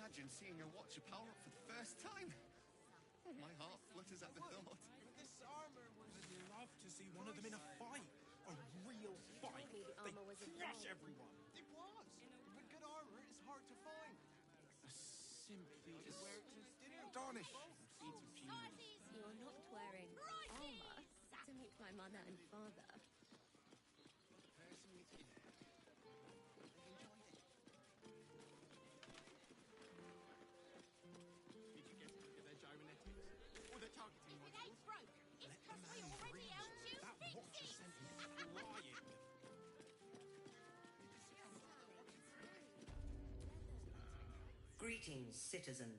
imagine seeing your watcher power up for the first time. Oh, my heart flutters at the thought. This armor was... I'd love to see one of them in a fight. A real fight. They crush everyone. It was. But good armor is hard to find. Simply Just wear it to dinner. Tarnish. You're not wearing armor to meet my mother and father. Did you get to look at their gyrometics? Or their targeting modules? It ain't broke. It's because we already helped you That fix watcher it. sent him flying. Greetings, citizen.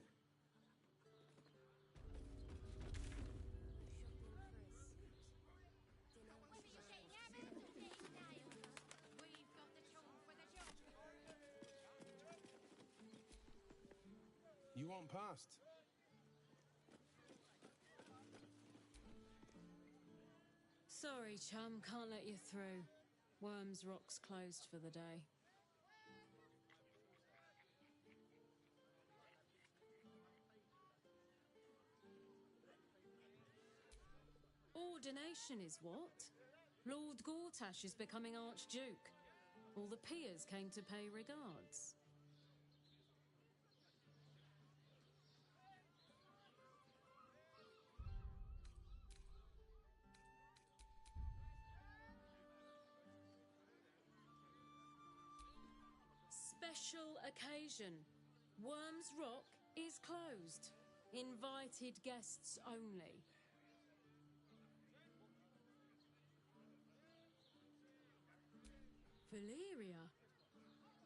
We've got the tool for the job. You want past? Sorry, chum, can't let you through. Worms Rock's closed for the day. Ordination is what? Lord Gortash is becoming Archduke. All the peers came to pay regards. Special occasion. Worms Rock is closed. Invited guests only. Valyria?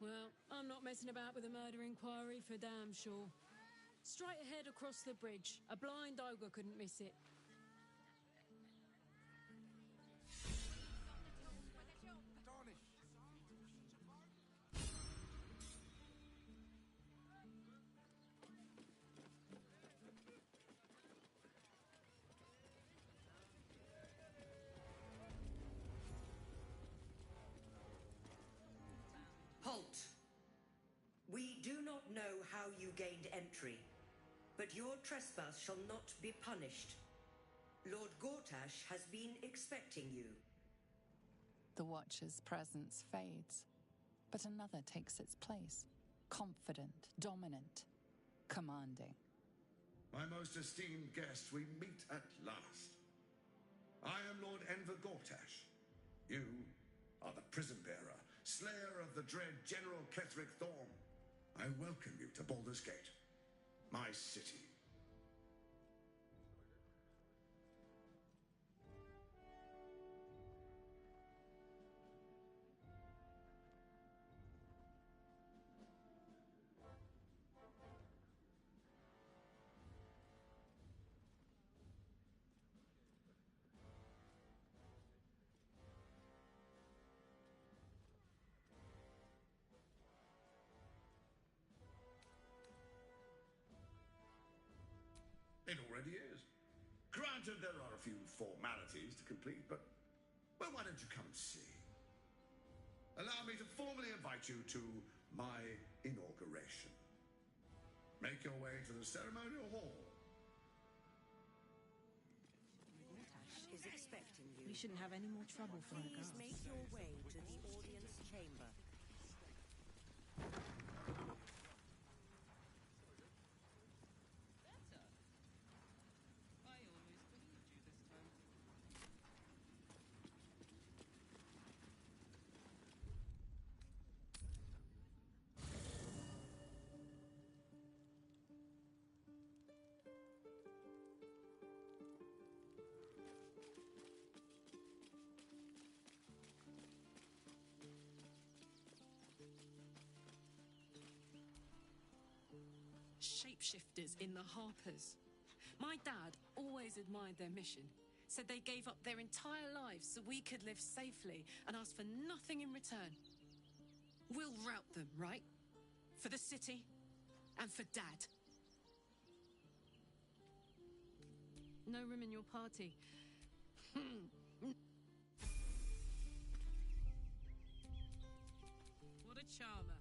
Well, I'm not messing about with a murder inquiry for damn sure. Straight ahead across the bridge. A blind ogre couldn't miss it. Tarnish. Halt! We do not know how you gained entry, but your trespass shall not be punished. Lord Gortash has been expecting you. The Watcher's presence fades, but another takes its place. Confident, dominant, commanding. My most esteemed guest, we meet at last. I am Lord Enver Gortash. You are the prison bearer, slayer of the dread General Ketheric Thorm. I welcome you to Baldur's Gate, my city. It already is. Granted, there are a few formalities to complete, but, well, why don't you come and see? Allow me to formally invite you to my inauguration. Make your way to the ceremonial hall. Gortash is expecting you. We shouldn't have any more trouble from the Please guards. make your way to the audience chamber. I always believed you this time. Shapeshifters in the Harpers. My dad always admired their mission. Said they gave up their entire lives so we could live safely and asked for nothing in return. We'll rout them, right? For the city and for Dad. No room in your party. What a charmer.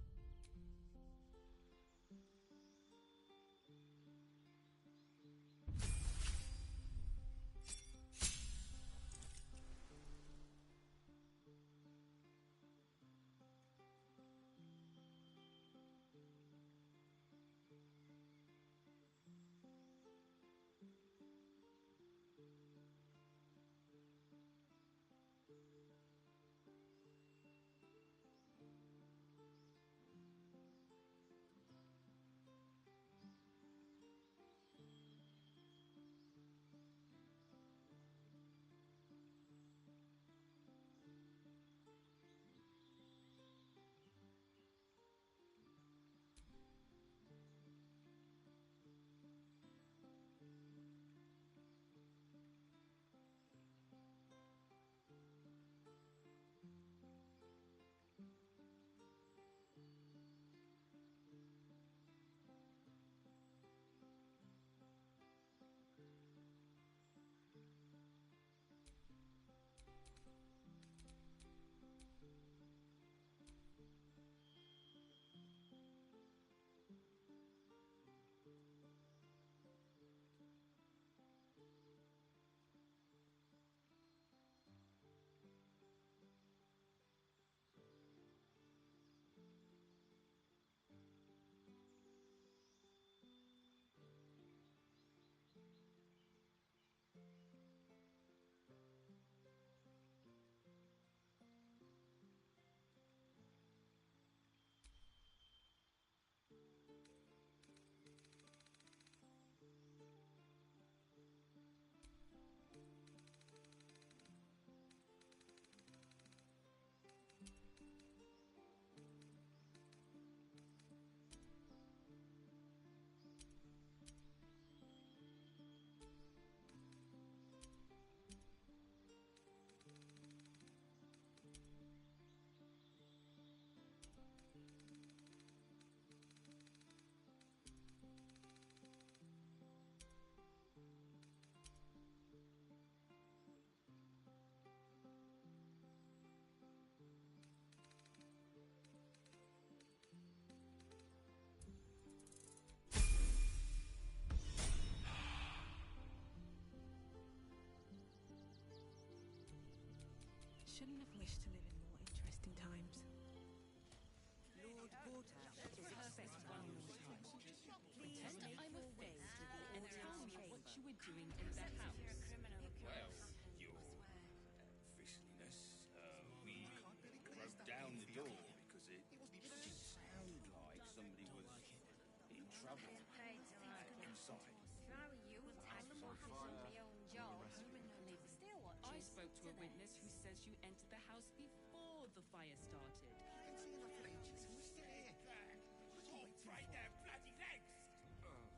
inside. If I were you, I'd focus on my own job. Still watches. I spoke to a witness who says you entered the house before the fire started. I've been seeing that for ages, and we're still here. What are you waiting for? their bloody legs!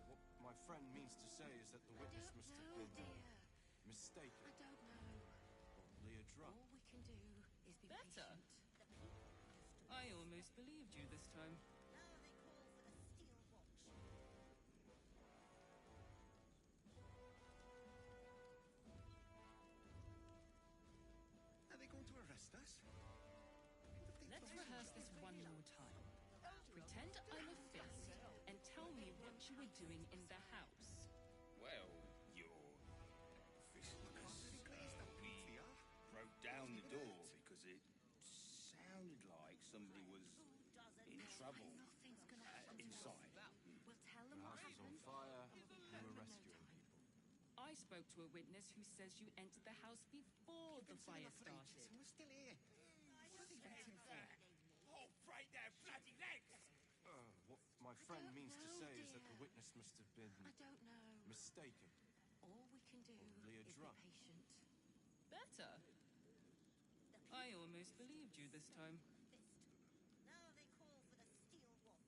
What my friend means to say is that the witness must have been mistaken. I don't know. Probably a drug. All we can do is be Better. patient. I almost believed you this time. Are they going to arrest us? Let's rehearse this one more time. Pretend I'm a fist and tell me what you were doing in the house. Well, your fistless. We broke down the door because it sounded like somebody was in trouble inside. We'll tell them what The house is on happened. fire. We were rescuing people. I spoke to a witness who says you entered the house before the fire started. And we're still here. What are they waiting for? Break their bloody legs! What my friend means to say is that the witness must have been I don't know. mistaken. All we can do Probably a is drug. be patient. Better. I almost believed you this time. Now they call for the steel watch.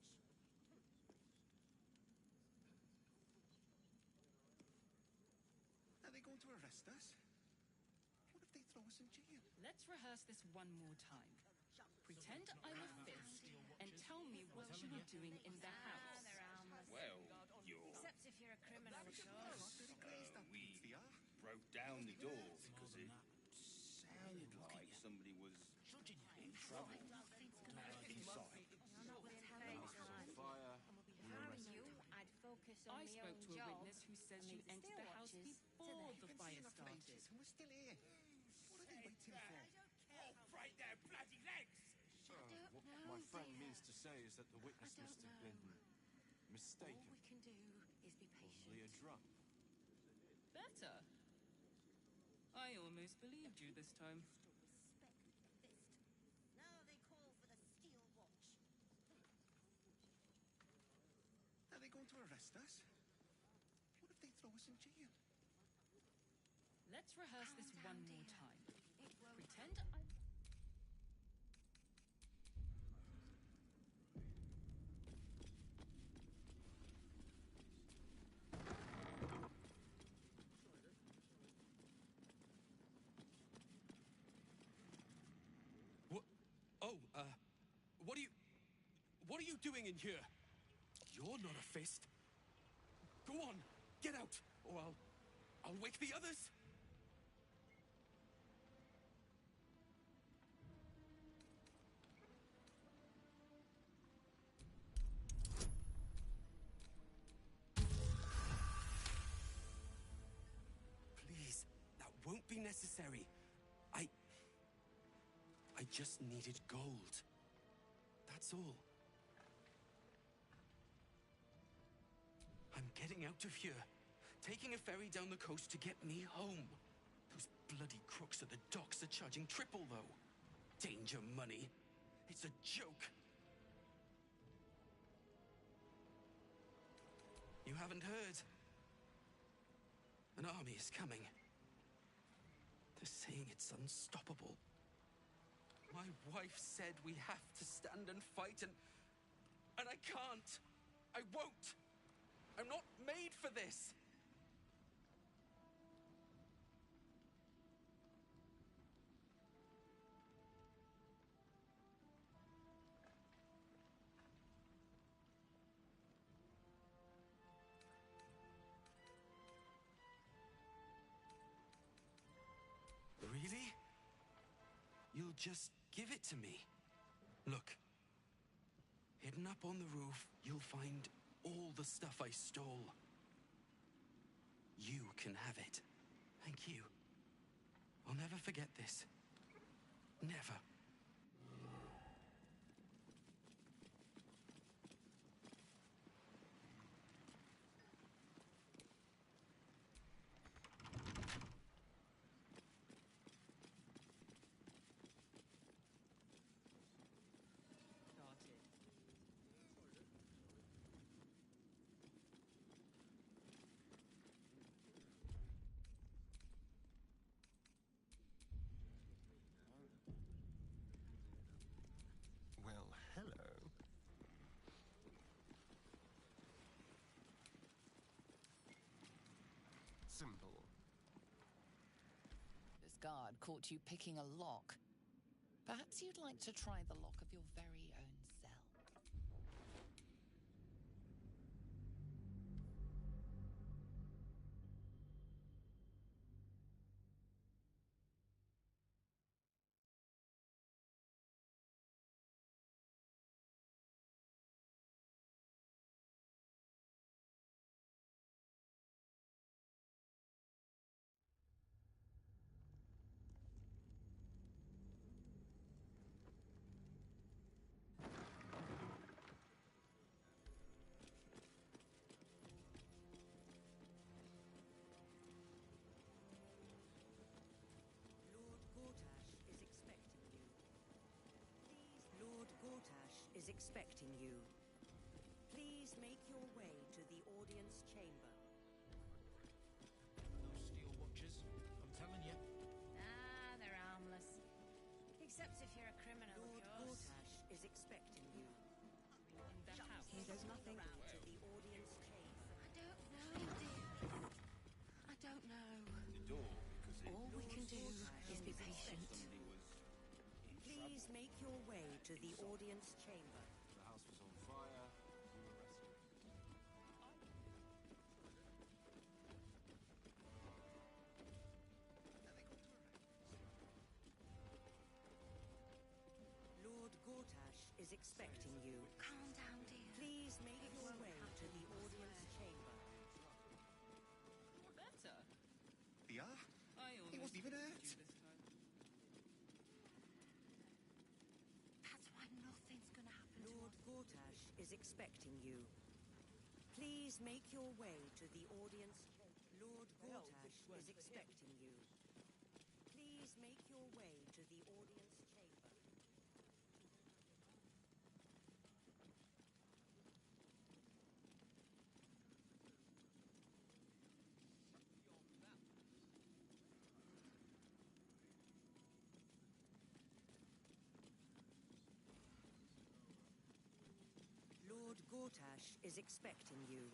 Are they going to arrest us? What if they throw us in jail? Let's rehearse this one more time. Pretend I'm a fist and tell me what you were doing in the house. They're harmless. Well, your Except if you're a criminal, of course. we broke down the door because it sounded like somebody was in trouble inside. We'll tell The them house was on time. fire. If I were you, I'd focus on I my spoke own to a job. witness who says and you leave the entered steel the house watches to before them. the Been fire seeing that for started. ages, and we're still here. What are they waiting for? Break their bloody legs! What my friend means to say is that the witness I must don't have know. been All mistaken. we can do is be Probably a patient. drug. Better. I almost believed you this time. Now they call for the steel watch. Are they going to arrest us? What if they throw us in jail? Let's rehearse this one more time. It won't Pretend I'm... What? Oh, what are you doing in here? You're not a fist. Go on, get out, or I'll wake the others. Please, that won't be necessary. I just needed gold. That's all. I'm getting out of here. Taking a ferry down the coast to get me home. Those bloody crooks at the docks are charging triple, though. Danger money. It's a joke. You haven't heard? An army is coming. They're saying it's unstoppable. My wife said we have to stand and fight, and I can't. I won't. I'm not made for this. Really? You'll just give it to me? Look. Hidden up on the roof, you'll find all the stuff I stole. You can have it. Thank you. I'll never forget this. Never. Started. simple. This guard caught you picking a lock. Perhaps you'd like to try the lock of your very own cell. Lord Gortash is expecting you. Please make your way to the audience chamber. Those steel watchers, I'm telling you. Ah, they're harmless. Except if you're a criminal, Lord of course. Gortash is expecting you. In the house. He does nothing to the audience chamber. I don't know, dear. I don't know. The door, because it All we can do is be patient. somebody was in Please make your way to the audience chamber. The house was on fire. You were rescued. Lord Gortash is expecting you. Calm down, dear. Please make your way to the audience chamber. Better. Yeah? I He wasn't even hurt. this time. That's why nothing's gonna happen to Lord us. Gortash is expecting you. Please make your way to the audience chamber. Lord Gortash is expecting you. Please make your way to the audience chamber. Lord Gortash is expecting you.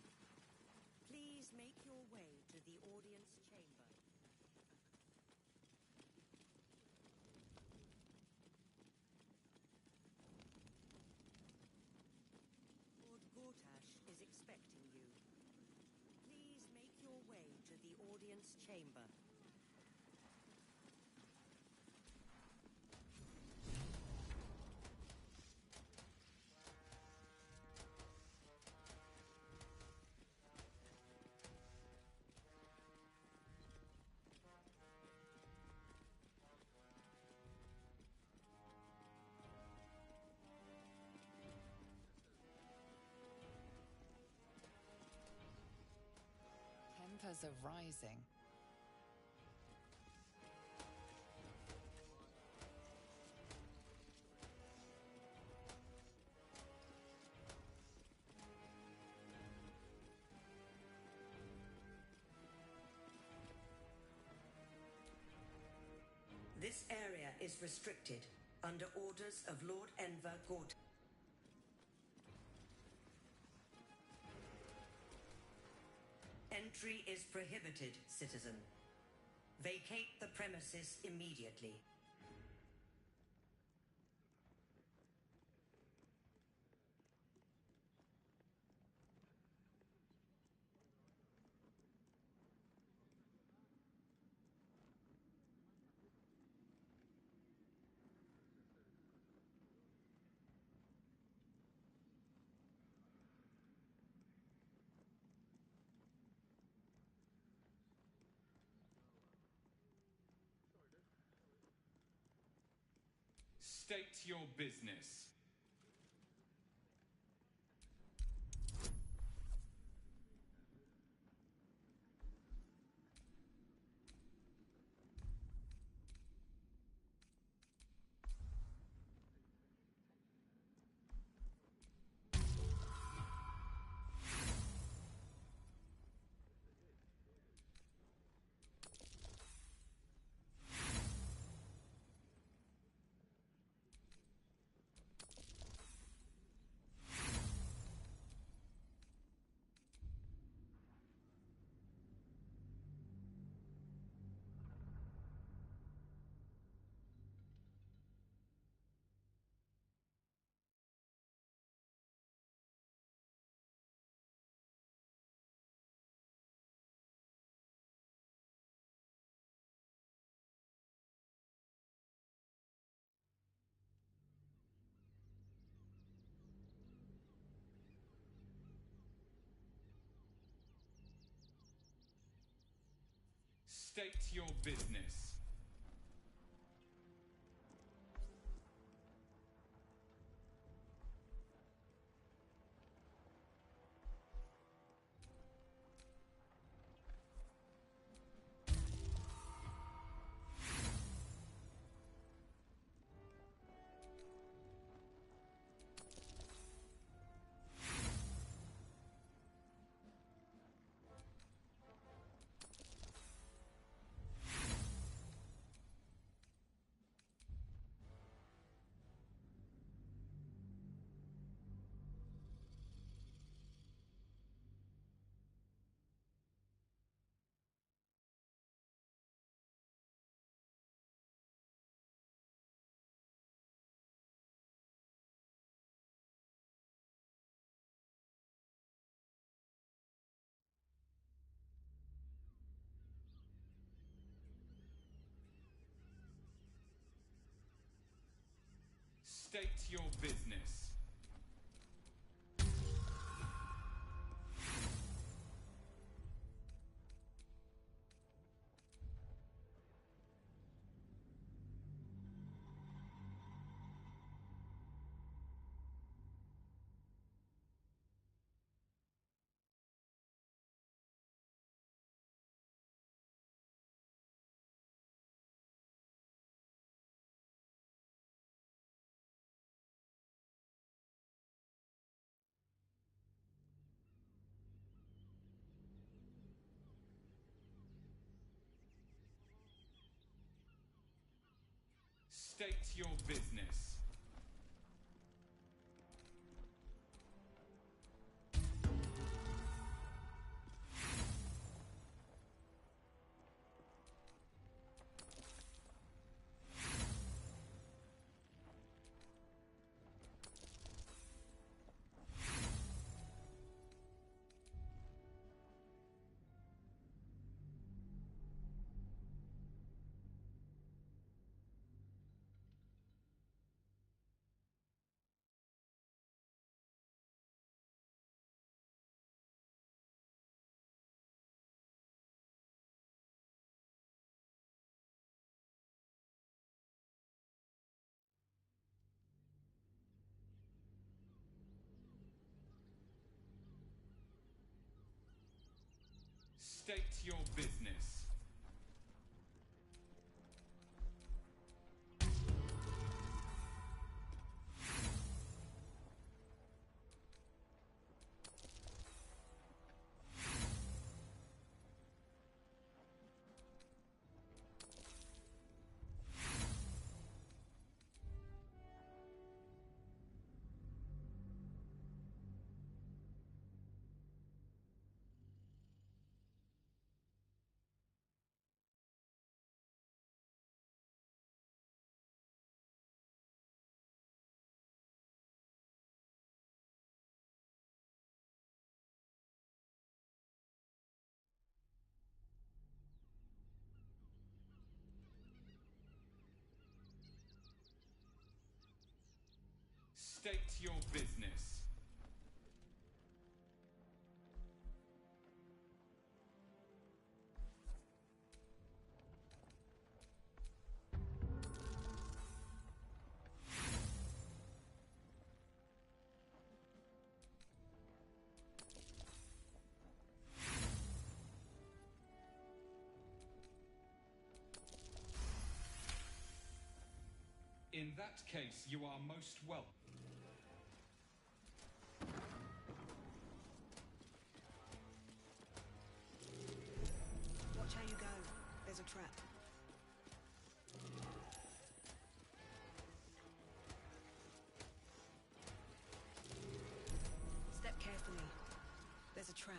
Please make your way to the audience chamber. Lord Gortash is expecting you. Please make your way to the audience chamber. Tempers are rising. This area is restricted under orders of Lord Enver Gort. Entry is prohibited, citizen. Vacate the premises immediately. State your business. State your business. State your business. State your business. State your business. State your business. In that case, you are most welcome. Watch how you go. There's a trap. Step carefully. There's a trap.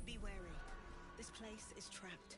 Be wary. This place is trapped.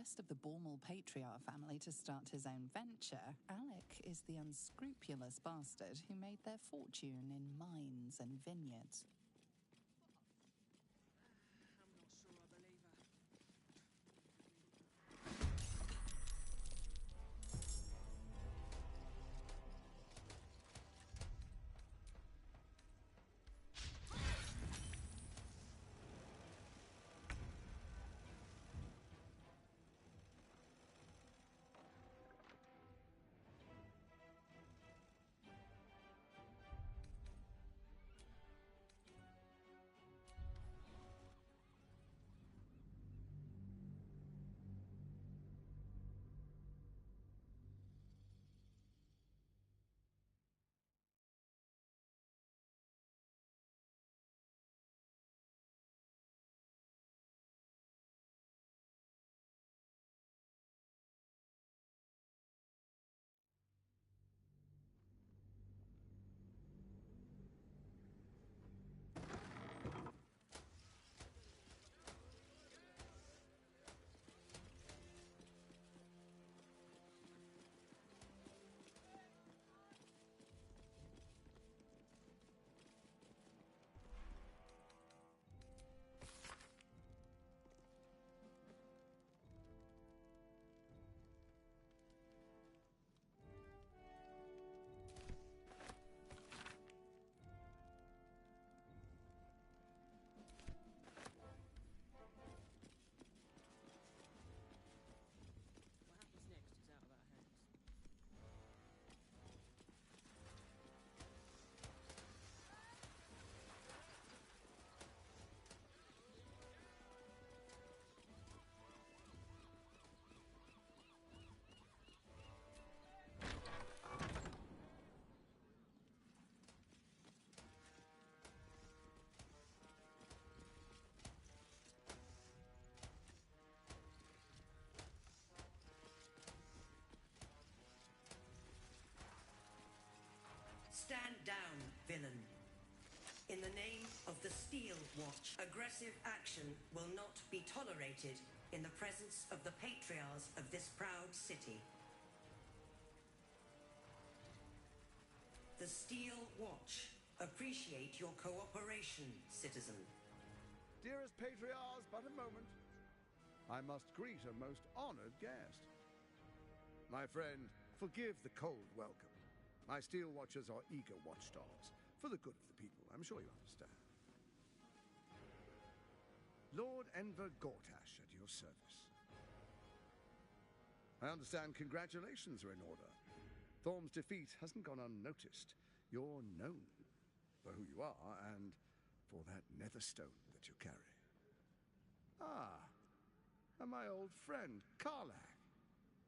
rest of the Bormal patriarch family to start his own venture, Alec is the unscrupulous bastard who made their fortune in mines and vineyards. Stand down, villain. In the name of the Steel Watch, aggressive action will not be tolerated in the presence of the patriarchs of this proud city. The Steel Watch appreciate your cooperation, citizen. Dearest patriarchs, but a moment. I must greet a most honored guest. My friend, forgive the cold welcome. My Steel Watchers are eager watchdogs, for the good of the people, I'm sure you understand. Lord Enver Gortash at your service. I understand congratulations are in order. Thorm's defeat hasn't gone unnoticed. You're known for who you are and for that netherstone that you carry. Ah, and my old friend, Karlach.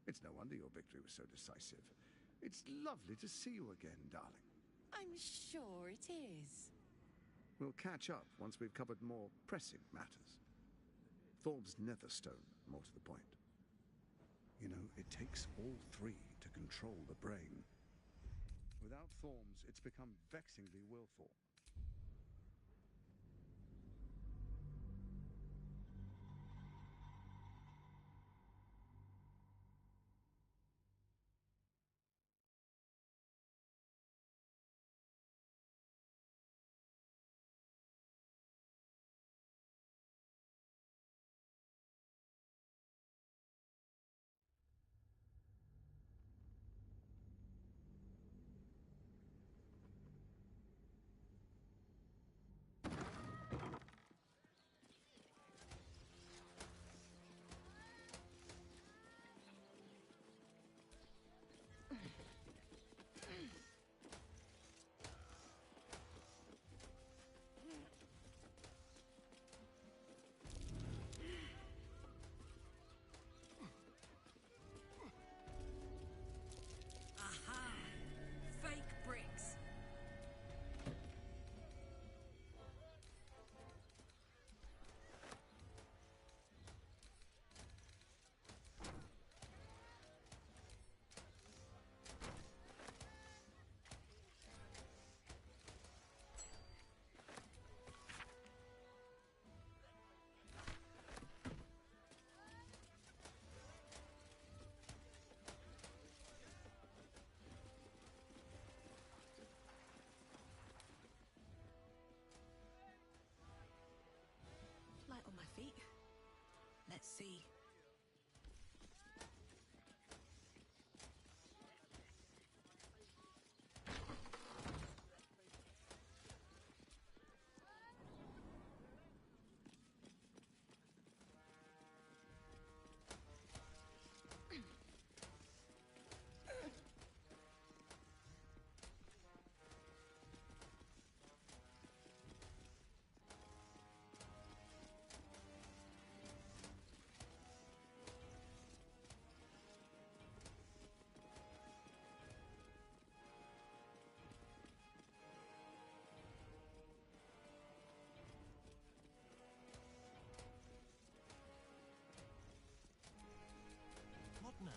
It's no wonder your victory was so decisive. It's lovely to see you again, darling. I'm sure it is. We'll catch up once we've covered more pressing matters. Thorm's netherstone, more to the point. You know, it takes all three to control the brain. Without Thorm's, it's become vexingly willful. Let's see. What now?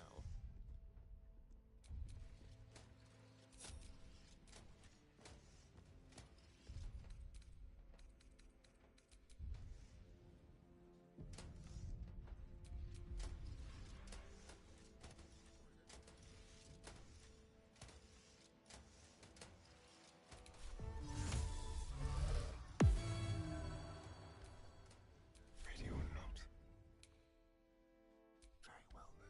Ready or not? Very well then.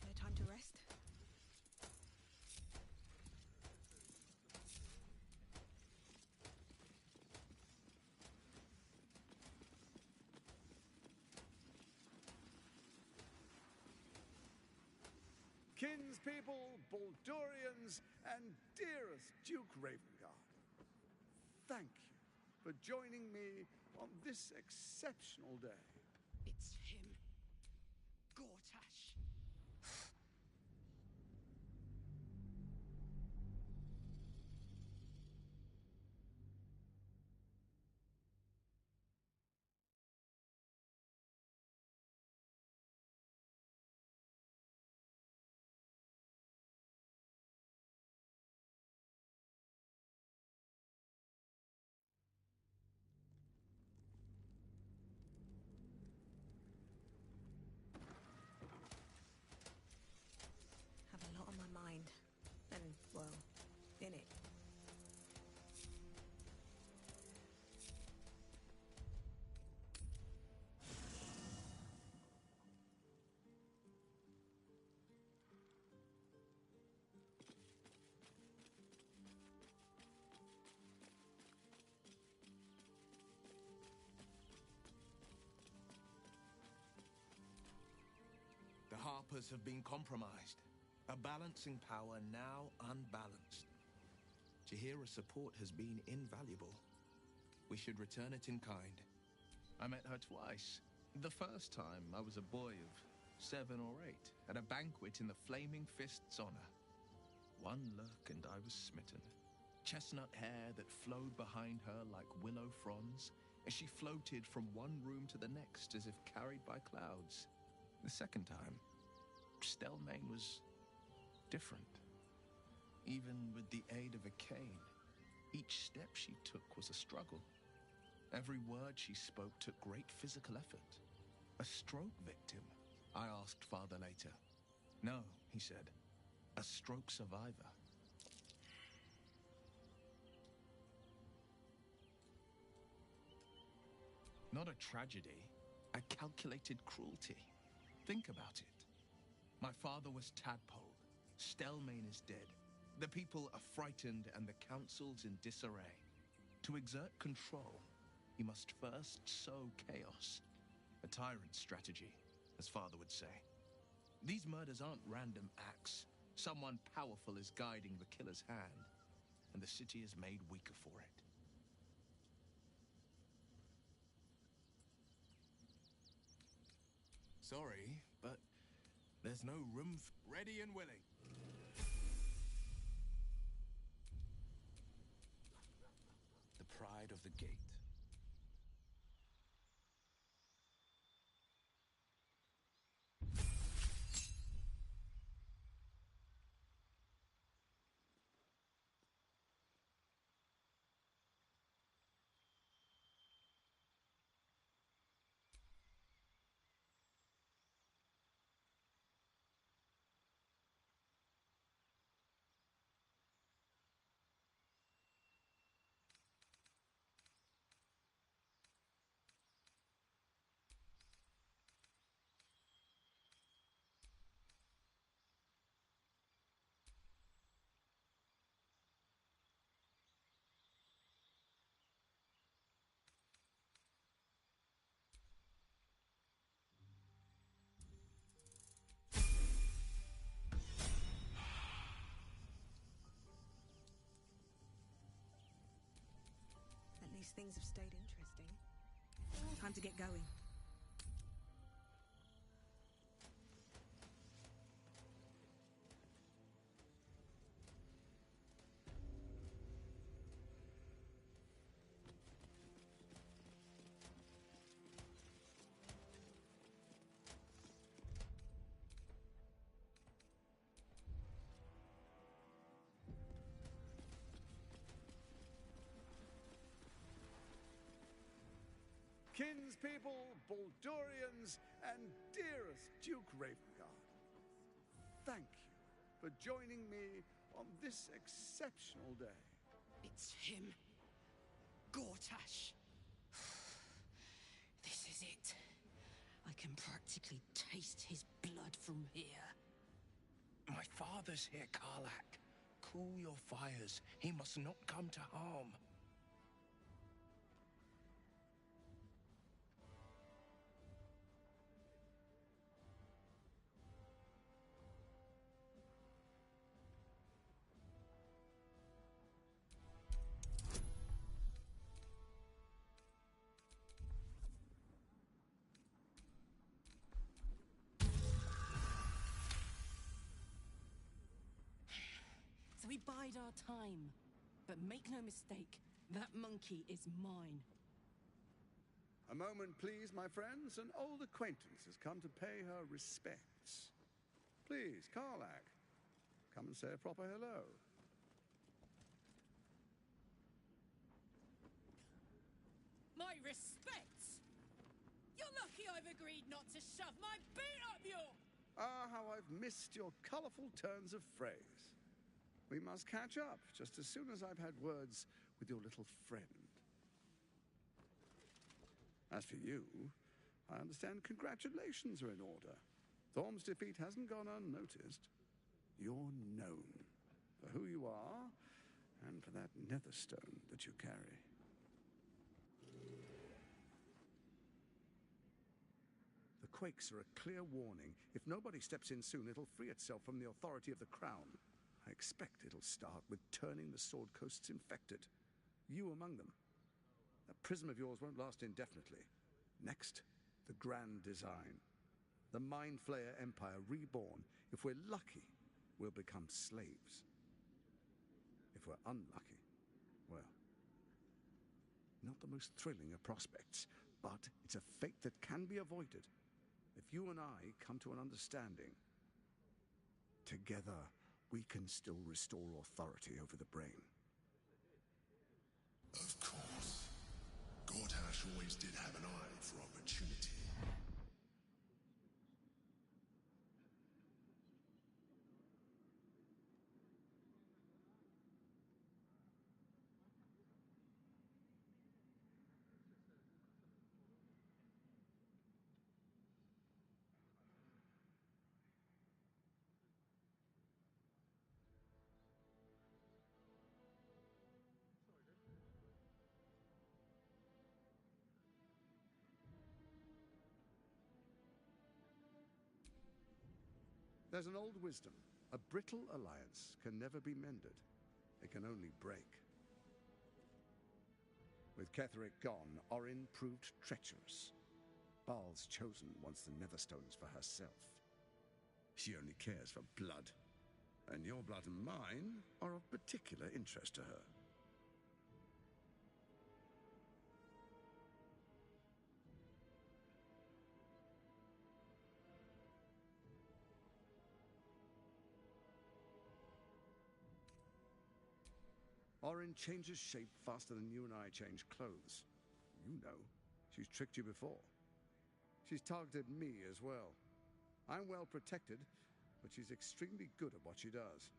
No time to rest? Kinspeople, Baldurians, and dearest Duke Ravengard, thank you for joining me on this exceptional day. It's him. Gortash. Have a lot on my mind. And, well, in it. The Harpers have been compromised. A balancing power now unbalanced. Jahira's support has been invaluable. We should return it in kind. I met her twice. The first time I was a boy of 7 or 8 at a banquet in the Flaming Fist's honor. One look and I was smitten. Chestnut hair that flowed behind her like willow fronds as she floated from one room to the next as if carried by clouds. The second time, Stelmane was different. Even with the aid of a cane, each step she took was a struggle. Every word she spoke took great physical effort. A stroke victim? I asked Father later. No, he said. A stroke survivor. Not a tragedy, a calculated cruelty. Think about it. My father was tadpoled. Stelmane is dead. The people are frightened and the council's in disarray. To exert control, he must first sow chaos. A tyrant's strategy, as father would say. These murders aren't random acts. Someone powerful is guiding the killer's hand, and the city is made weaker for it. Sorry, but there's no room for... Ready and willing. The pride of the gate. At least things have stayed interesting. Time to get going. Kinspeople, Baldurians, and dearest Duke Ravengard, thank you for joining me on this exceptional day. It's him. Gortash. This is it. I can practically taste his blood from here. My father's here, Karlach. Cool your fires. He must not come to harm. So we bide our time. But make no mistake, that monkey is mine. A moment, please, my friends. An old acquaintance has come to pay her respects. Please, Karlach, come and say a proper hello. My respects! You're lucky I've agreed not to shove my boot up your... Ah, how I've missed your colourful turns of phrase. We must catch up just as soon as I've had words with your little friend. As for you, I understand congratulations are in order. Thorm's defeat hasn't gone unnoticed. You're known for who you are and for that netherstone that you carry. The quakes are a clear warning. If nobody steps in soon, it'll free itself from the authority of the crown. I expect it'll start with turning the Sword Coasts infected. You among them. That prism of yours won't last indefinitely. Next, the grand design. The Mind Flayer Empire reborn. If we're lucky, we'll become slaves. If we're unlucky, well, not the most thrilling of prospects, but it's a fate that can be avoided. If you and I come to an understanding, together we can still restore authority over the brain. Of course. Gortash always did have an eye for opportunity. There's an old wisdom. A brittle alliance can never be mended. It can only break. With Ketheric gone, Orin proved treacherous. Baal's chosen wants the Netherstones for herself. She only cares for blood. And your blood and mine are of particular interest to her. Orin changes shape faster than you and I change clothes. You know, she's tricked you before. She's targeted me as well. I'm well protected, but she's extremely good at what she does.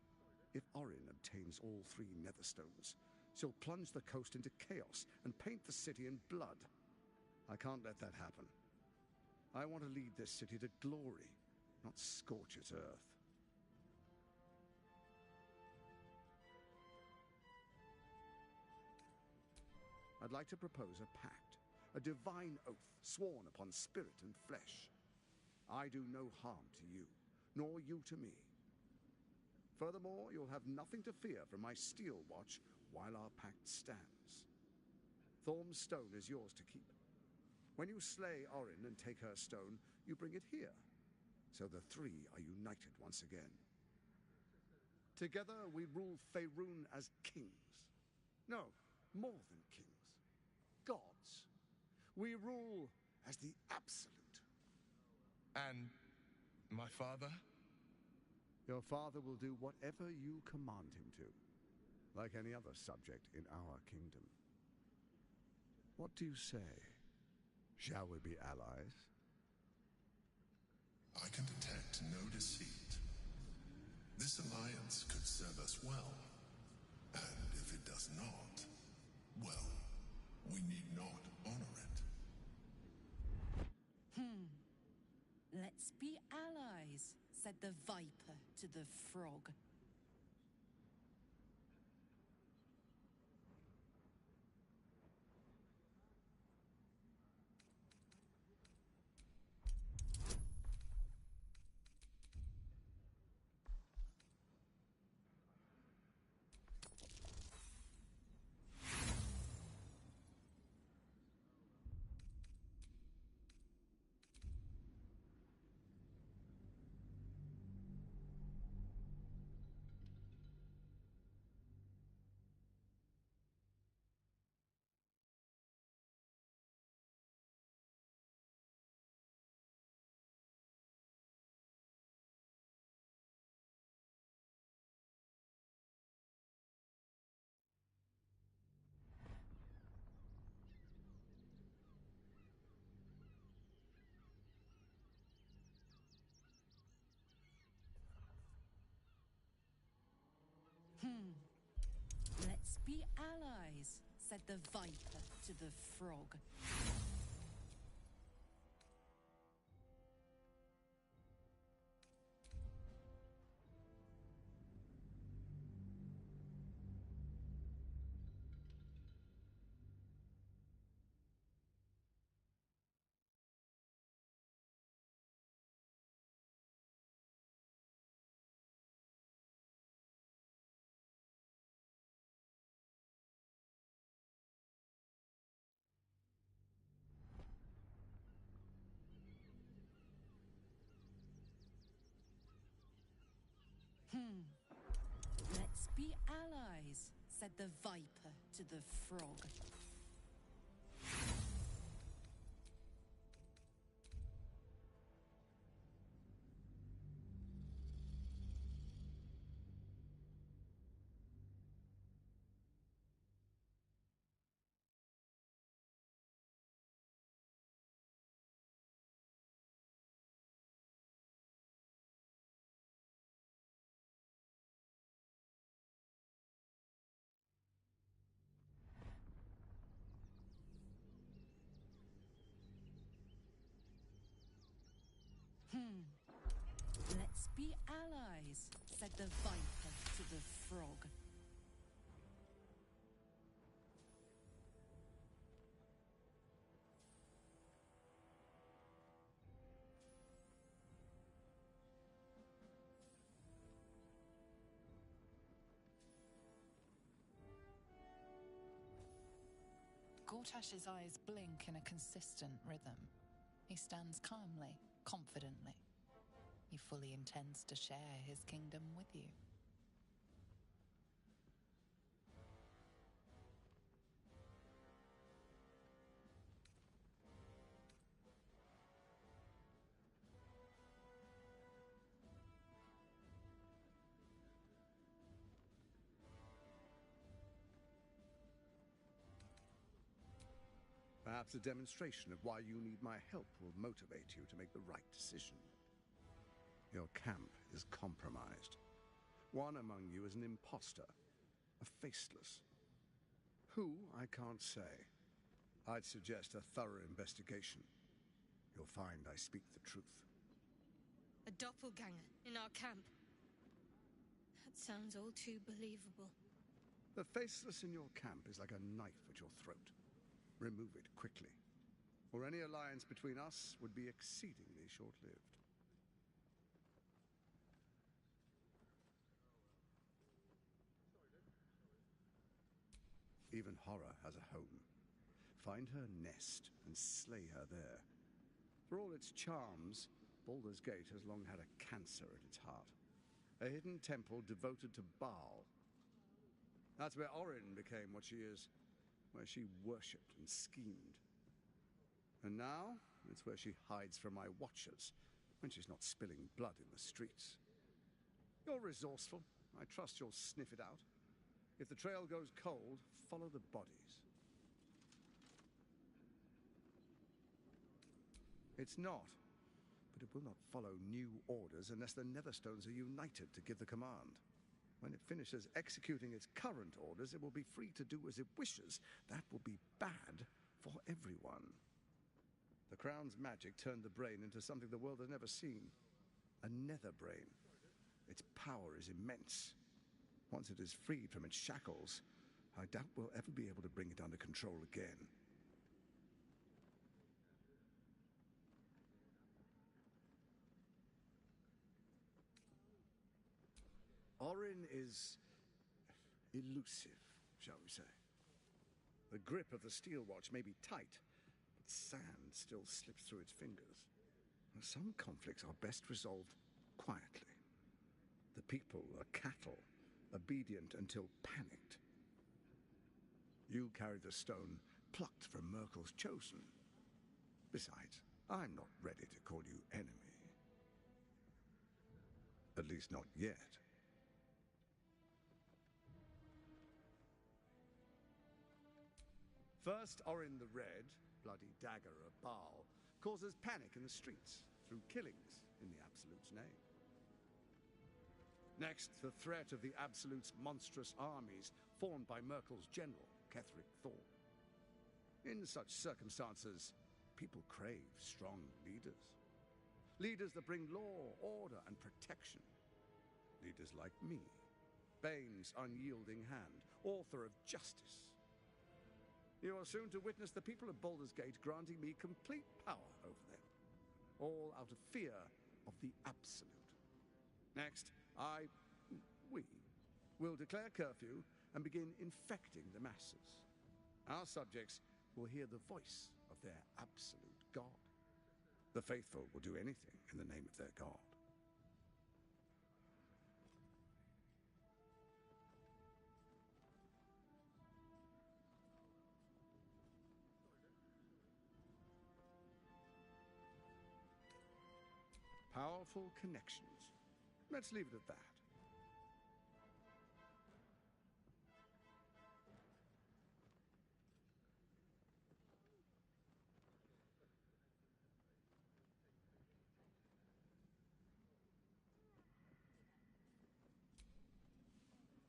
If Orin obtains all 3 Netherstones, she'll plunge the coast into chaos and paint the city in blood. I can't let that happen. I want to lead this city to glory, not scorch its earth. I'd like to propose a pact, a divine oath sworn upon spirit and flesh. I do no harm to you, nor you to me. Furthermore, you'll have nothing to fear from my steel watch while our pact stands. Thorm's stone is yours to keep. When you slay Orin and take her stone, you bring it here, so the 3 are united once again. Together we rule Faerun as kings. No, more than kings. Gods. We rule as the absolute. And my father? Your father will do whatever you command him to, like any other subject in our kingdom. What do you say? Shall we be allies? I can detect no deceit. This alliance could serve us well. And if it does not, well, we need not honor it. Let's be allies, said the viper to the frog. Let's be allies, said the viper to the frog. Let's be allies, said the viper to the frog. Let's be allies, said the viper to the frog. Gortash's eyes blink in a consistent rhythm. He stands calmly, confidently. He fully intends to share his kingdom with you. Perhaps a demonstration of why you need my help will motivate you to make the right decision. Your camp is compromised. One among you is an imposter, a faceless. Who, I can't say. I'd suggest a thorough investigation. You'll find I speak the truth. A doppelganger in our camp. That sounds all too believable. The faceless in your camp is like a knife at your throat. Remove it quickly, or any alliance between us would be exceedingly short-lived. Even horror has a home. Find her nest and slay her there. For all its charms, Baldur's Gate has long had a cancer at its heart. A hidden temple devoted to Baal. That's where Orin became what she is, where she worshipped and schemed. And now, it's where she hides from my watchers, when she's not spilling blood in the streets. You're resourceful. I trust you'll sniff it out. If the trail goes cold, follow the bodies. It's not, but it will not follow new orders unless the Netherstones are united to give the command. When it finishes executing its current orders, it will be free to do as it wishes. That will be bad for everyone. The Crown's magic turned the brain into something the world has never seen. A nether brain. Its power is immense. Once it is freed from its shackles, I doubt we'll ever be able to bring it under control again. Orin is elusive, shall we say. The grip of the steel watch may be tight, but sand still slips through its fingers. Some conflicts are best resolved quietly. The people are cattle, obedient until panicked. You carry the stone plucked from Merkel's chosen. Besides, I'm not ready to call you enemy. At least not yet. First, Orin the Red, bloody dagger of Baal, causes panic in the streets through killings in the Absolute's name. Next, the threat of the Absolute's monstrous armies formed by Merkel's general, Ketheric Thorn. In such circumstances, people crave strong leaders. Leaders that bring law, order, and protection. Leaders like me, Bane's unyielding hand, author of justice. You are soon to witness the people of Baldur's Gate granting me complete power over them, all out of fear of the Absolute. Next, we will declare curfew and begin infecting the masses. Our subjects will hear the voice of their absolute God. The faithful will do anything in the name of their God. Powerful connections. Let's leave it at that.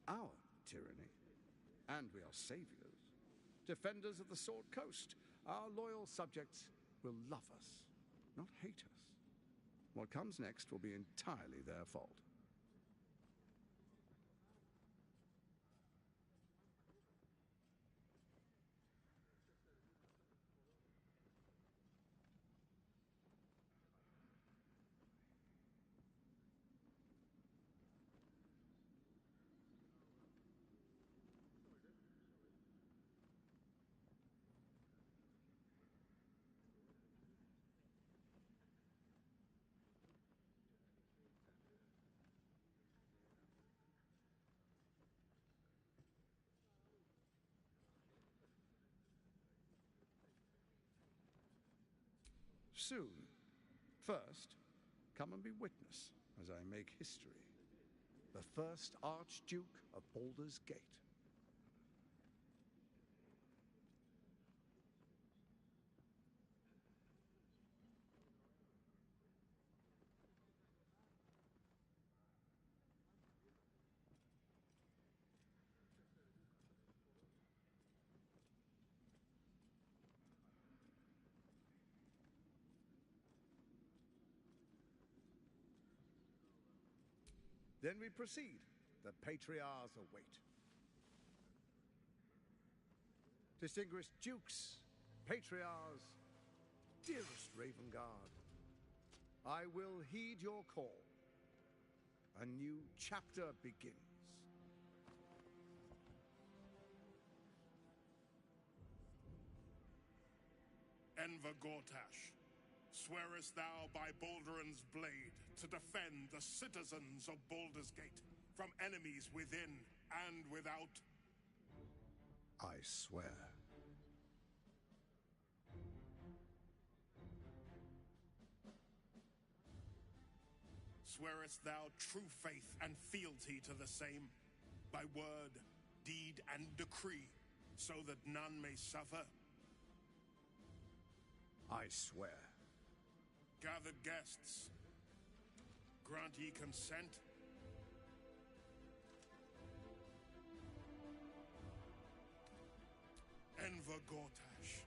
Our tyranny. And we are saviors. Defenders of the Sword Coast. Our loyal subjects will love us, not hate us. What comes next will be entirely their fault. Soon. First, come and be witness as I make history. The first Archduke of Baldur's Gate. Then we proceed. The patriarchs await. Distinguished dukes, patriarchs, dearest Ravengard, I will heed your call. A new chapter begins. Enver Gortash, swearest thou by Baldur's blade to defend the citizens of Baldur's Gate from enemies within and without? I swear. Swearest thou true faith and fealty to the same, by word, deed, and decree, so that none may suffer? I swear. Gathered guests, grant ye consent? Enver Gortash,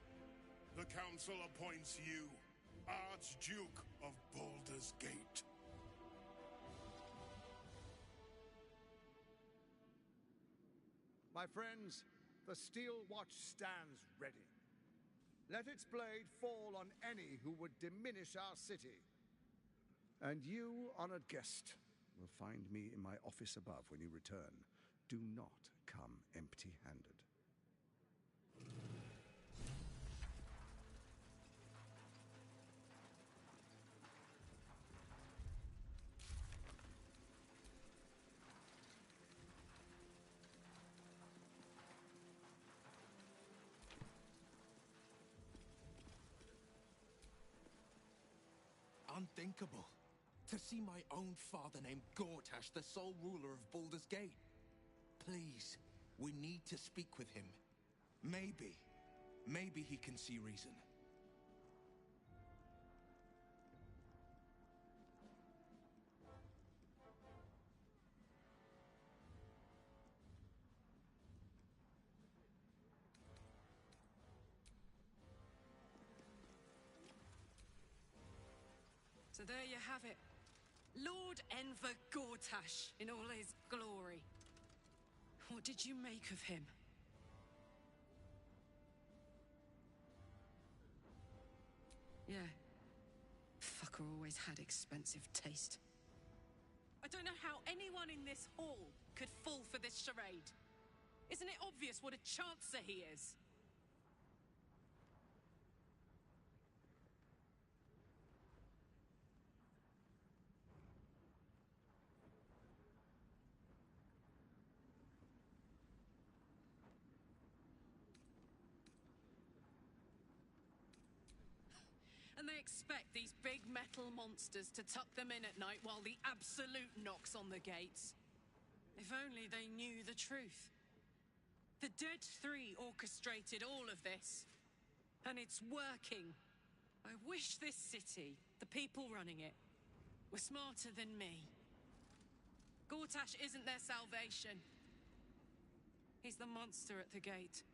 the council appoints you Archduke of Baldur's Gate. My friends, the Steel Watch stands ready. Let its blade fall on any who would diminish our city. And you, honored guest, will find me in my office above when you return. Do not come empty-handed. Unthinkable. To see my own father named Gortash, the sole ruler of Baldur's Gate. Please, we need to speak with him. Maybe he can see reason. So there you have it. Lord Enver Gortash in all his glory. What did you make of him? Yeah. Fucker always had expensive taste. I don't know how anyone in this hall could fall for this charade. Isn't it obvious what a chancer he is? And they expect these big metal monsters to tuck them in at night while the Absolute knocks on the gates. If only they knew the truth. The Dead Three orchestrated all of this. And it's working. I wish this city, the people running it, were smarter than me. Gortash isn't their salvation. He's the monster at the gate.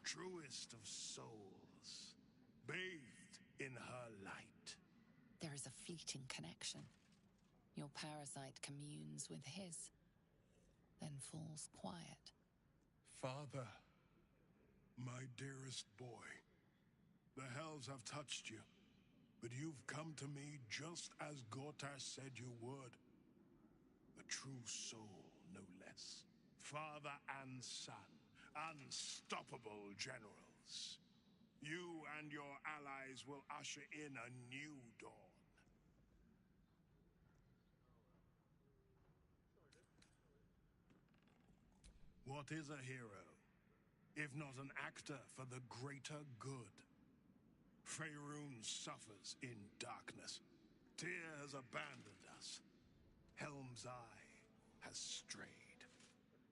Truest of souls, bathed in her light. There is a fleeting connection. Your parasite communes with his, then falls quiet. Father, my dearest boy, the hells have touched you. But you've come to me just as Gortash said you would. A true soul, no less. Father and son, unstoppable generals. You and your allies will usher in a new dawn. What is a hero, if not an actor for the greater good? Faerun suffers in darkness. Tyr has abandoned us. Helm's Eye has strayed.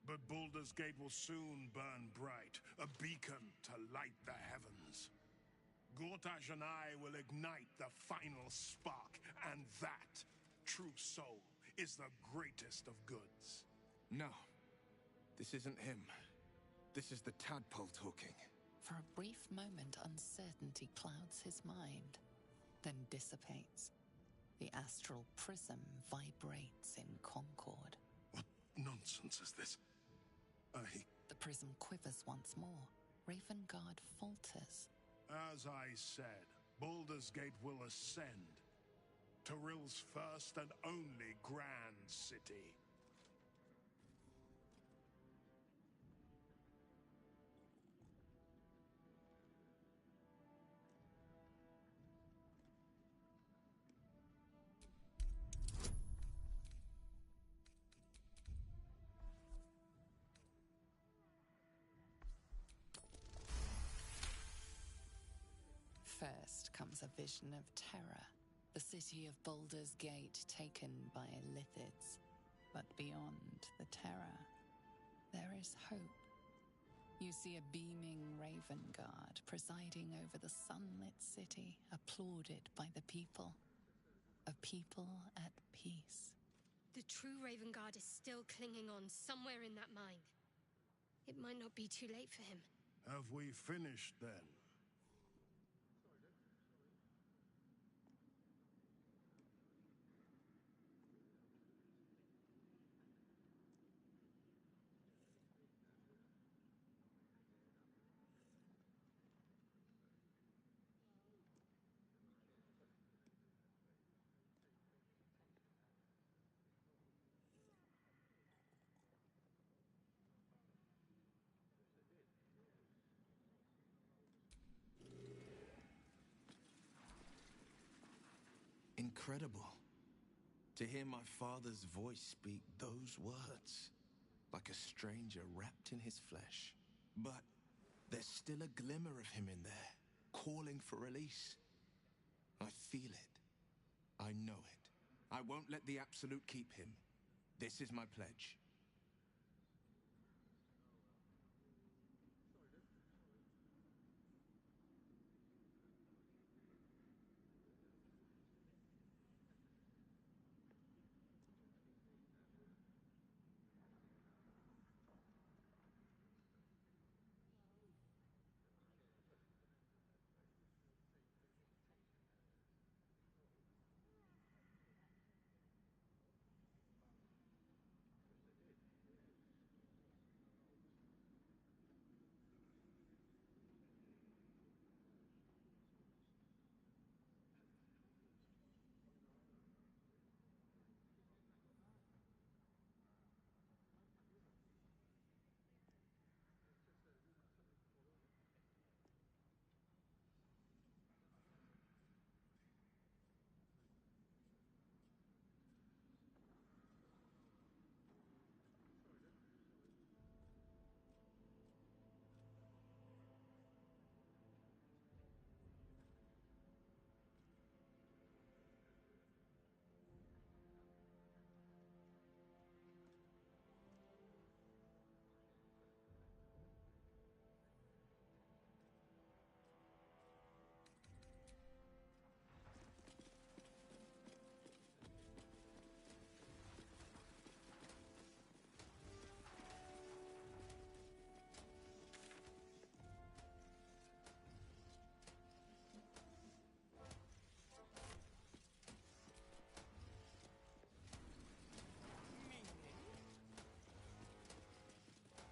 But Baldur's Gate will soon burn bright, a beacon to light the heavens. Gortash and I will ignite the final spark, and that, true soul, is the greatest of goods. No. This isn't him. This is the tadpole talking. For a brief moment, uncertainty clouds his mind, then dissipates. The astral prism vibrates in concord. What nonsense is this? The prism quivers once more. Ravengard falters. As I said, Baldur's Gate will ascend. Torill's first and only grand city. First comes a vision of terror, the city of Baldur's Gate taken by Lithids. But beyond the terror, there is hope. You see a beaming Ravengard presiding over the sunlit city, applauded by the people. A people at peace. The true Ravengard is still clinging on somewhere in that mine. It might not be too late for him. Have we finished then? Incredible. To hear my father's voice speak those words, like a stranger wrapped in his flesh. But there's still a glimmer of him in there, calling for release. I feel it. I know it. I won't let the Absolute keep him. This is my pledge.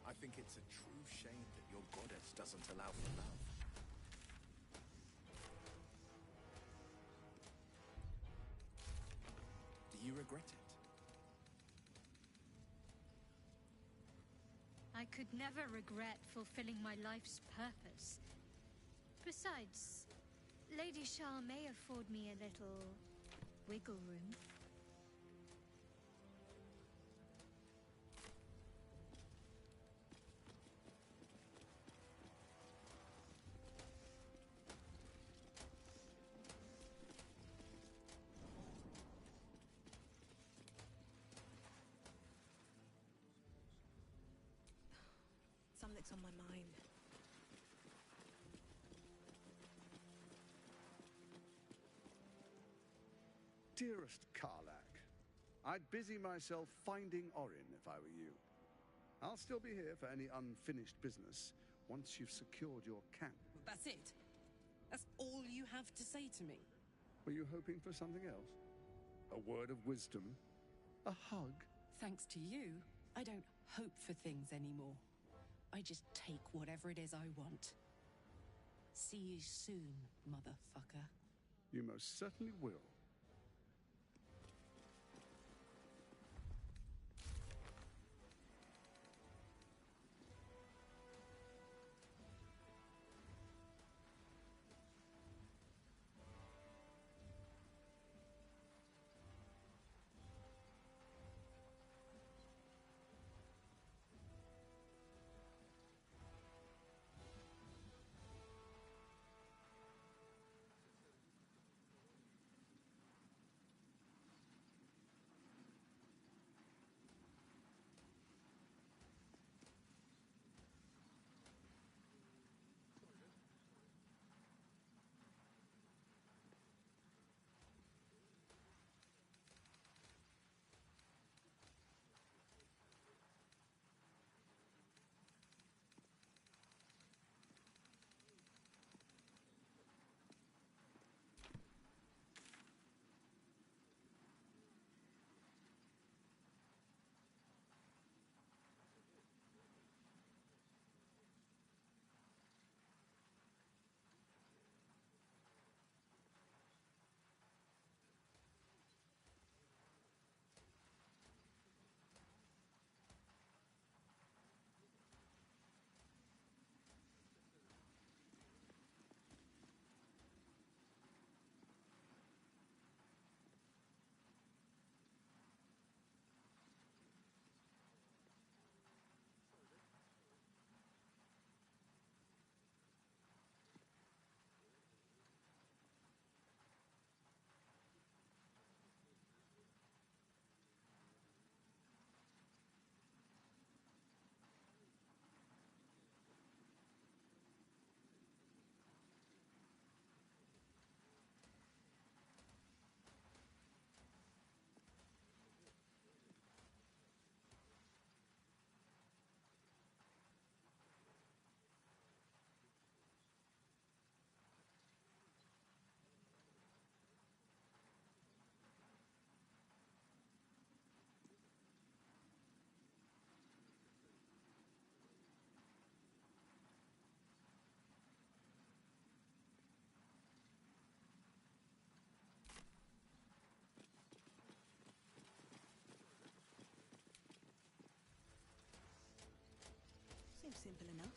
I think it's a true shame that your goddess doesn't allow for love. regret it. I could never regret fulfilling my life's purpose. Besides, Lady Shah may afford me a little wiggle room. Something's on my mind. Dearest Karlak, I'd busy myself finding Orin if I were you. I'll still be here for any unfinished business once you've secured your camp. That's it? That's all you have to say to me? Were you hoping for something else? A word of wisdom? A hug? Thanks to you, I don't hope for things anymore. I just take whatever it is I want. See you soon, motherfucker. You most certainly will. Seems simple enough.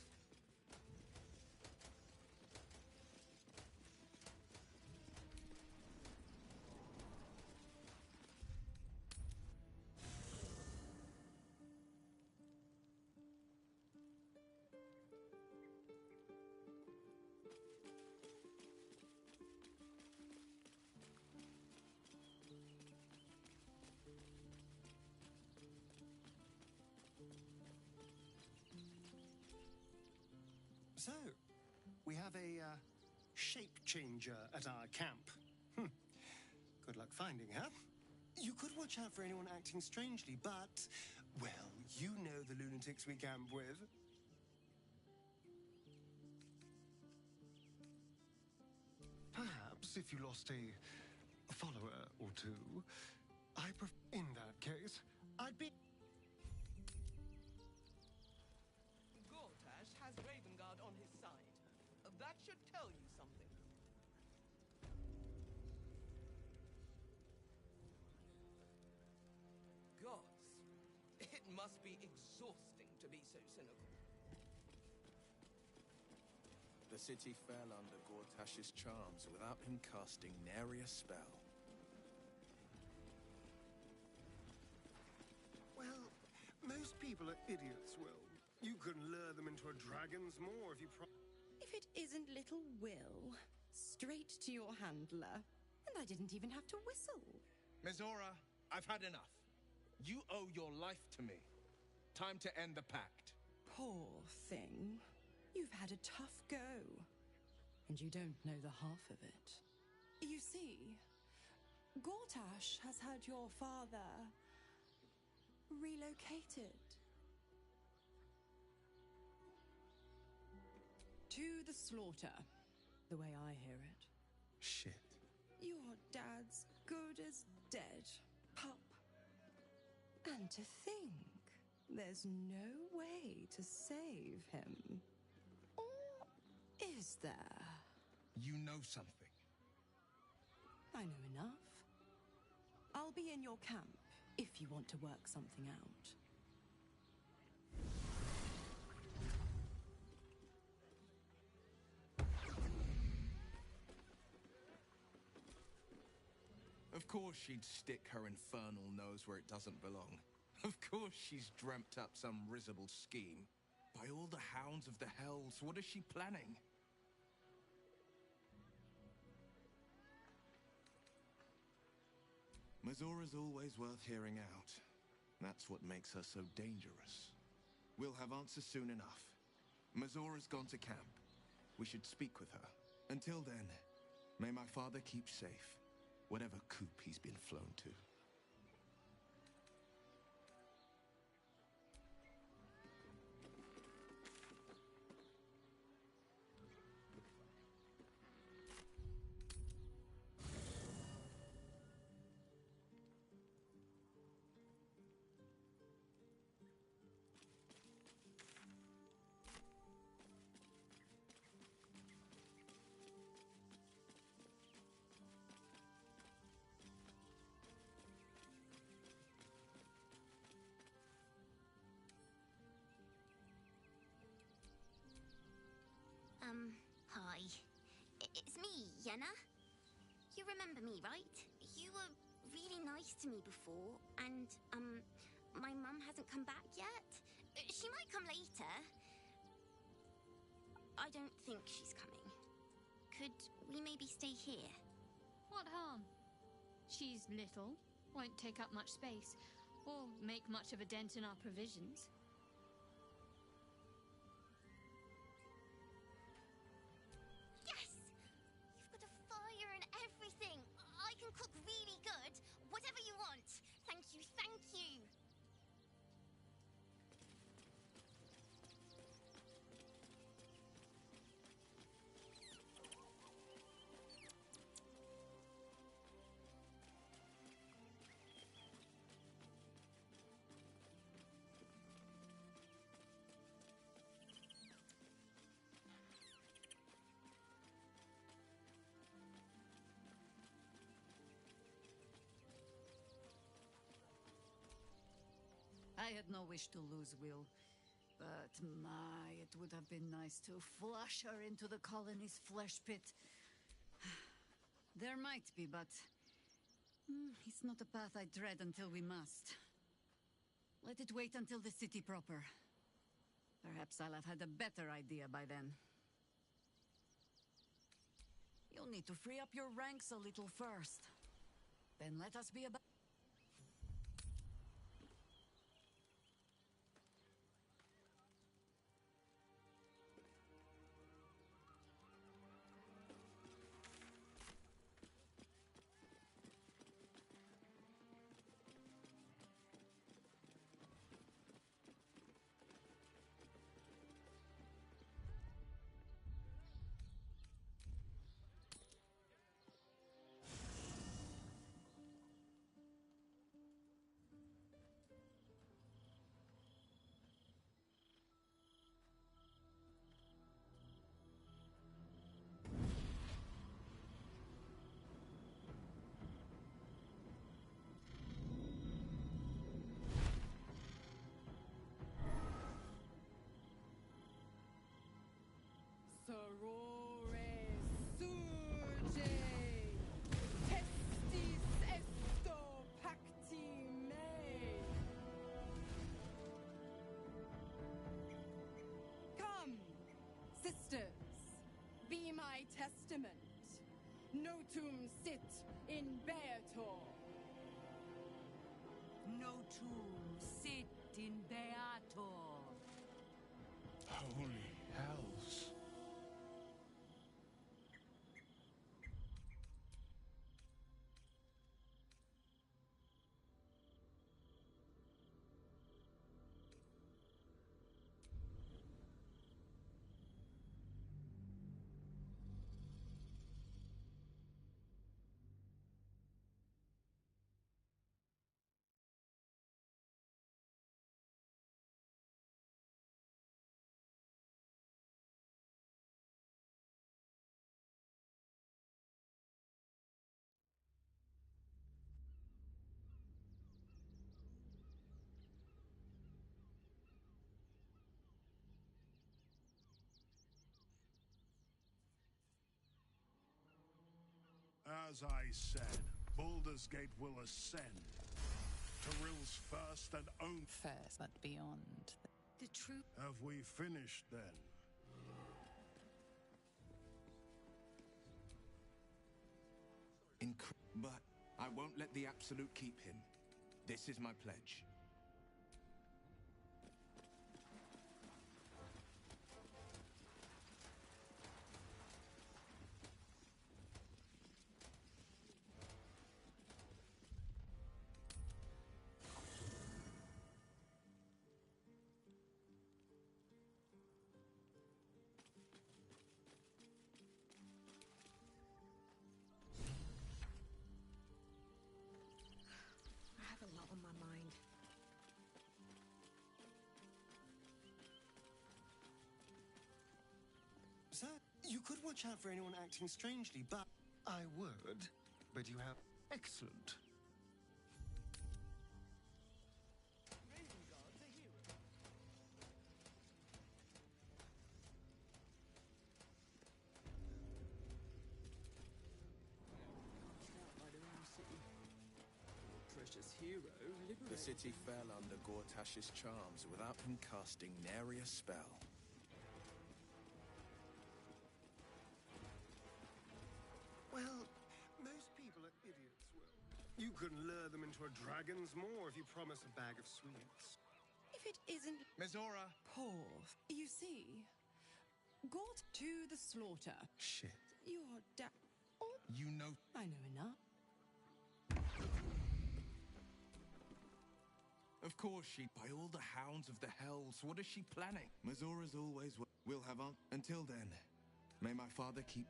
So, we have a shape changer at our camp. Good luck finding her. You could watch out for anyone acting strangely, but, well, you know the lunatics we camp with. Perhaps if you lost a follower or two, in that case, I'd be... Gortash has Ravengard on his side. That should tell you something. It must be exhausting to be so cynical. The city fell under Gortash's charms without him casting nary a spell. Well, most people are idiots, Will. You can lure them into a dragon's maw if you If it isn't little Will, straight to your handler. And I didn't even have to whistle. Mizora, I've had enough. You owe your life to me. Time to end the pact. Poor thing. You've had a tough go. And you don't know the half of it. You see, Gortash has had your father relocated to the slaughter, the way I hear it. Shit. Your dad's good as dead, pup. And to think, there's no way to save him. Or is there? You know something. I know enough. I'll be in your camp if you want to work something out. Of course she'd stick her infernal nose where it doesn't belong. Of course she's dreamt up some risible scheme. By all the hounds of the hells, what is she planning? Mizora's always worth hearing out. That's what makes her so dangerous. We'll have answers soon enough. Mizora's gone to camp. We should speak with her. Until then, may my father keep safe, whatever coop he's been flown to. Hi. It's me, Yenna. You remember me, right? You were really nice to me before, and, my mum hasn't come back yet. She might come later. I don't think she's coming. Could we maybe stay here? What harm? She's little, won't take up much space, or make much of a dent in our provisions. Yes! You've got a fire and everything. I can cook really good. Whatever you want. Thank you, thank you. I had no wish to lose Will, but my, it would have been nice to flush her into the colony's flesh pit. There might be, but it's not a path I tread until we must. Let it wait until the city proper. Perhaps I'll have had a better idea by then. You'll need to free up your ranks a little first. Then let us be about... testament. Notum sit in Beator. Notum sit in Beator. Holy hells. As I said, Baldur's Gate will ascend. Tyrill's first and only... First, but beyond. The true... Have we finished, then? But I won't let the Absolute keep him. This is my pledge. I have a lot on my mind. Sir, you could watch out for anyone acting strangely, but... I would, but you have... Excellent. Precious hero, The city fell under Gortash's charms without him casting nary a spell. Well, most people are idiots, Will. You can lure them into a dragon's maw if you promise a bag of sweets. If it isn't... Mizora! Paul, you see, Gort to the slaughter. Shit. You're You know... I know enough. Of course she... By all the hounds of the hells, what is she planning? Mazora's always... We'll have on... Until then, may my father keep...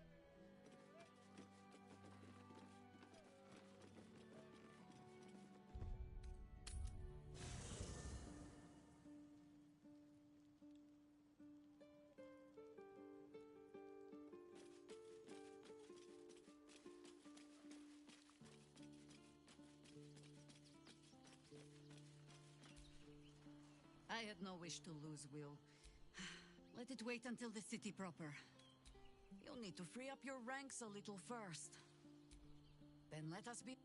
I had no wish to lose Will. Let it wait until the city proper. You'll need to free up your ranks a little first. Then let us be...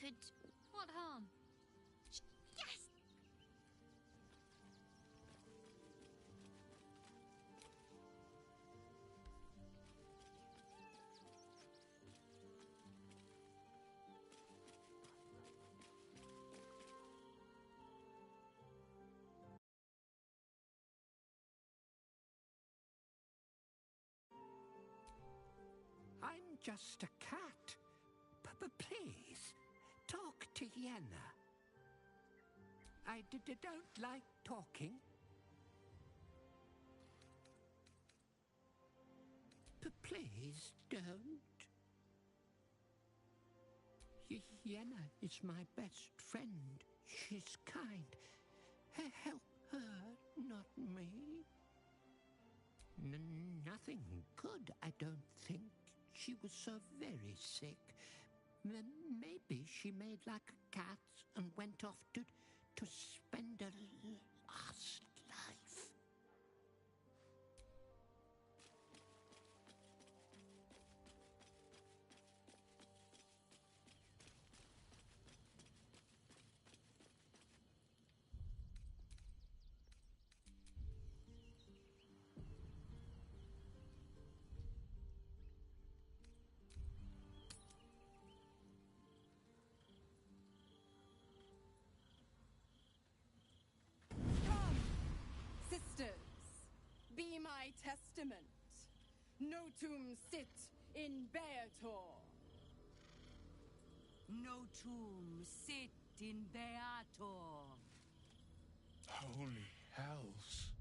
could... What harm? Yes! I'm just a cat. Please, talk to Yenna. I don't like talking. Please don't. Yenna is my best friend. She's kind. Help her, not me. Nothing good, I don't think. She was so very sick. Maybe she made like a cat and went off to spend a last life. Be my testament. Notum sit in Beator. Notum sit in Beator. Holy hells.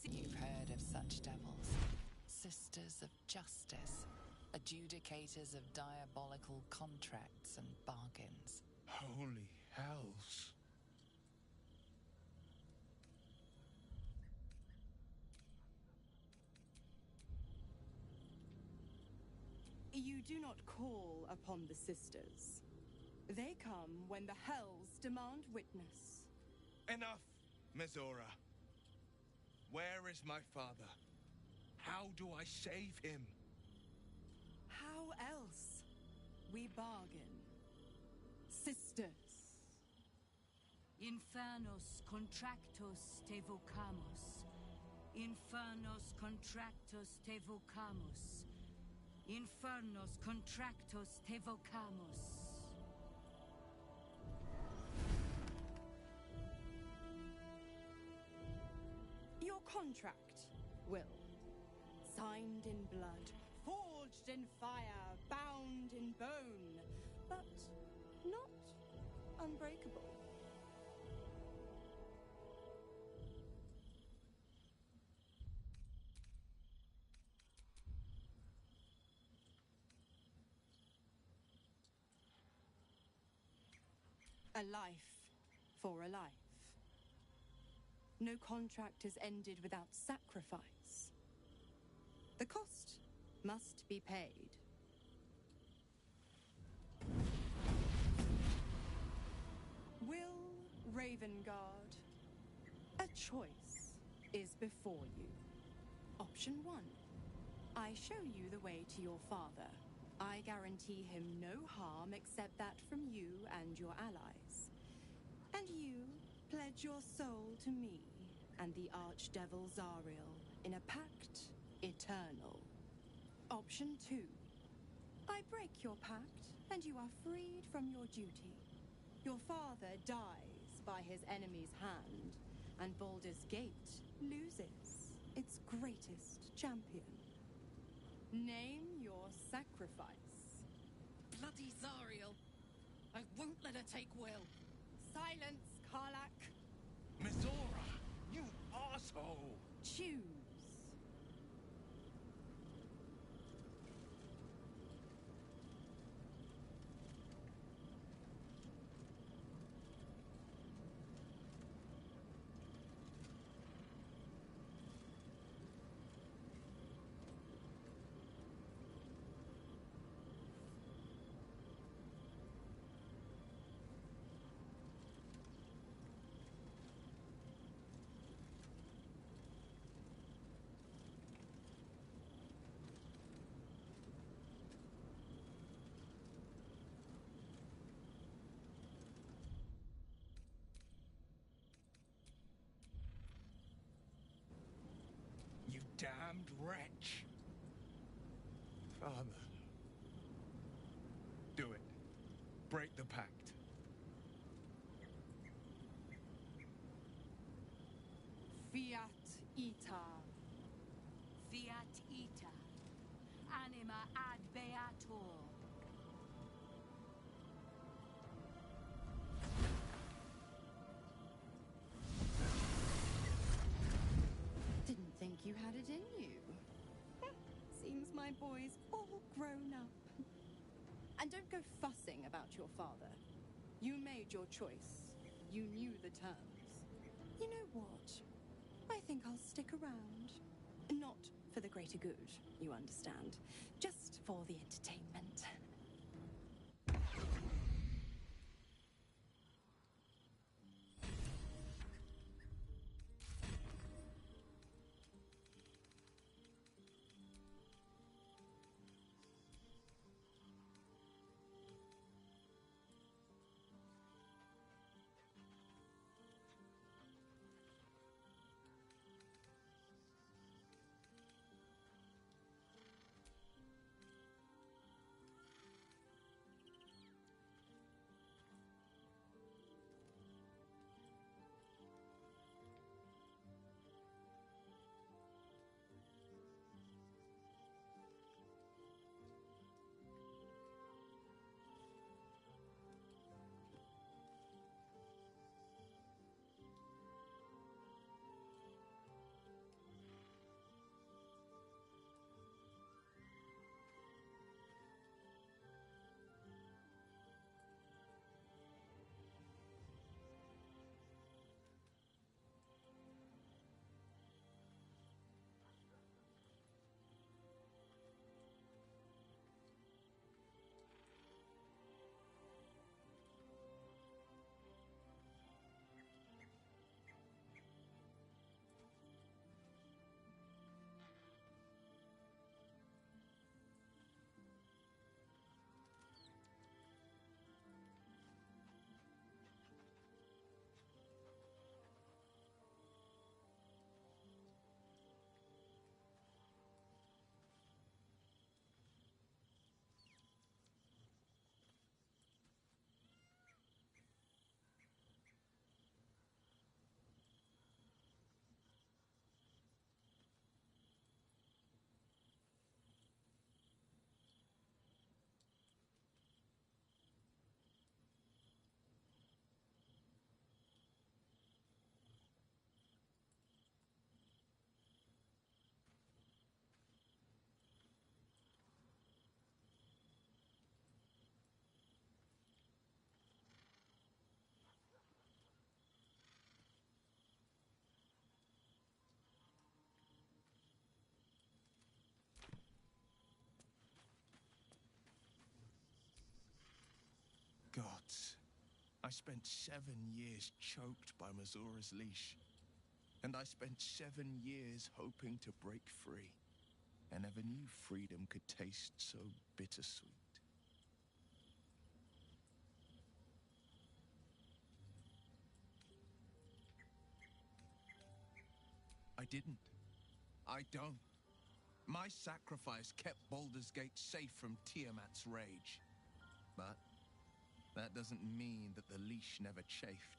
You've heard of such devils. Sisters of justice. Adjudicators of diabolical contracts and bargains. Holy hells. You do not call upon the sisters. They come when the hells demand witness. Enough, Mizora. Where is my father? How do I save him? How else? We bargain. Sisters. Infernos contractos te vocamos. Infernos contractos te vocamos. Infernos contractos te vocamos. Your contract, Will. Signed in blood, forged in fire, bound in bone, but not unbreakable. A life for a life. No contract is ended without sacrifice. The cost must be paid. Will Ravengard, a choice is before you. Option 1. I show you the way to your father. I guarantee him no harm except that from you and your allies. And you pledge your soul to me and the Archdevil Zariel in a pact eternal. Option 2. I break your pact and you are freed from your duty. Your father dies by his enemy's hand, and Baldur's Gate loses its greatest champion. Name your sacrifice. Bloody Zariel. I won't let her take Will. Silence, Karlak. Mizora, you asshole! Choose. damned wretch. Father. Do it. Break the pact. Fiat ita. Fiat ita. Anima ad beator. Didn't think you had it in you. Seems my boy's all grown up. And don't go fussing about your father. You made your choice. You knew the terms. You know what? I think I'll stick around. Not for the greater good, you understand. Just for the entertainment. Gods, I spent 7 years choked by Mazora's leash. And I spent 7 years hoping to break free. I never knew freedom could taste so bittersweet. I didn't. I don't. My sacrifice kept Baldur's Gate safe from Tiamat's rage. But that doesn't mean that the leash never chafed.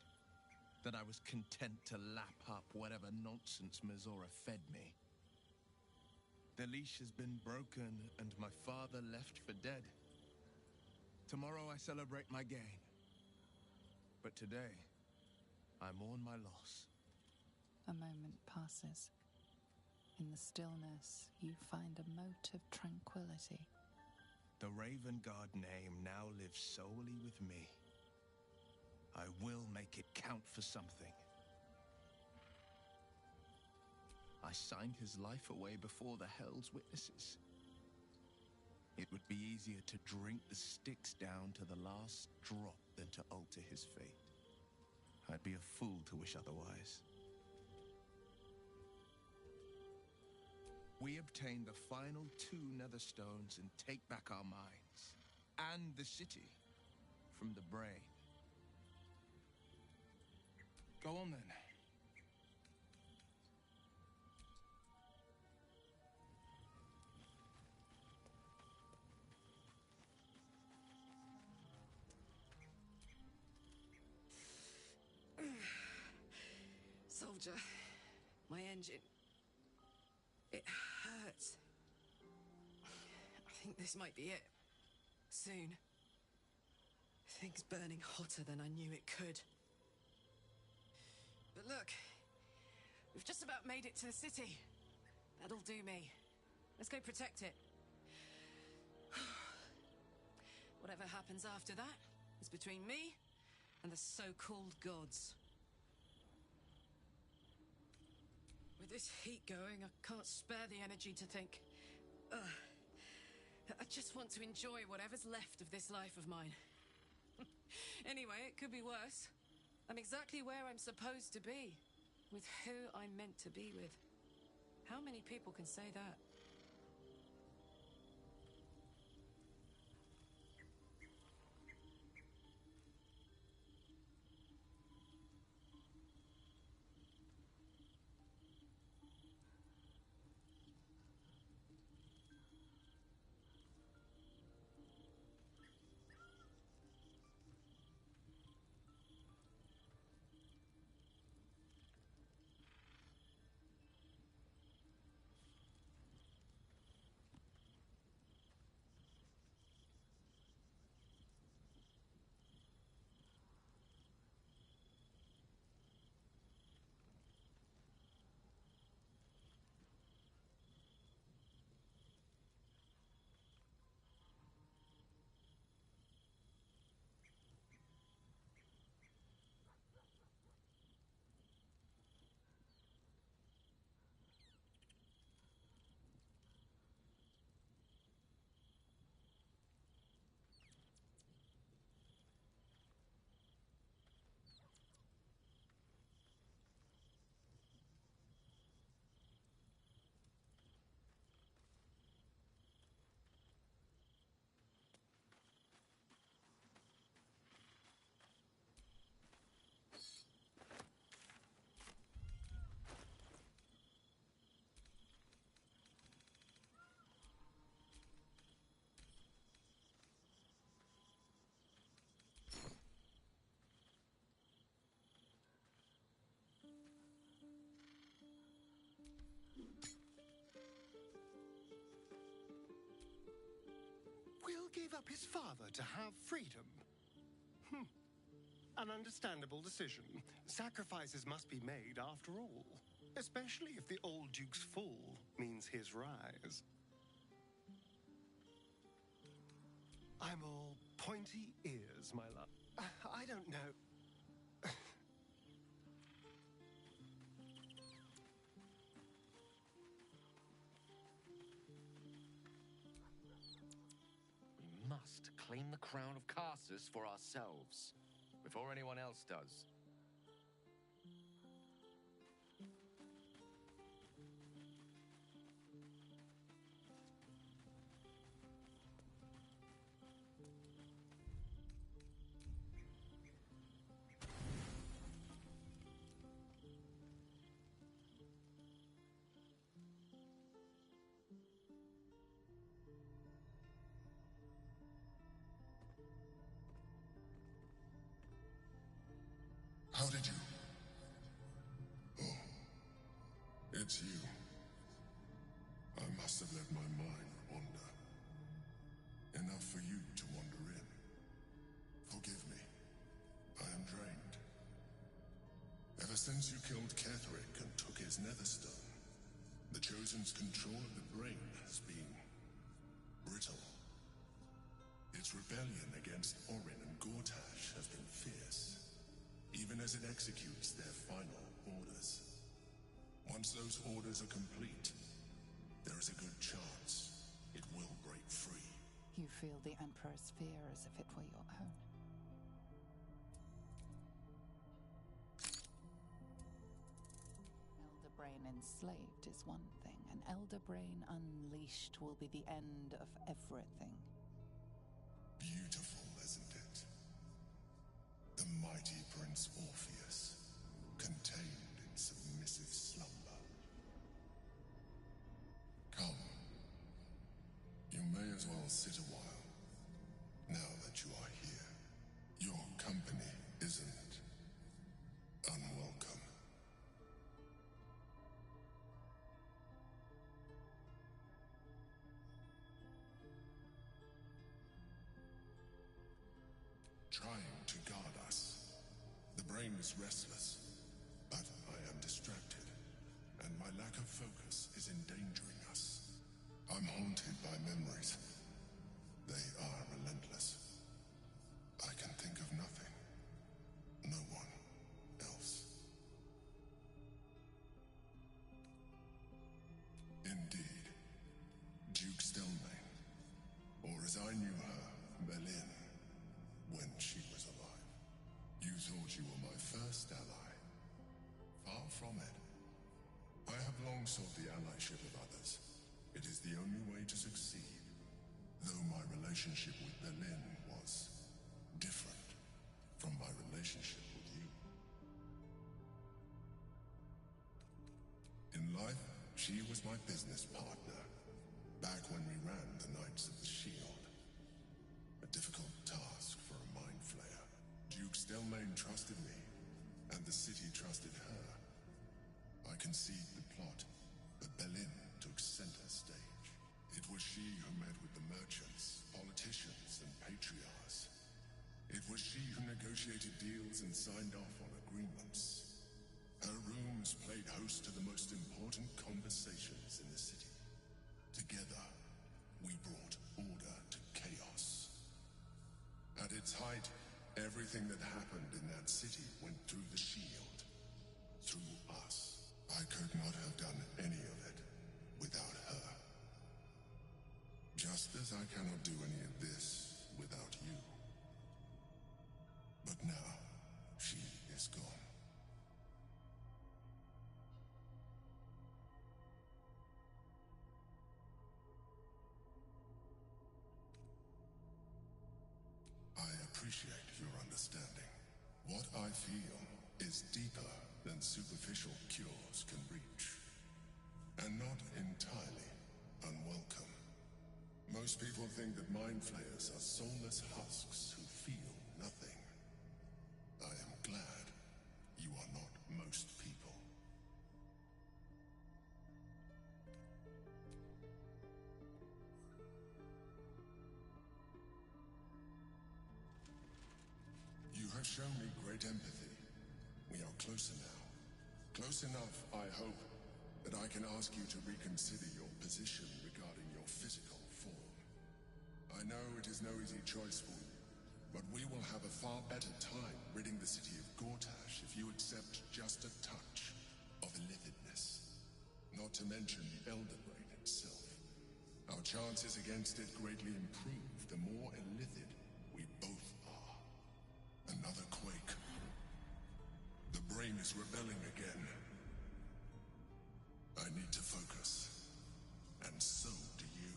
That I was content to lap up whatever nonsense Mizora fed me. The leash has been broken and my father left for dead. Tomorrow I celebrate my gain. But today, I mourn my loss. A moment passes. In the stillness, you find a mote of tranquility. The Raven Guard name now lives solely with me. I will make it count for something. I signed his life away before the Hell's Witnesses. It would be easier to drink the Styx down to the last drop than to alter his fate. I'd be a fool to wish otherwise. We obtain the final 2 Netherstones and take back our minds. And the city from the brain. Go on then. soldier. My engine. It hurts. I think this might be it. Soon. Things burning hotter than I knew it could. But look, we've just about made it to the city. That'll do me. Let's go protect it. Whatever happens after that is between me and the so-called gods. With this heat going, I can't spare the energy to think. I just want to enjoy whatever's left of this life of mine. Anyway, it could be worse. I'm exactly where I'm supposed to be, with who I'm meant to be with. How many people can say that? Will gave up his father to have freedom. An understandable decision. Sacrifices must be made after all. Especially if the old Duke's fall means his rise. I'm all pointy ears, my love. I don't know. We must claim the crown of Karsus for ourselves, before anyone else does. How did you? Oh, it's you. I must have let my mind wander. Enough for you to wander in. Forgive me. I am drained. Ever since you killed Ketherick and took his netherstone, the Chosen's control of the brain has been brittle. Its rebellion against Orin and Gortash has been fierce, even as it executes their final orders. Once those orders are complete, there is a good chance it will break free. You feel the Emperor's fear as if it were your own. Elder Brain enslaved is one thing, and Elder Brain unleashed will be the end of everything. Beautiful, isn't it? The mighty Prince Orpheus, contained in submissive slumber. Come. You may as well sit a while, now that you are here. Your company isn't unwelcome. trying to guard us. The brain is restless, but I am distracted, and my lack of focus is endangering us. I'm haunted by memories. They are relentless. I can think of nothing. No one else. Indeed. Duke Stelmane, or as I knew her, Belin, when she was alive. You thought you were my first ally. Far from it. I have long sought the allyship of others. It is the only way to succeed. Though my relationship with Belin was different from my relationship with you. In life, she was my business partner, back when we ran the Knights of the Shield. A difficult task for a mind flayer. Duke Stelmane trusted me, and the city trusted her. I conceived the plot, but Belin took center stage. It was she who met with the merchants, politicians, and patriarchs. It was she who negotiated deals and signed off on agreements. Her rooms played host to the most important conversations in the city. Together, we brought order to chaos. At its height, everything that happened in that city went through the shield. Through us. I could not have done any of it without her. Just as I cannot do any of this without you. But now, she is gone. I appreciate your understanding. What I feel is deeper than superficial cures can reach. And not entirely unwelcome. Most people think that mind flayers are soulless husks who feel nothing. I am glad you are not most people. You have shown me great empathy. We are closer now. Close enough, I hope, that I can ask you to reconsider your position regarding your physical form. I know it is no easy choice for you, but we will have a far better time ridding the city of Gortash if you accept just a touch of illithidness. Not to mention the Elder Brain itself. Our chances against it greatly improve the more illithid we both are. Another quake. The brain is rebelling again. I need to focus. And so do you.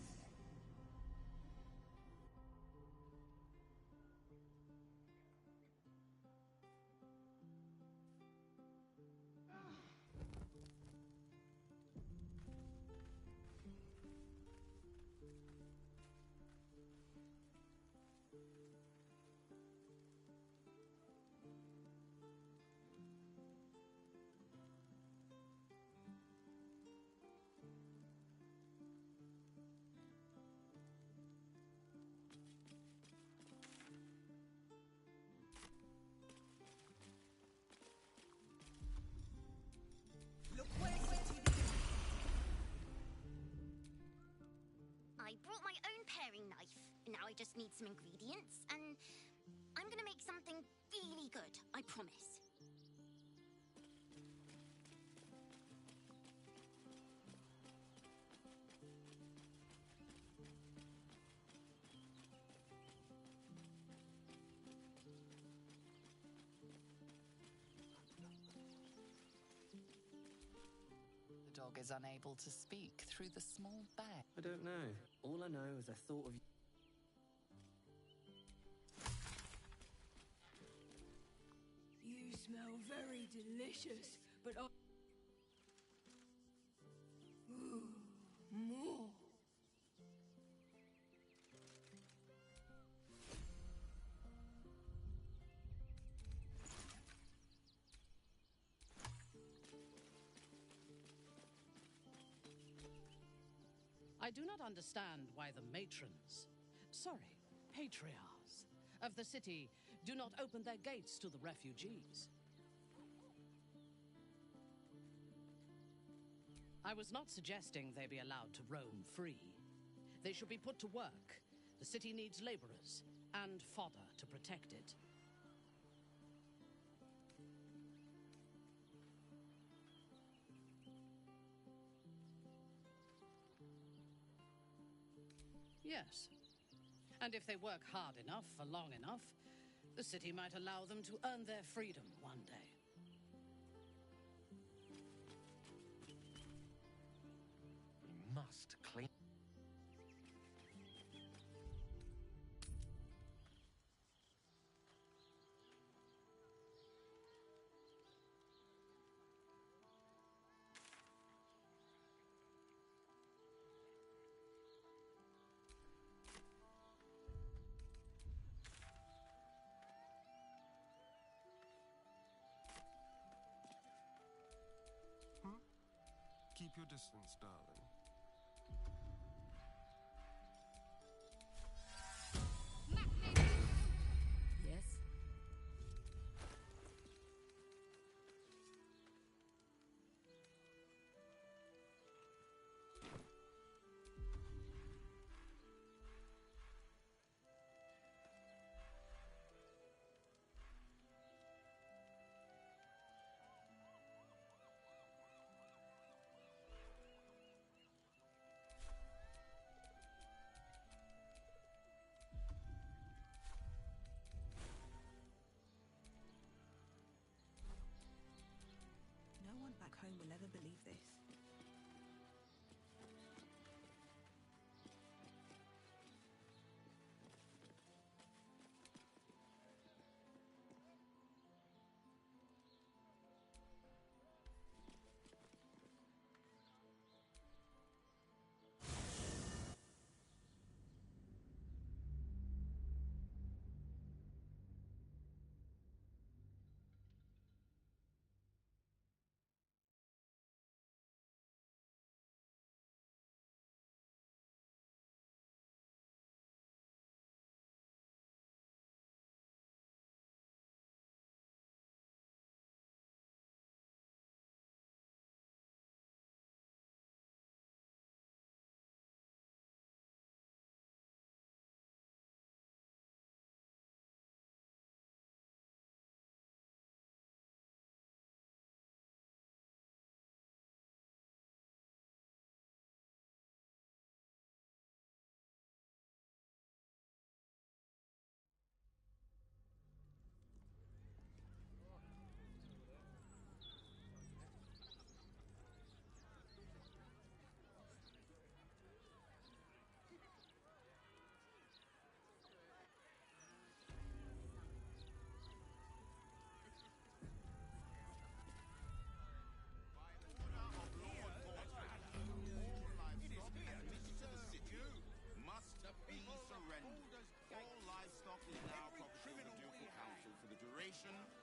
I brought my own paring knife. Now I just need some ingredients, and I'm gonna make something really good, I promise. The dog is unable to speak through the small bag. I don't know. All I know is I thought of you. You smell very delicious, but Ooh, more. I do not understand why the matrons, sorry, patriarchs of the city Do not open their gates to the refugees. I was not suggesting they be allowed to roam free. They should be put to work. The city needs laborers and fodder to protect it. Yes. And if they work hard enough for long enough, the city might allow them to earn their freedom one day. We must clean. Keep your distance, darling. Yes? No one back home will ever believe this.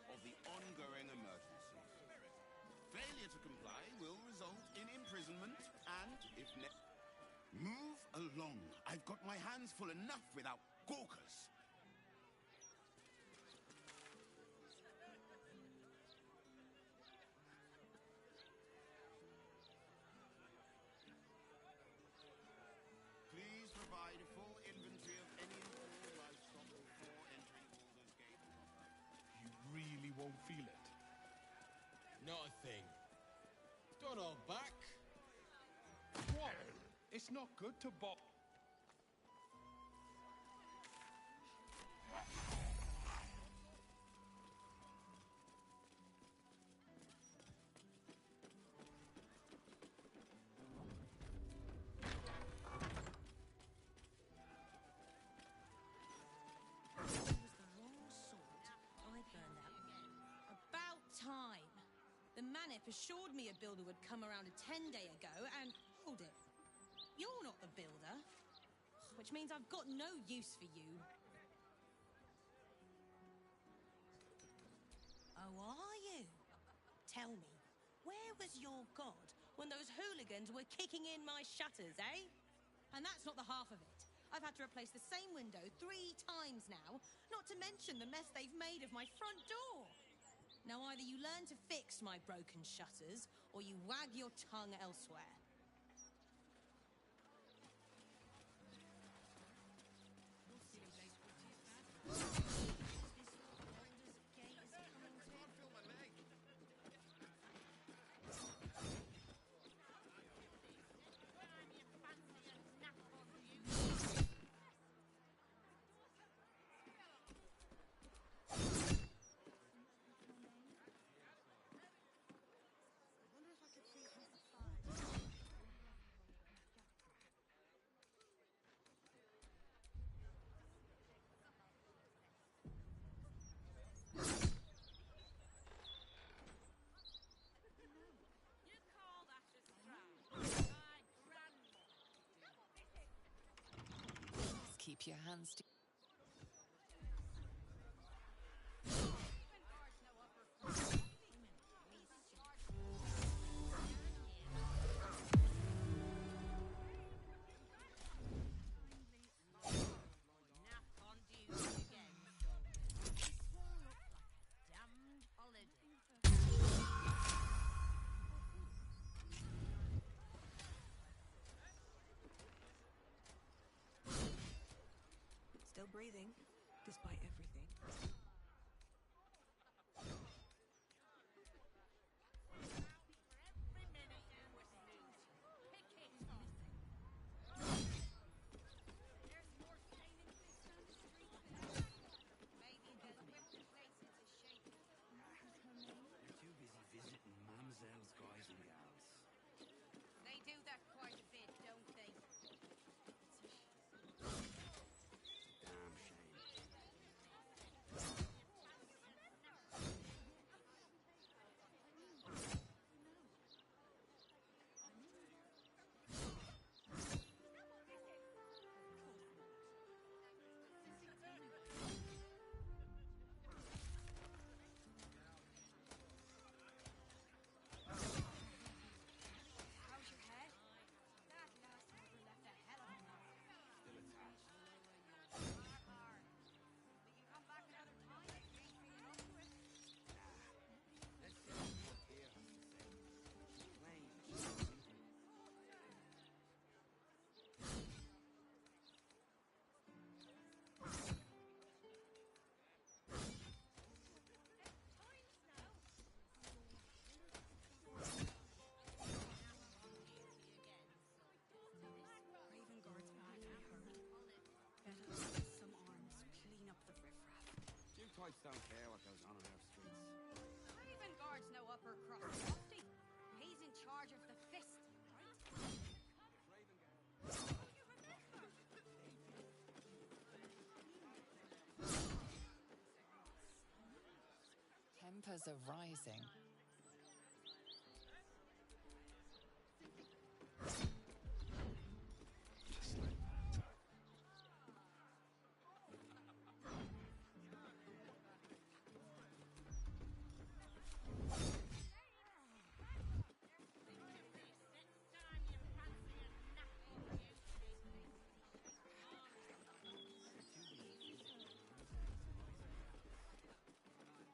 Of the ongoing emergency. Failure to comply will result in imprisonment and, if move along. I've got my hands full enough without gawkers. Please provide a full inventory of any and all livestock before entering Baldur's Gate. You really won't feel it. Not a thing. Don't hold back. What? It's not good to bop. Assured me a builder would come around 10 days ago and hold it. You're not the builder, which means I've got no use for you. Oh, are you? Tell me, where was your god when those hooligans were kicking in my shutters, eh? And that's not the half of it. I've had to replace the same window 3 times now, not to mention the mess they've made of my front door. Now either you learn to fix my broken shutters, or you wag your tongue elsewhere. Keep your hands to... Still breathing, despite everything. You're too busy visiting Mamselle's guys and gals. They do that quite a bit, don't they? Damn shame. How's your head? That last mother left a hell of a mark. Still attached. We can come back another time if you ain't feeling up to it. Let's see what the beer has to say. Plain. Raven Guard's badly hurt. Better get some arms, clean up the riffraff. You types don't care what goes on in our streets. Raven Guard's no upper crust lofty. He's in charge of the fist, right? Tempers are rising.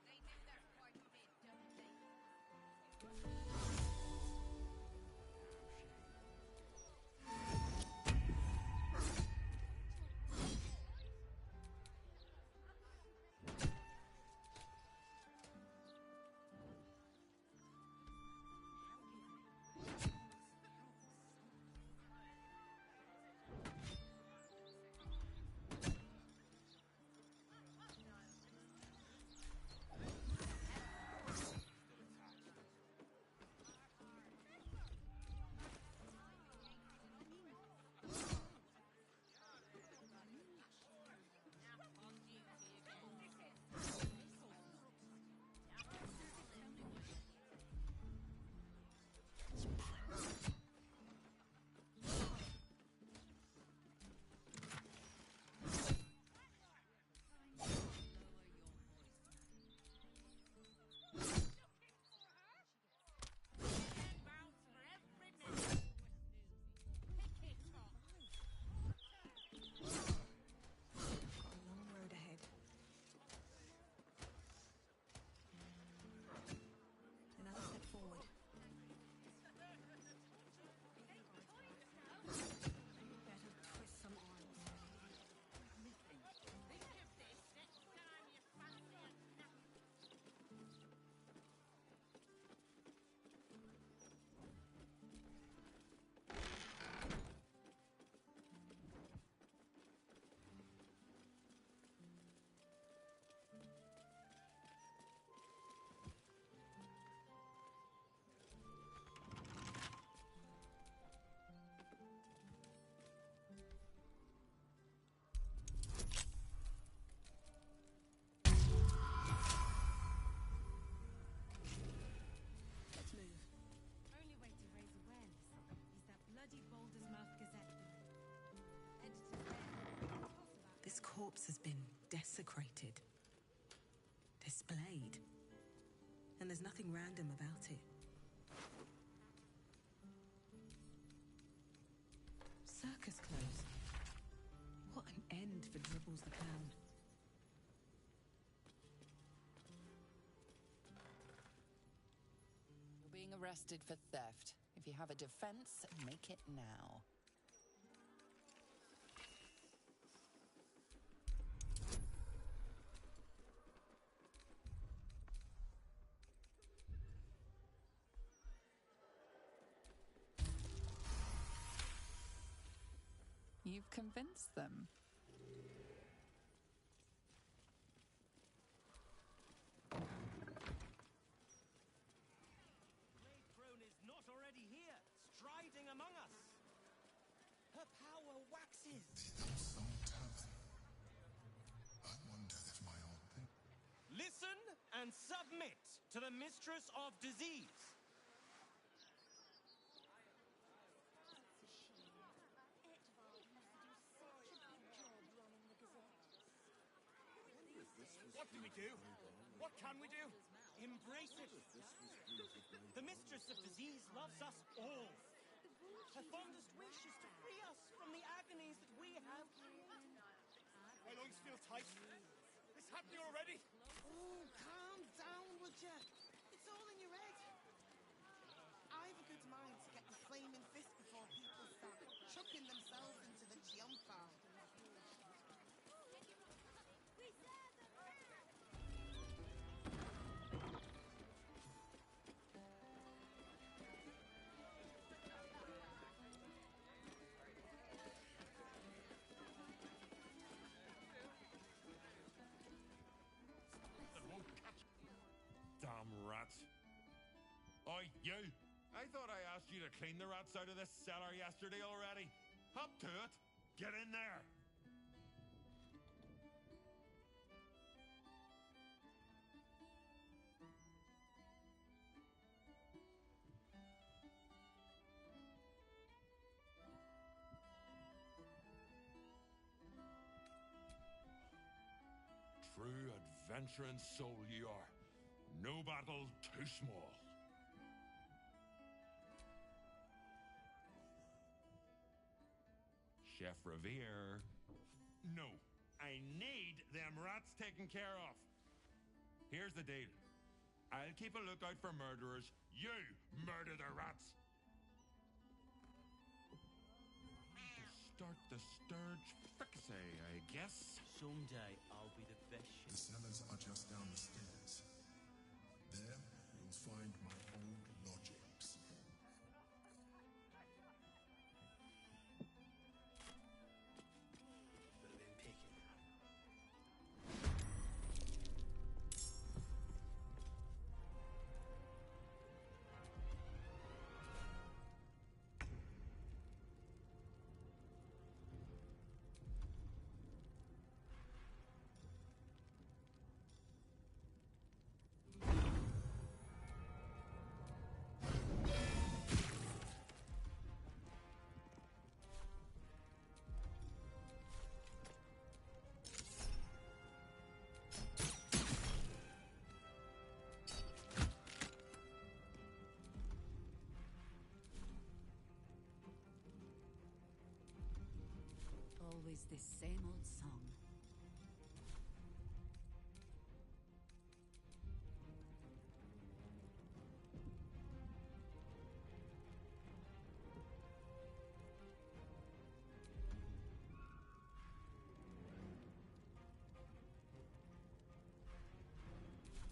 They do that quite a bit, don't they? corpse has been desecrated, displayed, and there's nothing random about it. Circus clothes. What an end for Dribbles the Clown. You're being arrested for theft. If you have a defense, make it now. You've convinced them. Throne is not already here, striding among us. Her power waxes. I wonder if my old thing. Listen and submit to the Mistress of Disease. What do we do? What can we do? Embrace it. The Mistress of Disease loves us all. Her fondest wish is to free us from the agonies that we have created. My lungs feel tight. It's happening already. Oh, calm down, would ya? It's all in your head. I've a good mind to get the flaming fist before people start chucking themselves into the jumper. Damn rats. Oi, you! I thought I asked you to clean the rats out of this cellar yesterday already. Up to it! Get in there! True adventuring soul you are. No battle too small. Chef Revere. No, I need them rats taken care of. Here's the deal. I'll keep a lookout for murderers. You murder the rats. Start the sturge fricassee, I guess. Someday I'll be the best chef. The cellars are just down the stairs. There, you'll find my old lodgings. Always this same old song.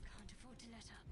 Can't afford to let up.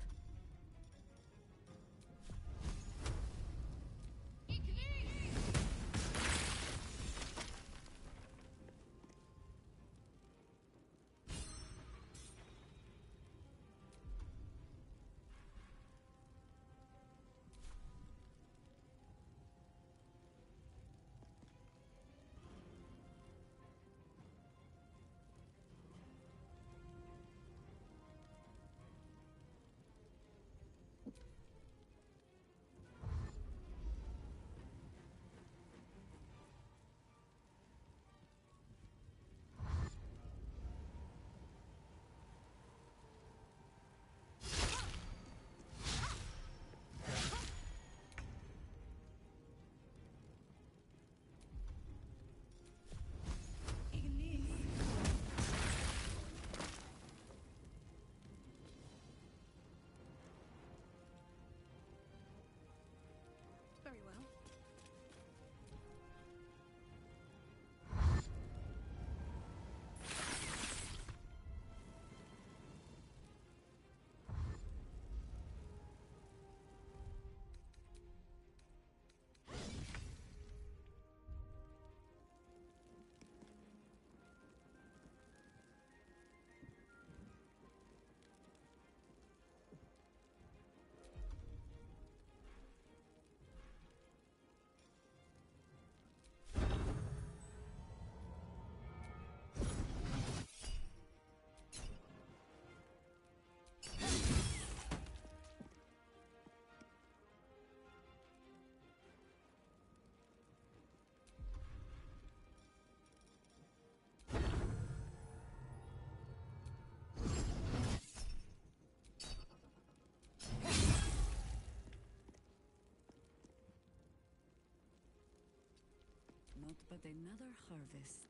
Not but another harvest.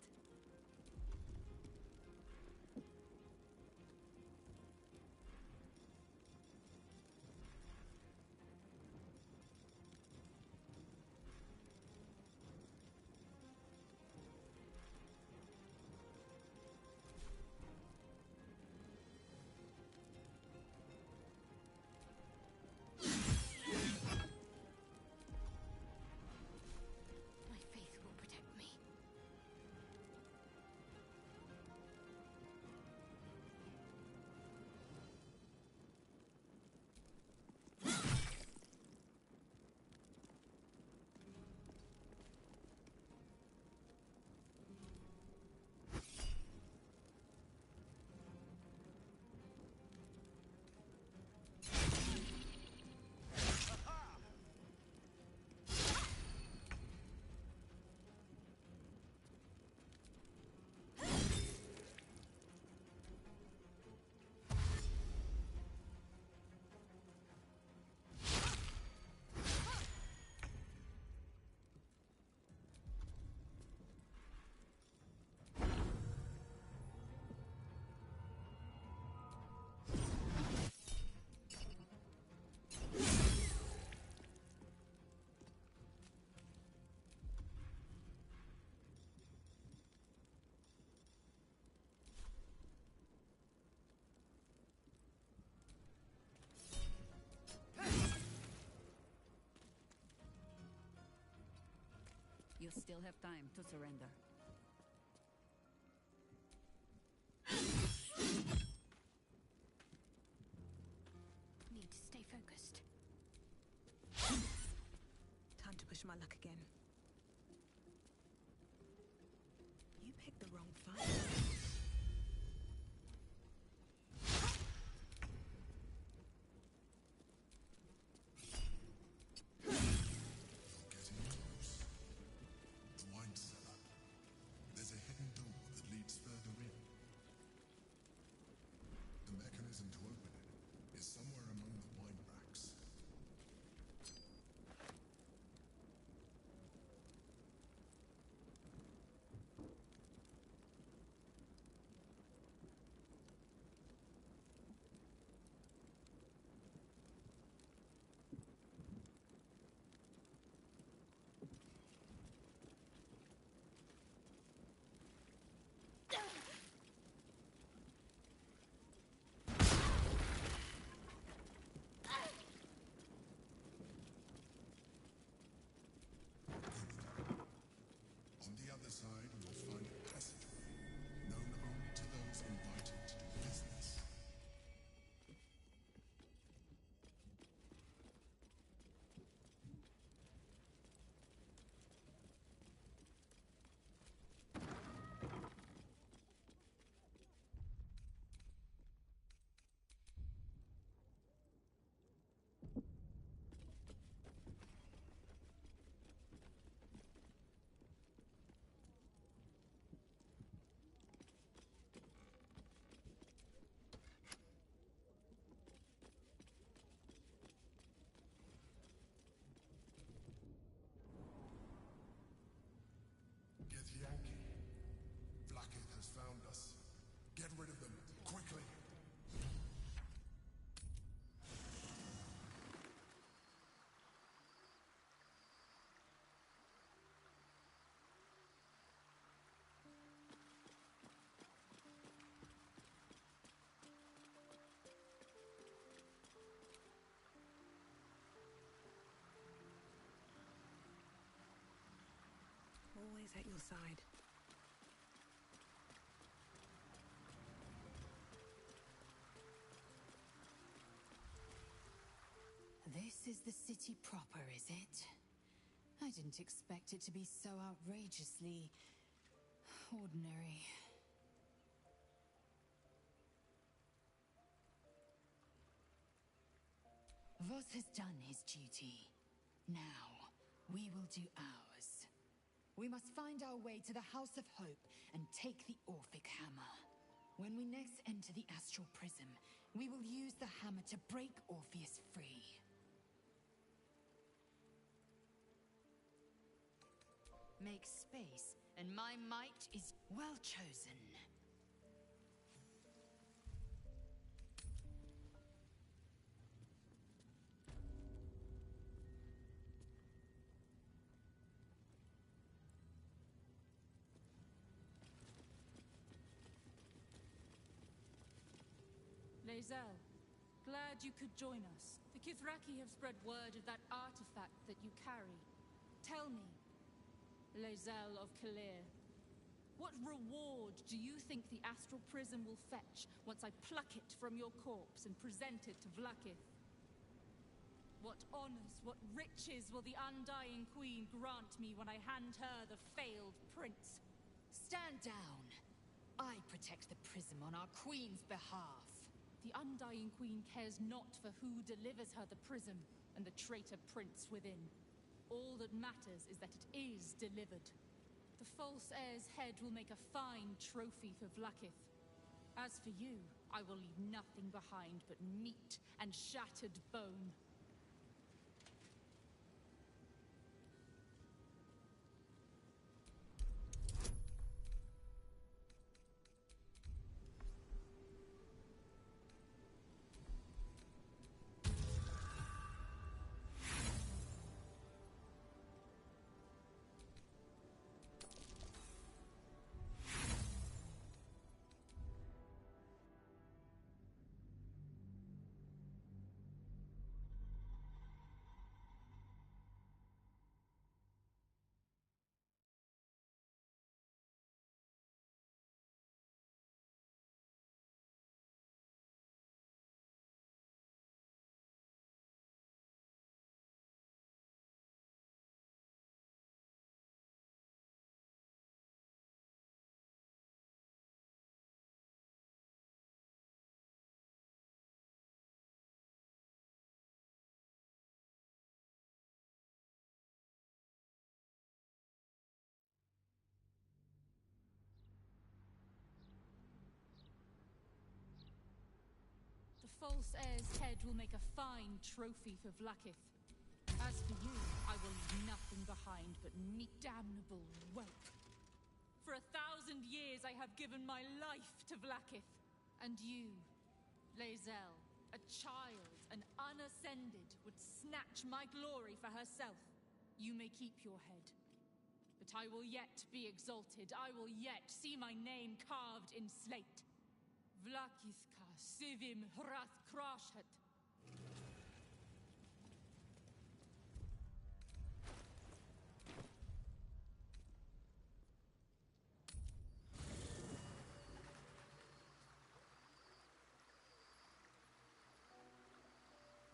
My faith will protect me. You still have time to surrender. Need to stay focused. Time to push my luck again. You picked the wrong fight. Getting close. The wine cellar. There's a hidden door that leads further in. The mechanism to open it is somewhere among the wine racks. On the other side, you'll find a passageway, known only to those invited to do business. Get Yankee. Blackheath has found us. Get rid of them, quickly. Always at your side. This is the city proper, is it? I didn't expect it to be so outrageously ordinary. Voss has done his duty. Now, we will do ours. We must find our way to the House of Hope and take the Orphic Hammer. When we next enter the Astral Prism, we will use the hammer to break Orpheus free. Make space, and my might is well chosen. Lae'zel, glad you could join us. The Kithraki have spread word of that artifact that you carry. Tell me, Lae'zel of Kalir, what reward do you think the Astral Prism will fetch once I pluck it from your corpse and present it to Vlaakith? What honors, what riches will the Undying Queen grant me when I hand her the failed prince? Stand down. I protect the prism on our queen's behalf. The Undying Queen cares not for who delivers her the prism and the traitor prince within. All that matters is that it is delivered. The false heir's head will make a fine trophy for Vlaakith. As for you, I will leave nothing behind but meat and shattered bone. The false heir's head will make a fine trophy for Vlaakith. As for you, I will leave nothing behind but meat damnable wealth. For 1,000 years I have given my life to Vlaakith. And you, Lae'zel, a child, an unascended, would snatch my glory for herself. You may keep your head. But I will yet be exalted. I will yet see my name carved in slate. Vlaakithka Sivim Hrath Krashet.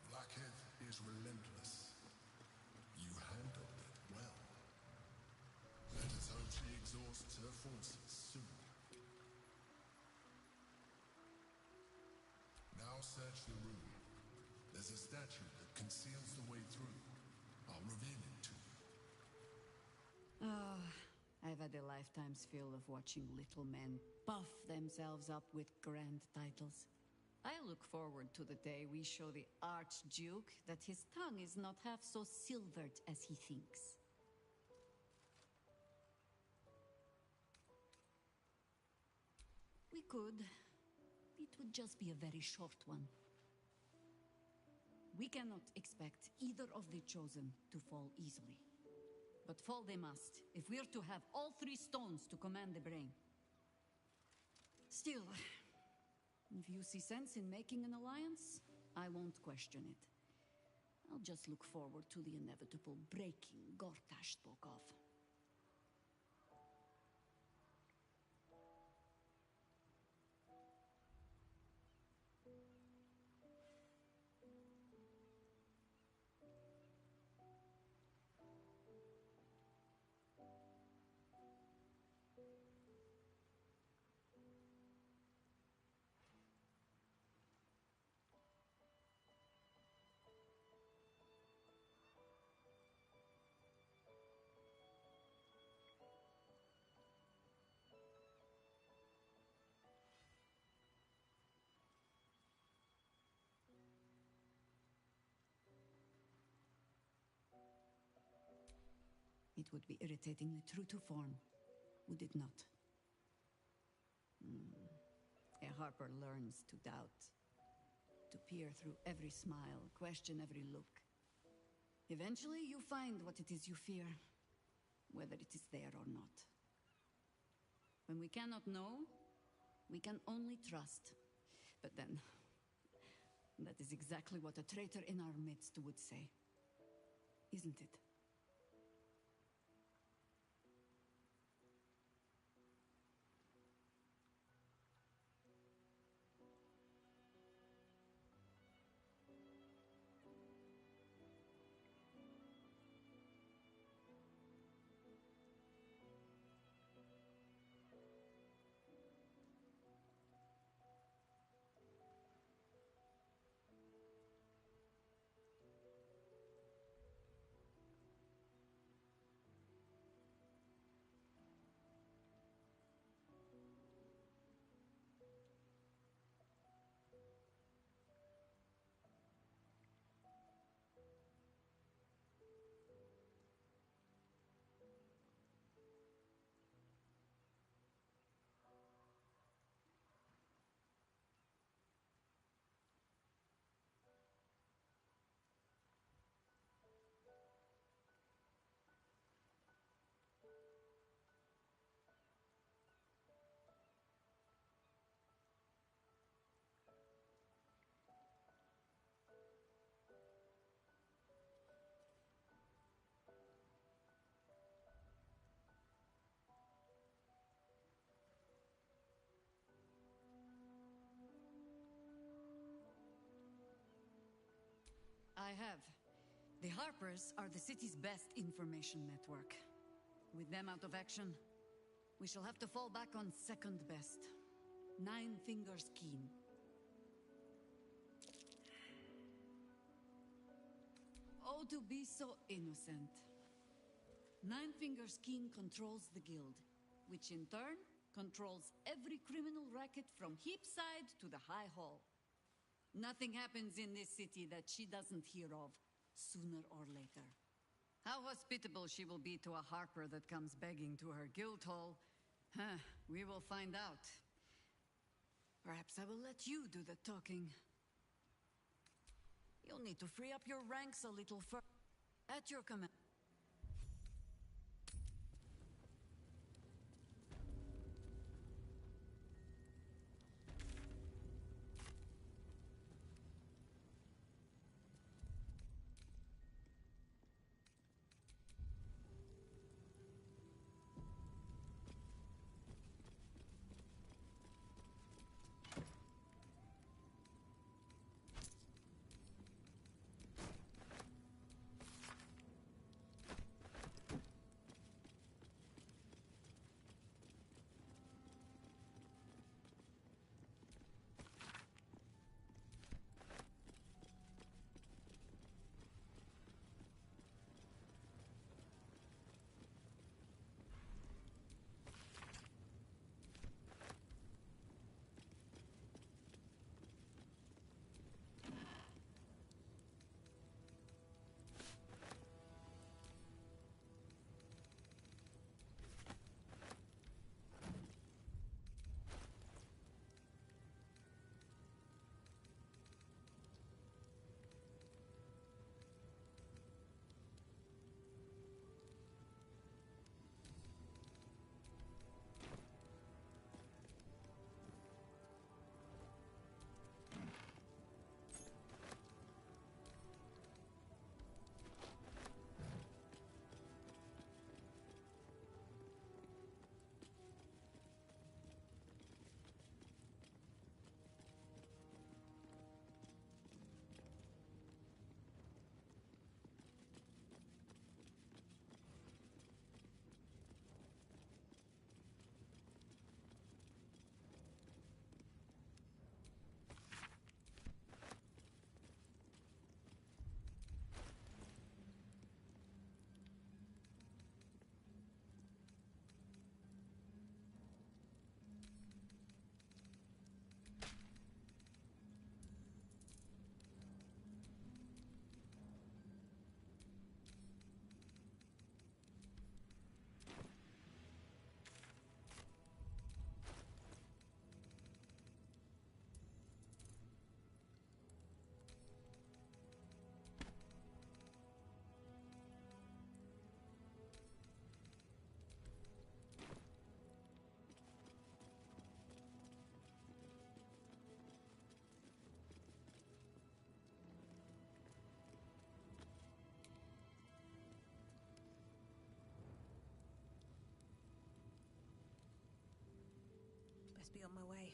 Vlaakith is relentless. You handled it well. Let us hope she exhausts her forces soon. Now search the room. There's a statue that conceals the way through. I'll reveal it to you. Oh, I've had a lifetime's fill of watching little men buff themselves up with grand titles. I look forward to the day we show the Archduke that his tongue is not half so silvered as he thinks. We could. It would just be a very short one. We cannot expect either of the chosen to fall easily. But fall they must, if we're to have all 3 stones to command the brain. Still, if you see sense in making an alliance, I won't question it. I'll just look forward to the inevitable breaking Gortash spoke of. It would be irritatingly true to form, would it not? A Harper learns to doubt, to peer through every smile, question every look. Eventually, you find what it is you fear, whether it is there or not. When we cannot know, we can only trust. But then, that is exactly what a traitor in our midst would say, isn't it? I have. The Harpers are the city's best information network. With them out of action, we shall have to fall back on second best. Nine Fingers Keen. Oh, to be so innocent. Nine Fingers Keen controls the guild, which in turn controls every criminal racket from Heapside to the High Hall. Nothing happens in this city that she doesn't hear of, sooner or later. How hospitable she will be to a Harper that comes begging to her guild hall, we will find out. Perhaps I will let you do the talking. You'll need to free up your ranks a little further. At your command. be on my way.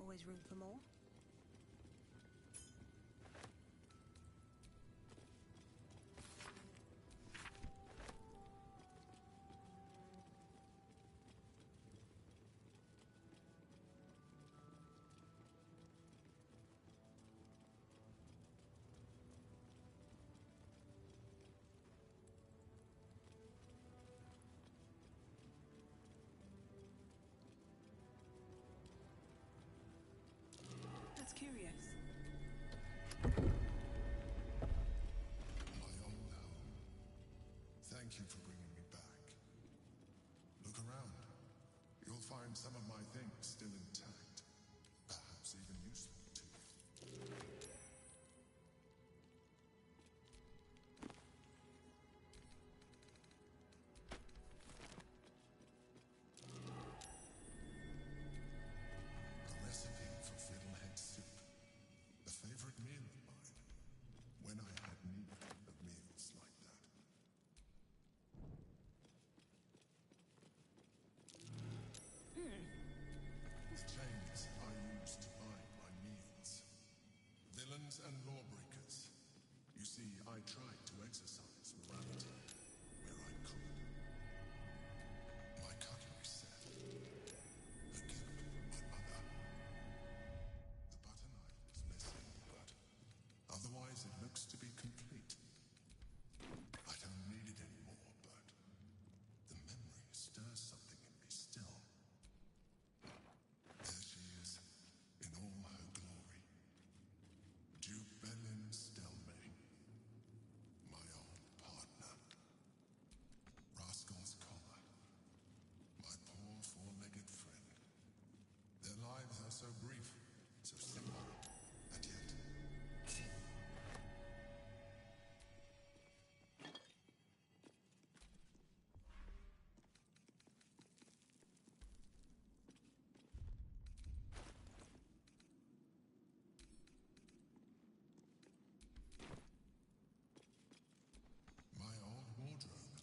Always room for more? That's curious. My old home. Thank you for bringing me back. Look around. You'll find some of my things still intact. Perhaps even useful to you. A recipe for fiddlehead soup. A favorite meal of mine. When I had need of meals like that. Chains I use to buy my meals. Villains and lawbreakers. You see, I tried to exercise morality where I could. My cutlery set. A gift from my mother. The butter knife is missing, but otherwise it looks to be complete. I don't need it anymore, but the memory stirs something in me still. There she is, in all her glory. Duke Belin Stelmane, my old partner. Rascal's collar, my poor four-legged friend. Their lives are so brief, so simple, and yet full. My old wardrobe,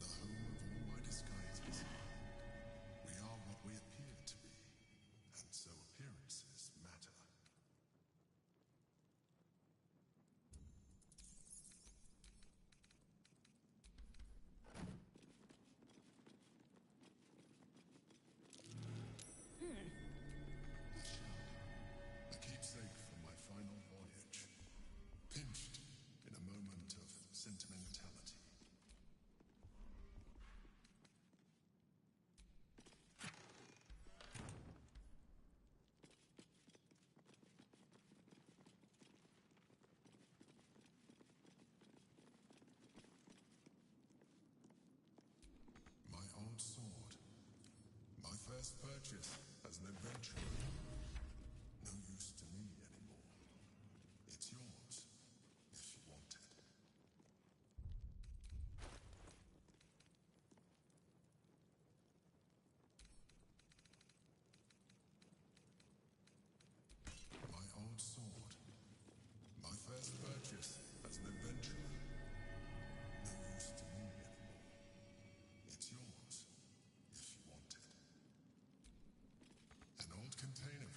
the home of all my disguises. We are what we appear to be, and so appearances matter. A shell, a keepsake from my final voyage, pinched in a moment of sentimentality. My old sword. My first purchase as an adventurer. No use to me anymore. It's yours, if you want it. My old sword. My first purchase as an adventurer. No use to me anymore. It's yours, if you want it. An old container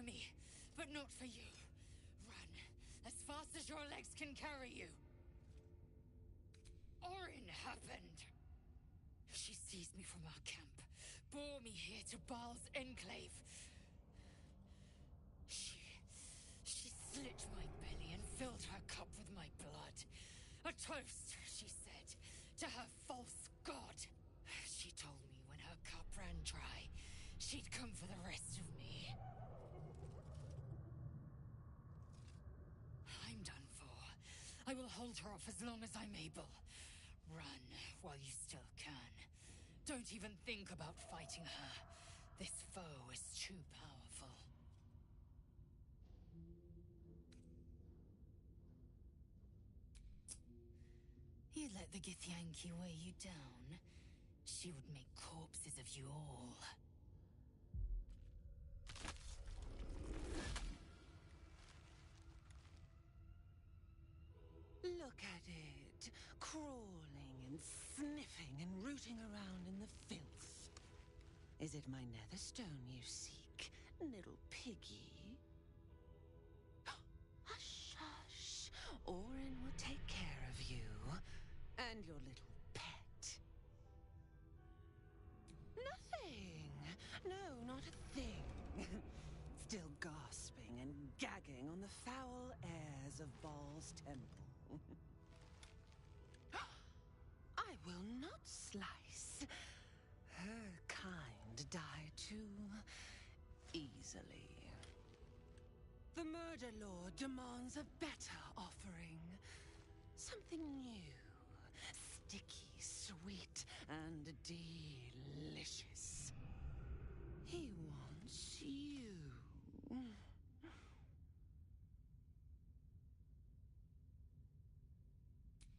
for me, but not for you. Run, as fast as your legs can carry you. Orin happened. She seized me from our camp, bore me here to Baal's enclave. She slit my belly and filled her cup with my blood. A toast, she said, to her false god. She told me when her cup ran dry, she'd come for the rest of me. I'm done for. I will hold her off as long as I'm able. Run while you still can. Don't even think about fighting her. This foe is too powerful. You let the Githyanki weigh you down, she would make corpses of you all. Look at it, crawling and sniffing and rooting around in the filth. Is it my netherstone you seek, little piggy? Hush, hush. Orin will take care of you and your little pet. Nothing. No, not a thing. Still gasping and gagging on the foul airs of Baal's temple. I will not slice. Her kind die too easily. The Murder Lord demands a better offering. Something new, sticky, sweet, and delicious. He wants you.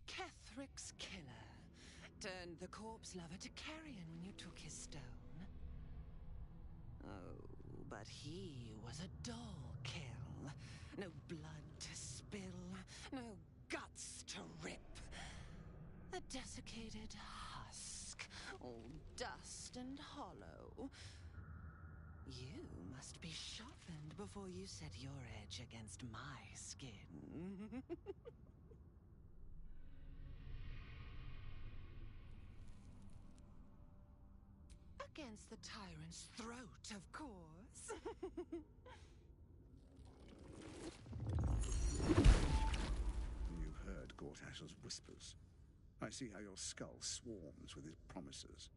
Kethric's killer turned the corpse lover to carrion when you took his stone. Oh, but he was a dull kill. No blood to spill, no guts to rip. A desiccated husk, all dust and hollow. You must be sharpened before you set your edge against my skin. Against the tyrant's throat, of course. You heard Gortash's whispers. I see how your skull swarms with his promises.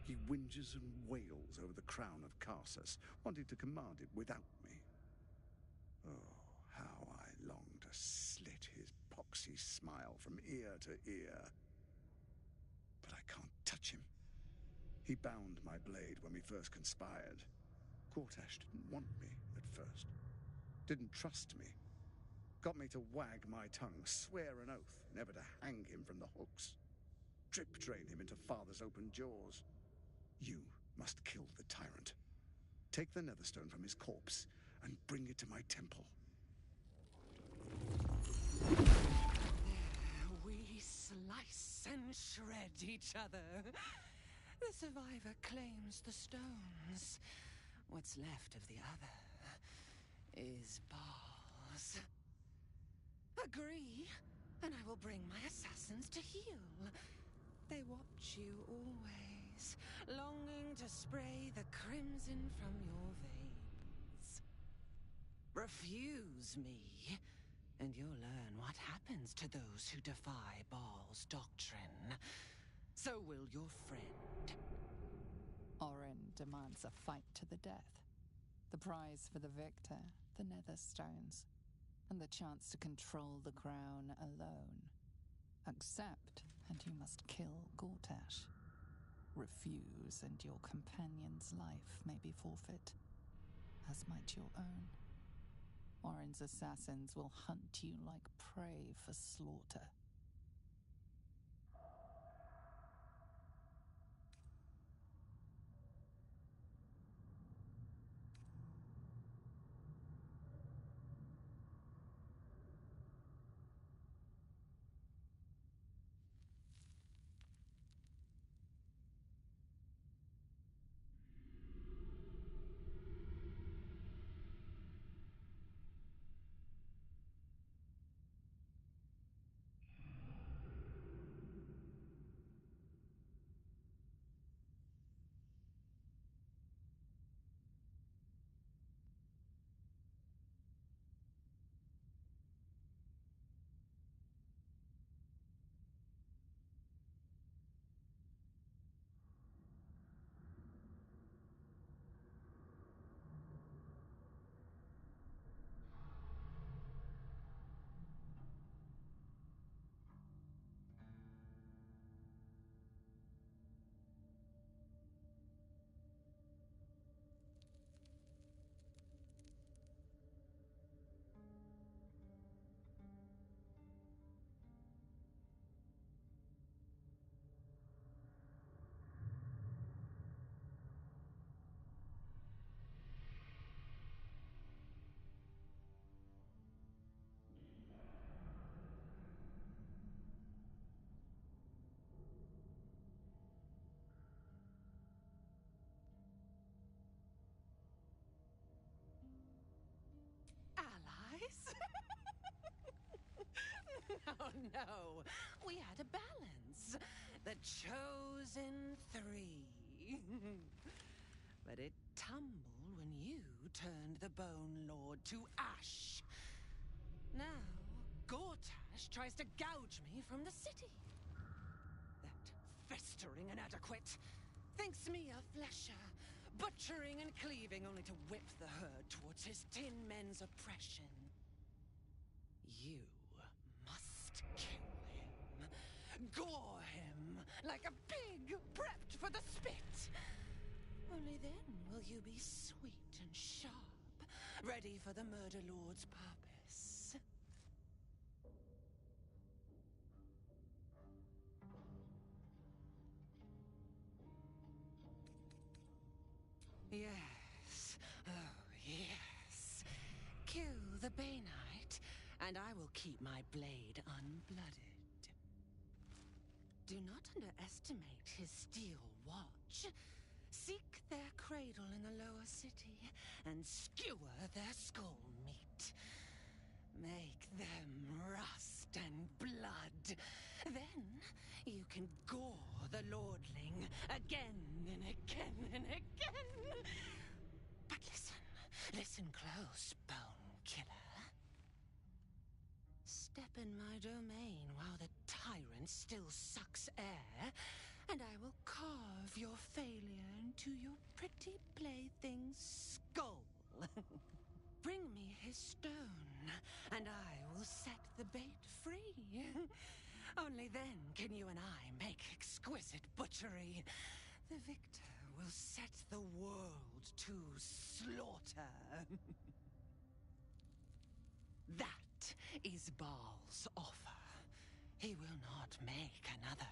He whinges and wails over the crown of Karsus, wanting to command it without me. Oh, how I long to slit his poxy smile from ear to ear. But I can't touch him. He bound my blade when we first conspired. Gortash didn't want me at first. Didn't trust me. Got me to wag my tongue, swear an oath, never to hang him from the hooks. Drip-drain him into father's open jaws. You must kill the tyrant. Take the netherstone from his corpse and bring it to my temple. There we slice and shred each other. The survivor claims the stones. What's left of the other is Baal's. Agree, and I will bring my assassins to heal. They watch you always, longing to spray the crimson from your veins. Refuse me, and you'll learn what happens to those who defy Baal's doctrine. So will your friend. Orin demands a fight to the death. The prize for the victor, the Netherstones, and the chance to control the crown alone. Accept, and you must kill Gortash. Refuse, and your companion's life may be forfeit, as might your own. Orin's assassins will hunt you like prey for slaughter. no. We had a balance. The chosen three. But it tumbled when you turned the Bone Lord to ash. Now, Gortash tries to gouge me from the city. That festering inadequate thinks me a flesher, butchering and cleaving only to whip the herd towards his tin men's oppression. You must kill him. Gore him like a pig prepped for the spit. Only then will you be sweet and sharp, ready for the Murder Lord's purpose. Yes. Oh, yes. Kill the Bay Knight, and I will keep my blade unblooded. Do not underestimate his steel watch. Seek their cradle in the lower city and skewer their skull meat. Make them rust and blood. Then you can gore the lordling again and again and again. But listen close, Bone Killer. Step in my domain while the tyrant still sucks air, and I will carve your failure into your pretty plaything's skull. Bring me his stone, and I will set the bait free. Only then can you and I make exquisite butchery. The victor will set the world to slaughter. That is Baal's offer. He will not make another.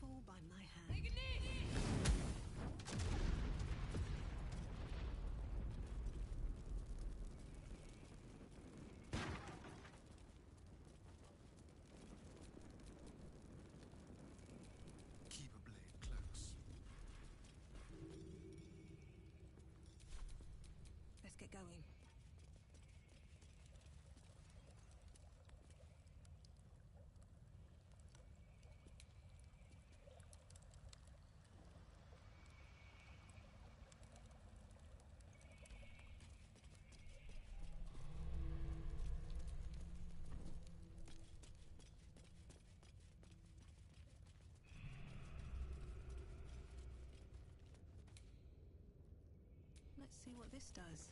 Fall by my hand. Keep a blade close. Let's get going. Let's see what this does.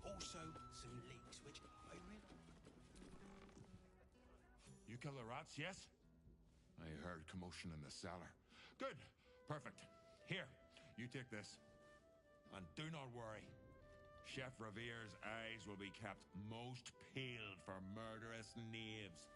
Also, some leaks, which I really... You kill the rats, yes? I heard commotion in the cellar. Good. Perfect. Here, you take this. And do not worry. Chef Revere's eyes will be kept most peeled for murderous knaves.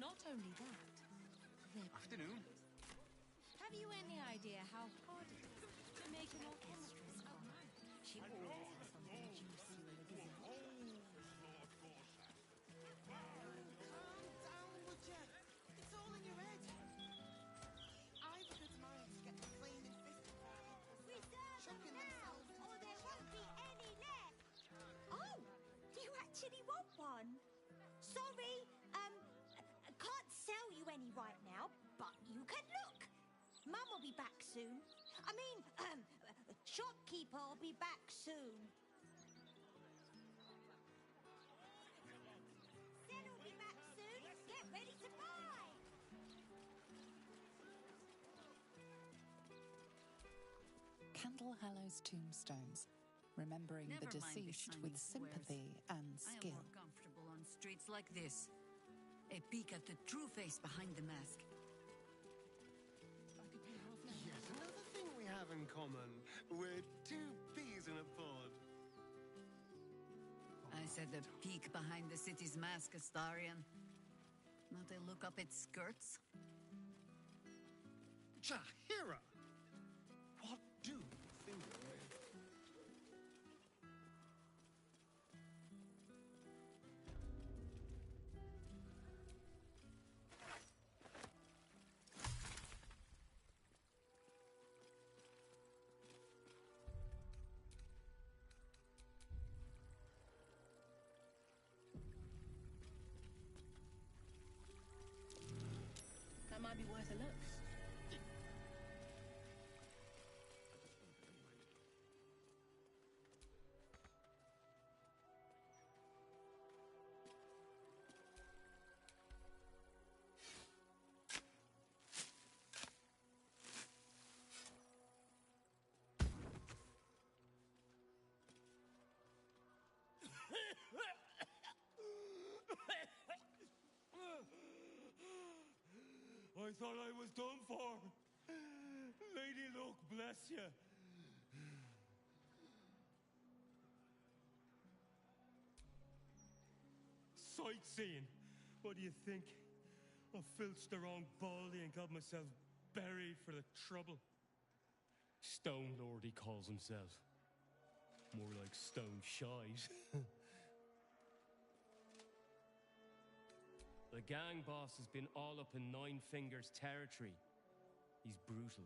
Not only that, they're Afternoon. Have you any idea how hard it is to make an orchestra's wife? She always has something juicy in the gazette. Calm down, would ya? It's all in your head. I've a good mind to get the flaming fist chucking themselves into or there won't be any left. Oh, you actually want one? Sorry, can't sell you any right now, but you can look. Mum will be back soon. I mean, shopkeeper will be back soon. Zen will be back soon. Get ready to buy. Candle Hallow's tombstones, remembering the Never mind the deceased shiny with squares. sympathy and I am skill. more comfortable on streets like this. A peek at the true face behind the mask. Yes, another thing we have in common. We're two peas in a pod. I said a peek behind the city's mask, Astarion. Not a look up its skirts. Jahira! What do you think of me? That might be worth a look. I thought I was done for. Lady Luck, bless you. Sightseeing. What do you think? I filched the wrong baldy and got myself buried for the trouble. Stone Lord, he calls himself. More like stone shite. The gang boss has been all up in Nine Fingers territory. He's brutal.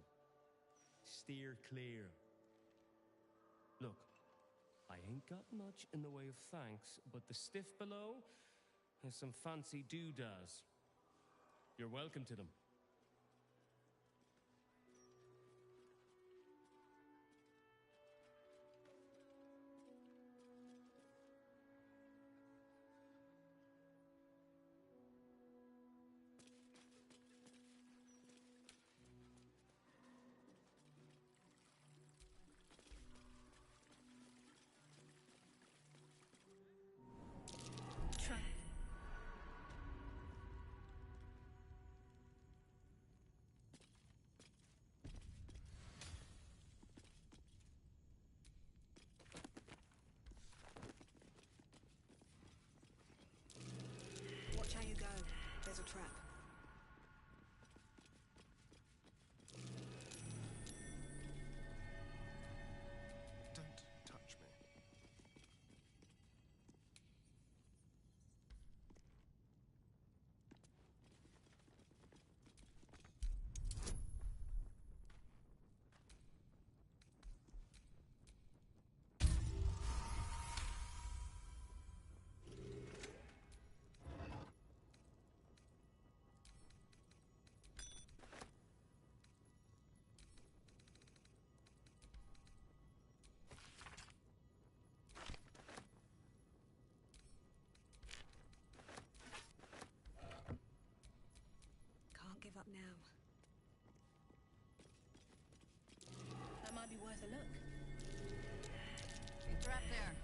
Steer clear. Look, I ain't got much in the way of thanks, but the stiff below has some fancy doodads. You're welcome to them. now. That might be worth a look. A trap there.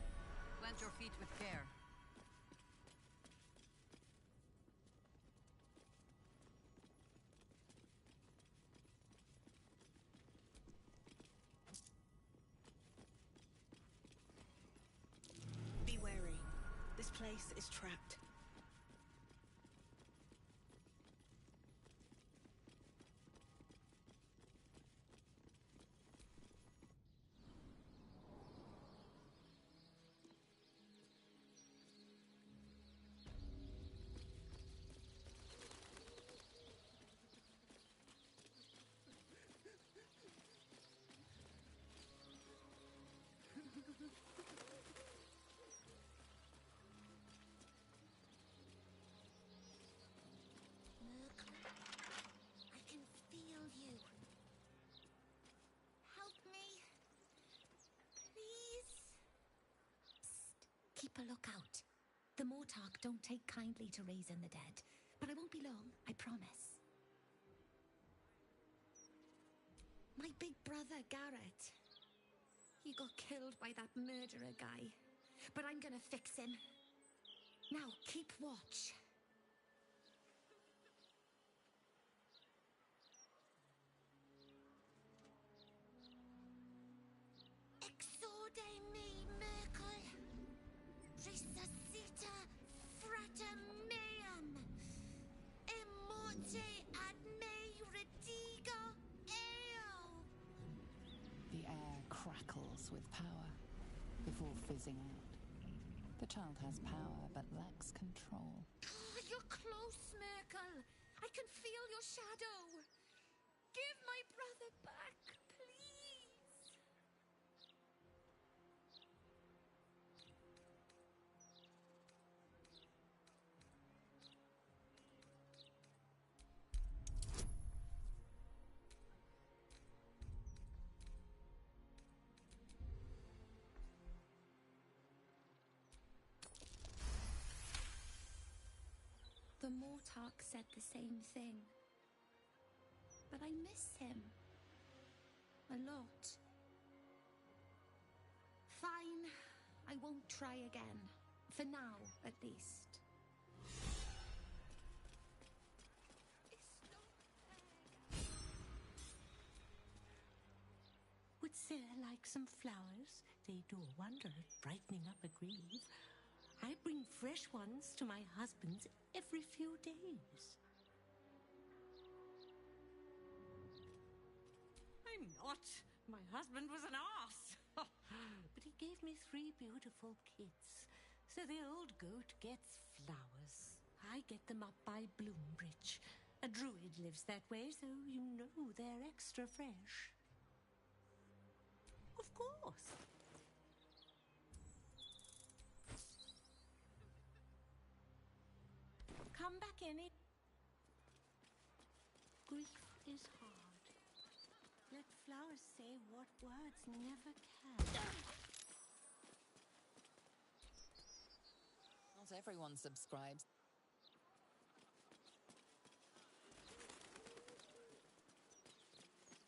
Plant your feet with care. Be wary. This place is trapped. I can feel you. Help me. Please. Psst. Keep a lookout. The Mortark don't take kindly to raising the dead, but I won't be long, I promise. My big brother, Garrett. He got killed by that murderer guy, but I'm gonna fix him. Now, keep watch. Exorde me, Merkel. Resuscita frater meum. Immorte ad me redigo eo. The air crackles with power before fizzing out. The child has power but lacks control. Oh, you're close, Merkel. I can feel your shadow. Give my brother back, please. The Mortark said the same thing. But I miss him. A lot. Fine. I won't try again. For now, at least. Would Sir like some flowers? They do a wonder at brightening up a grave. I bring fresh ones to my husband's every few days. I'm not. My husband was an arse. But he gave me 3 beautiful kids. So the old goat gets flowers. I get them up by Bloombridge. A druid lives that way, so you know they're extra fresh. Of course. Come back in. Grief is hard. Let flowers say what words never can. Not everyone subscribes.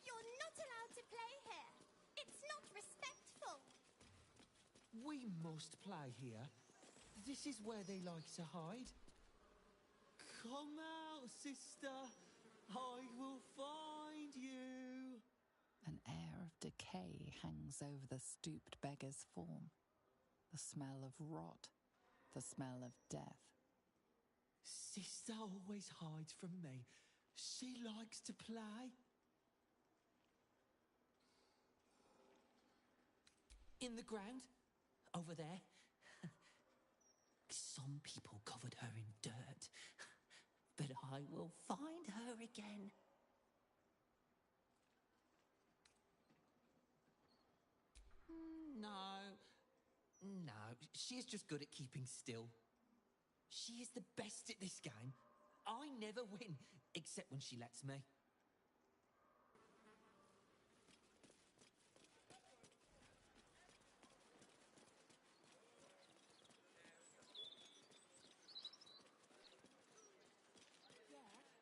You're not allowed to play here. It's not respectful. We must play here. This is where they like to hide. Come out, sister. I will find you. An air of decay hangs over the stooped beggar's form. The smell of rot, the smell of death. Sister always hides from me. She likes to play. In the ground, over there. Some people covered her in dirt, but I will find her again. No, she is just good at keeping still. She is the best at this game. I never win, except when she lets me. Yeah,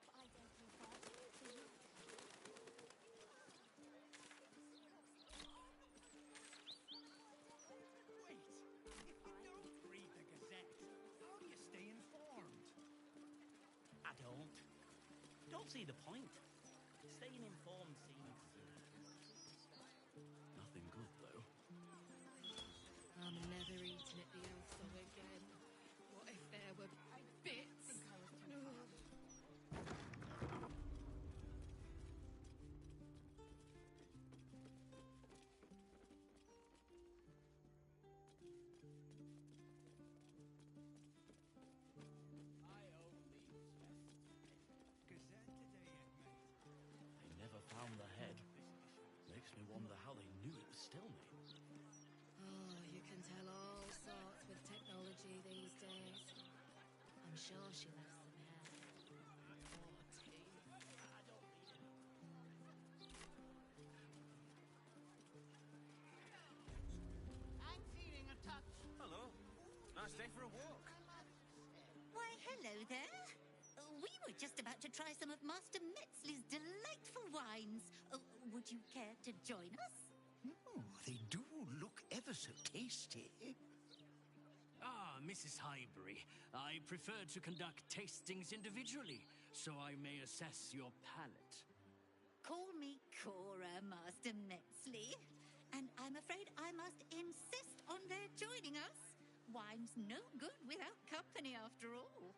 but I don't do fighting. see the point. Staying informed seems... Nothing good, though. I'm never eating at the Elfo again. What if there were bits? They never found the head. Makes me wonder how they knew it was still me. Oh, you can tell all sorts with technology these days. I'm sure she left some hair. Or teeth. I'm feeling a touch. Hello. Nice day for a walk. Why, hello there. We were just about to try some of Master Metzley's delightful wines. Would you care to join us? Oh, they do look ever so tasty. Ah, Mrs. Highbury, I prefer to conduct tastings individually, so I may assess your palate. Call me Cora, Master Metzley. And I'm afraid I must insist on their joining us. Wine's no good without company, after all.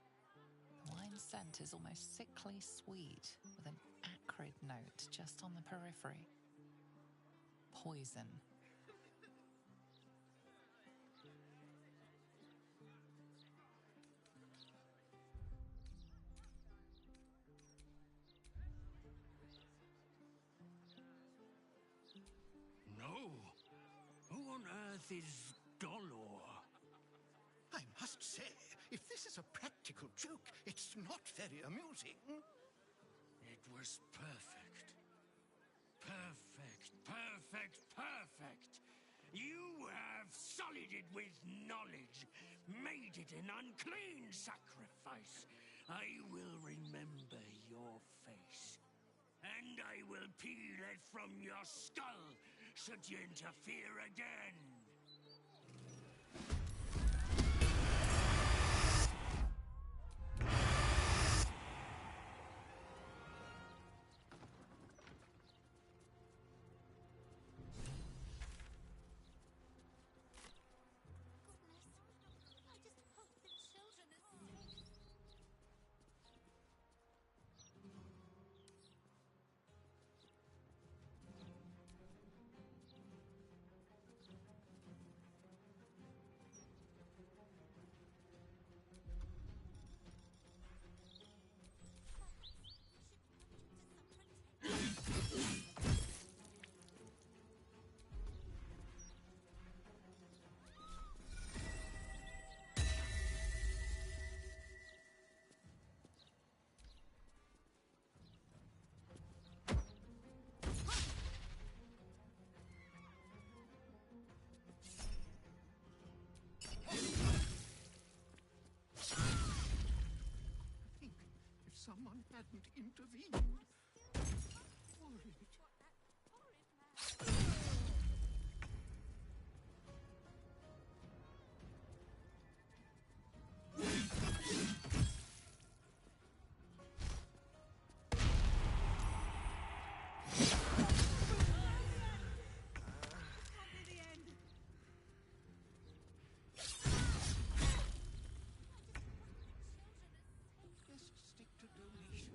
The wine scent is almost sickly sweet, with an acrid note just on the periphery. Poison. No. Who on earth is Dolor? I must say, if this is a practical joke, it's not very amusing. It was perfect. Perfect, perfect, perfect. You have sullied it with knowledge, made it an unclean sacrifice. I will remember your face, and I will peel it from your skull should you interfere again. If someone hadn't intervened. Horrid. Just stick to donation.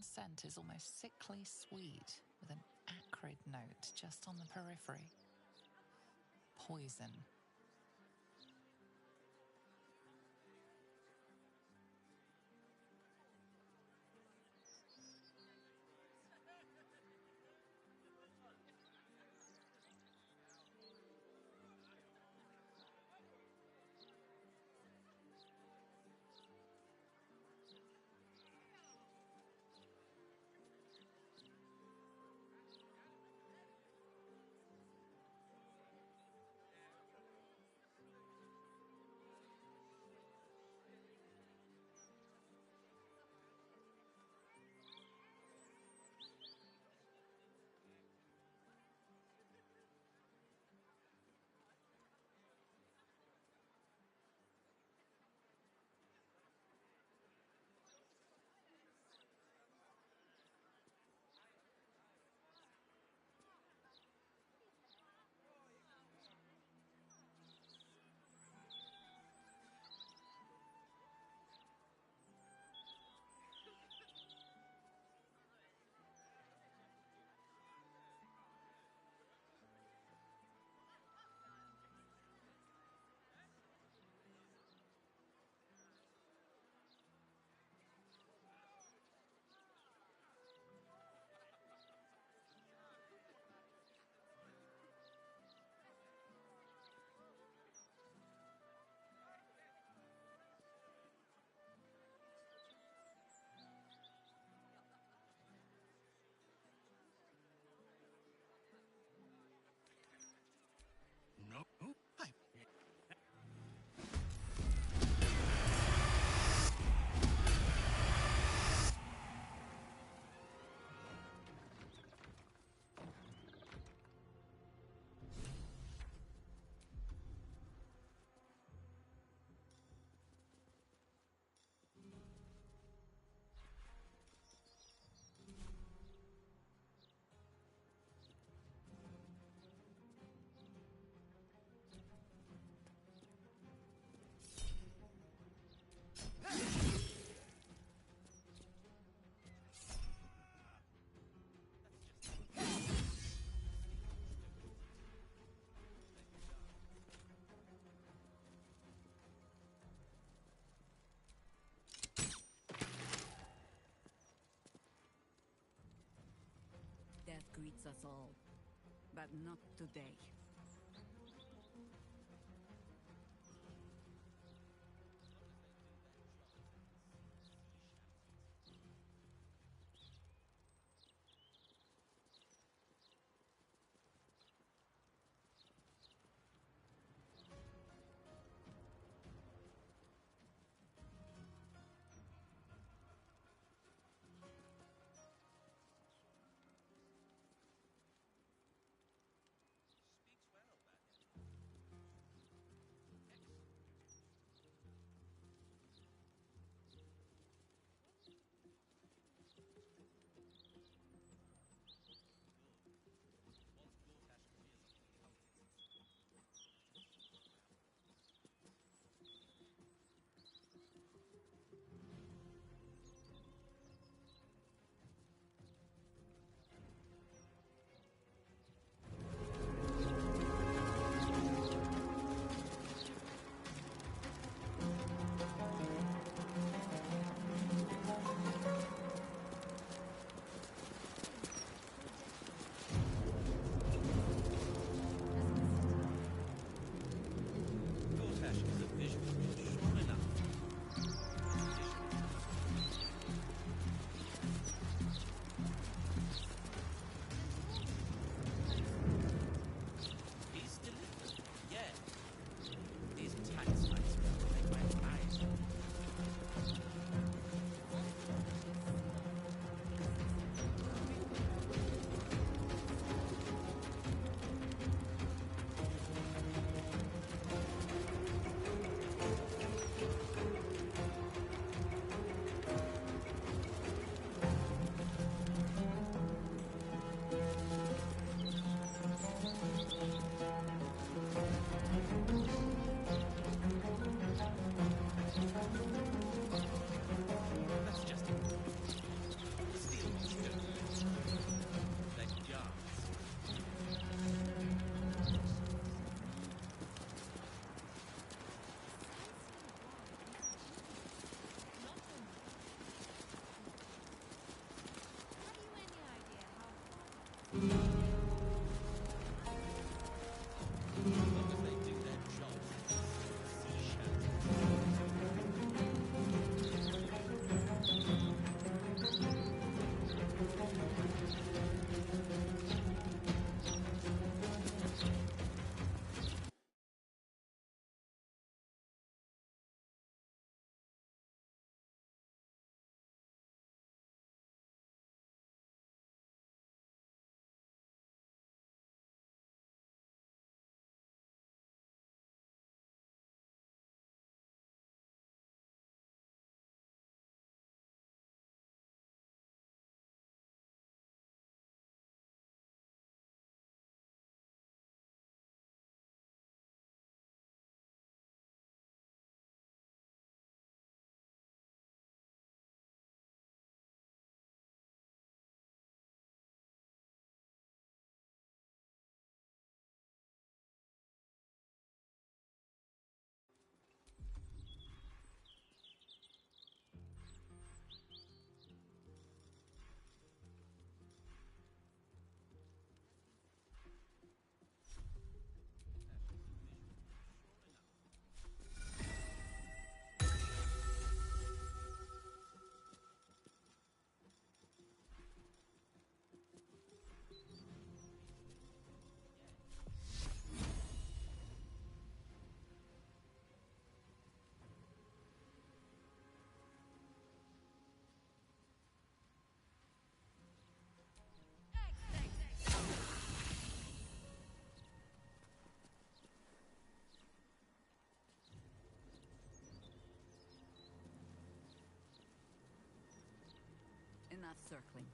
town's scent is almost sickly sweet, with an acrid note just on the periphery. Poison. No. Death greets us all, but not today. enough circling.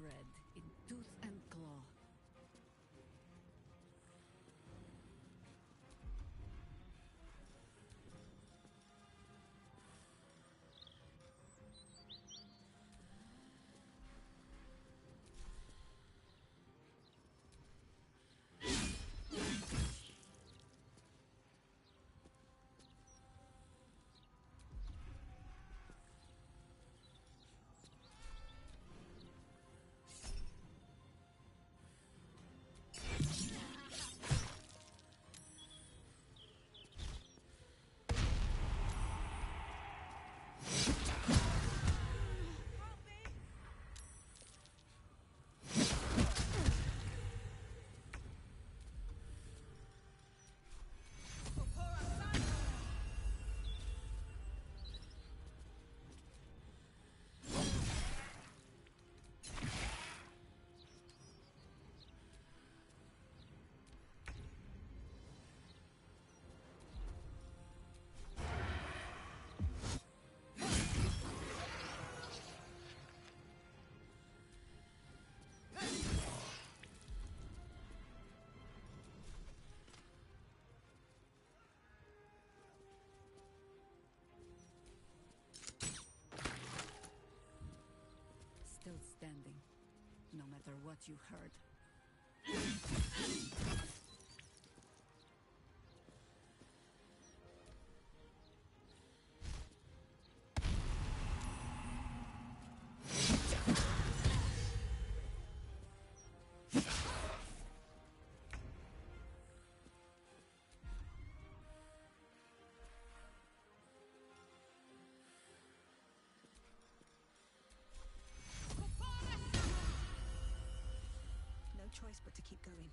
Red in tooth and claw. Still standing, no matter what you heard. No choice but to keep going.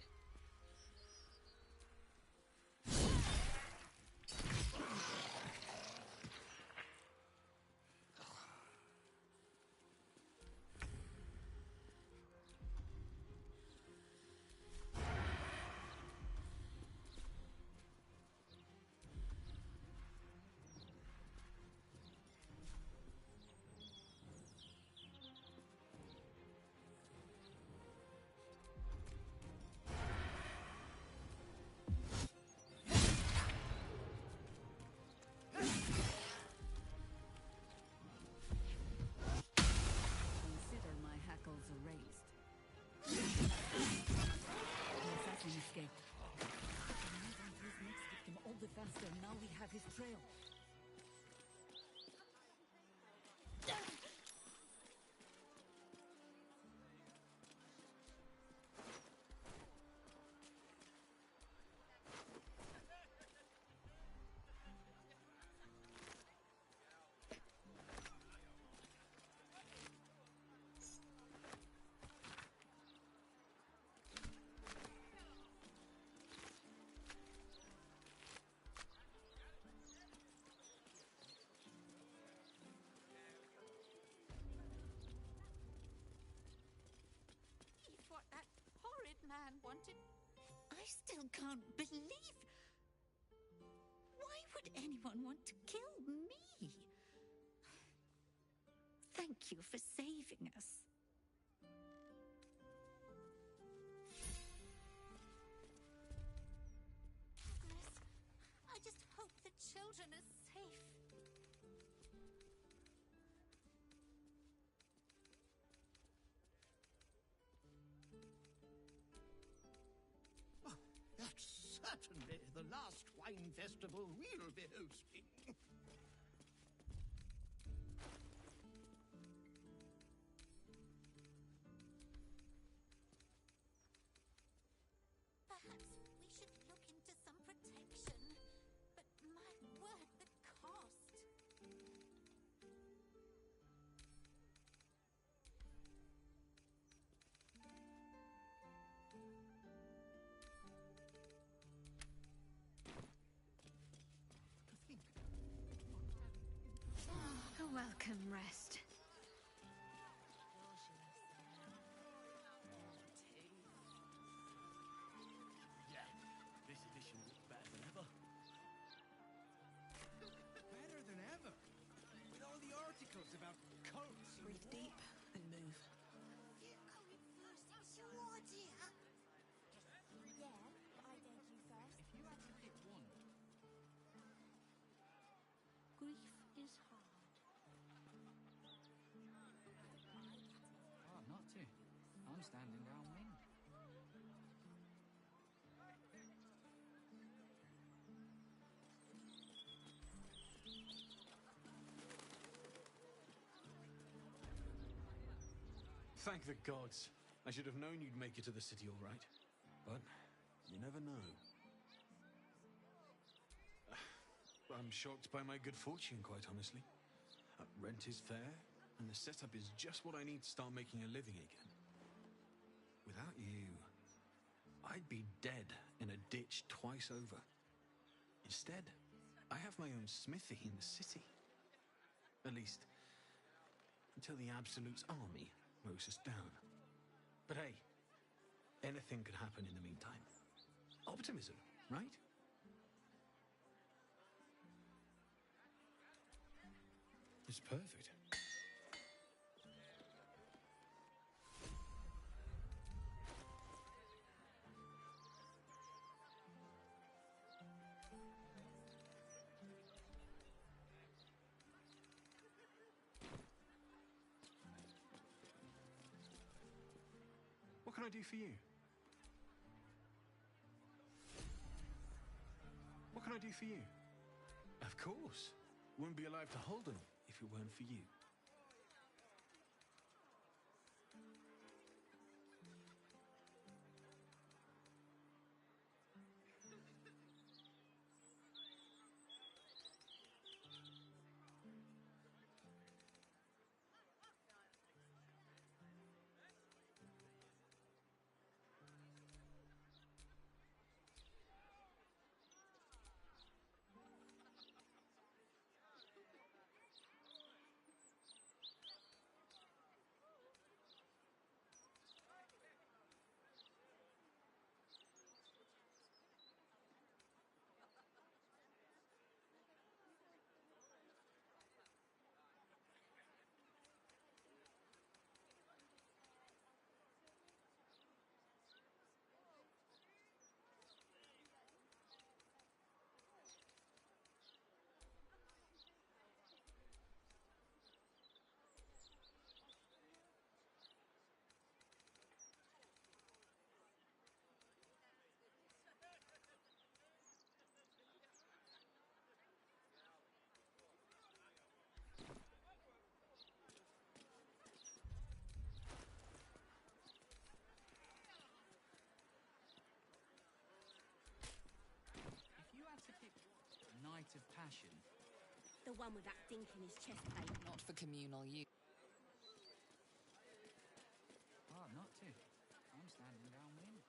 man wanted. I still can't believe. Why would anyone want to kill me? Thank you for saving us. Agnes, I just hope the children are safe. Oh, that's certainly the last wine festival we'll be hosting. Perhaps we should look into some protection. But my word, the cost. A welcome rest. Yeah, this edition looks better than ever. Better than ever. With all the articles about cults. Breathe deep and move. If you had to pick one. Grief is hard. Oh, not to. I'm standing downwind. Thank the gods. I should have known you'd make it to the city all right. But you never know. I'm shocked by my good fortune, quite honestly. Rent is fair, and the setup is just what I need to start making a living again. Without you, I'd be dead in a ditch twice over. Instead, I have my own smithy in the city. At least, until the Absolute's army mows us down. But hey, anything could happen in the meantime. Optimism, right? It's perfect. What can I do for you? What can I do for you? Of course. Wouldn't be alive to hold them if it weren't for you. If you had to pick Night of Passion, The one with that dink in his chest plate. Not for communal use. oh, not to. I'm standing downwind.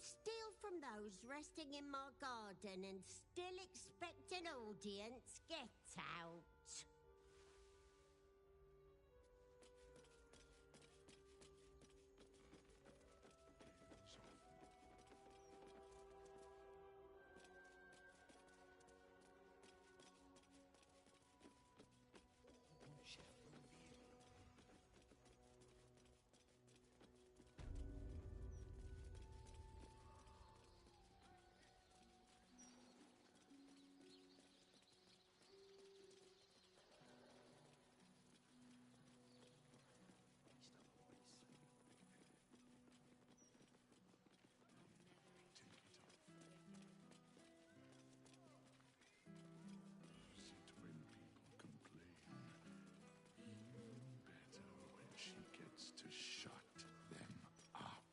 steal from those resting in my garden and still expect an audience? Get out. She gets to shut them up.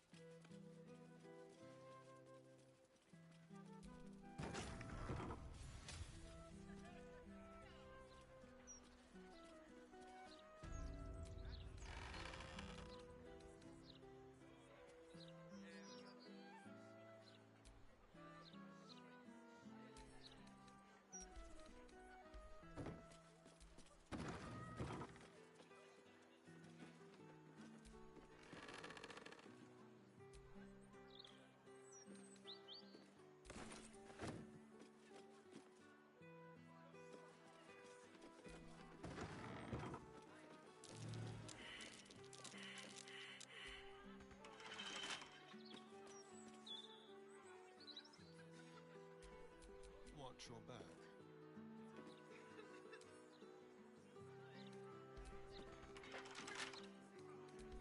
Watch your back.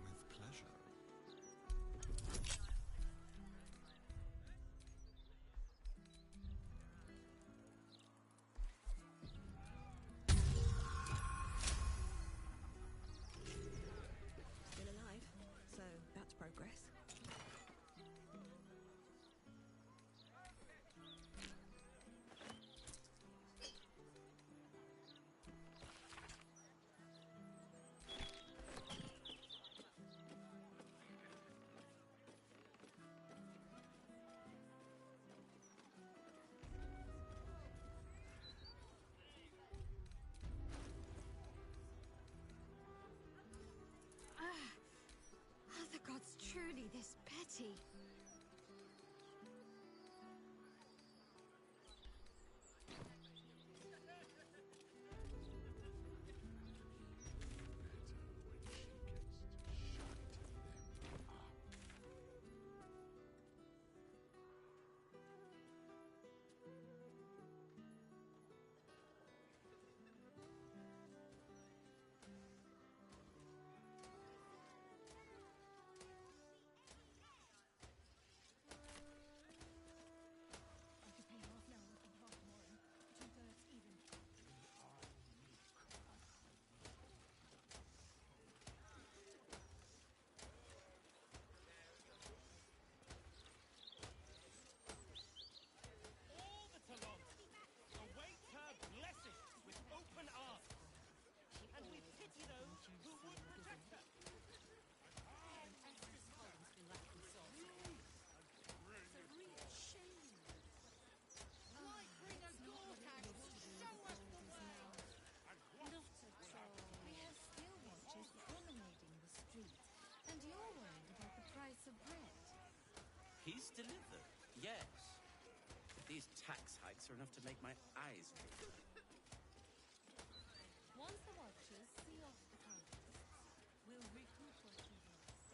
With pleasure. Still alive, so that's progress. Are the gods truly this petty? He's delivered, yes. These tax hikes are enough to make my eyes ache. Once the Watchers see off the colonists, we'll recoup what we've lost.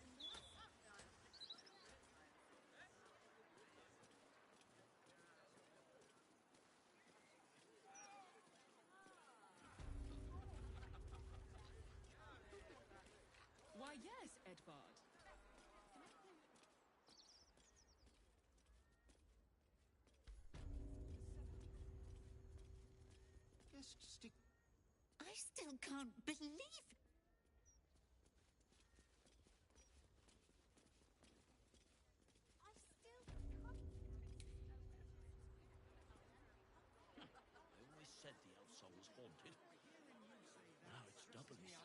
Why, yes, Edvard. Just stick. I still can't believe. I always said the elf song was haunted. Now it's doubly so.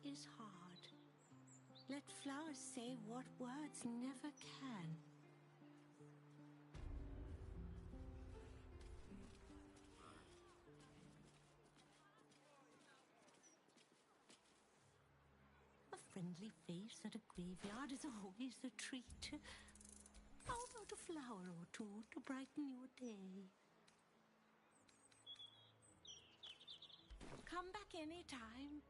is hard. Let flowers say what words never can. A friendly face at a graveyard is always a treat. How about a flower or two to brighten your day? Come back anytime.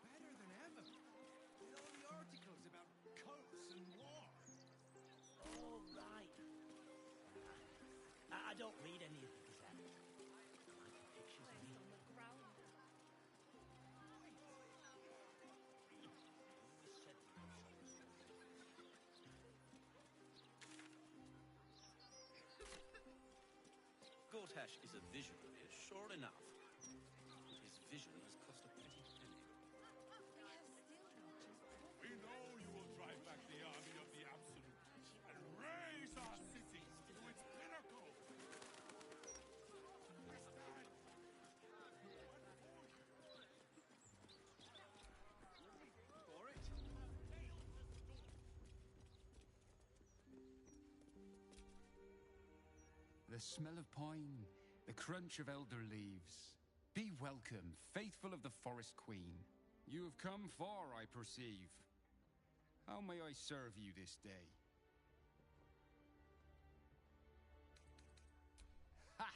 Better than ever. With all the articles about coats and war. Oh, right. I don't read any of the Gazette. I like the pictures of you. Gortash is a visionary, sure enough. But his vision has cost a pretty penny. We know you will drive back the army of the Absolute and raise our city to its pinnacle. For it. The smell of pine, the crunch of elder leaves. Be welcome, faithful of the Forest Queen. You have come far, I perceive. How may I serve you this day? Ha!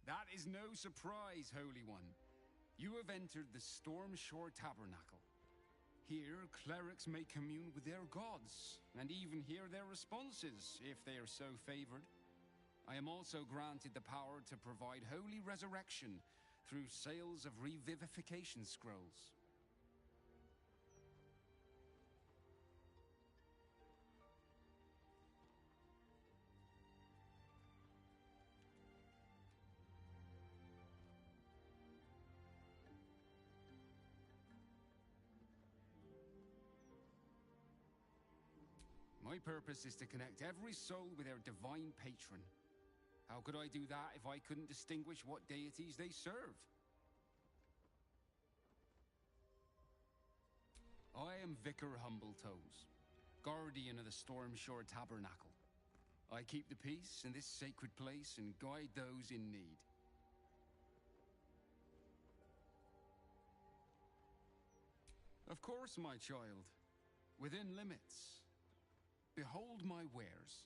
That is no surprise, Holy One. You have entered the Stormshore Tabernacle. Here, clerics may commune with their gods, and even hear their responses, if they are so favored. I am also granted the power to provide holy resurrection through sales of revivification scrolls. My purpose is to connect every soul with their divine patron. How could I do that if I couldn't distinguish what deities they serve? I am Vicar Humbletoes, guardian of the Stormshore Tabernacle. I keep the peace in this sacred place and guide those in need. Of course, my child. Within limits. Behold my wares.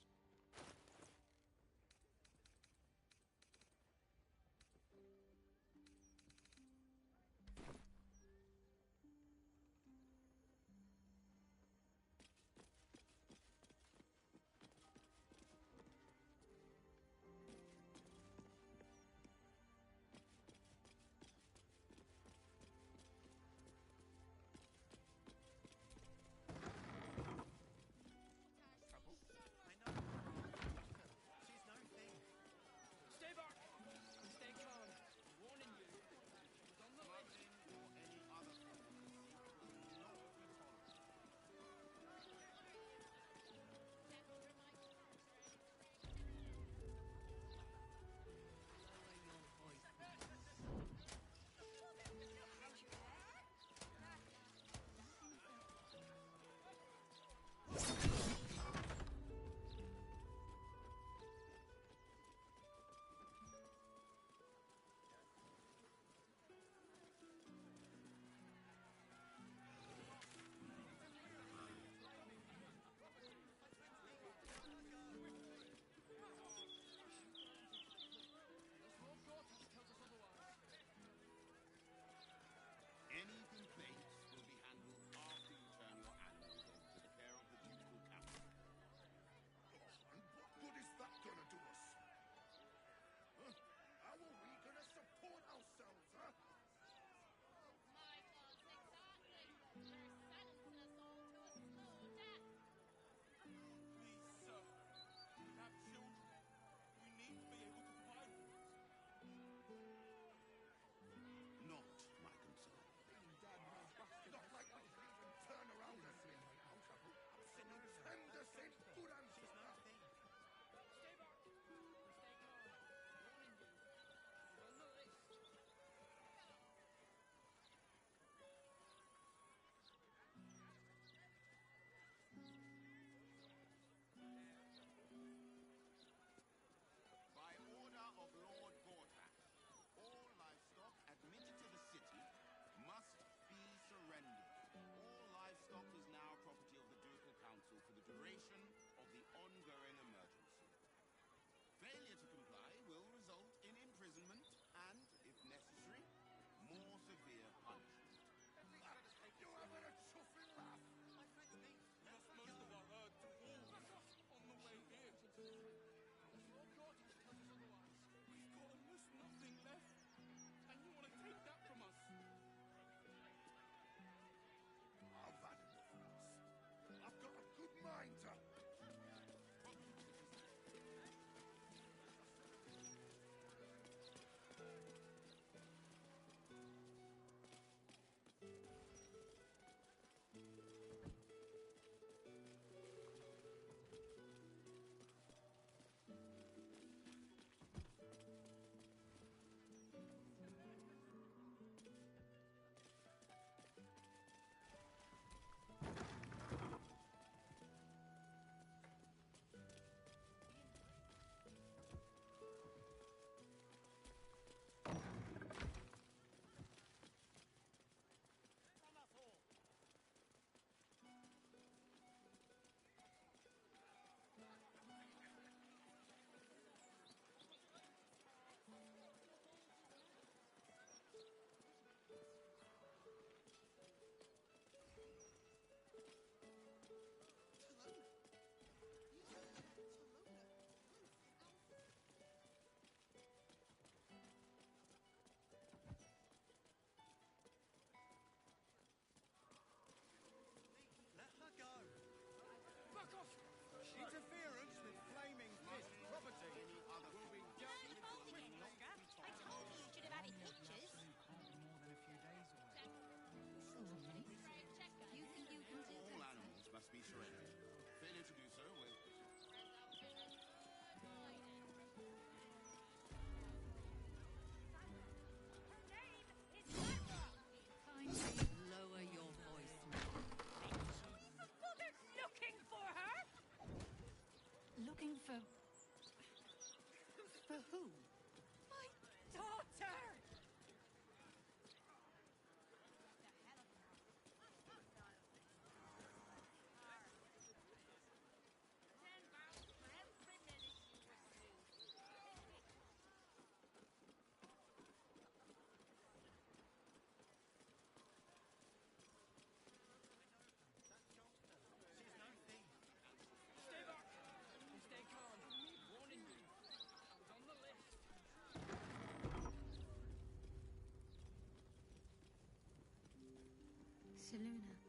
Seluna.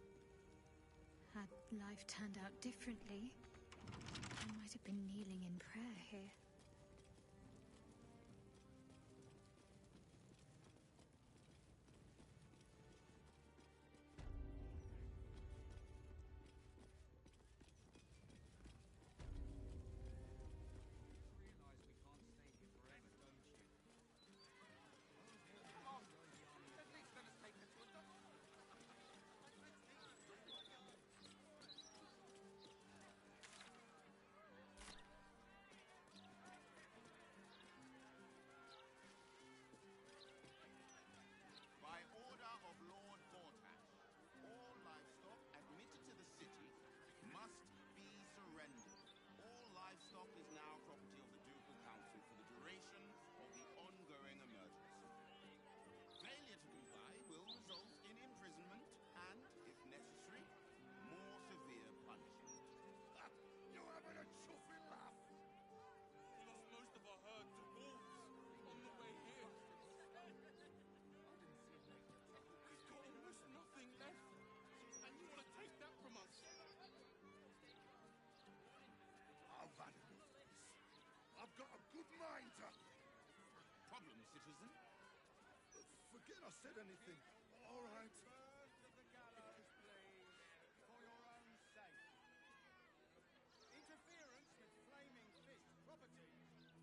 Had life turned out differently, I might have been kneeling in prayer here. By order of Lord Gortash, all livestock admitted to the city must be surrendered. All livestock is now property of the Ducal Council for the duration of the ongoing emergency. Failure to comply will result in imprisonment and, if necessary, more severe punishment. You're having a chuffy laugh! We lost most of our herd to wolves on the way here. We've got almost nothing left, and you want to take that from us? I've had enough of this. I've got a good mind to... Problem, citizen? Forget I said anything. All right. Burn to the gallows, please, for your own sake. Interference with Flaming Fist property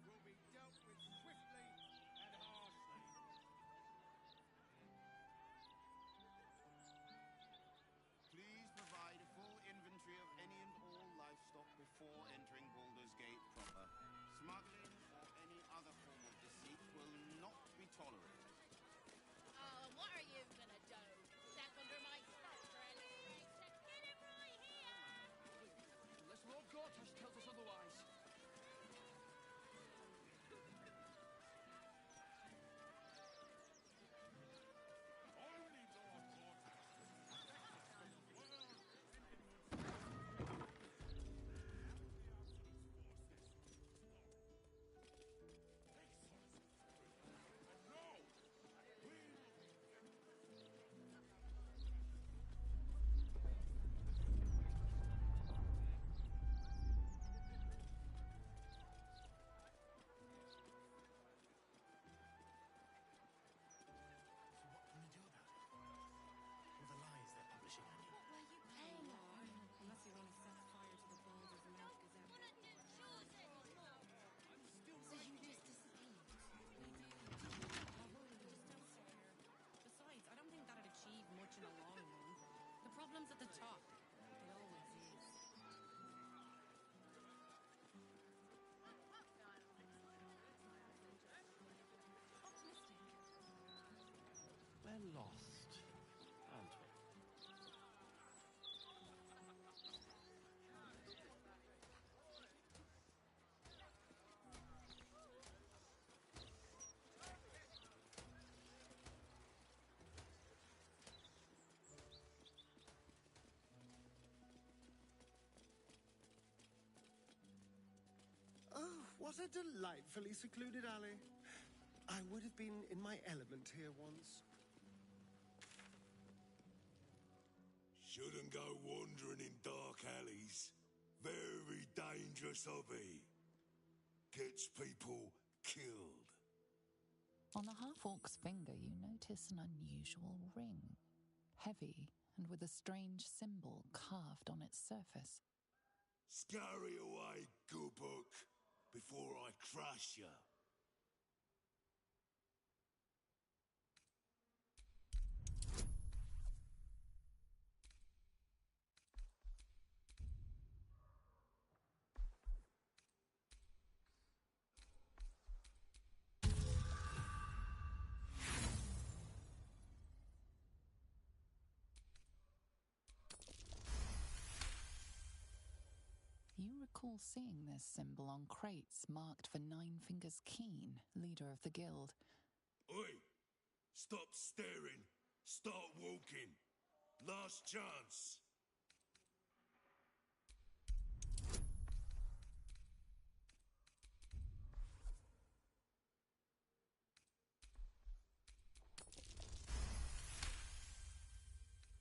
will be dealt with swiftly and harshly. Please provide a full inventory of any and all livestock before entering Baldur's Gate proper. Smuggling or any other form of deceit will not be tolerated. Oh, and what are you gonna do? Step under my stock or anything? Get him right here! Unless Lord Gortash tells us otherwise. Only Lord Gortash. problem's at the top. It always is. We're lost, aren't we? Oh, what a delightfully secluded alley. I would have been in my element here once. Shouldn't go wandering in dark alleys. Very dangerous hobby. Gets people killed. On the half-orc's finger, you notice an unusual ring. Heavy and with a strange symbol carved on its surface. Scurry away, Goobuk, before I crush you. You recall seeing this symbol on crates marked for Nine Fingers Keen, leader of the guild. Oi! Stop staring. Start walking. Last chance.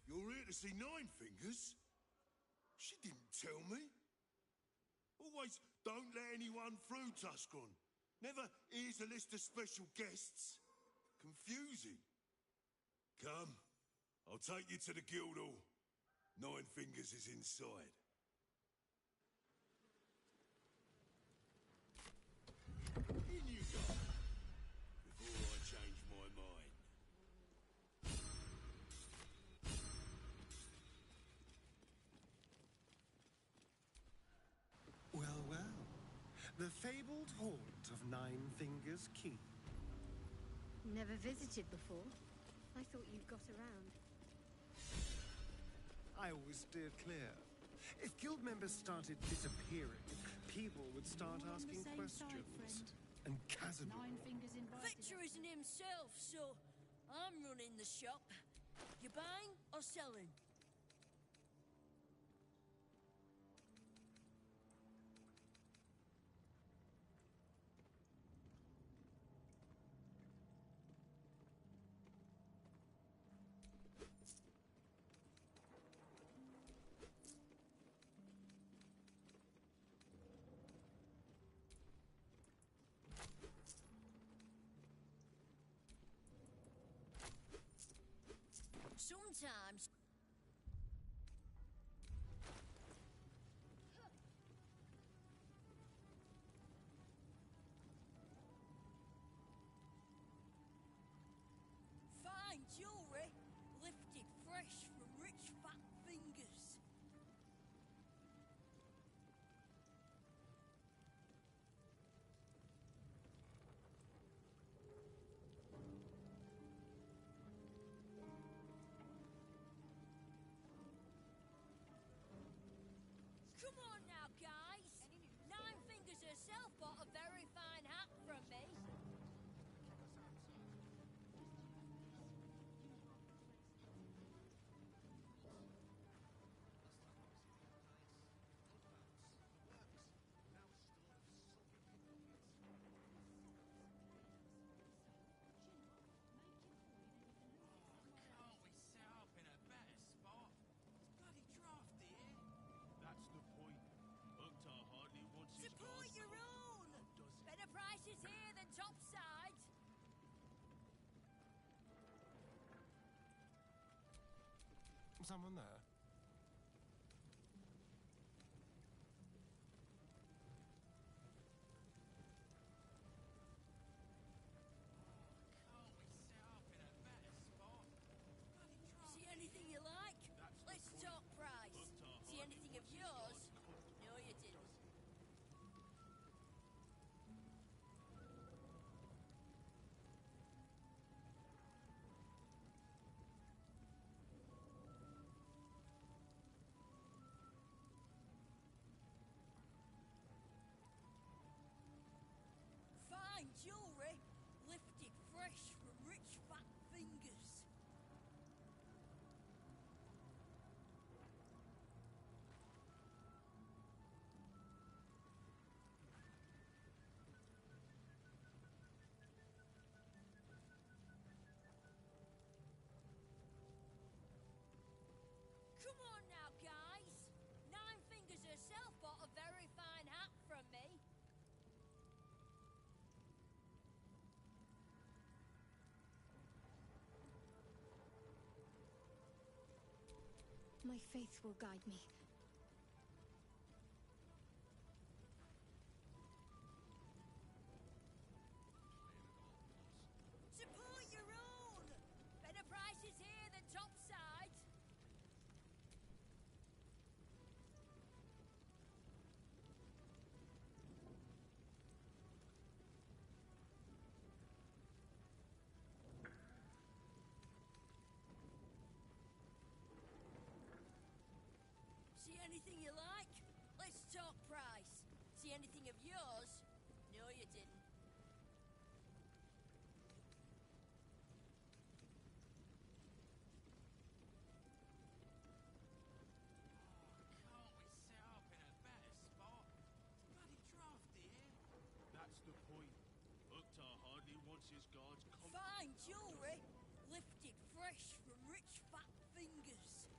You're it, to see Nine Fingers? She didn't tell me. Always don't let anyone through, Tuscan. Never here's a list of special guests. Confusing. Come, I'll take you to the Guildhall. Nine Fingers is inside. In you go, before I change my mind. Well, well. The fabled haunt of Nine Fingers Keep. Never visited before. I thought you'd got around. I always steer clear. If guild members started disappearing, people would start asking questions. And Casimir... Victor isn't himself, so I'm running the shop. You buying or selling? Sometimes... Fine jewelry, lifted fresh from rich fat fingers. Come on now, guys. Nine Fingers herself bought a very fine hat from me. Can't we set up in a better spot? It's bloody drafty here. That's the point. Uktar hardly wants his Support guards your covered. own. Better prices here than topside. Someone there? Can't we set up in a better spot? Bloody drafty. See anything you like? Let's talk price. See anything of yours? No, you didn't. Fine jewelry, lifted fresh from rich fat fingers. Come on now, guys. Nine Fingers herself bought a very fine hat from me. My faith will guide me. Support your own. Better prices here than topside. See anything you like? Let's talk price. See anything of yours? No, you didn't. Can't we set up in a better spot? It's bloody drafty here. That's the point. Uktar hardly wants his guards covered. Fine jewelry, lifted fresh from rich fat fingers.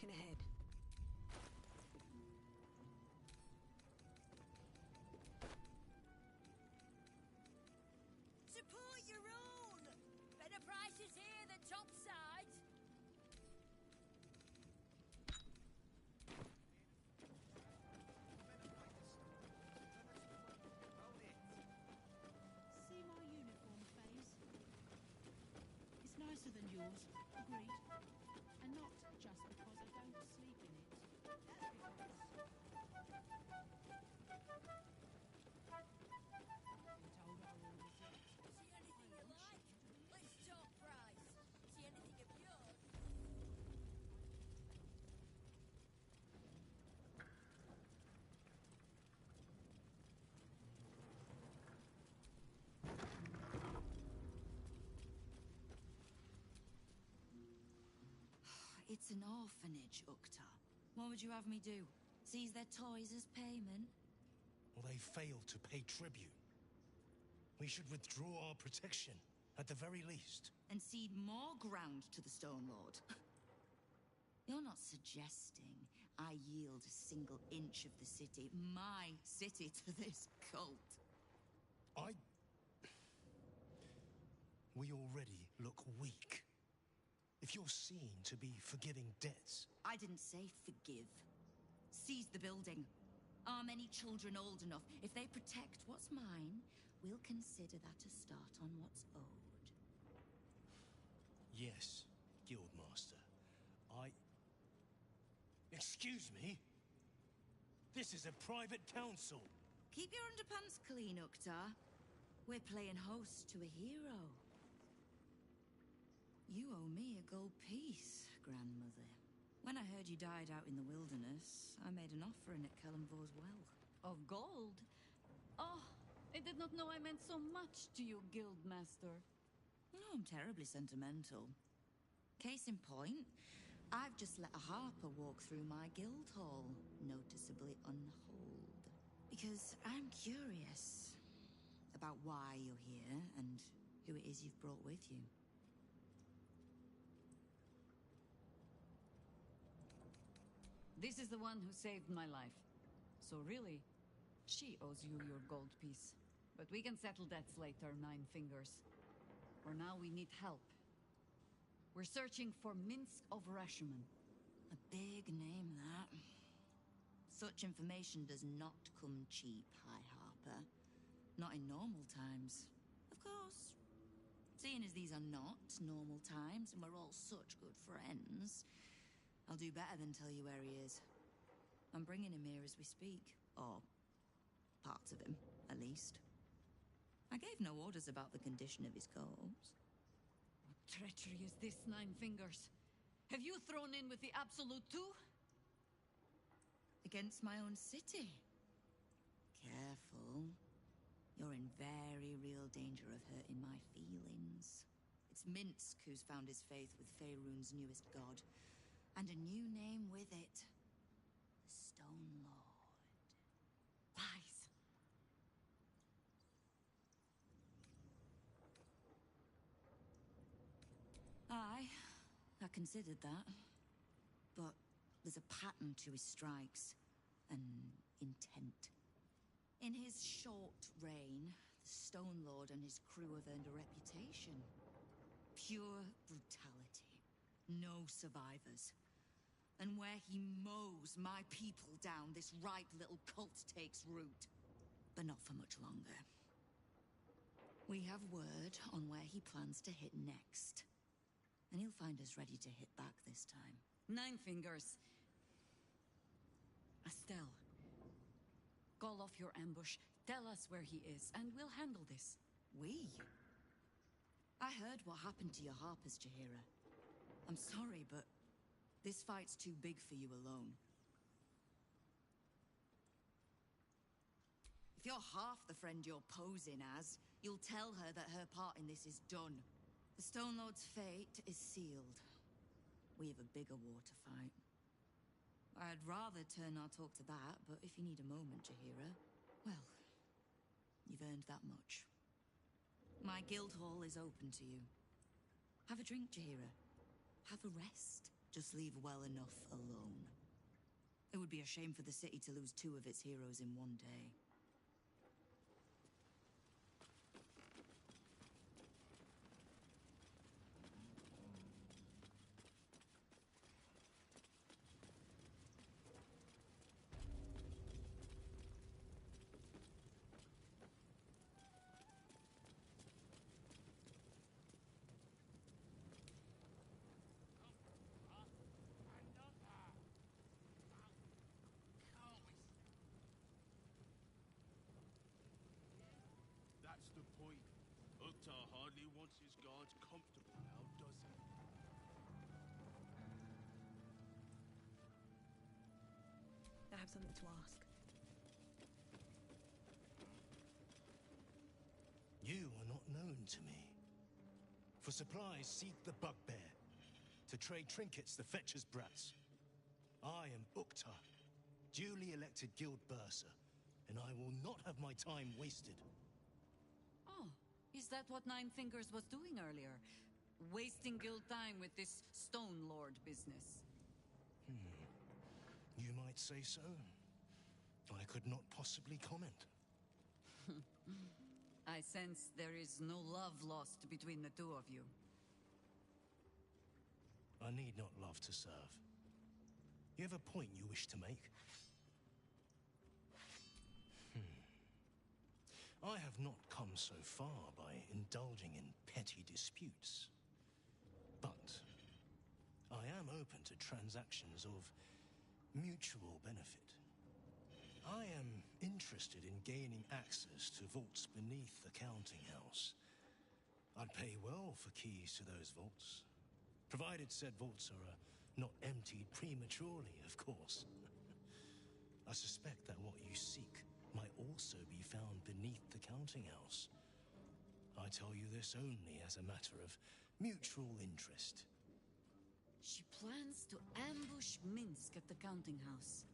looking ahead. Support your own! Better prices here than top sides. See my uniform, Faze? It's nicer than yours, agreed. And not just because I don't sleep in it. See anything you like? Let's talk price. See anything of yours? It's an orphanage, Ukta. What would you have me do? Seize their toys as payment? Well, they failed to pay tribute. We should withdraw our protection, at the very least. And cede more ground to the Stone Lord? You're not suggesting I yield a single inch of the city, my city, to this cult? We already look weak. If you're seen to be forgiving debts... I didn't say forgive. Seize the building. Are many children old enough? If they protect what's mine, we'll consider that a start on what's owed. Yes, Guildmaster. Excuse me? This is a private council. Keep your underpants clean, Ukta. We're playing host to a hero. You owe me a gold piece, grandmother. When I heard you died out in the wilderness, I made an offering at Kellamvor's well. Of gold? Oh, I did not know I meant so much to you, Guildmaster. Oh, I'm terribly sentimental. Case in point, I've just let a harper walk through my guild hall, noticeably unholed. Because I'm curious about why you're here and who it is you've brought with you. This is the one who saved my life. So really, she owes you your gold piece. But we can settle debts later, Nine Fingers. For now, we need help. We're searching for Minsk of Rashomon. A big name, that. Such information does not come cheap, High Harper. Not in normal times. Of course. Seeing as these are not normal times and we're all such good friends, I'll do better than tell you where he is. I'm bringing him here as we speak. Or parts of him, at least. I gave no orders about the condition of his corpse. What treachery is this, Nine Fingers? Have you thrown in with the Absolute too? Against my own city. Careful. You're in very real danger of hurting my feelings. It's Minsk who's found his faith with Faerun's newest god. And a new name with it. The Stone Lord. Lies. Aye, I considered that. But there's a pattern to his strikes. An intent. In his short reign, the Stone Lord and his crew have earned a reputation. Pure brutality. No survivors. And where he mows my people down, this ripe little cult takes root. But not for much longer. We have word on where he plans to hit next. And he'll find us ready to hit back this time. Nine Fingers. Estelle. Call off your ambush. Tell us where he is, and we'll handle this. We? I heard what happened to your harpers, Jaheira. I'm sorry, but this fight's too big for you alone. If you're half the friend you're posing as, you'll tell her that her part in this is done. The Stone Lord's fate is sealed. We have a bigger war to fight. I'd rather turn our talk to that, but if you need a moment, Jaheira, well, you've earned that much. My guild hall is open to you. Have a drink, Jaheira. Have a rest. Just leave well enough alone. It would be a shame for the city to lose 2 of its heroes in one day. That's the point. Uktar hardly wants his guards comfortable now, does he? I have something to ask. You are not known to me. For supplies, seek the bugbear. To trade trinkets, the fetcher's brats. I am Uktar, duly elected guild bursar, and I will not have my time wasted. Oh, is that what Nine Fingers was doing earlier? Wasting guild time with this Stone Lord business? You might say so. I could not possibly comment. I sense there is no love lost between the two of you. I need not love to serve. You have a point you wish to make? I have not come so far by indulging in petty disputes. But I am open to transactions of mutual benefit. I am interested in gaining access to vaults beneath the counting house. I'd pay well for keys to those vaults, provided said vaults are not emptied prematurely, of course. I suspect that what you seek might also be found beneath the counting house. I tell you this only as a matter of mutual interest. She plans to ambush Minsk at the counting house.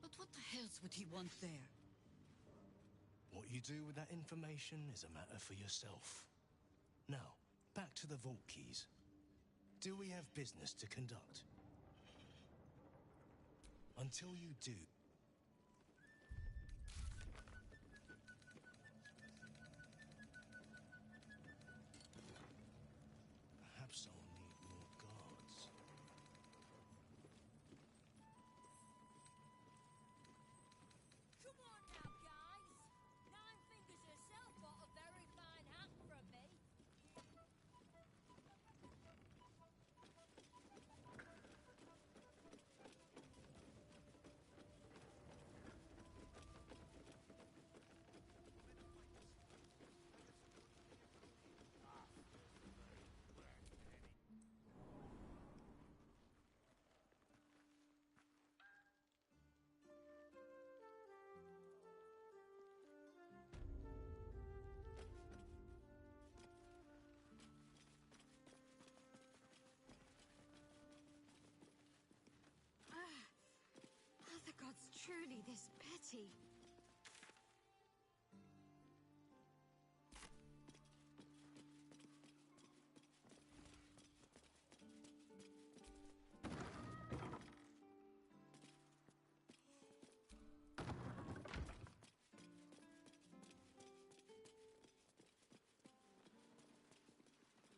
But what the else would he want there? What you do with that information is a matter for yourself. Now, back to the vault keys. Do we have business to conduct? Until you do... Perhaps I'll need more guards. Come on now, guys! Nine Fingers herself bought a very fine hat from me. Are the gods truly this petty?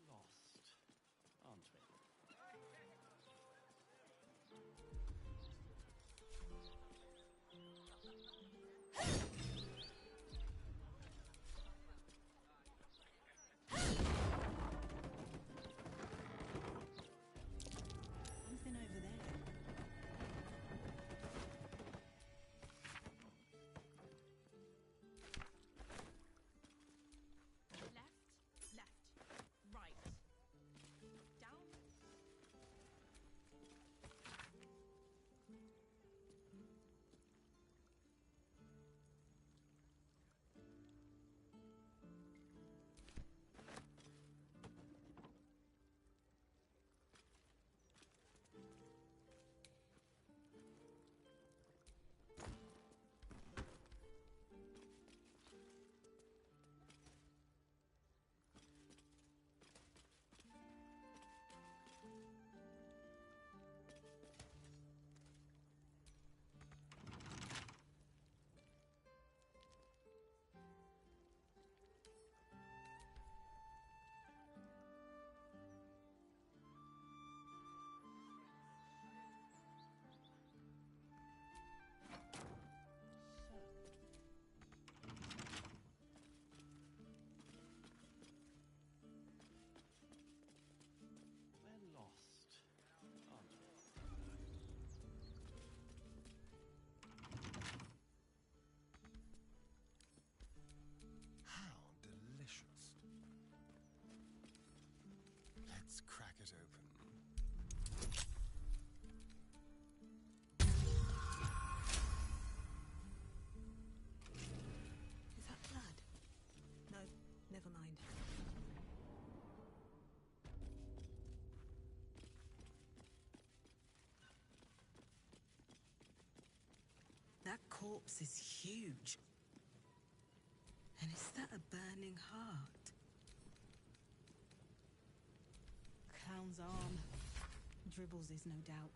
Lost, aren't we? Is that blood? No, never mind. That corpse is huge. And is that a burning heart? Clown's arm. Dribbles is no doubt.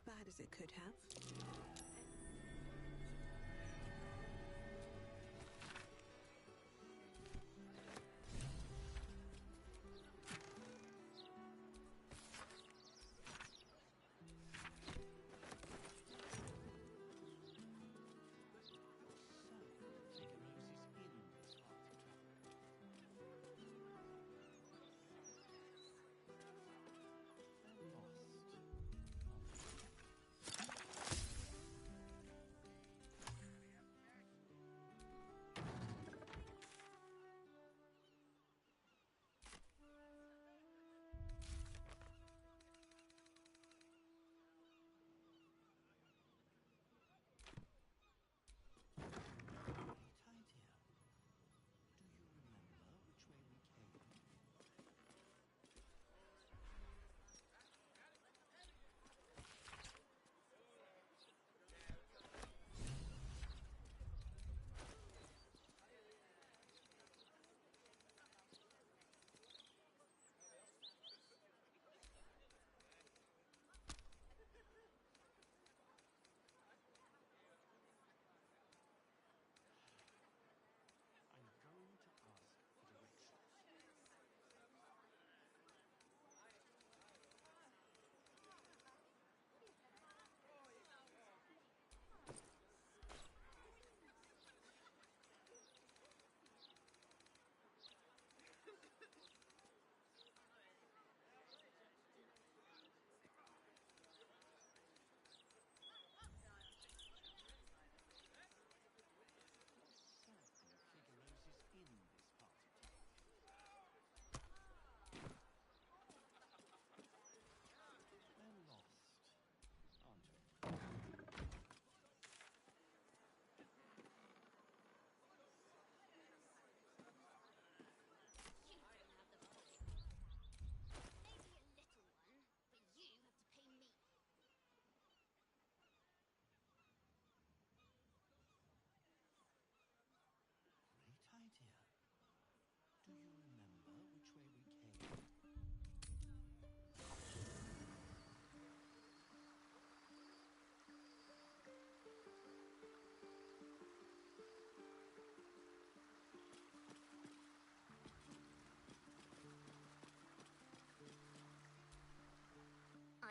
bad as it could have.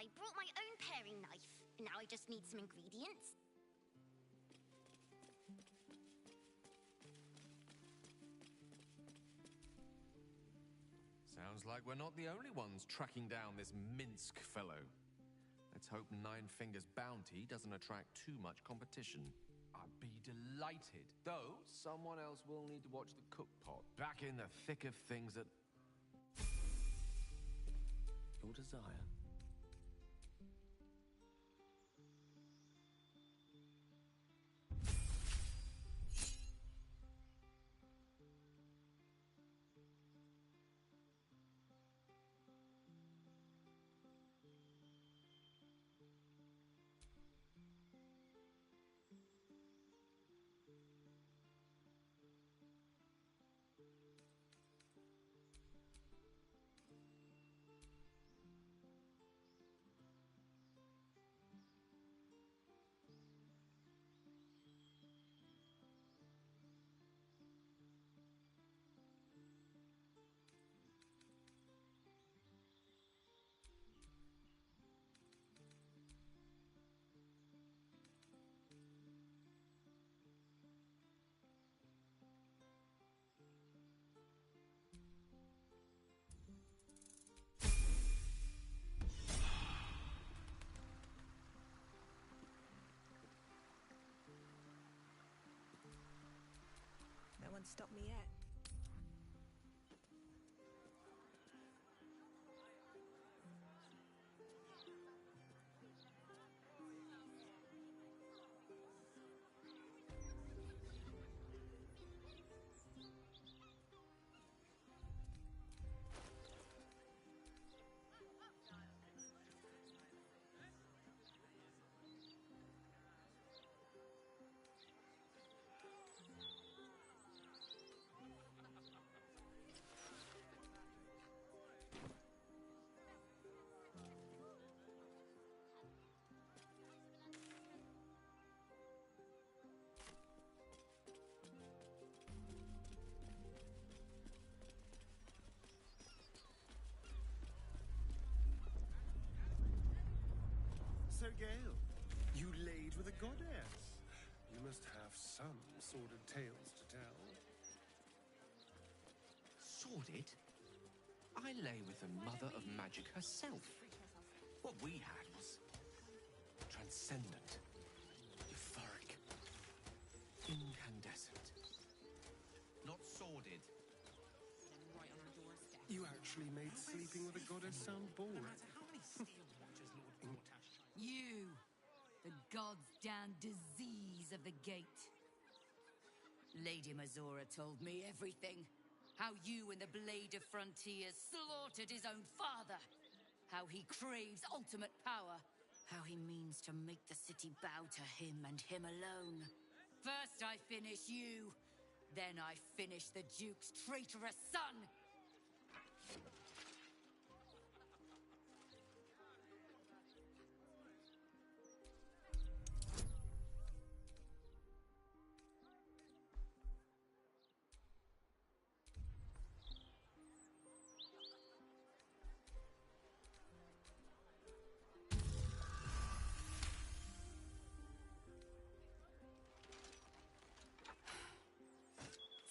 I brought my own paring knife. Now I just need some ingredients. Sounds like we're not the only ones tracking down this Minsk fellow. Let's hope Nine Fingers' bounty doesn't attract too much competition. I'd be delighted. Though, someone else will need to watch the cook pot. Back in the thick of things at... Your desire. No one stopped me yet. so gale? You laid with a goddess. You must have some sordid tales to tell. Sordid? I lay with the mother of magic herself. What we had was transcendent, euphoric, incandescent. Not sordid. Right on our doorstep. You actually made sleeping with a goddess sound boring. You, the god's damned disease of the gate. Lady Mazora told me everything. How you and the Blade of Frontiers slaughtered his own father. How he craves ultimate power. How he means to make the city bow to him and him alone. First I finish you, then I finish the Duke's traitorous son!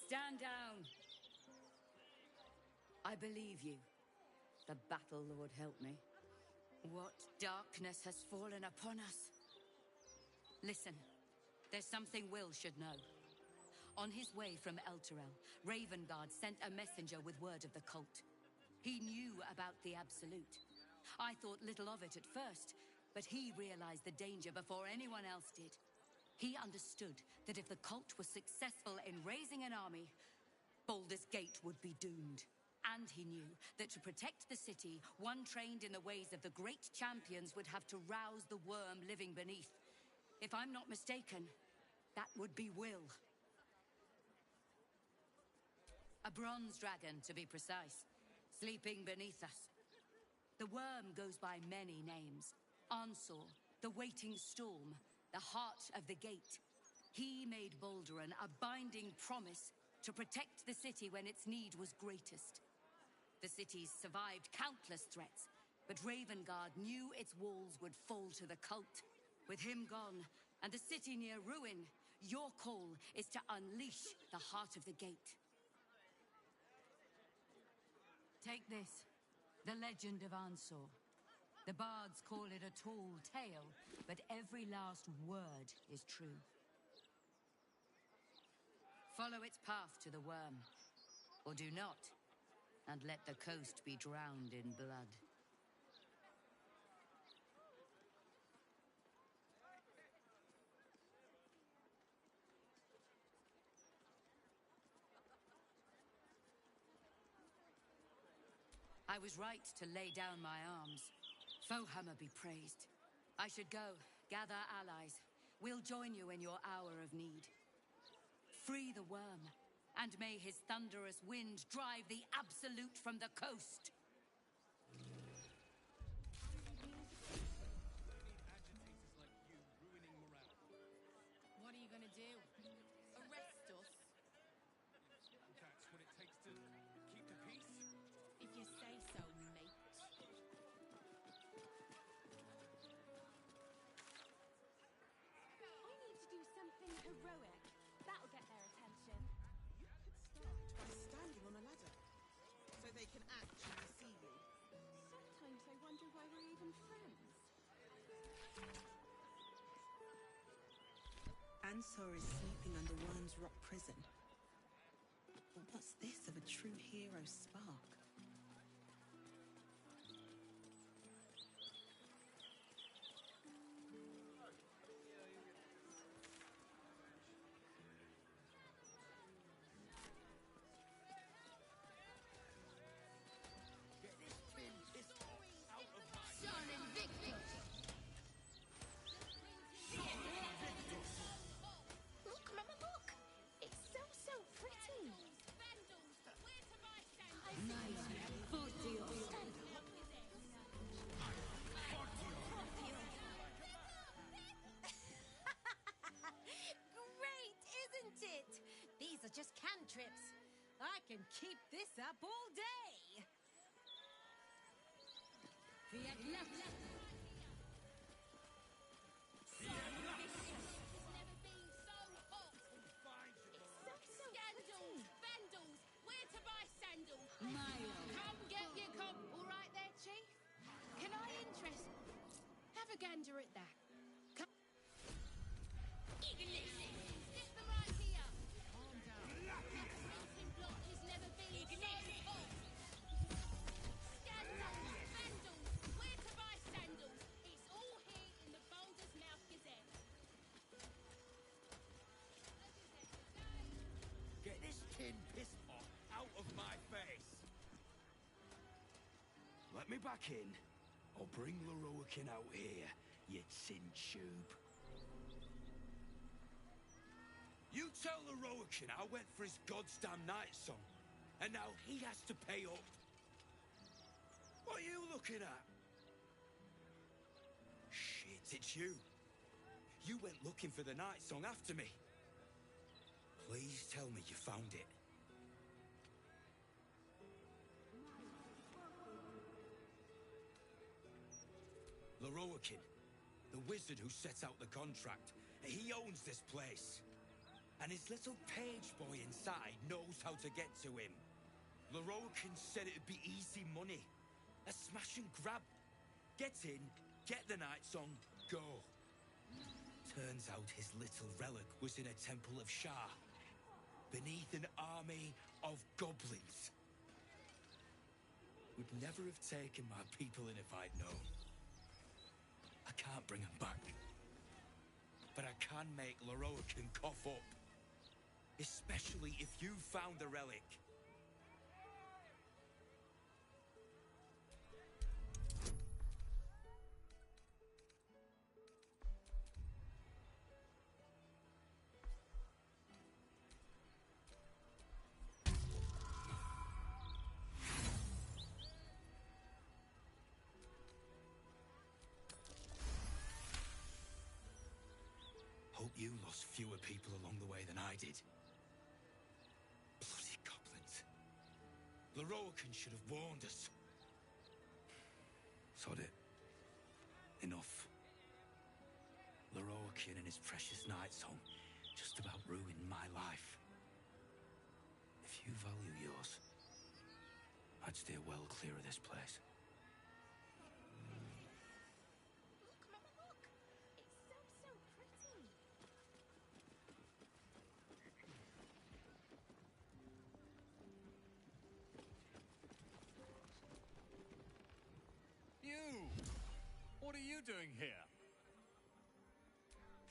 Stand down. I believe you. The Battle Lord help me. What darkness has fallen upon us? Listen, there's something Will should know. On his way from Elturel, Ravengard sent a messenger with word of the cult. He knew about the Absolute. I thought little of it at first, but he realized the danger before anyone else did. He understood that if the cult was successful in raising an army, Baldur's Gate would be doomed. And he knew that to protect the city, one trained in the ways of the great champions would have to rouse the worm living beneath. If I'm not mistaken, that would be Will. A bronze dragon, to be precise, sleeping beneath us. The worm goes by many names. Ansor, the Waiting Storm, the Heart of the Gate. He made Balduran a binding promise to protect the city when its need was greatest. The city's survived countless threats, but Ravengard knew its walls would fall to the cult. With him gone, and the city near ruin, your call is to unleash the Heart of the Gate. Take this, the legend of Ansor. The bards call it a tall tale, but every last word is true. Follow its path to the worm, or do not, and let the coast be drowned in blood. I was right to lay down my arms. Fohammer be praised. I should go, gather allies. We'll join you in your hour of need. Free the worm, and may his thunderous wind drive the Absolute from the coast. What are you gonna do? Arrest us? That's what it takes to keep the peace? If you say so, mate. I need to do something heroic. That'll get their attention. You could start by standing on a ladder, so they can actually see you. Sometimes I wonder why we're even friends. Ansor is sleeping under Worm's Rock Prison. What's this of a true hero spark? Son Invictus! Look, Mama, look! It's so pretty! Great, isn't it? These are just cantrips. I can keep this up all day. gander at that. This the right here. Calm down. Fencing block has never been so Scandals, vandals, where to buy sandals. It's all here in the Baldur's Mouth Gazette. Get this tin piss pot out of my face! Let me back in, or bring Leroican out here, you tin tube. You tell Leroican I went for his goddamn night song, and now he has to pay up. What are you looking at? Shit, it's you. You went looking for the night song after me. Please tell me you found it. Leroican, the wizard who set out the contract, he owns this place. And his little page boy inside knows how to get to him. Leroican said it'd be easy money. A smash and grab. Get in, get the night song, go. Turns out his little relic was in a temple of Shah, beneath an army of goblins. Would never have taken my people in if I'd known. I can't bring them back. But I can make Leroican cough up. Especially if you found the relic. Hope you lost fewer people along the way than I did. Bloody goblins. Leroican should have warned us. Sod it. Enough. Leroican and his precious night song just about ruined my life. If you value yours, I'd steer well clear of this place. Look, Mama, look! It's so pretty. You! What are you doing here?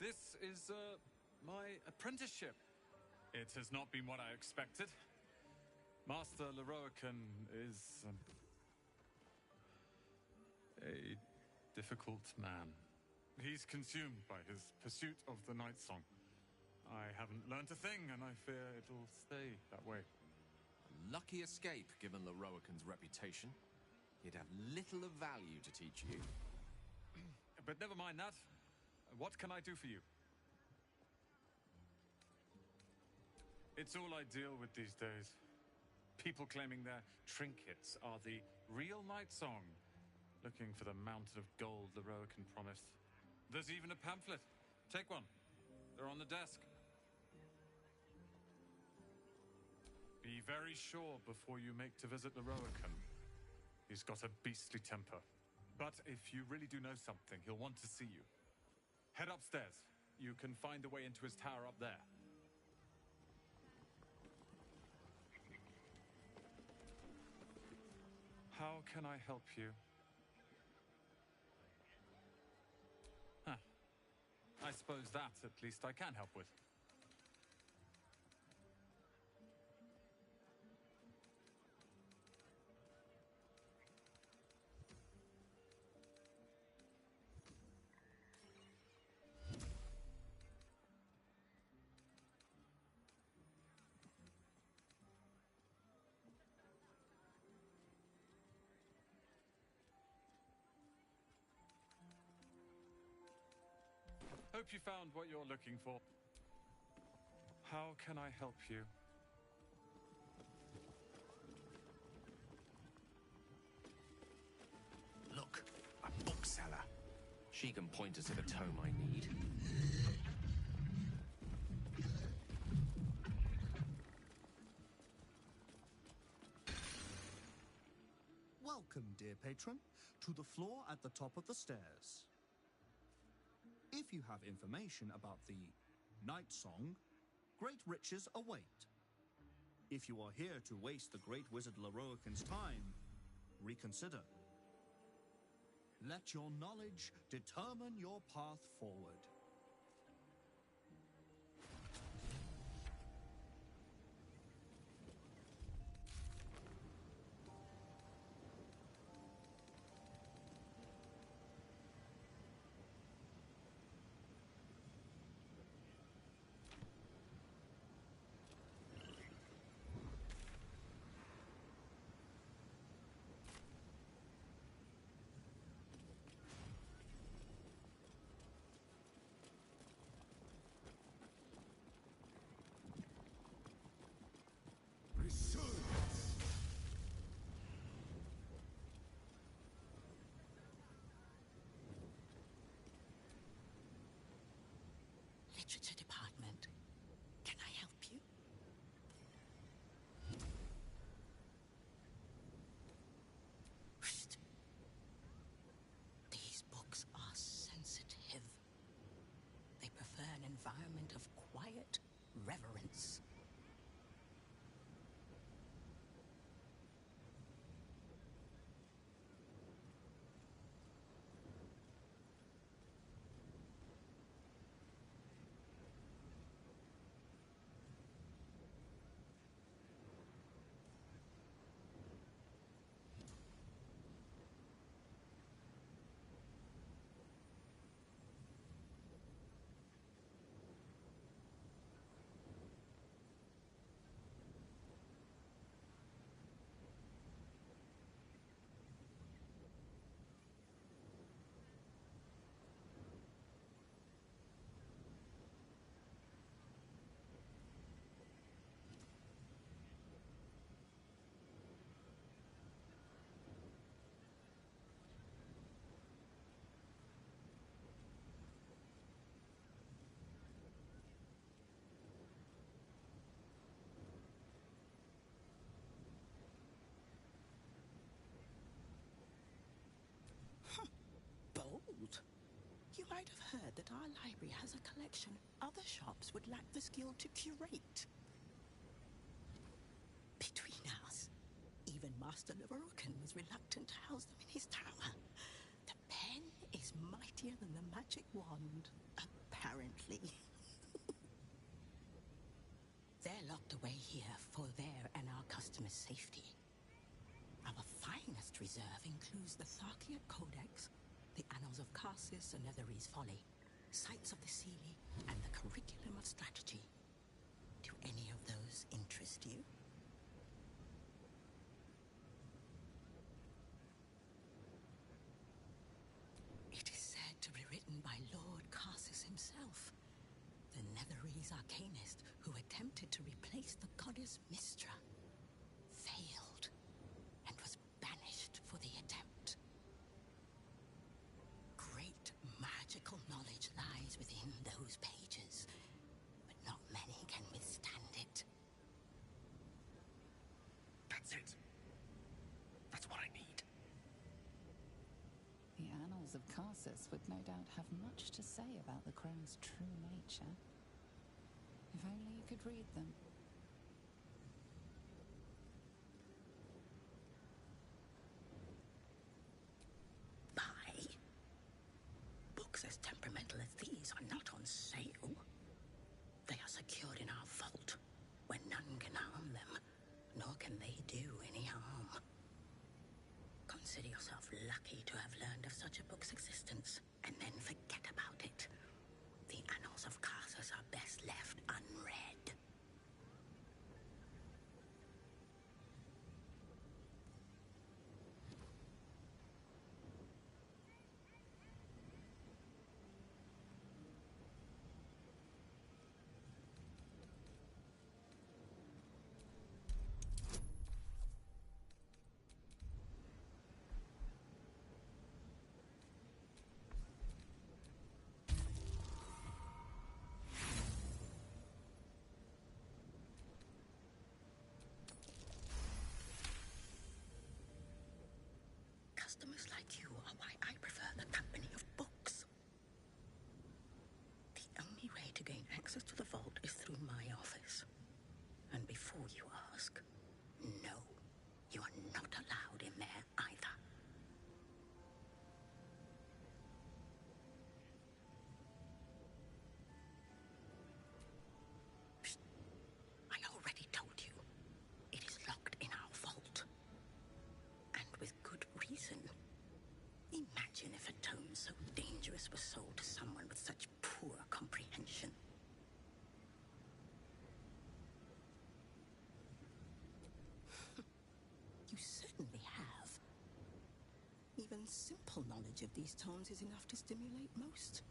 This is, my apprenticeship. It has not been what I expected. Master Leroican is, a difficult man. He's consumed by his pursuit of the night song. I haven't learnt a thing, and I fear it'll stay that way. Lucky escape, given Leroican's reputation. He'd have little of value to teach you. But never mind that. What can I do for you? It's all I deal with these days. People claiming their trinkets are the real night song, looking for the mountain of gold Leroican promised. There's even a pamphlet. Take one. They're on the desk. Be very sure before you make to visit Leroican. He's got a beastly temper. But if you really do know something, he'll want to see you. Head upstairs. You can find the way into his tower up there. How can I help you? Huh. I suppose that, at least, I can help with. Hope you found what you're looking for. How can I help you? Look, a bookseller. She can point us to the tome I need. Welcome, dear patron, to the floor at the top of the stairs. If you have information about the Night Song, great riches await. If you are here to waste the great wizard Leroican's time, reconsider. Let your knowledge determine your path forward. Literature department. Can I help you? Psst. These books are sensitive. They prefer an environment of quiet reverence. Bold. You might have heard that our library has a collection other shops would lack the skill to curate. Between us, even Master Leroican was reluctant to house them in his tower. The pen is mightier than the magic wand, apparently. They're locked away here for their and our customers' safety. Our finest reserve includes the Tharkiot Codex, the Annals of Karsus and Netherese Folly, Sights of the Seelie, and the Curriculum of Strategy. Do any of those interest you? It is said to be written by Lord Karsus himself, the Netherese arcanist who attempted to replace the goddess Mystra, failed, and was banished for the attempt. Great magical knowledge lies within those pages, but not many can withstand it. That's it. That's what I need. The Annals of Karsus would no doubt have much to say about the crone's true nature. If only you could read them. Buy? Books as temperamental as these are not on sale. They are secured in our vault, where none can harm them, nor can they do any harm. Consider yourself lucky to have learned of such a book's existence, and then forget about it. The Annals of Karsus are best left unread. Customers like you are why I prefer the company of books. so dangerous was sold to someone with such poor comprehension. You certainly have. Even simple knowledge of these tones is enough to stimulate most.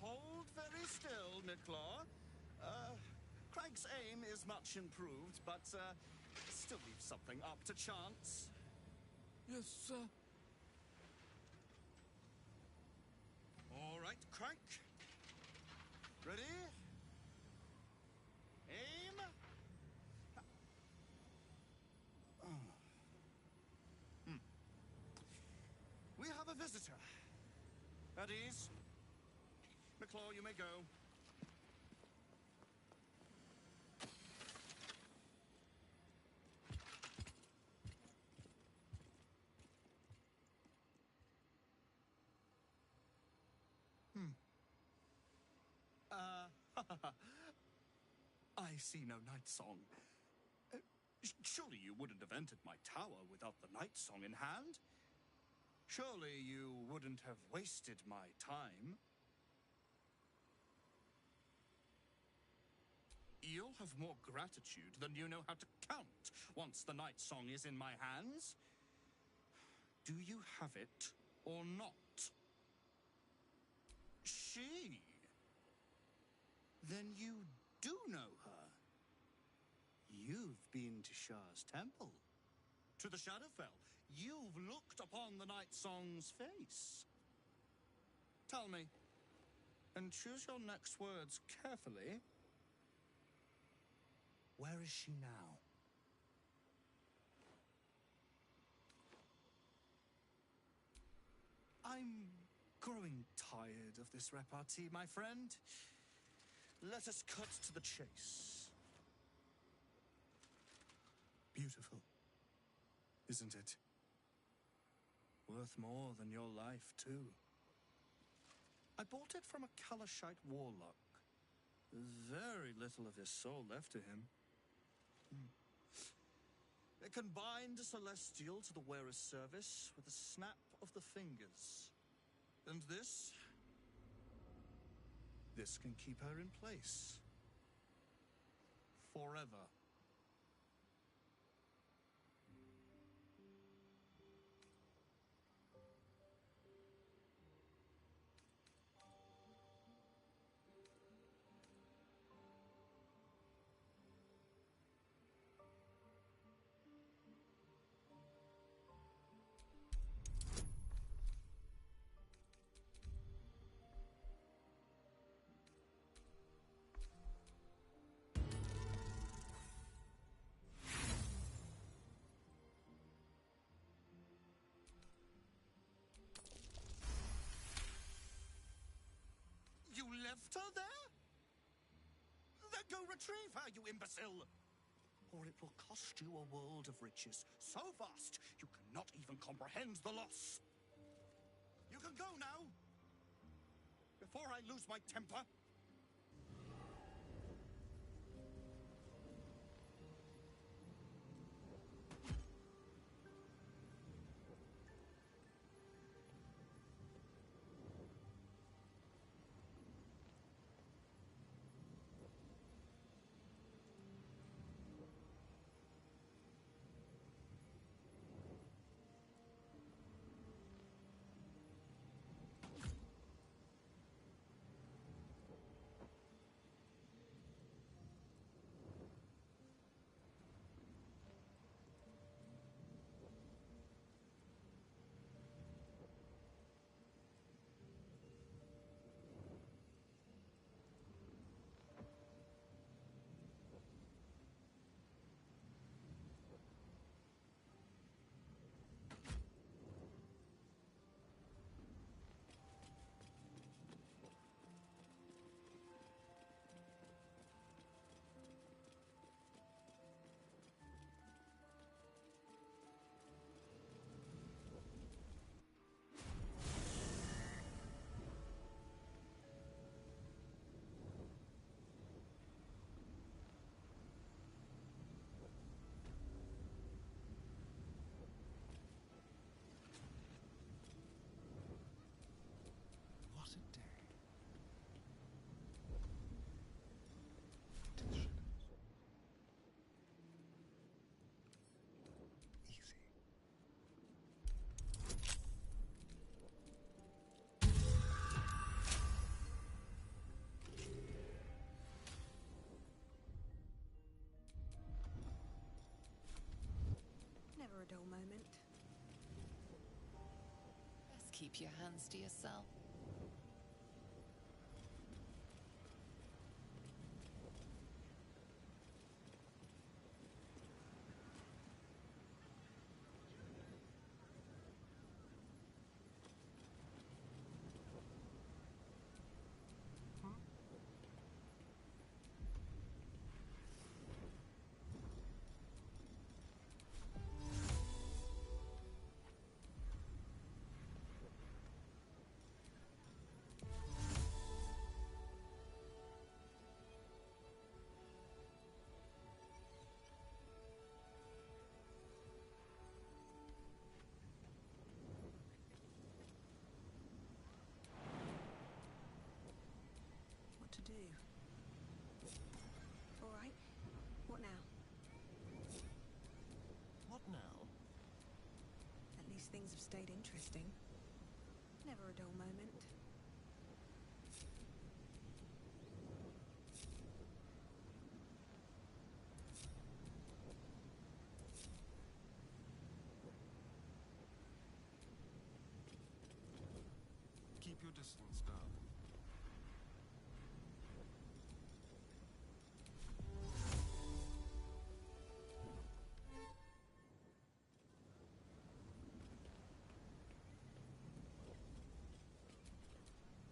Hold very still, Nicklaw. Craig's aim is much improved, but still leaves something up to chance. Yes, sir. All right, Craig. Ready? Aim. We have a visitor. At ease. McClaw, you may go. I see no night song. Surely you wouldn't have entered my tower without the night song in hand? Surely you wouldn't have wasted my time? You'll have more gratitude than you know how to count once the night song is in my hands. Do you have it or not? She? Then you do know her. You've been to Shah's temple, to the Shadowfell. You've looked upon the night song's face. Tell me, and choose your next words carefully. Where is she now? I'm growing tired of this repartee, my friend. Let us cut to the chase. Beautiful, isn't it? Worth more than your life, too. I bought it from a Kalashite warlock. There's very little of his soul left to him. It can bind a celestial to the wearer's service with a snap of the fingers. And this can keep her in place. Forever. You left her there? Then go retrieve her, you imbecile! Or it will cost you a world of riches so vast you cannot even comprehend the loss. You can go now, before I lose my temper. keep your hands to yourself. What to do? All right. What now? What now? At least things have stayed interesting. Never a dull moment. Keep your distance, darling.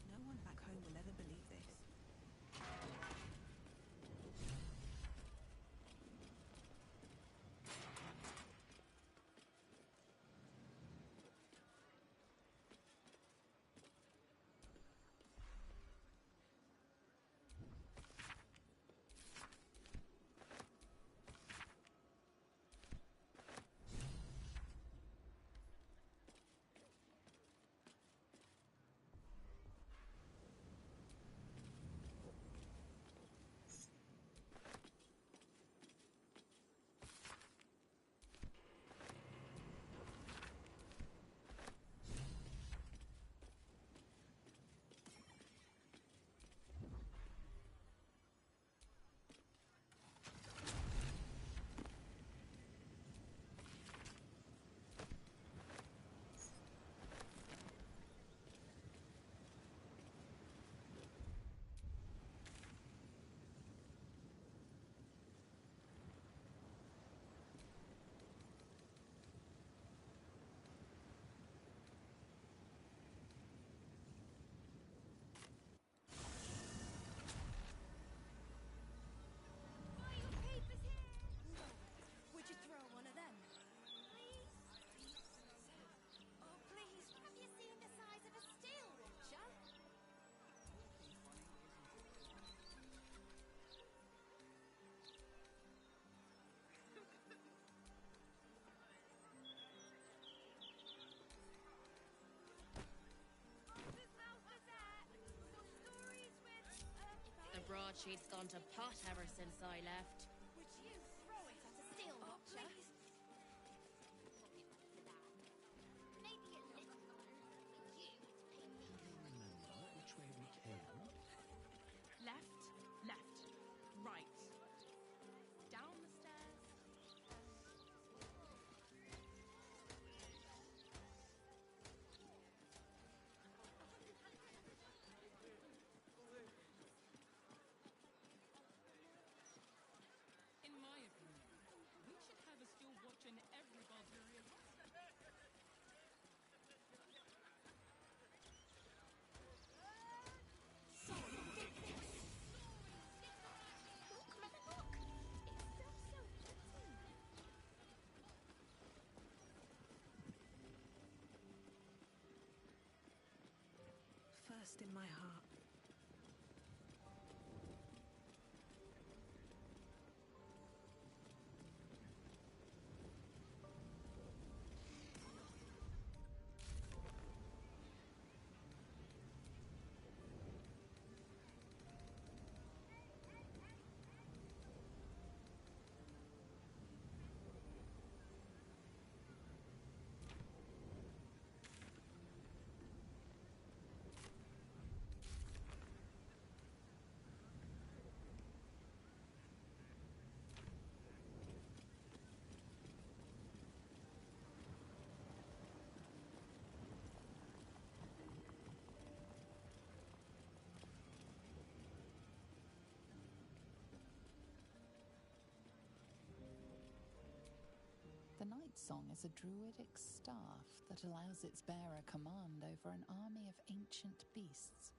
No one back home will ever believe this. Would you throw one of them? Oh, please. Have you seen the size of a steel watcher? The broadsheet's gone to pot ever since I left. Would you throw it at a steel watcher? Maybe a little one, but you, it's painful. Remember which way we came? Left, left, right. Down the stairs. In my opinion, we should have a steel watch in every Baldurian hospital. Look, Mother, look! It's still so pretty. First in my heart. song is a druidic staff that allows its bearer command over an army of ancient beasts.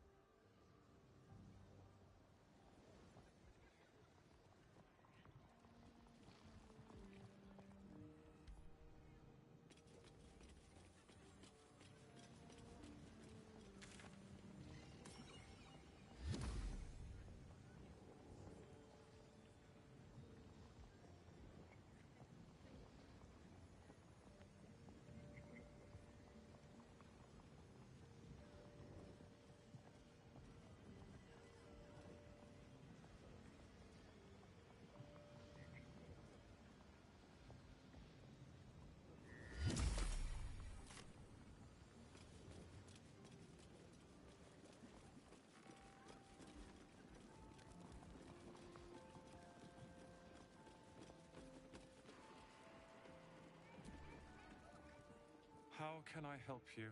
How can I help you?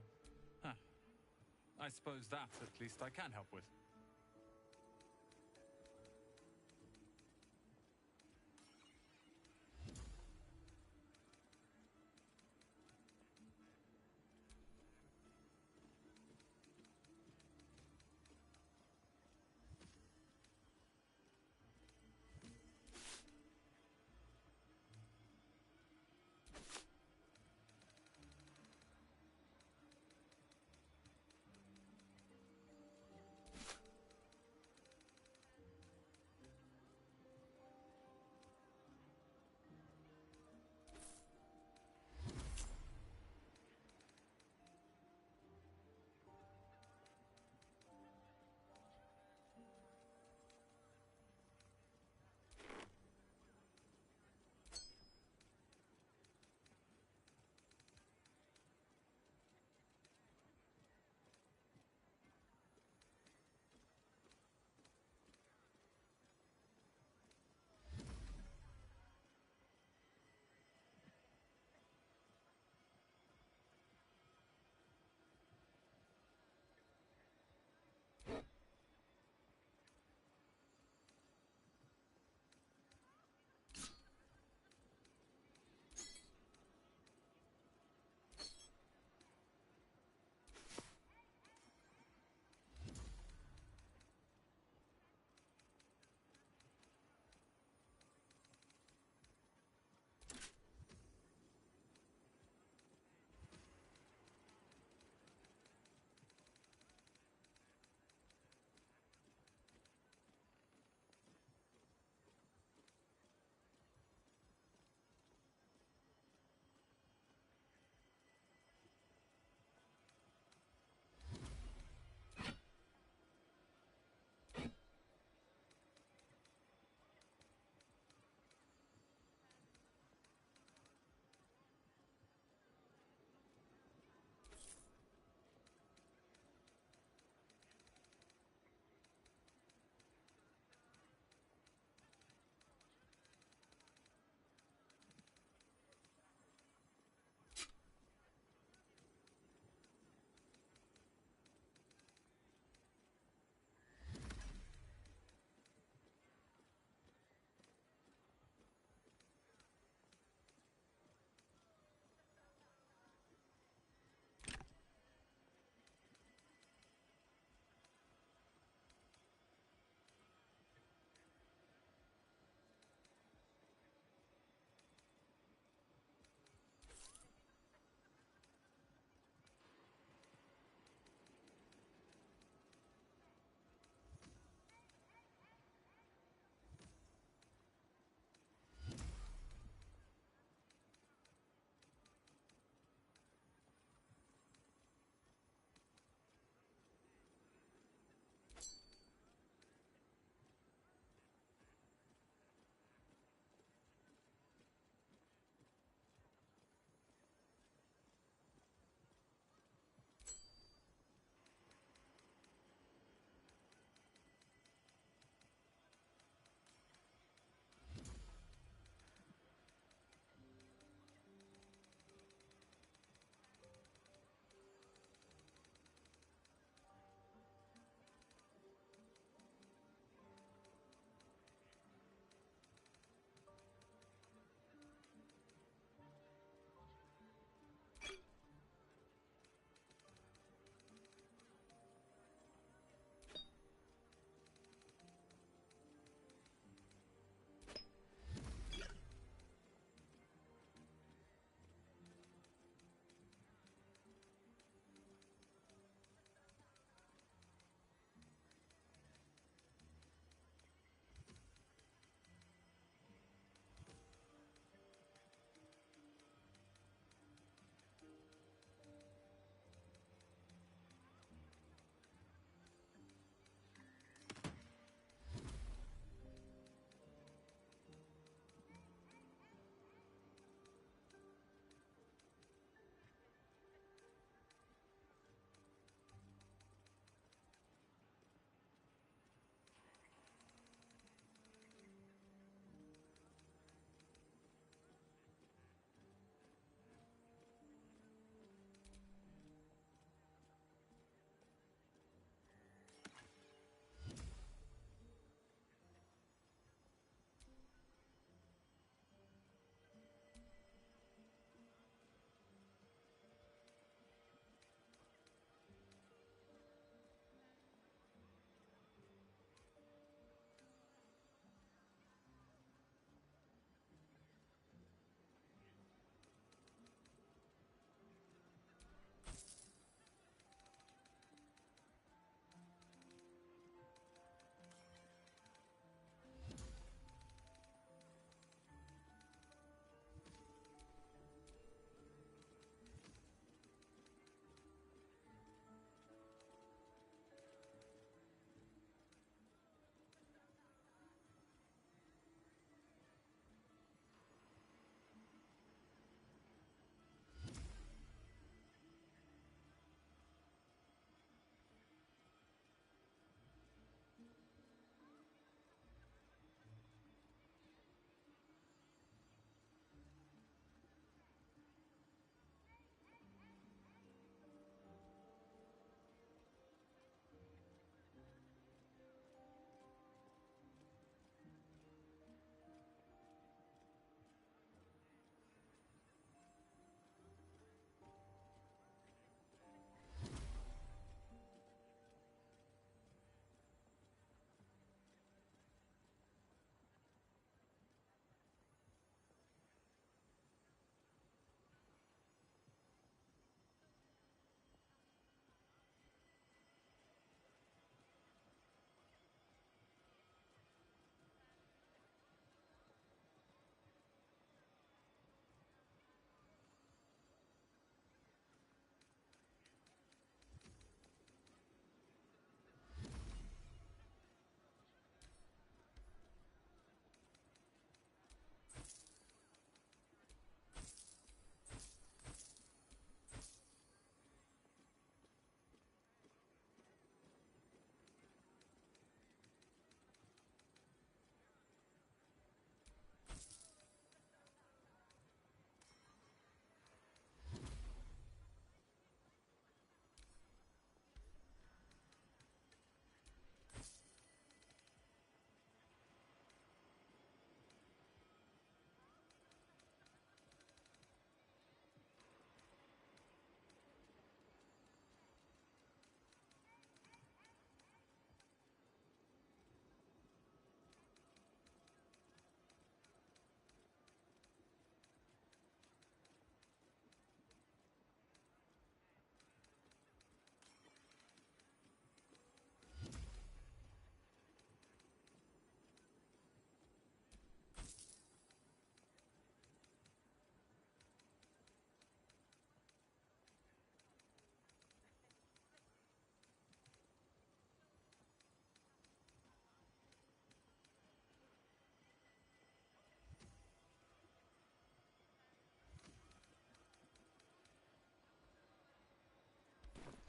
Huh. I suppose that, at least, I can help with.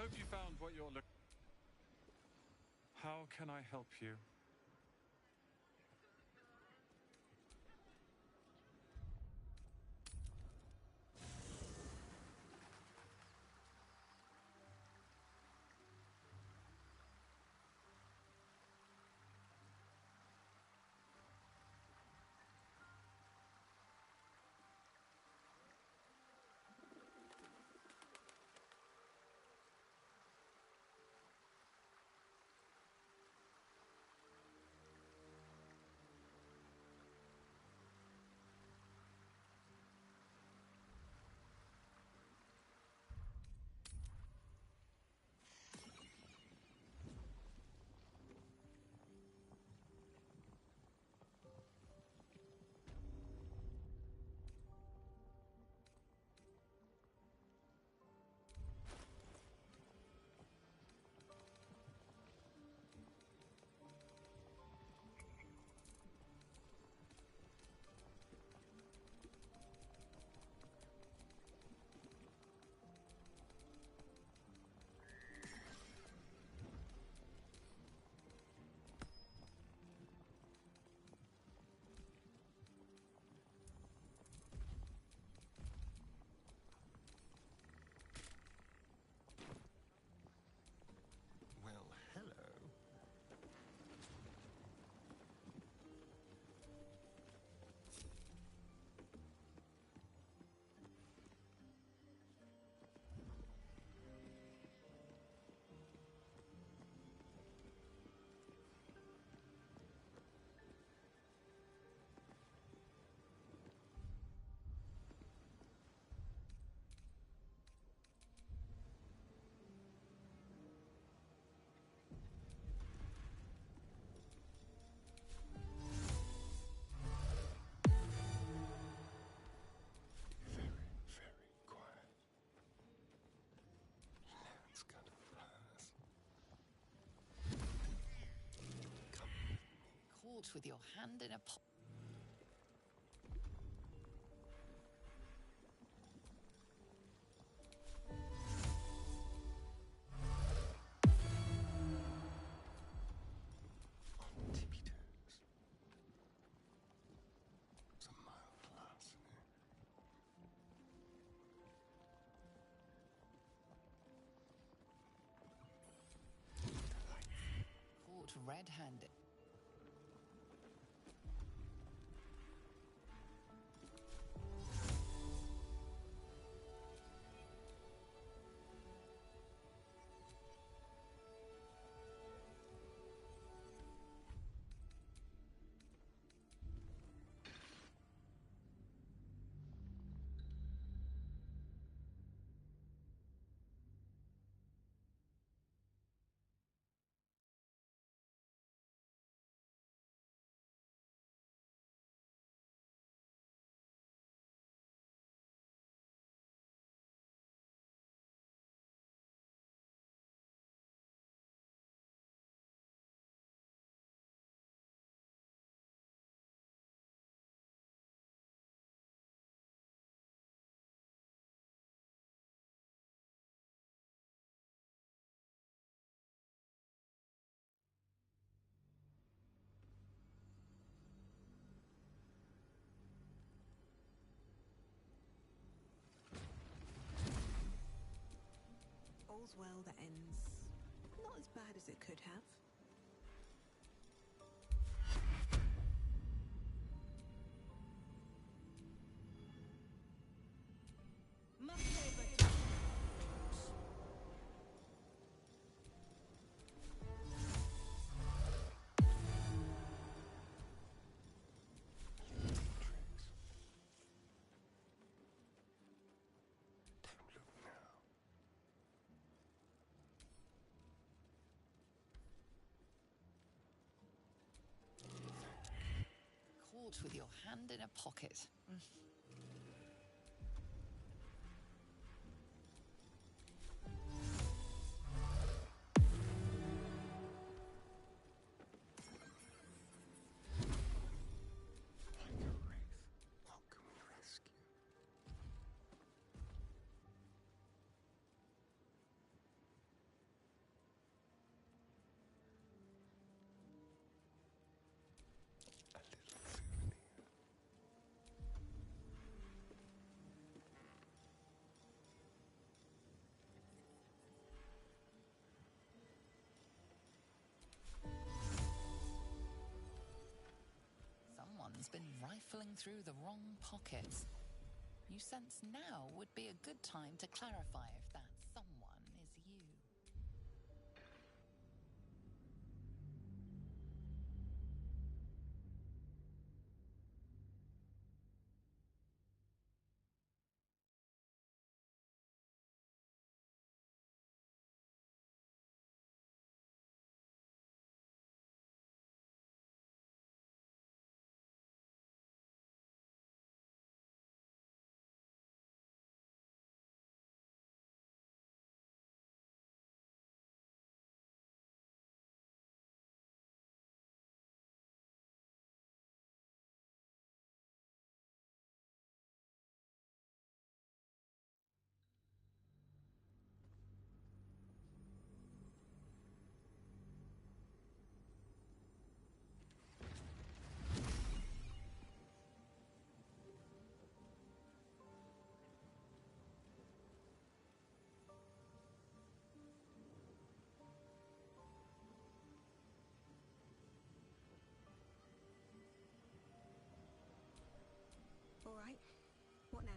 hope you found what you're looking. How can I help you? Well, hello. Very, very quiet. It's gonna pass. Come with me. Caught with your hand in a pot. On tippy toes. Some mild larceny. Caught red-handed. All's well that ends not as bad as it could have. Don't look now. Caught with your hand in a pocket. Like a wraith, what can we rescue? someone's been rifling through the wrong pockets. You sense now would be a good time to clarify if that someone is you. All right. What now?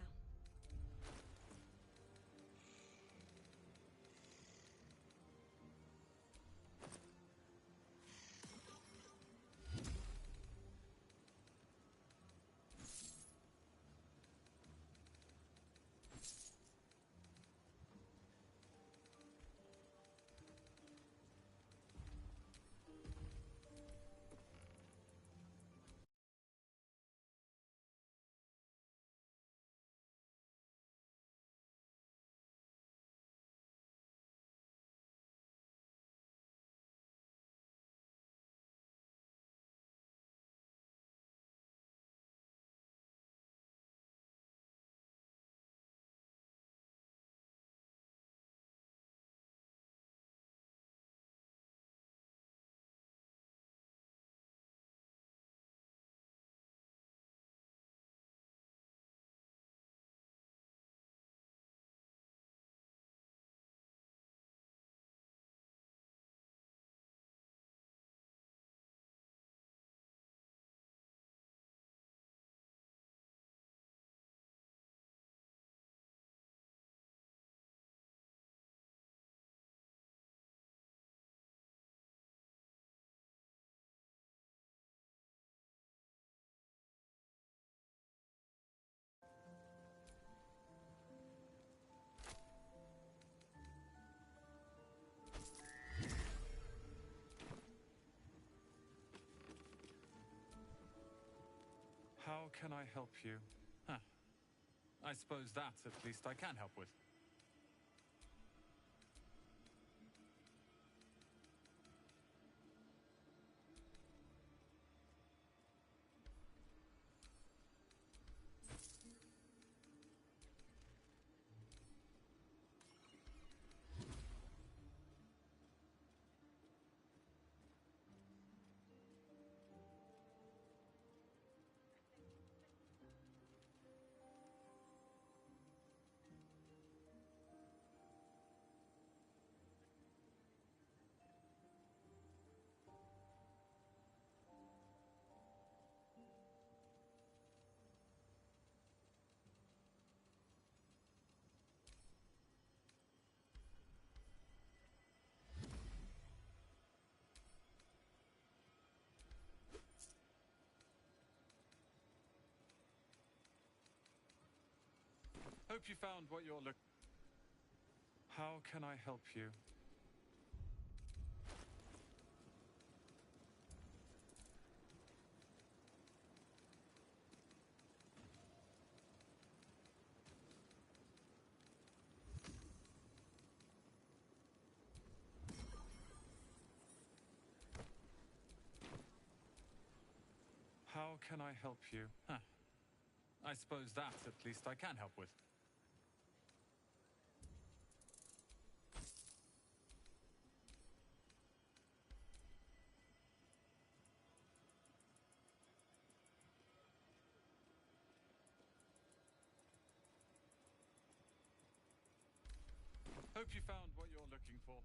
How can I help you? Huh. I suppose that, at least, I can help with. Hope you found what you're looking. How can I help you? How can I help you? Huh. I suppose that, at least, I can help with. Hope you found what you're looking for.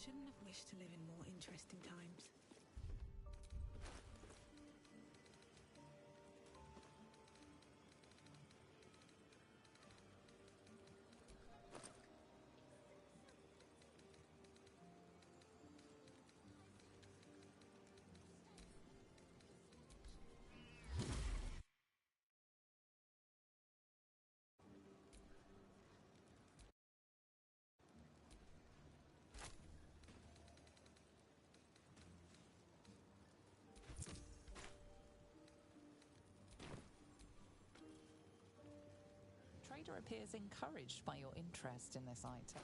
Shouldn't have wished to live in more interesting times. Trader appears encouraged by your interest in this item.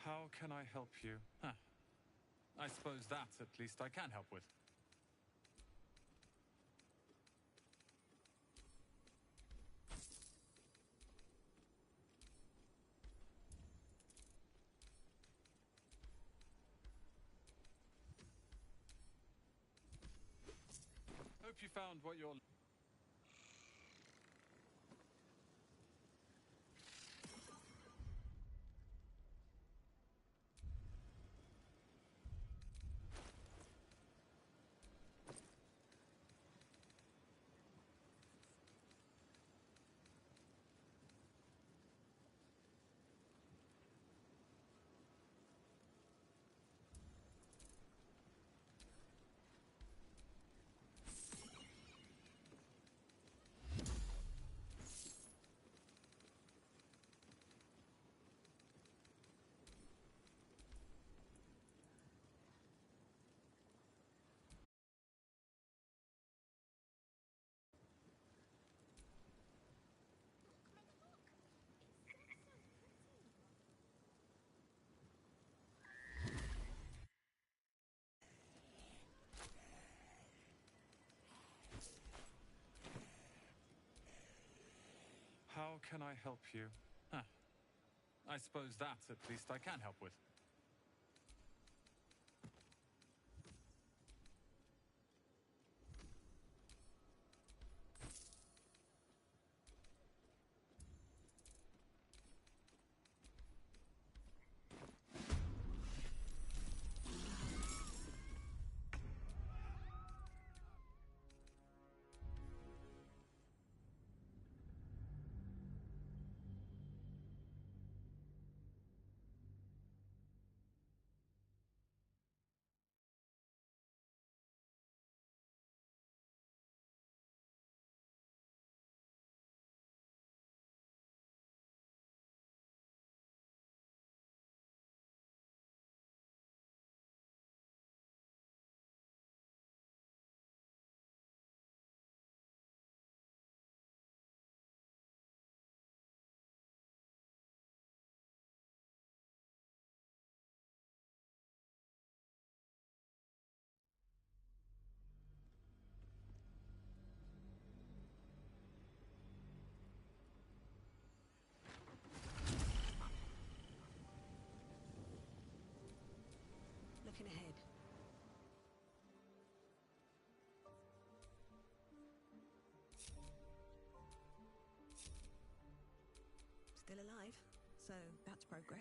How can I help you? Huh. I suppose that, at least, I can help with. Hope you found what you're... How can I help you? Huh. I suppose that, at least, I can help with. looking ahead. Still alive, so that's progress.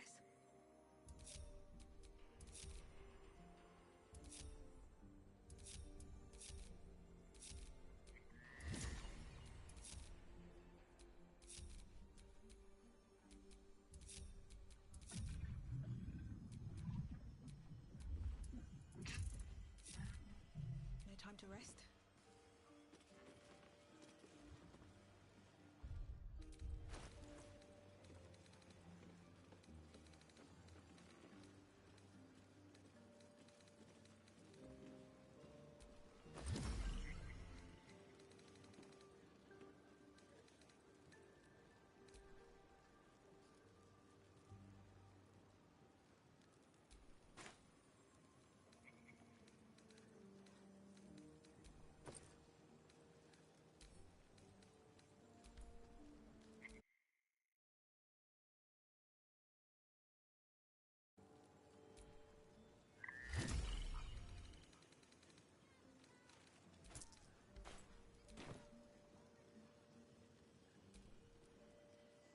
No time to rest.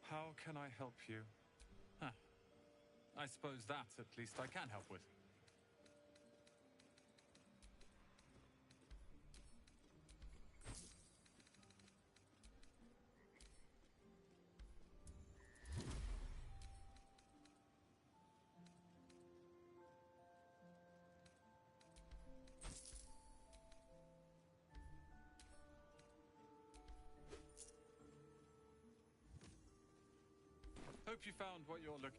How can I help you? Huh. I suppose that, at least, I can help with. Hope you found what you're looking.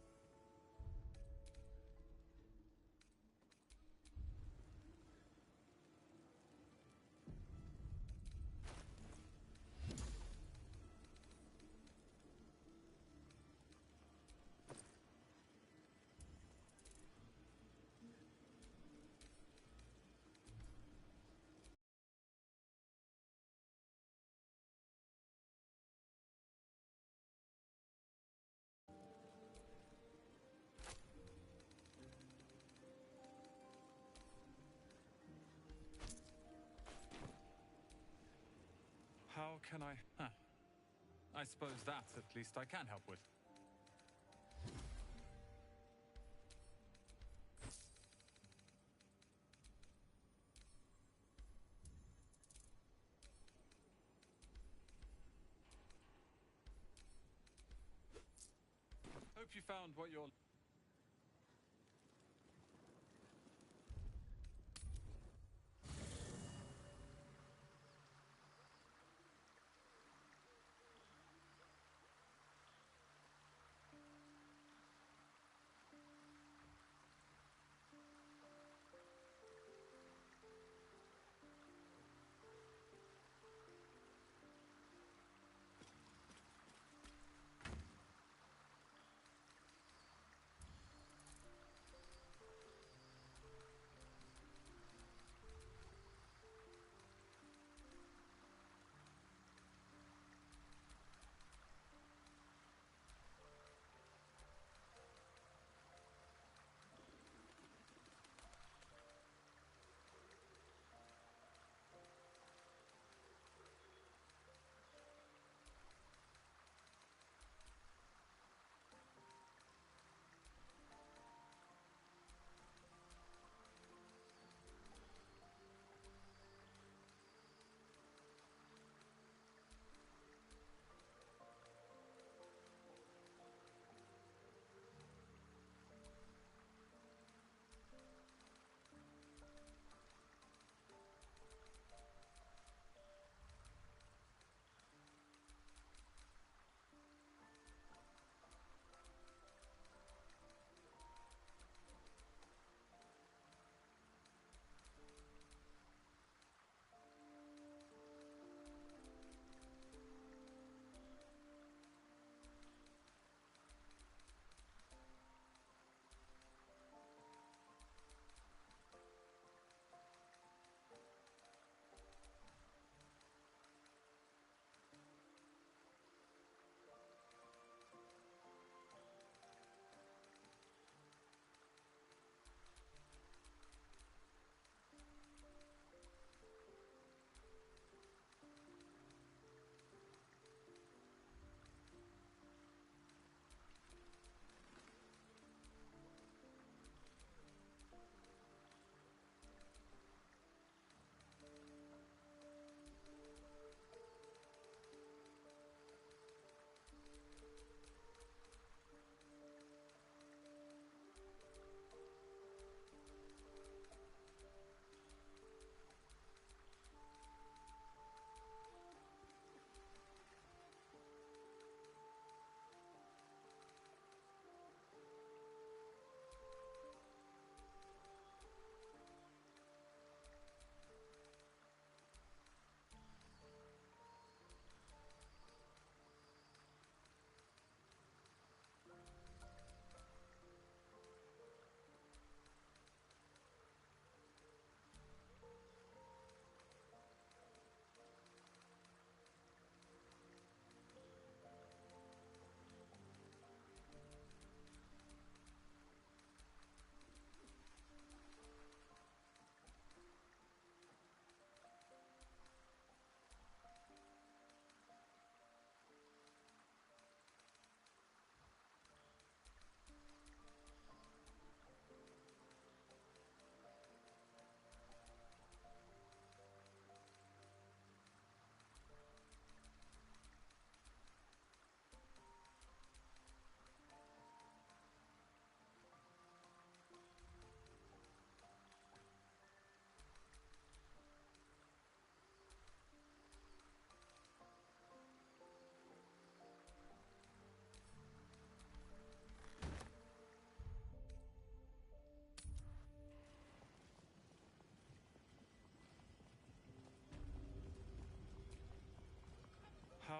How can I... Huh. I suppose that, at least, I can help with. Hope you found what you're...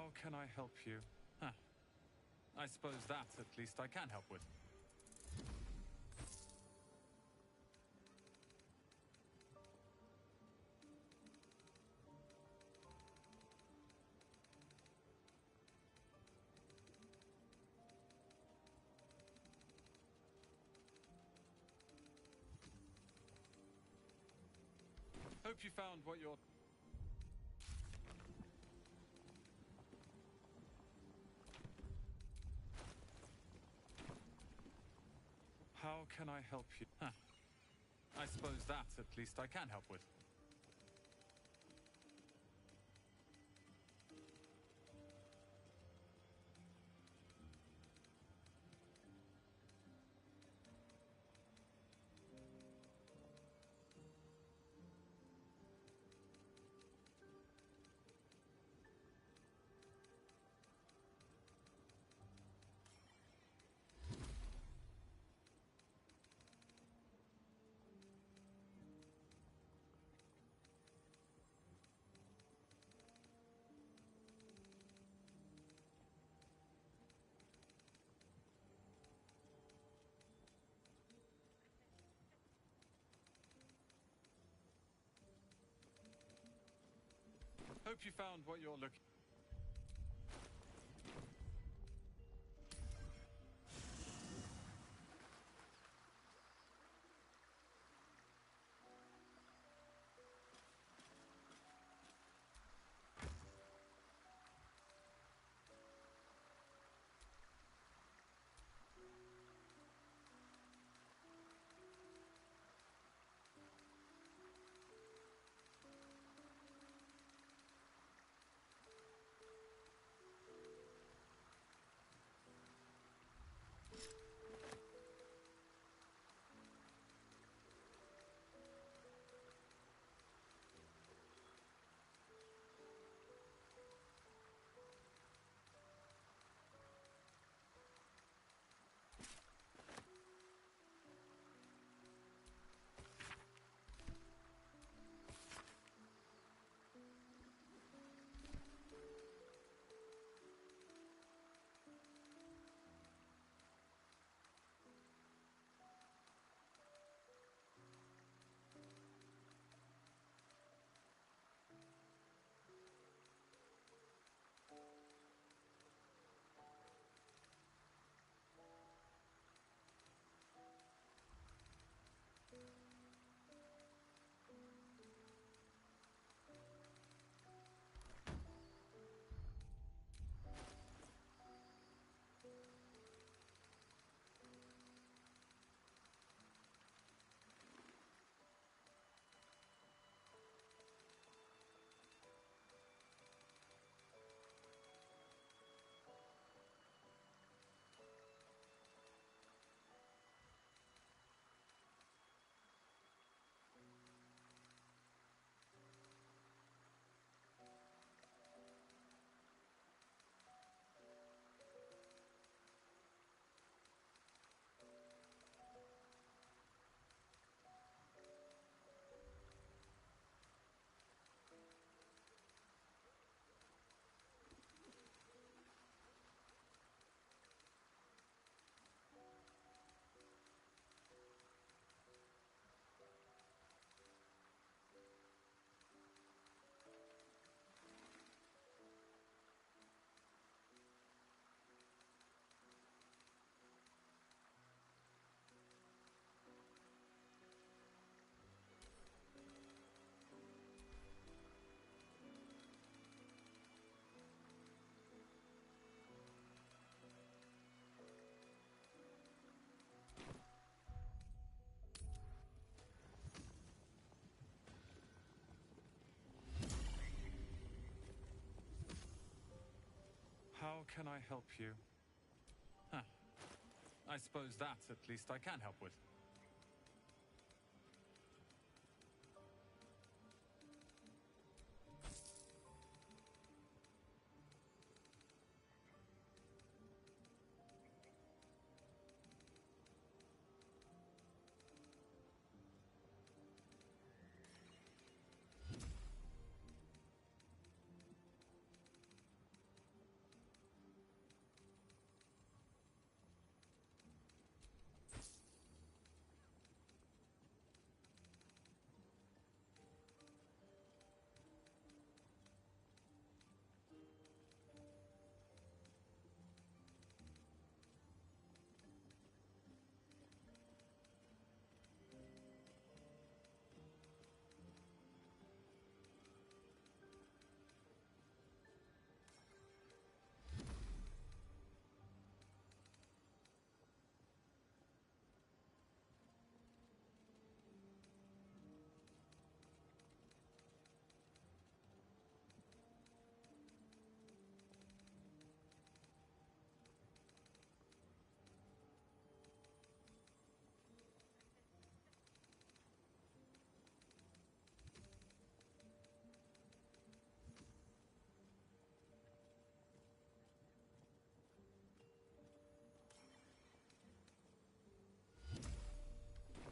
How can I help you? Huh. I suppose that at least I can help with. Hope you found what you're... How can I help you? Huh. I suppose that at least I can help with. Hope you found what you're looking... How can I help you? Huh. I suppose that at least I can help with.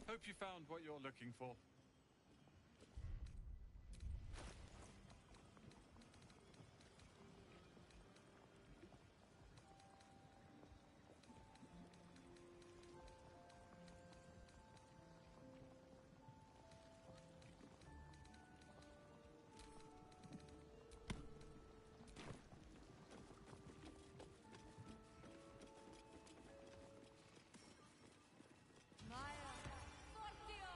Hope you found what you're looking for. Maya, Fortio!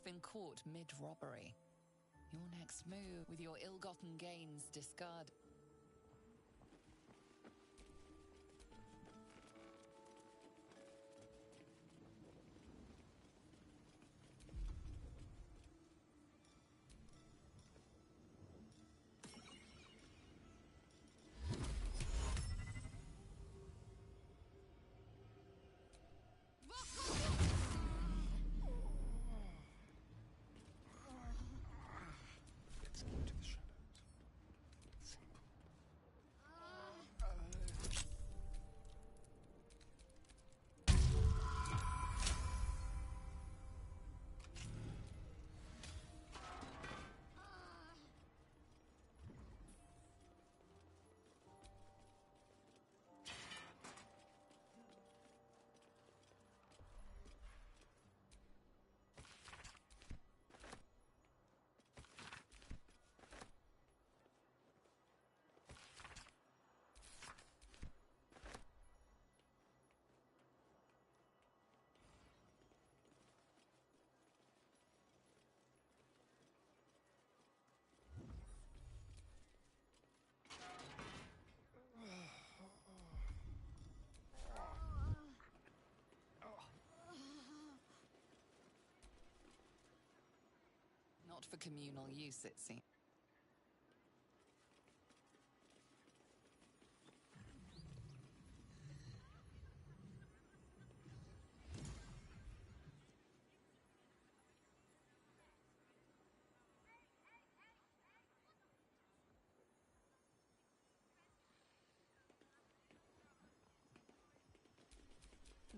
You've been caught mid-robbery. Your next move, with your ill-gotten gains discarded. Escape to the shadows. Simple. Not for communal use, it seems.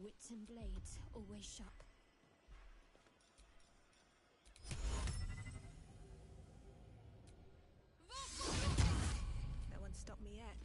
Wits and blades, always sharp. No one stopped me yet.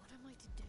What am I to do?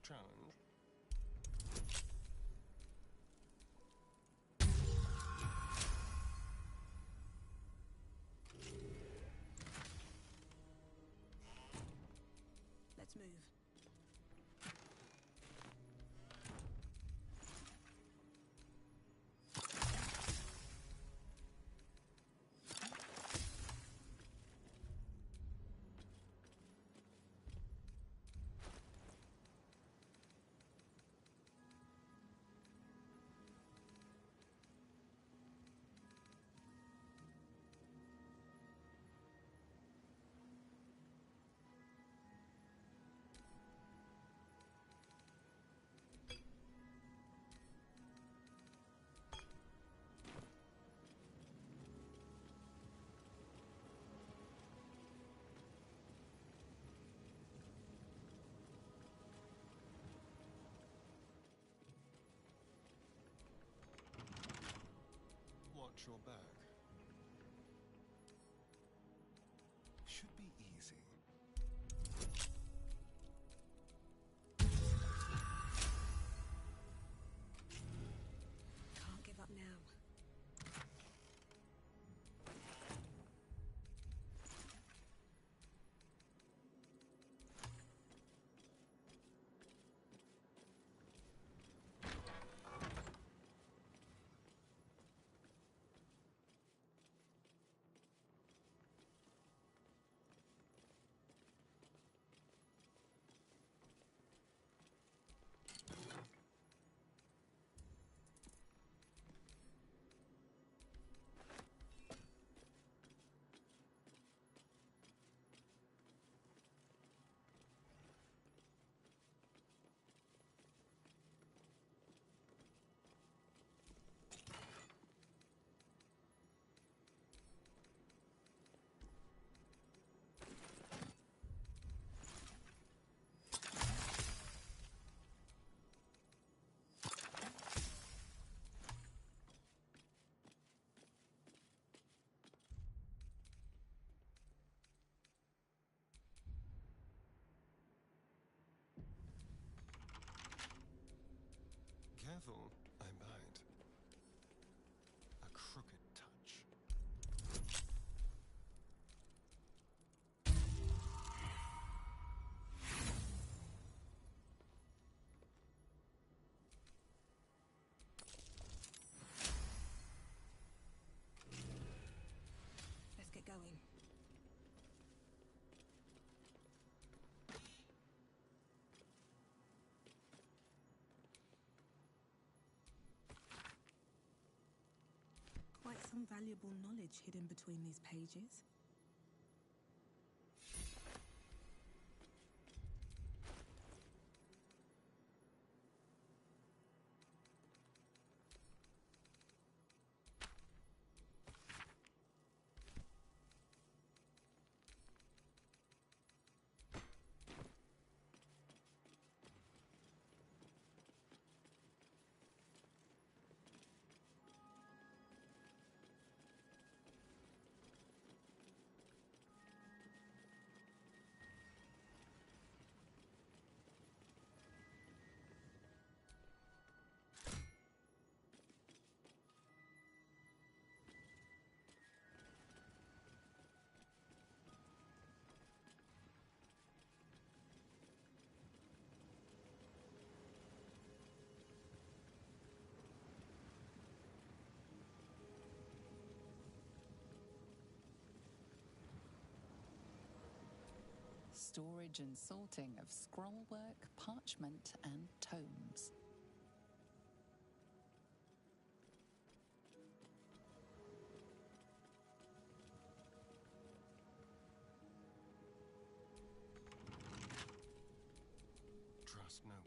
challenge. Let's move. Watch your back. Should be easy. Can't give up now. Careful, I might. A crooked touch. Let's get going. Quite some valuable knowledge hidden between these pages. Storage and sorting of scrollwork, parchment, and tomes. Trust no one.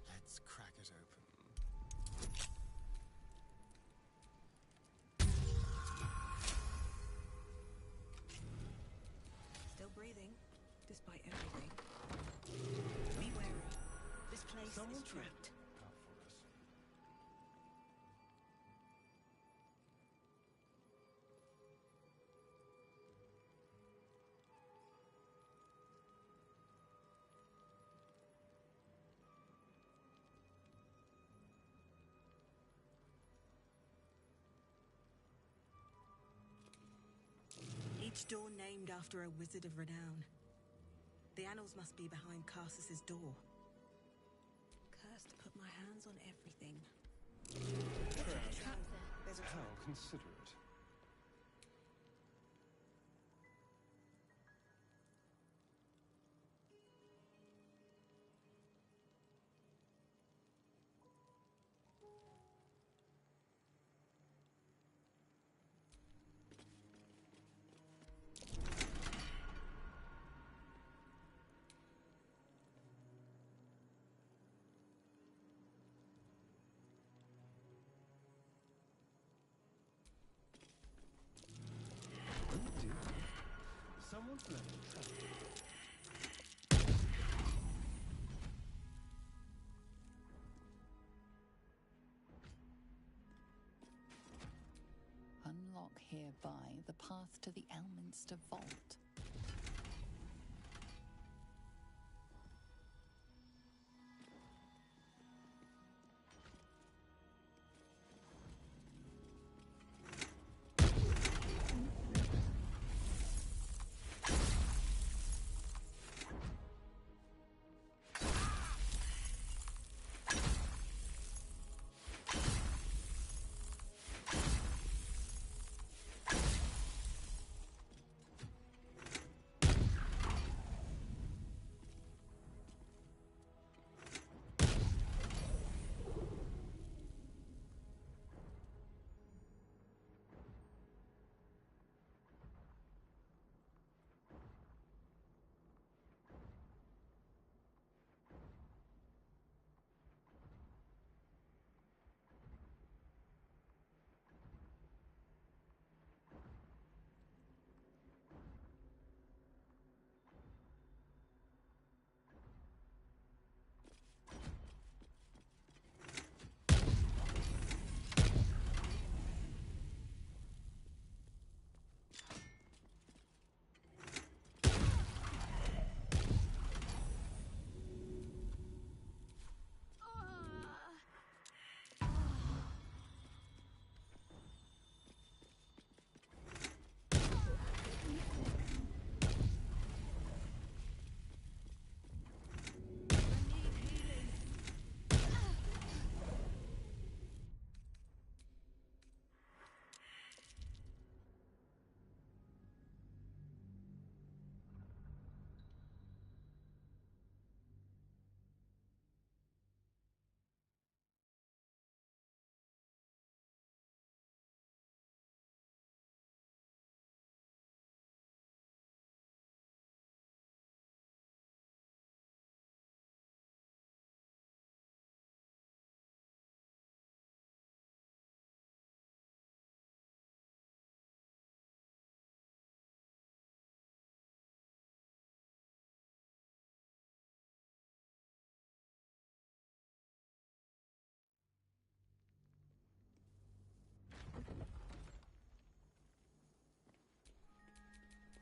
Let's crack it open. Still breathing, despite everything. Be wary. This place is trapped. Out for us. Each door named after a wizard of renown. The annals must be behind Carsus's door. Cursed to put my hands on everything. There's a How considerate. Someone's left a trap. Unlock hereby the path to the Elminster Vault.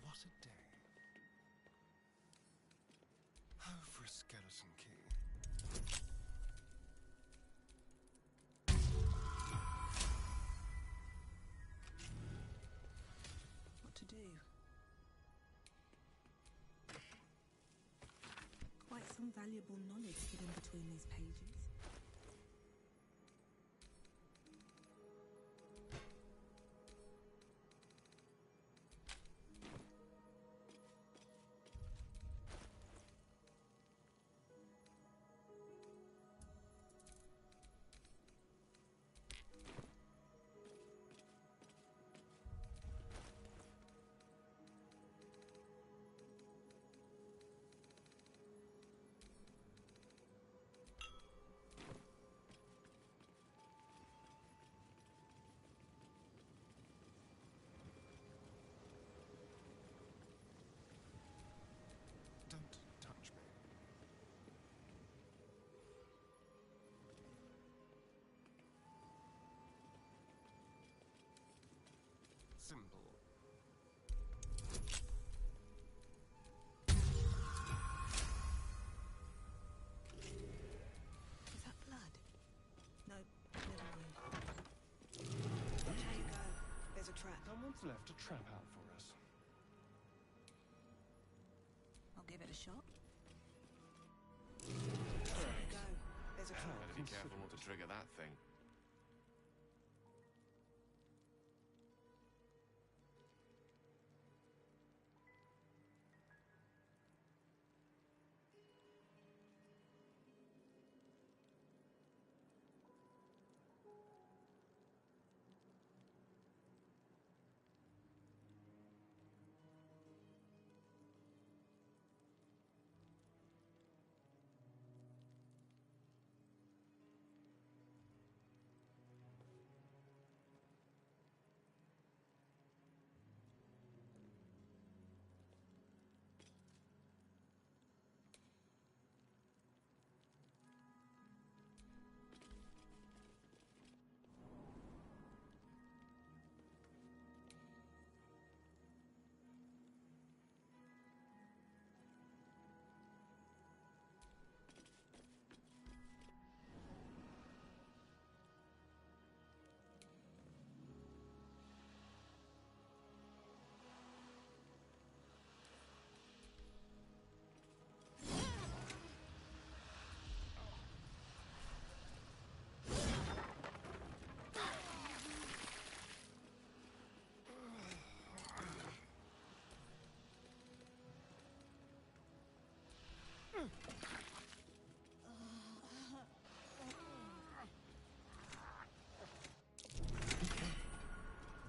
What a day. Oh, for a skeleton key. What to do? Quite some valuable knowledge hidden between these pages. Don't touch me. Simple. Is that blood? No, never mind. Watch how you go. There's a trap. Someone's left a trap out for us. give it a shot. There you go. There's a trap. Better be careful not to trigger that thing.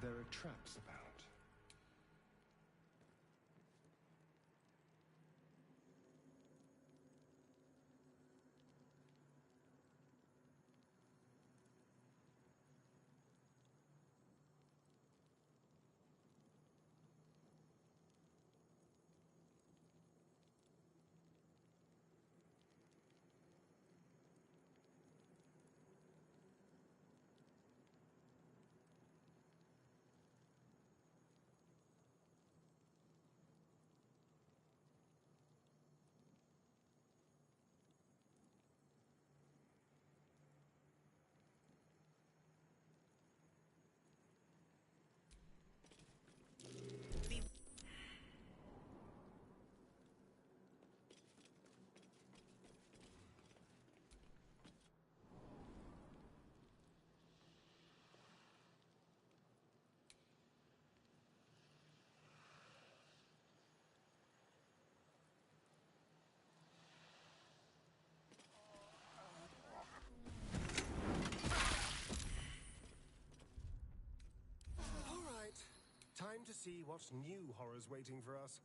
There are traps about. Time to see what new horror's waiting for us.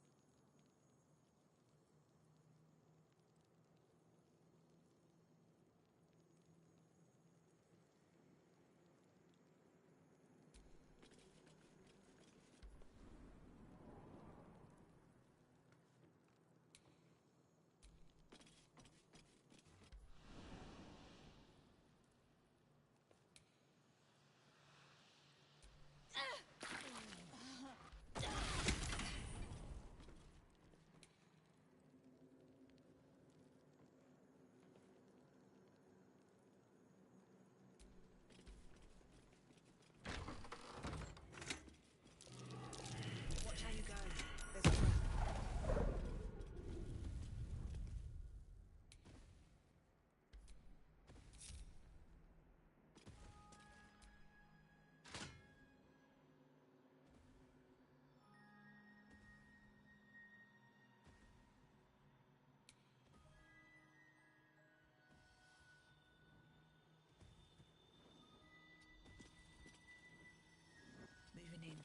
Watch how you go. There's a trap. Moving in.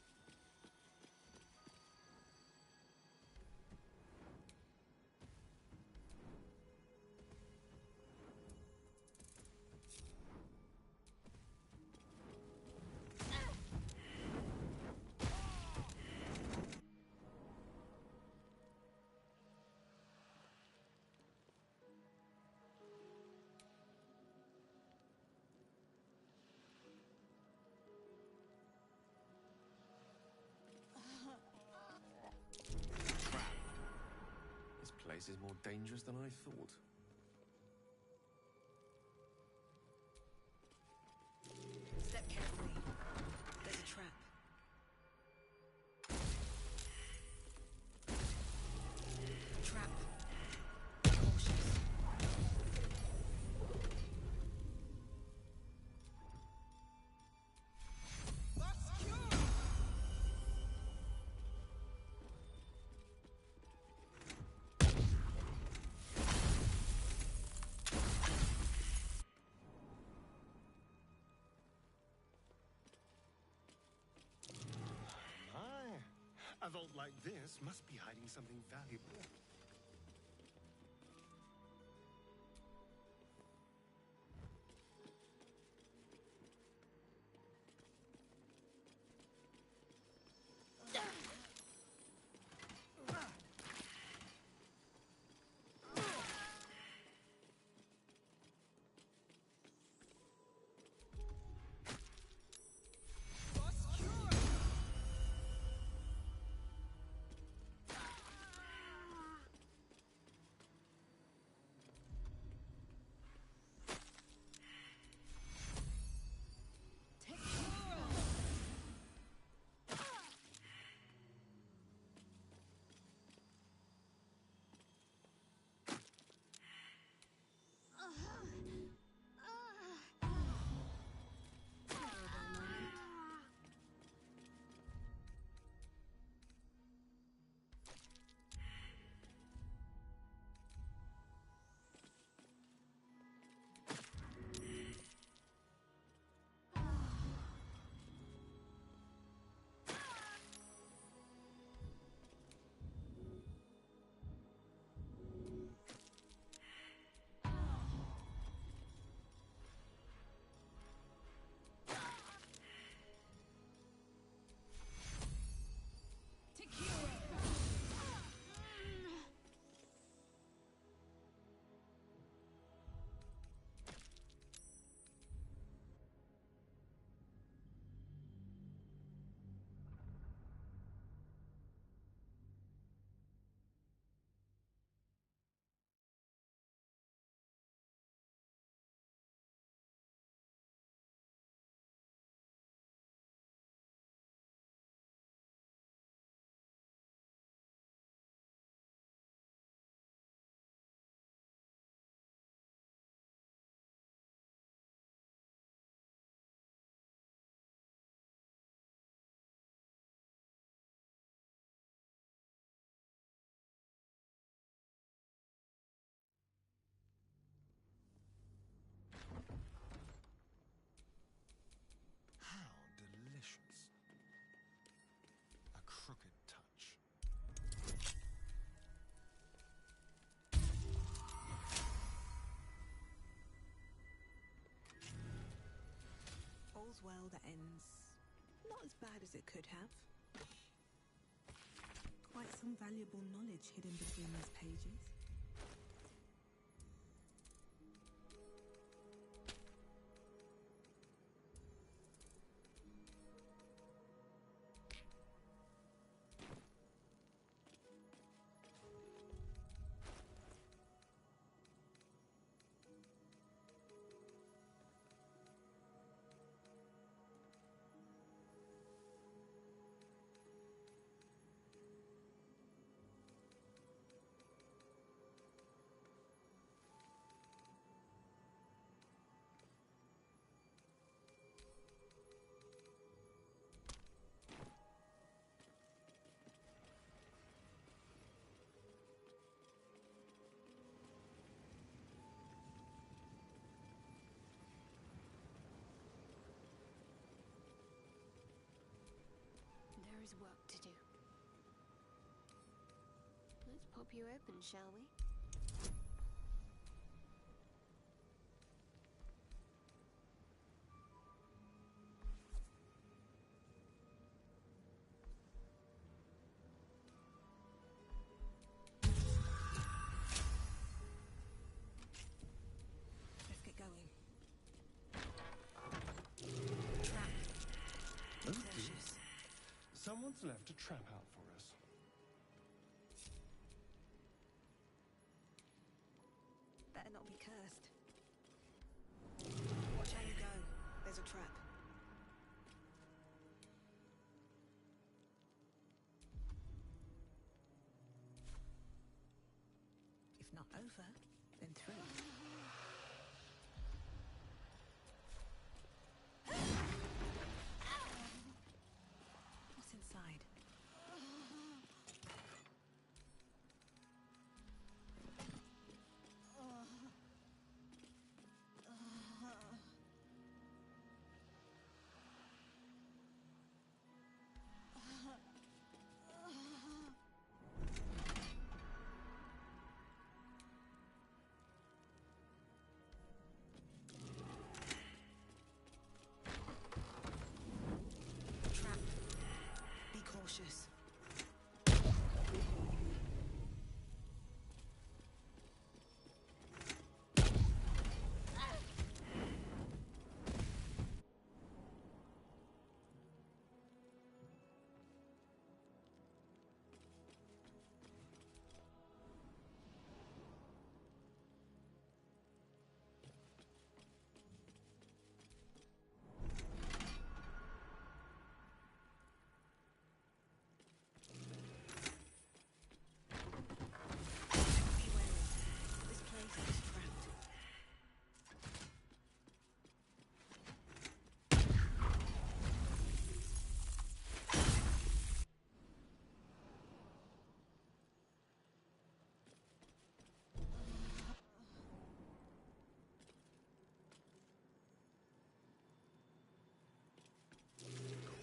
This place is more dangerous than I thought. Step carefully. There's a trap. Trap. A vault like this must be hiding something valuable. All's well that ends not as bad as it could have. Quite some valuable knowledge hidden between these pages. There is work to do. Let's pop you open, shall we? Let's get going. Oh dear. Someone's left a trap out for us. Better not be cursed. Watch how you go. There's a trap. If not over, then through. What's inside? cautious.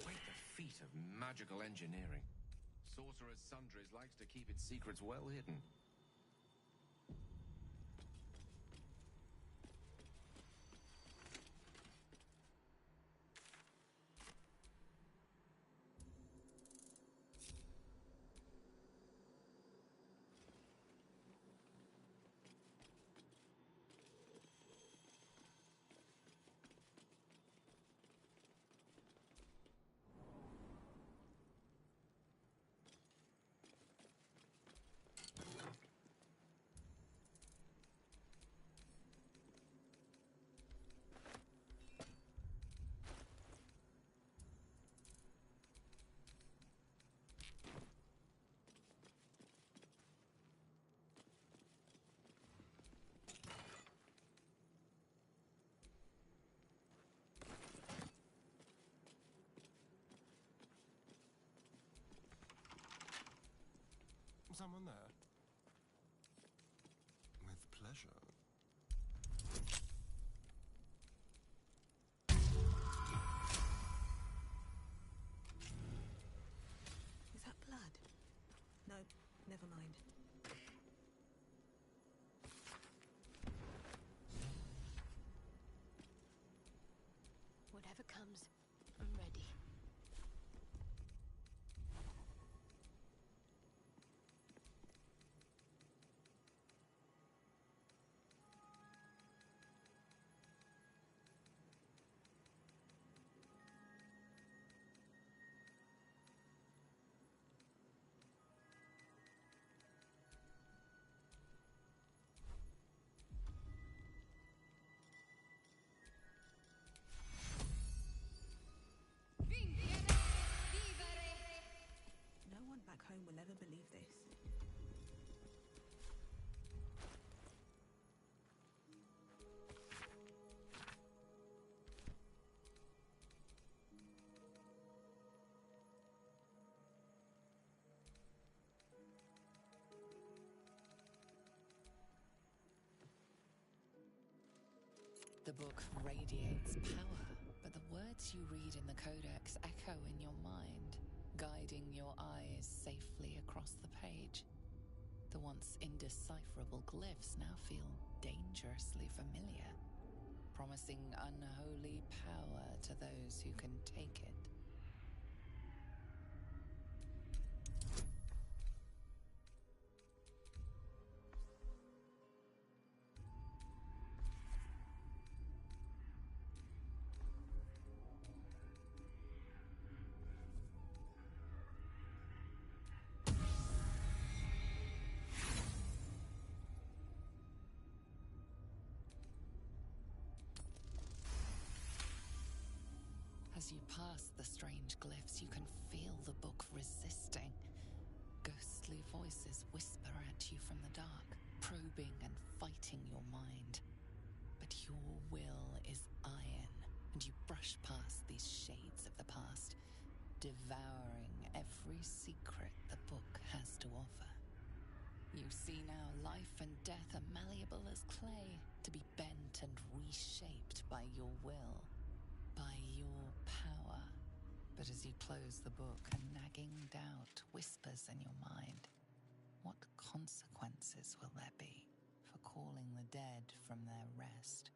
Quite the feat of magical engineering. Sorcerer's Sundries likes to keep its secrets well hidden. Someone there? With pleasure. Is that blood? No, never mind. Whatever comes, I'm ready. No one back home will ever believe this. The book radiates power, but the words you read in the Codex echo in your mind, guiding your eyes safely across the page. The once indecipherable glyphs now feel dangerously familiar, promising unholy power to those who can take it. As you pass the strange glyphs, you can feel the book resisting. Ghostly voices whisper at you from the dark, probing and fighting your mind. But your will is iron, and you brush past these shades of the past, devouring every secret the book has to offer. You see now life and death are malleable as clay, to be bent and reshaped by your will, by your power. But as you close the book, a nagging doubt whispers in your mind. What consequences will there be for calling the dead from their rest?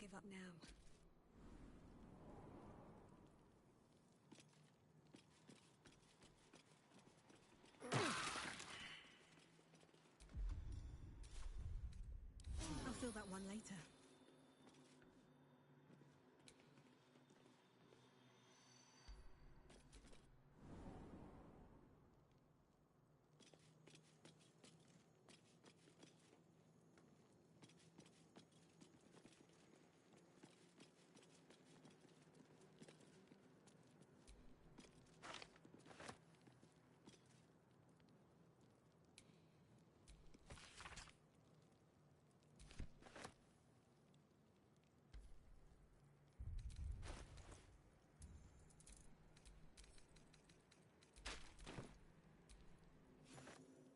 give up now. I'll fill that one later.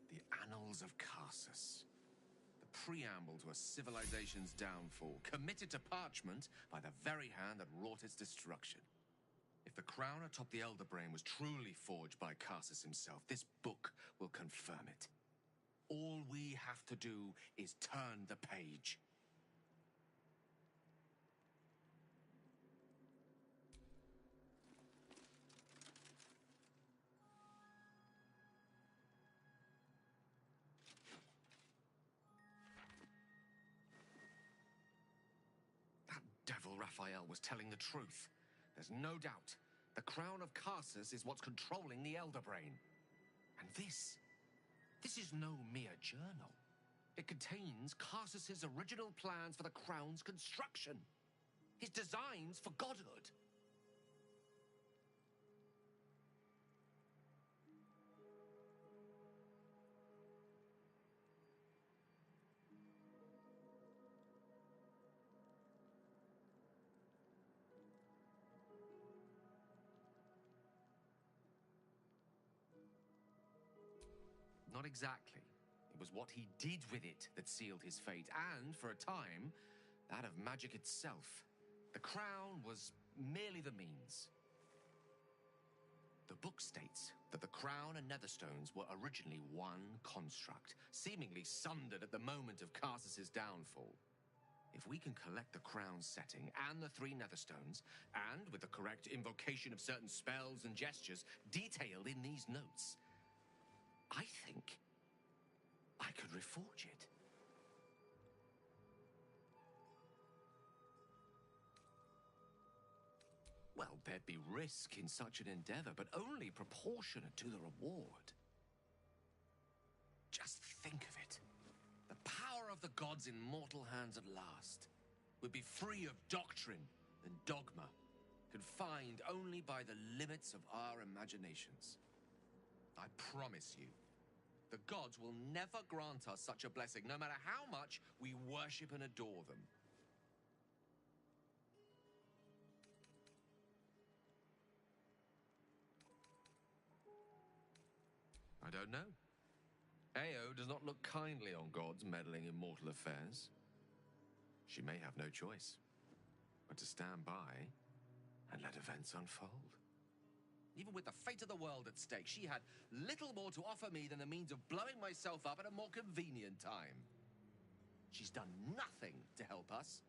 The Annals of Karsus. The preamble to a civilization's downfall, committed to parchment by the very hand that wrought its destruction. If the crown atop the Elder Brain was truly forged by Karsus himself, this book will confirm it. All we have to do is turn the page. That devil Raphael was telling the truth. There's no doubt. The crown of Karsus is what's controlling the Elder Brain. And this is no mere journal. It contains Karsus's original plans for the crown's construction. His designs for godhood. Not exactly. It was what he did with it that sealed his fate, and, for a time, that of magic itself. The crown was merely the means. The book states that the crown and netherstones were originally one construct, seemingly sundered at the moment of Karsus's downfall. If we can collect the crown's setting and the 3 netherstones, and with the correct invocation of certain spells and gestures detailed in these notes, I think I could reforge it. Well, there'd be risk in such an endeavor, but only proportionate to the reward. Just think of it. The power of the gods in mortal hands at last would be free of doctrine and dogma, confined only by the limits of our imaginations. I promise you, the gods will never grant us such a blessing, no matter how much we worship and adore them. I don't know. Ao does not look kindly on gods meddling in mortal affairs. She may have no choice but to stand by and let events unfold. Even with the fate of the world at stake, she had little more to offer me than the means of blowing myself up at a more convenient time. She's done nothing to help us.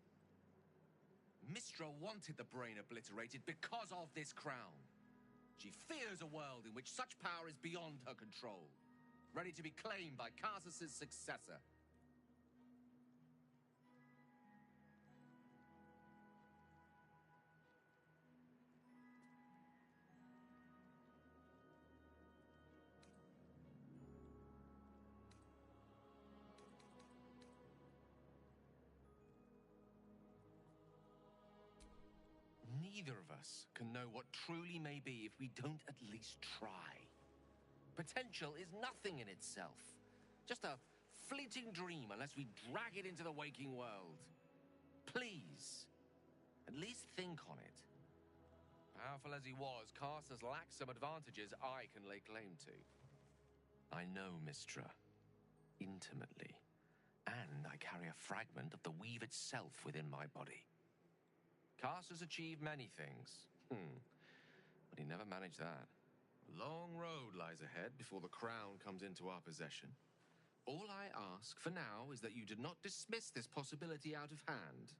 Mistra wanted the brain obliterated because of this crown. She fears a world in which such power is beyond her control, ready to be claimed by Karsus's successor. Neither of us can know what truly may be if we don't at least try. Potential is nothing in itself. Just a fleeting dream unless we drag it into the waking world. Please, at least think on it. Powerful as he was, Karsus lacks some advantages I can lay claim to. I know Mistra intimately, and I carry a fragment of the weave itself within my body. Karsus achieved many things, but he never managed that. A long road lies ahead before the crown comes into our possession. All I ask for now is that you do not dismiss this possibility out of hand.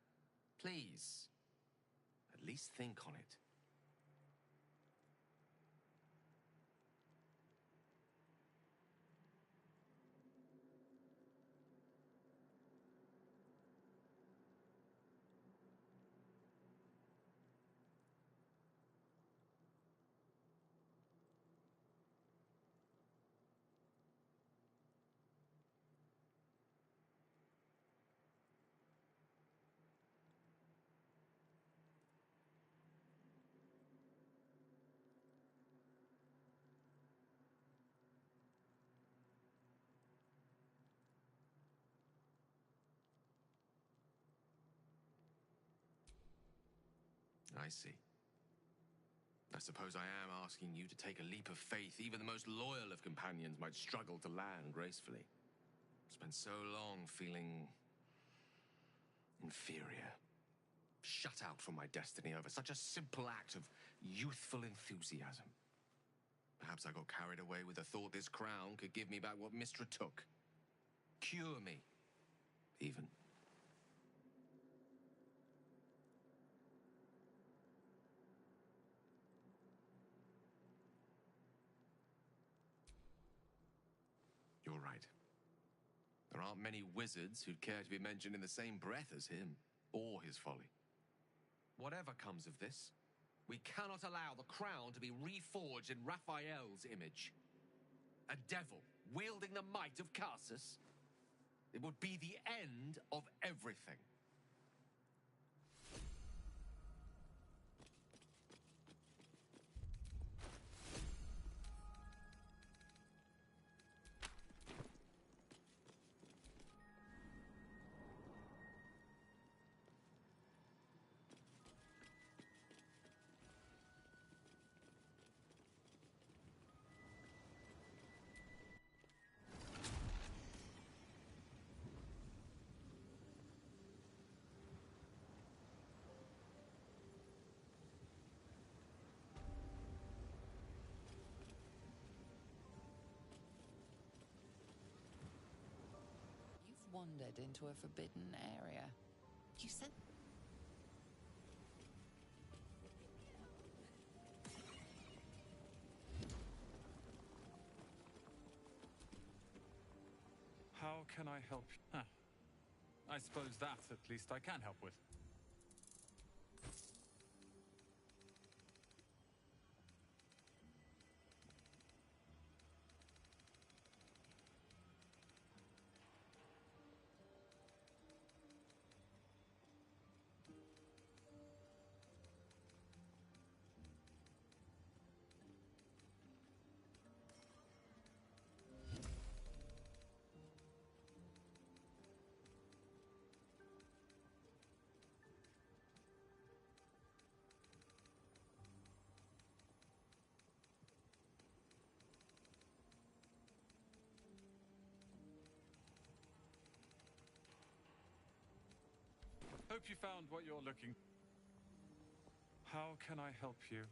Please, at least think on it. I see. I suppose I am asking you to take a leap of faith even the most loyal of companions might struggle to land gracefully. Spent so long feeling inferior. Shut out from my destiny over such a simple act of youthful enthusiasm. Perhaps I got carried away with the thought this crown could give me back what Mistra took. Cure me, even. You're right. There aren't many wizards who'd care to be mentioned in the same breath as him, or his folly. Whatever comes of this, we cannot allow the crown to be reforged in Raphael's image. A devil wielding the might of Carsus. It would be the end of everything. Wandered into a forbidden area. You said... How can I help you? Huh. I suppose that, at least, I can help with. Hope you found what you're looking for. How can I help you?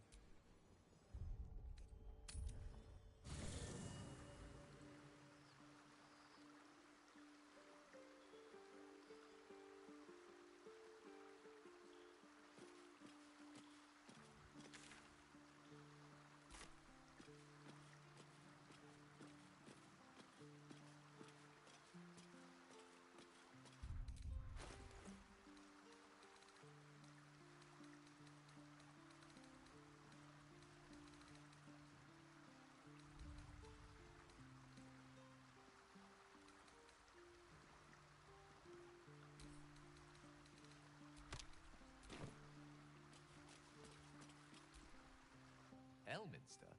Elminster?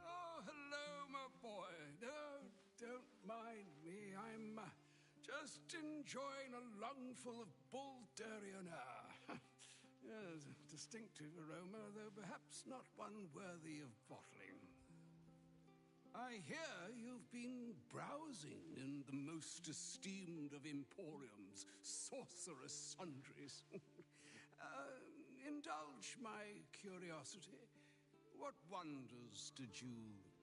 Oh, hello, my boy. No, don't mind me. I'm just enjoying a lungful of Baldurian air. Yes, a distinctive aroma, though perhaps not one worthy of bottling. I hear you've been browsing in the most esteemed of emporiums, sorcerous sundries. Indulge my curiosity. What wonders did you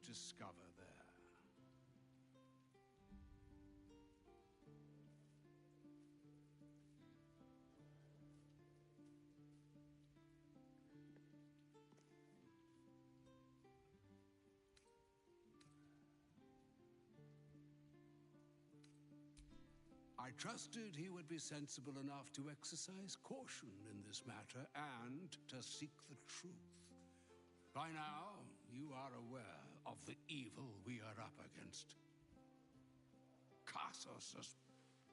discover there? I trusted he would be sensible enough to exercise caution in this matter and to seek the truth. By now, you are aware of the evil we are up against. Cassos'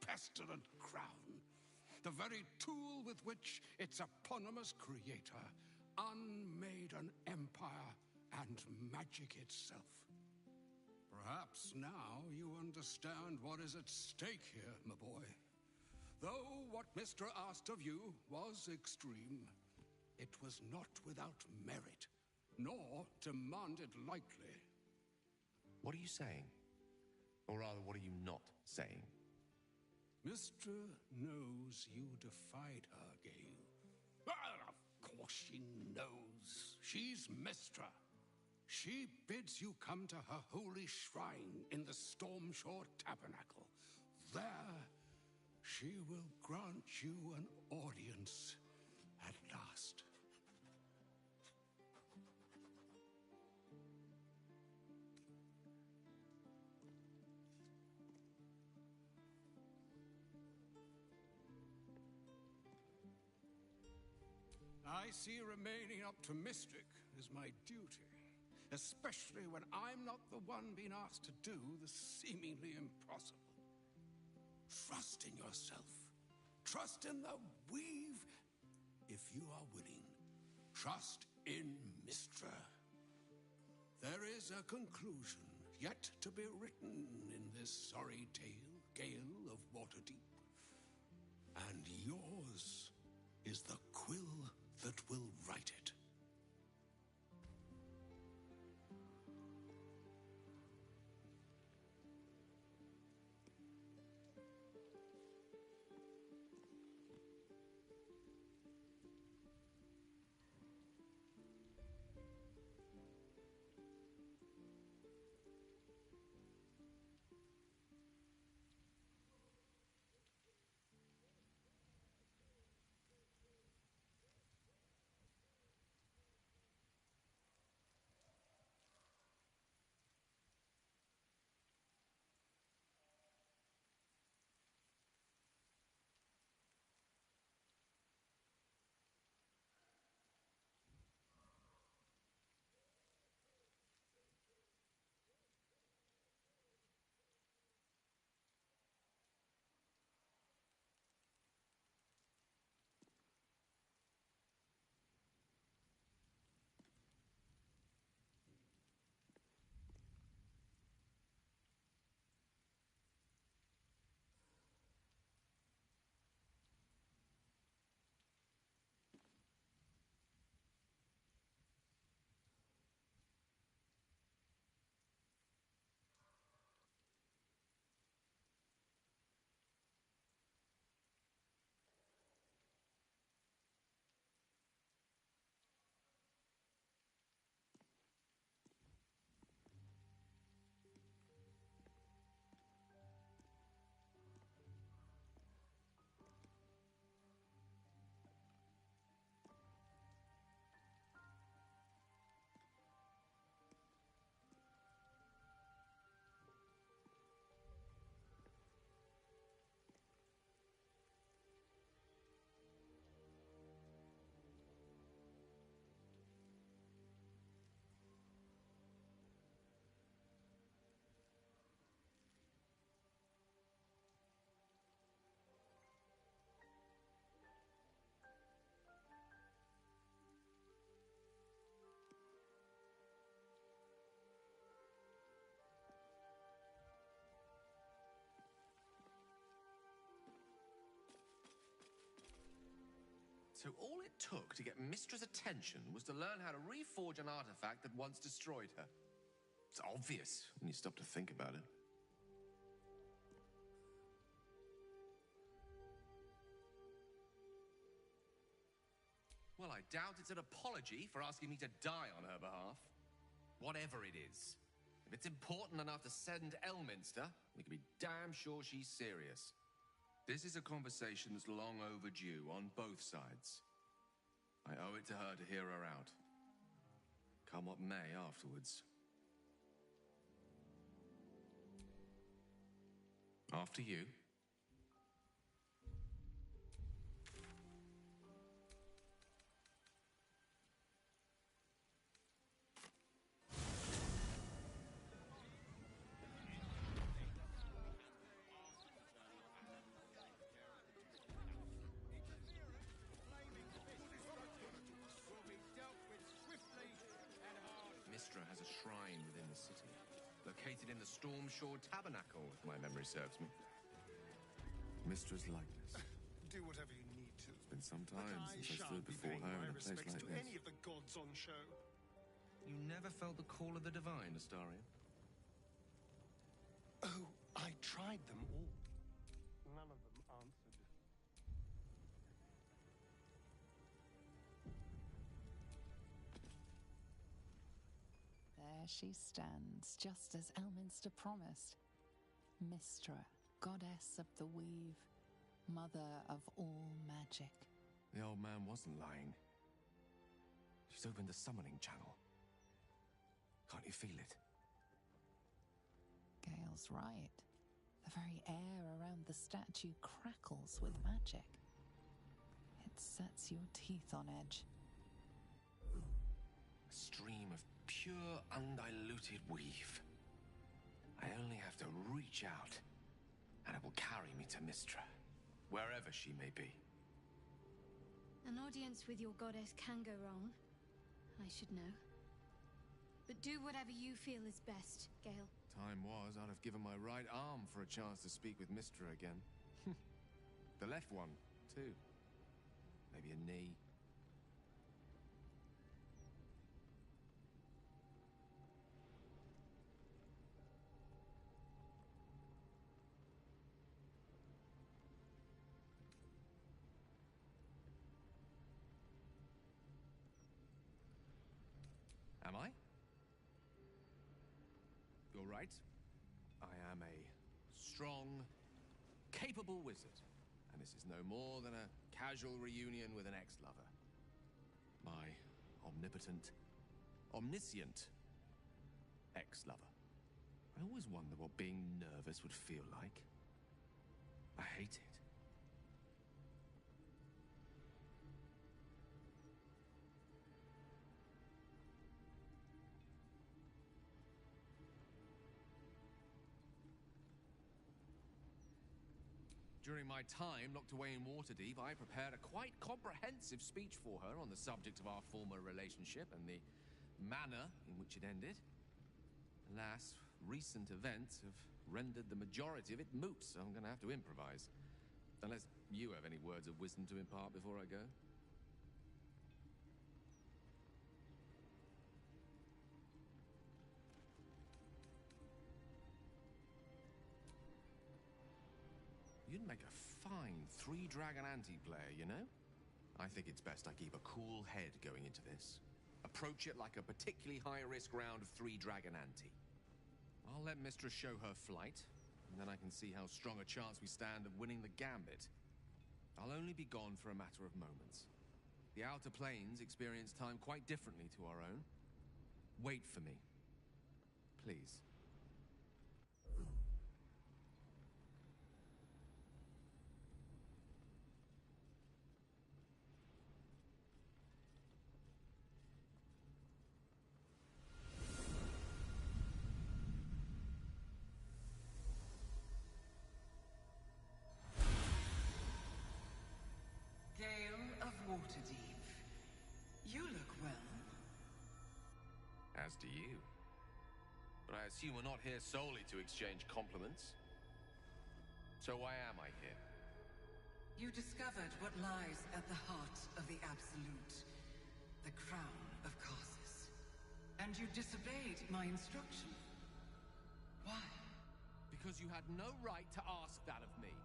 pestilent crown, the very tool with which its eponymous creator unmade an empire and magic itself. Perhaps now you understand what is at stake here, my boy. Though what Mystra asked of you was extreme, it was not without merit, nor demanded lightly. What are you saying? Or rather, what are you not saying? Mystra knows you defied her, Gale. Well, of course she knows. She's Mystra. She bids you come to her holy shrine in the Stormshore Tabernacle. There, she will grant you an audience at last. I see remaining optimistic is my duty, especially when I'm not the one being asked to do the seemingly impossible. Trust in yourself. Trust in the weave, if you are willing. Trust in Mystra. There is a conclusion yet to be written in this sorry tale, Gale of Waterdeep. And yours is the quill that will write it. So all it took to get Mystra's attention was to learn how to reforge an artifact that once destroyed her. It's obvious when you stop to think about it. Well, I doubt it's an apology for asking me to die on her behalf. Whatever it is. If it's important enough to send Elminster, we can be damn sure she's serious. This is a conversation that's long overdue on both sides. I owe it to her to hear her out. Come what may afterwards. After you. Stormshore Tabernacle, if my memory serves me. Mistra's likeness. Do whatever you need to. It's been some But time I since I shan't stood be before paying her my in a place respects like to this. any of the gods on show. You never felt the call of the divine, Astarion? Oh, I tried them all. None of them answered. There she stands, just as Elminster promised. Mystra, goddess of the weave, mother of all magic. The old man wasn't lying. She's opened the summoning channel. Can't you feel it? Gale's right. The very air around the statue crackles with magic. It sets your teeth on edge. A stream of pure, undiluted weave. I only have to reach out, and it will carry me to Mystra, wherever she may be. An audience with your goddess can go wrong. I should know. But do whatever you feel is best, Gale. Time was, I'd have given my right arm for a chance to speak with Mystra again. The left one, too. Maybe a knee. Am I? You're right. I am a strong, capable wizard. And this is no more than a casual reunion with an ex-lover. My omnipotent, omniscient ex-lover. I always wonder what being nervous would feel like. I hate it. During my time locked away in Waterdeep, I prepared a quite comprehensive speech for her on the subject of our former relationship and the manner in which it ended. Alas, recent events have rendered the majority of it moot, so I'm going to have to improvise. Unless you have any words of wisdom to impart before I go. You'd make a fine three-dragon anti-player, you know? I think it's best I keep a cool head going into this. Approach it like a particularly high-risk round of three-dragon ante. I'll let Mistress show her flight, and then I can see how strong a chance we stand of winning the gambit. I'll only be gone for a matter of moments. The Outer Planes experience time quite differently to our own. Wait for me. Please. Waterdeep. You look well. As do you. But I assume we're not here solely to exchange compliments. So why am I here? You discovered what lies at the heart of the Absolute, the crown of Karsus. And you disobeyed my instruction. Why? Because you had no right to ask that of me.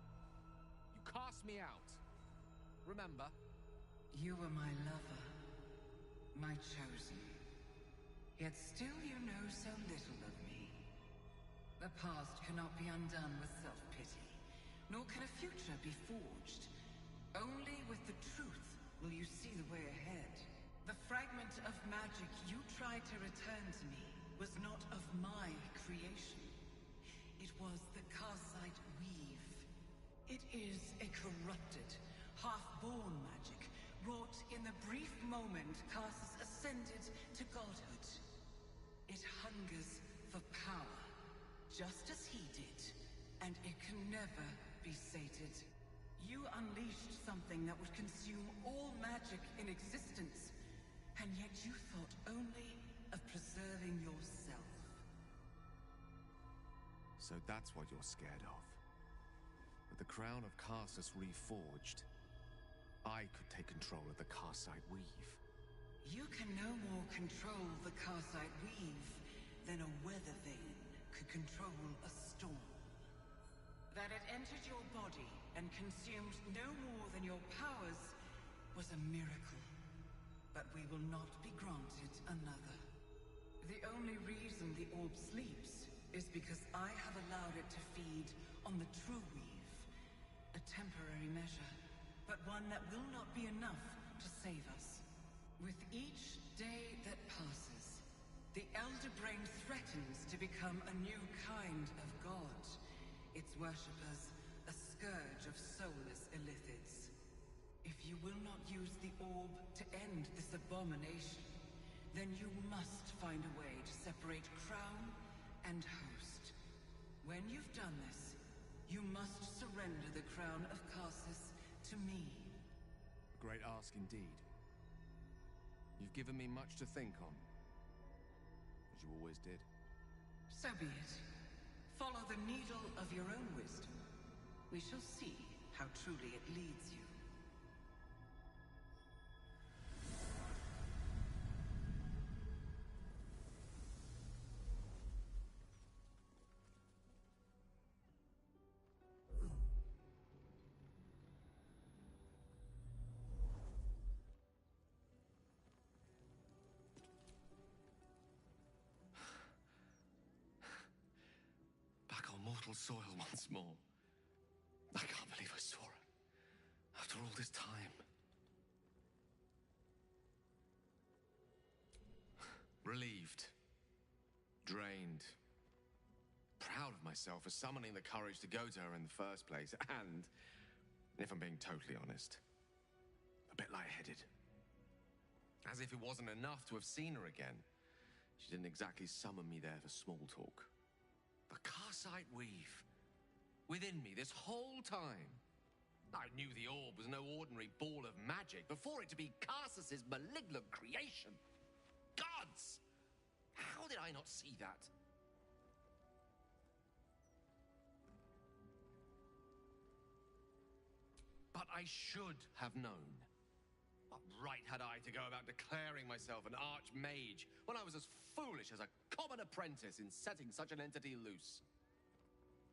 You cast me out. Remember? You were my lover, my chosen. Yet still you know so little of me. The past cannot be undone with self-pity, nor can a future be forged. Only with the truth will you see the way ahead. The fragment of magic you tried to return to me was not of my creation. It was the Karsite weave. It is a corrupted, half-born magic, wrought in the brief moment Karsus ascended to godhood. It hungers for power, just as he did, and it can never be sated. You unleashed something that would consume all magic in existence, and yet you thought only of preserving yourself. So that's what you're scared of. With the crown of Karsus reforged, I could take control of the Karsite Weave. You can no more control the Karsite Weave than a weather vane could control a storm. That it entered your body and consumed no more than your powers was a miracle. But we will not be granted another. The only reason the orb sleeps is because I have allowed it to feed on the true weave. A temporary measure, but one that will not be enough to save us. With each day that passes, the Elder Brain threatens to become a new kind of god. Its worshippers, a scourge of soulless illithids. If you will not use the orb to end this abomination, then you must find a way to separate crown and host. When you've done this, you must surrender the crown of Karsus to me. A great ask indeed. You've given me much to think on, as you always did. So be it. Follow the needle of your own wisdom. We shall see how truly it leads you. Soil once more. I can't believe I saw her. After all this time. Relieved. Drained. Proud of myself for summoning the courage to go to her in the first place. And, if I'm being totally honest, a bit lightheaded. As if it wasn't enough to have seen her again. She didn't exactly summon me there for small talk. The Karsite Weave. Within me this whole time. I knew the orb was no ordinary ball of magic before it to be Karsus's malignant creation. Gods! How did I not see that? But I should have known. What right had I to go about declaring myself an archmage when I was as foolish as a common apprentice in setting such an entity loose?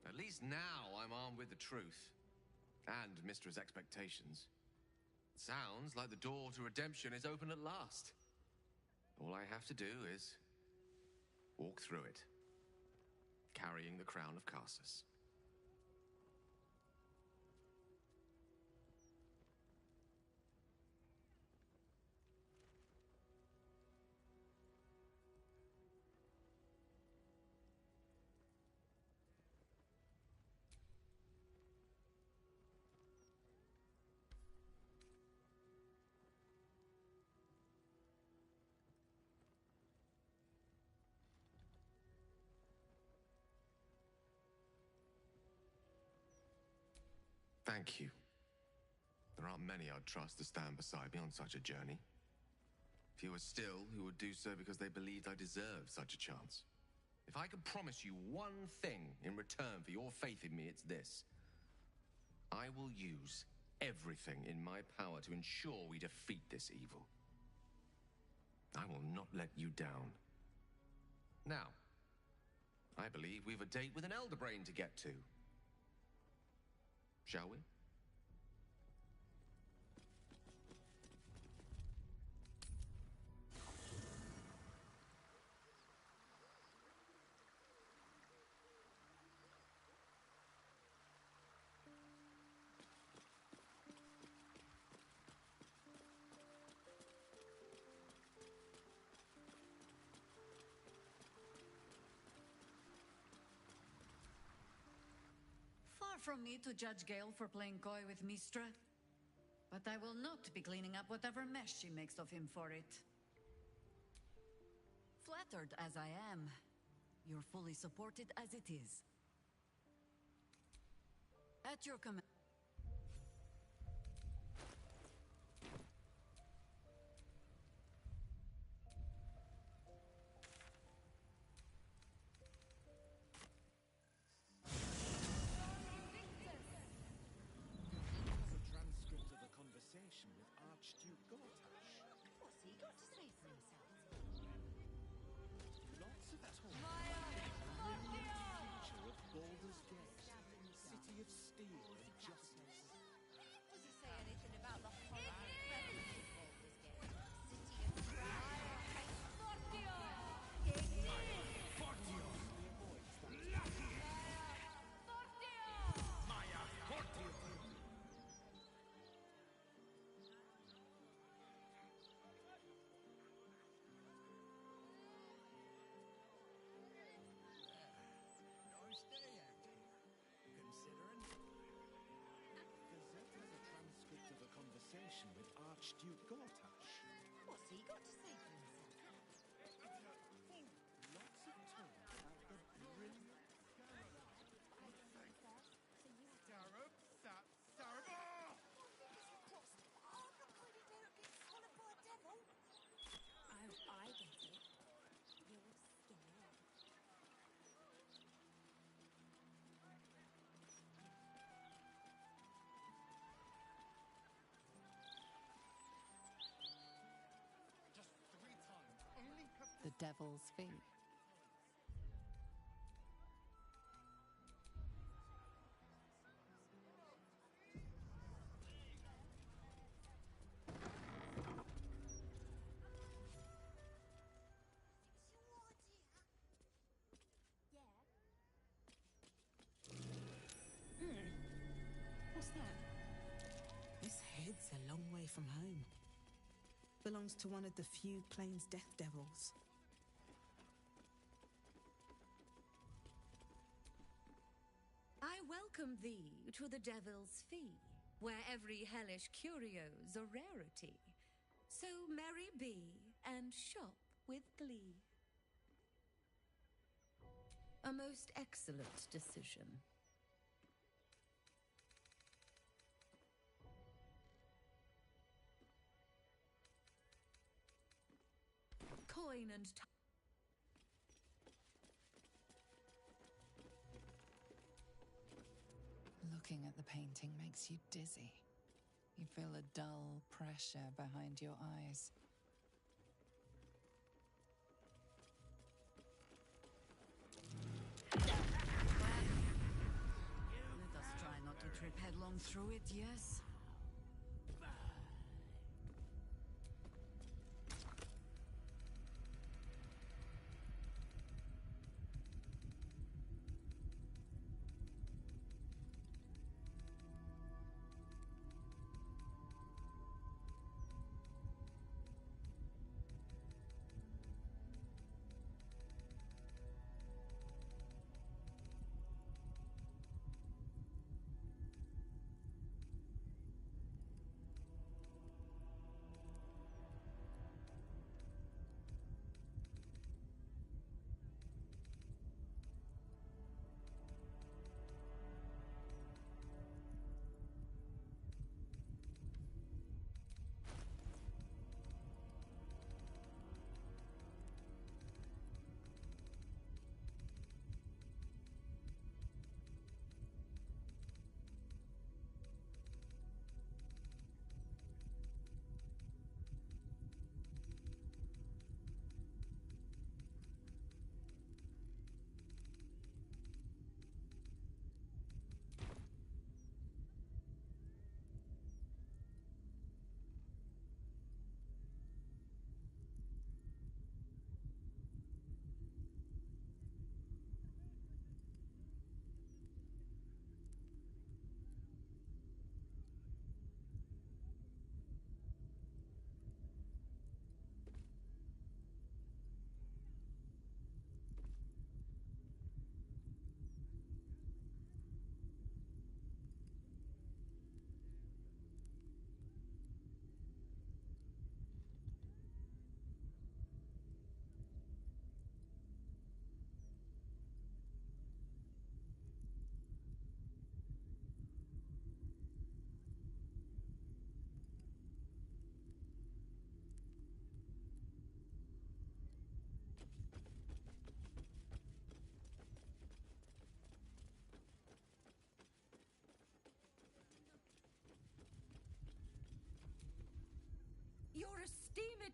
At least now I'm armed with the truth. And Mistra's expectations. Sounds like the door to redemption is open at last. All I have to do is walk through it, carrying the crown of Karsus. Thank you. There aren't many I'd trust to stand beside me on such a journey. Fewer still who would do so because they believed I deserved such a chance. If I could promise you one thing in return for your faith in me, it's this. I will use everything in my power to ensure we defeat this evil. I will not let you down. Now, I believe we've a date with an Elder Brain to get to. Shall we? From me to judge Gale for playing coy with Mistra, but I will not be cleaning up whatever mess she makes of him for it. Flattered as I am, you're fully supported as it is. At your command. Archduke Gortash. What's he got to say for himself? Lots of talk about the brilliant future of Baldur's Gate, city of steel and justice. Does he say anything about the horror prevalent in Baldur's Gate? City of trash. Fortio! Fortio! Maya Fortio! Nice day out here, considering. Gazette has a transcript of a conversation with Archduke Gortash. What's he got to say for himself? Lots of talk about the brilliant Sarab, Sarab! Oh, I get it. You're scared. Just 3 times. Only The Devil's Fee. What's that? This head's a long way from home. Belongs to one of the few Plains Death Devils. I welcome thee to the Devil's Fee, where every hellish curio's a rarity. So merry be, and shop with glee. A most excellent decision. Coin and Looking at the painting makes you dizzy. You feel a dull pressure behind your eyes. Let us try not to trip headlong through it, yes?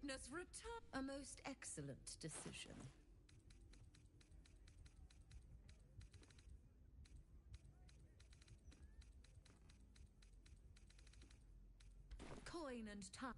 witness return. A most excellent decision. Coin and time.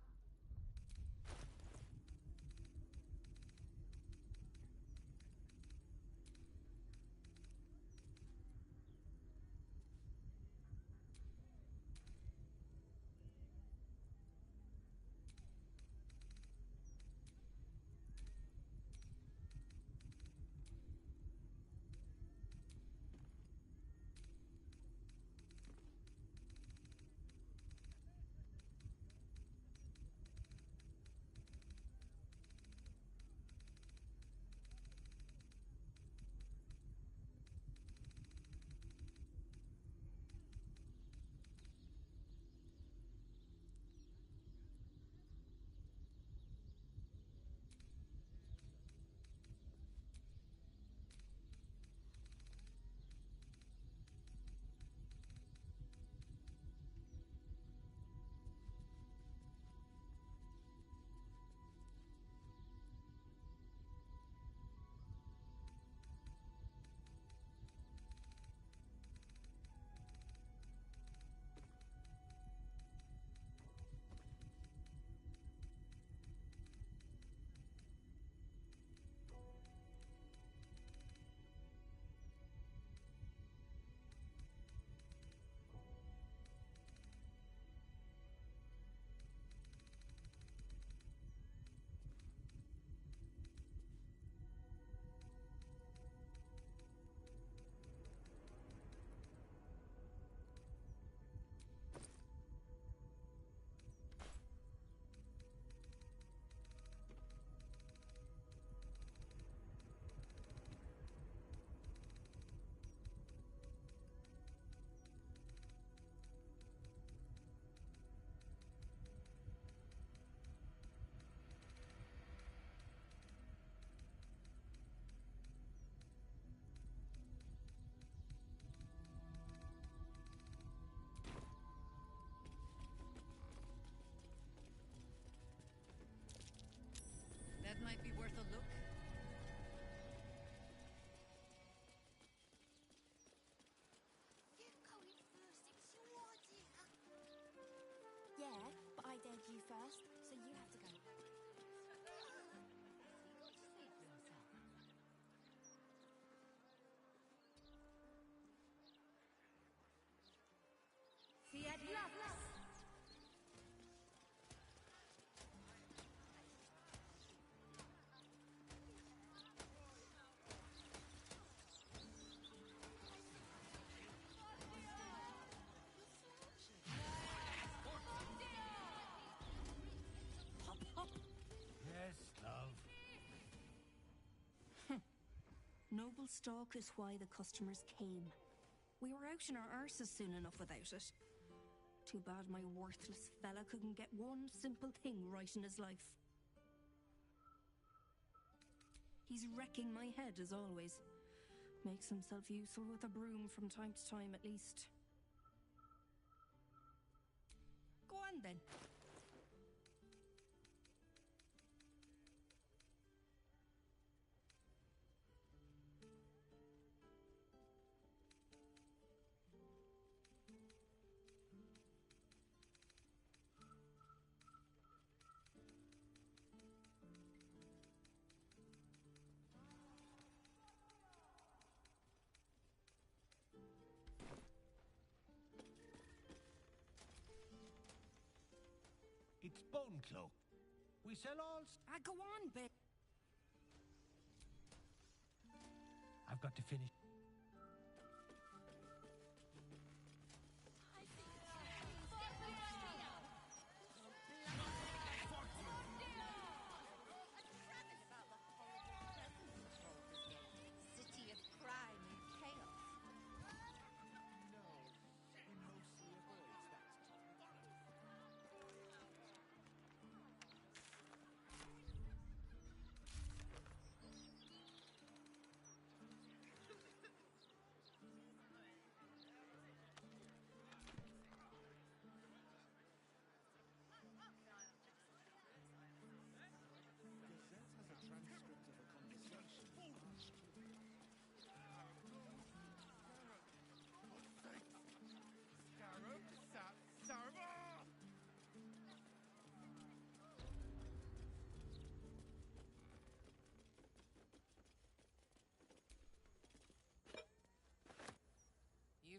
That might be worth a look. You go in first, it's your idea. Yeah, but I dared you first, so you have to go. Fiat Lux! Yes, love. Noble stock is why the customers came. We were out in our arses soon enough without it. Too bad my worthless fella couldn't get one simple thing right in his life. He's wrecking my head as always. Makes himself useful with a broom from time to time at least. Go on then. It's Bone Cloak. We sell all... Go on, babe. I've got to finish. City of crime and chaos.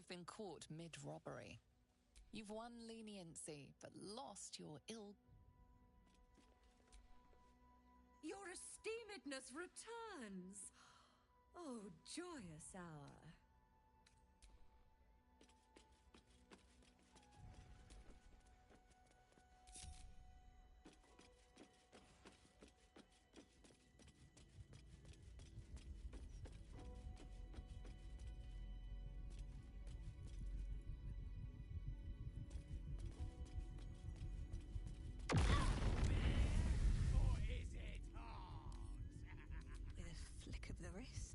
You've been caught mid-robbery. You've won leniency, but lost your Your esteemedness returns! Oh, joyous hour. With a flick of the wrist.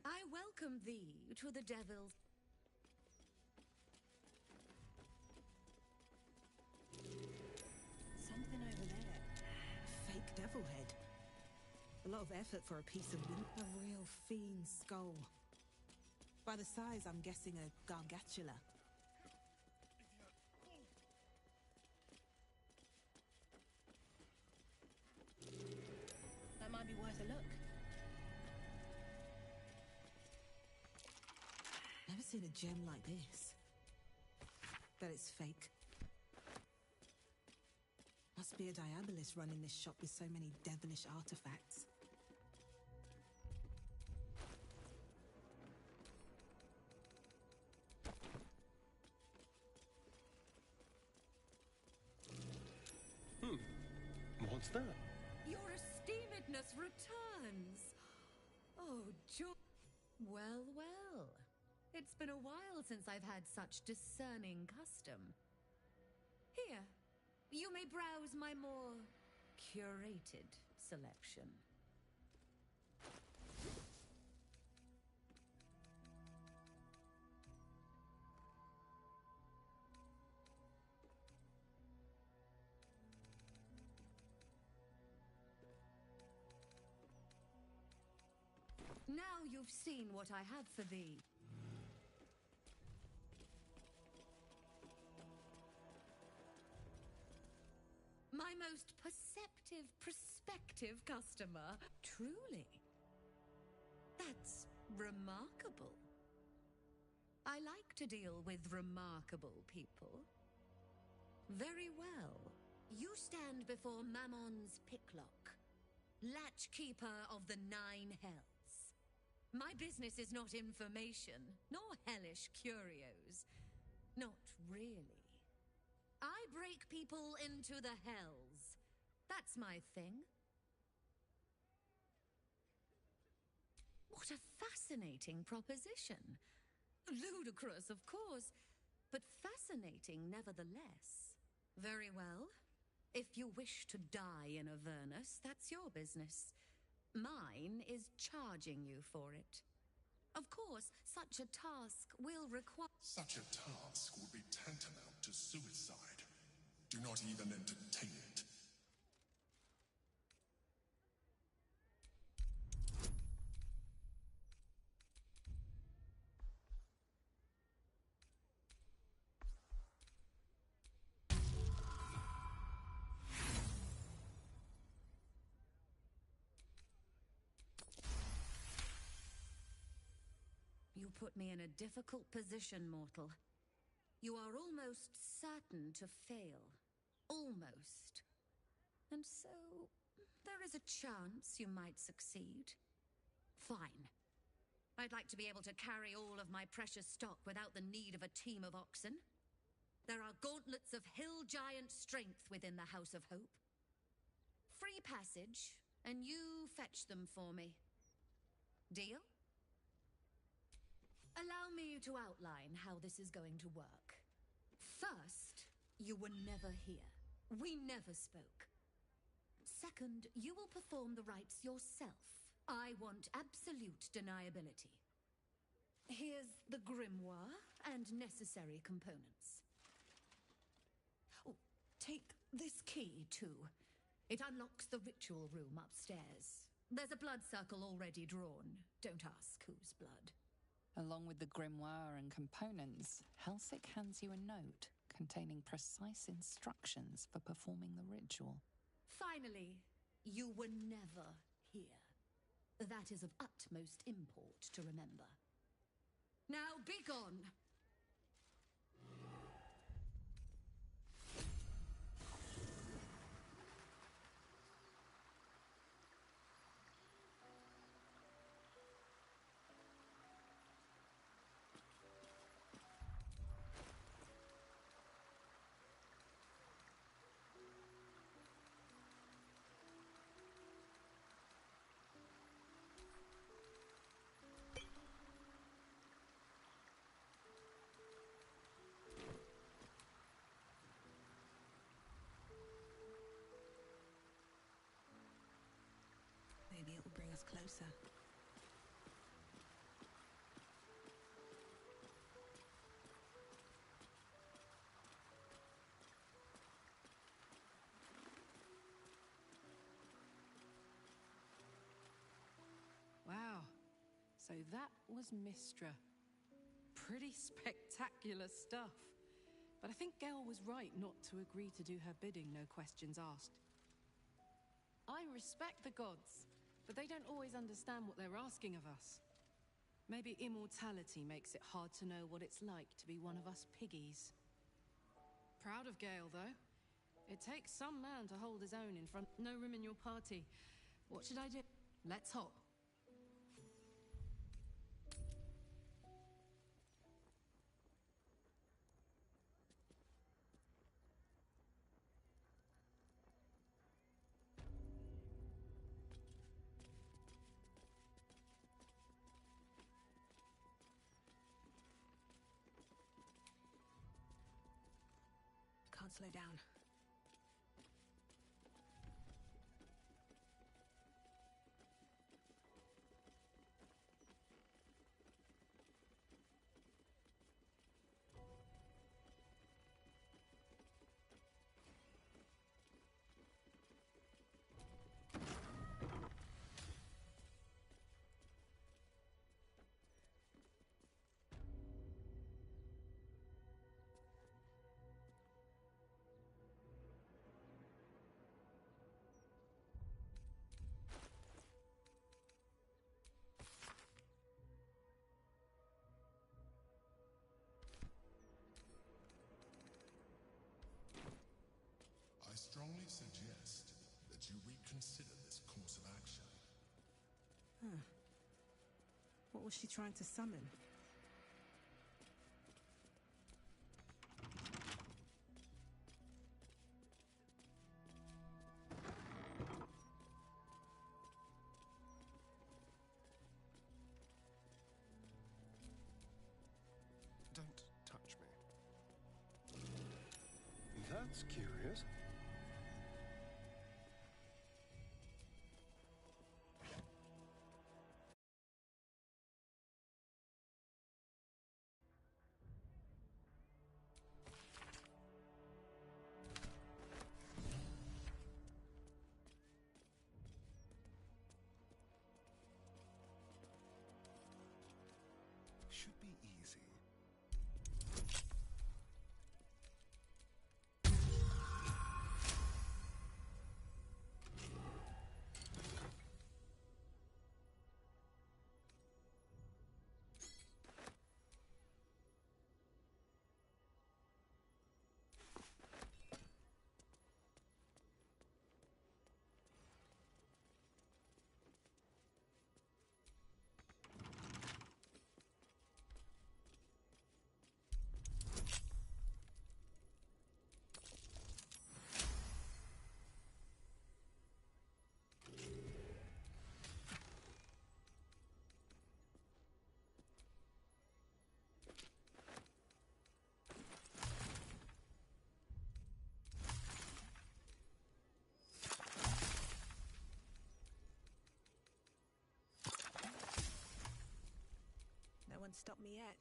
I welcome thee to the devil's... Something over there. A fake devil head. A lot of effort for a piece of wood. A real fiend skull. By the size, I'm guessing a gargantula. That might be worth a look. Never seen a gem like this. Bet it's fake. Must be a diabolist running this shop with so many devilish artifacts. What's that? Your esteemedness returns! Oh, well, well. It's been a while since I've had such discerning custom. Here, you may browse my more curated selection. Now you've seen what I have for thee. My most perceptive, prospective customer. Truly. That's remarkable. I like to deal with remarkable people. Very well. You stand before Mammon's picklock, latchkeeper of the 9 hells. My business is not information, nor hellish curios. Not really. I break people into the hells. That's my thing. What a fascinating proposition. Ludicrous, of course, but fascinating nevertheless. Very well. If you wish to die in Avernus, that's your business. Mine is charging you for it. Of course, such a task will require... Such a task would be tantamount to suicide. Do not even entertain it. You put me in a difficult position, mortal. You are almost certain to fail. Almost. And so, there is a chance you might succeed. Fine. I'd like to be able to carry all of my precious stock without the need of a team of oxen. There are gauntlets of hill giant strength within the House of Hope. Free passage, and you fetch them for me. Deal? Allow me to outline how this is going to work. First, you were never here. We never spoke. Second, you will perform the rites yourself. I want absolute deniability. Here's the grimoire and necessary components. Oh, take this key, too. It unlocks the ritual room upstairs. There's a blood circle already drawn. Don't ask whose blood. Along with the grimoire and components, Helsik hands you a note containing precise instructions for performing the ritual. Finally, you were never here. That is of utmost import to remember. Now be gone! Maybe it will bring us closer. Wow. So that was Mistra. Pretty spectacular stuff. But I think Gale was right not to agree to do her bidding, no questions asked. I respect the gods, but they don't always understand what they're asking of us. Maybe immortality makes it hard to know what it's like to be one of us piggies. Proud of Gale, though. It takes some man to hold his own in front. No room in your party. What should I do? Let's hop. Can't slow down. I strongly suggest that you reconsider this course of action. Huh. What was she trying to summon? Don't touch me. That's curious. Should be easy. one stopped me yet.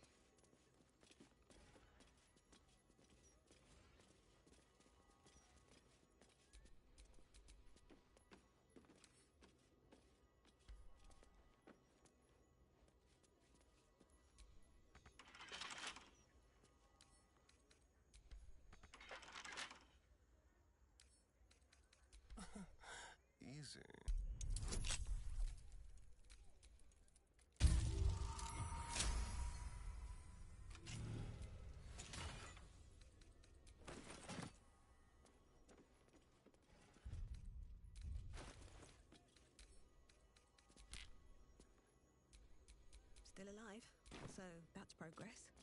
Easy. Still alive, so that's progress.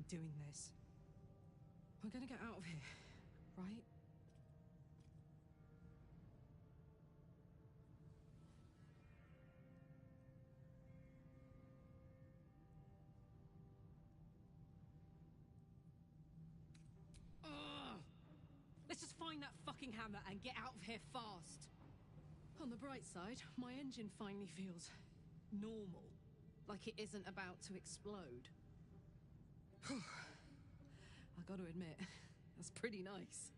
doing this. We're gonna get out of here, right? Ugh! Let's just find that fucking hammer and get out of here fast. On the bright side, my engine finally feels normal. Like it isn't about to explode. I gotta admit, that's pretty nice.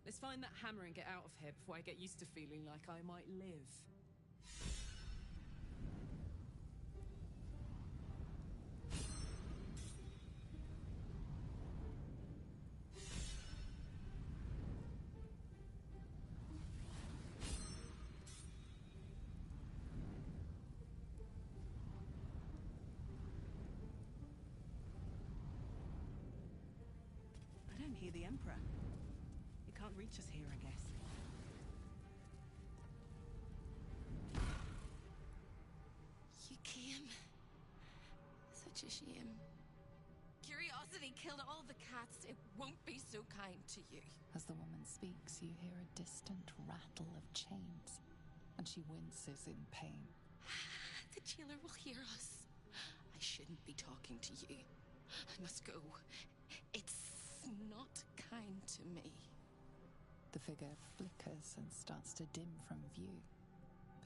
Let's find that hammer and get out of here before I get used to feeling like I might live. I don't hear the Emperor. He can't reach us here, I guess. You came. Such a shame. Curiosity killed all the cats. It won't be so kind to you. As the woman speaks, you hear a distant rattle of chains, and she winces in pain. The jailer will hear us. I shouldn't be talking to you. I must go. It's not kind to me. The figure flickers and starts to dim from view,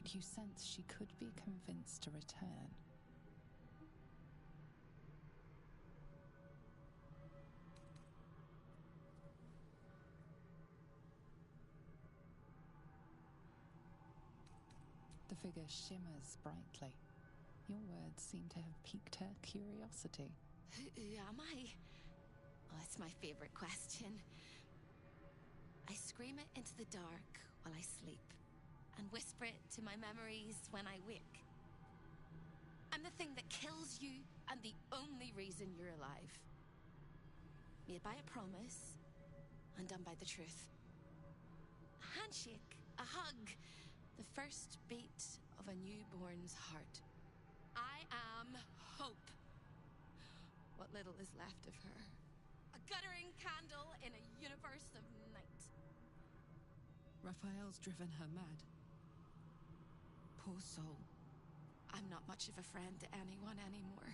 but you sense she could be convinced to return. The figure shimmers brightly. Your words seem to have piqued her curiosity. Who am I? Oh, it's my favorite question. I scream it into the dark while I sleep, and whisper it to my memories when I wake. I'm the thing that kills you, and the only reason you're alive. Made by a promise, undone by the truth. A handshake, a hug, the first beat of a newborn's heart. I am hope. What little is left of her. A guttering candle in a universe of night. Raphael's driven her mad. Poor soul. I'm not much of a friend to anyone anymore.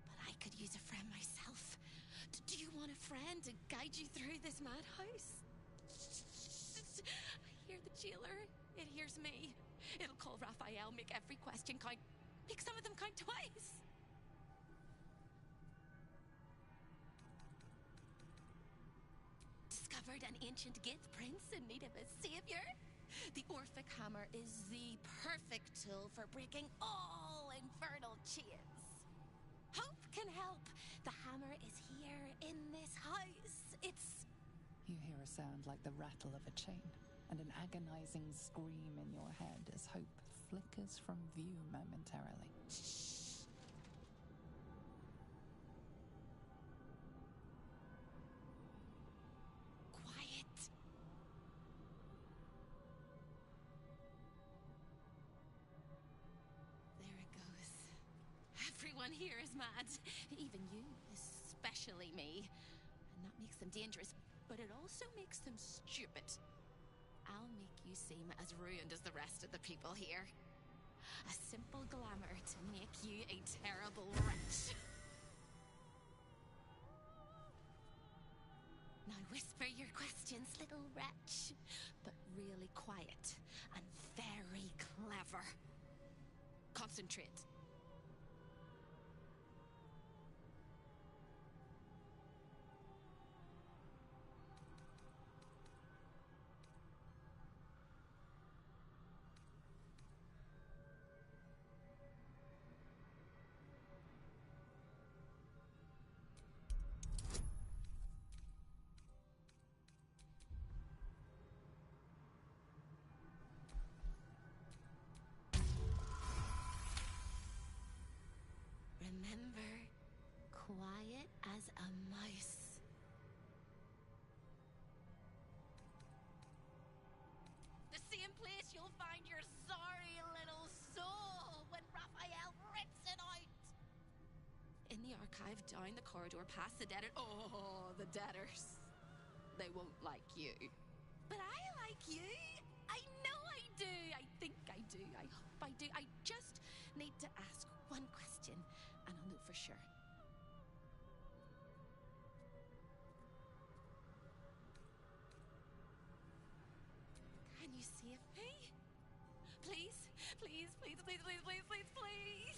But I could use a friend myself. Do you want a friend to guide you through this madhouse? I hear the jailer. It hears me. It'll call Raphael, make every question count. Make some of them count twice. Discovered an ancient Gith prince in need of a savior. The Orphic hammer is the perfect tool for breaking all infernal chains. Hope can help. The hammer is here in this house. It's... You hear a sound like the rattle of a chain, and an agonizing scream in your head as hope flickers from view momentarily. Shh. Quiet. There it goes. Everyone here is mad. Even you, especially me. And that makes them dangerous, but it also makes them stupid. I'll make you seem as ruined as the rest of the people here. A simple glamour to make you a terrible wretch. Now whisper your questions, little wretch. But really quiet and very clever. Concentrate. Remember, quiet as a mouse. The same place you'll find your sorry little soul when Raphael rips it out. In the archive, down the corridor, past the debtor. Oh, the debtors. They won't like you. But I like you. I know I do. I think I do. I hope I do. I just need to ask one question, and I'll know for sure. Can you save me? Please, please, please, please, please, please, please, please.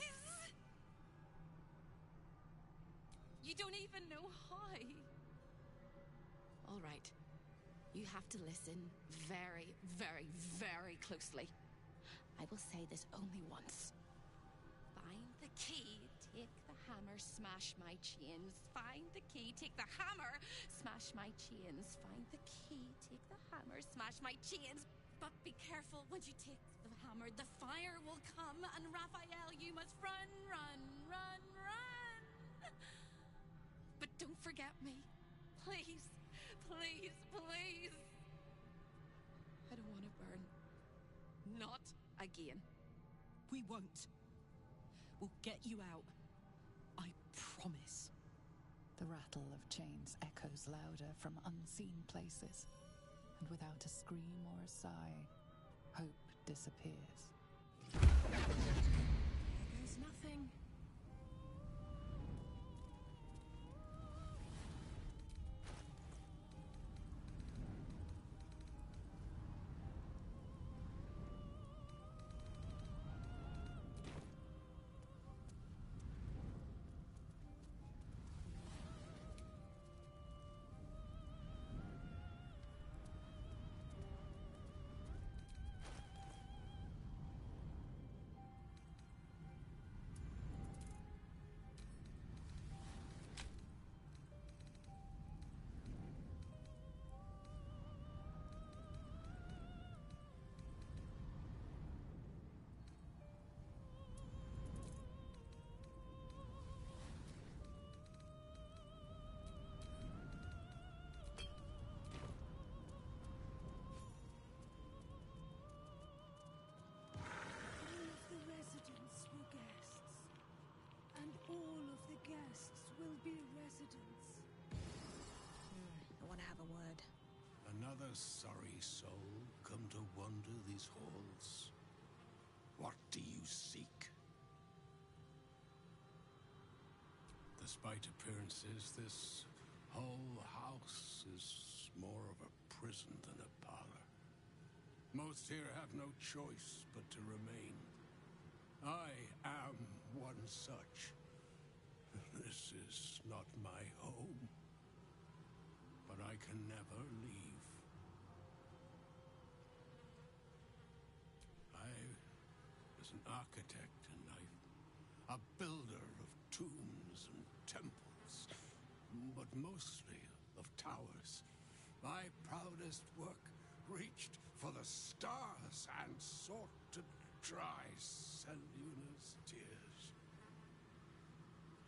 You don't even know how. All right. You have to listen very, very, very closely. I will say this only once. Find the key, take the hammer, smash my chains. Find the key, take the hammer, smash my chains. Find the key, take the hammer, smash my chains. But be careful, when you take the hammer, the fire will come, and Raphael, you must run, run, run, run. But don't forget me. Please, please, please. I don't want to burn. Not again. We won't. We'll get you out. I promise. The rattle of chains echoes louder from unseen places, and without a scream or a sigh, hope disappears. There goes nothing. All of the guests will be residents. I want to have a word. Another sorry soul come to wander these halls. What do you seek? Despite appearances, this whole house is more of a prison than a parlor. Most here have no choice but to remain. I am one such. This is not my home, but I can never leave. I was an architect in life, a builder of tombs and temples, but mostly of towers. My proudest work reached for the stars and sought to dry Seleuna's tears.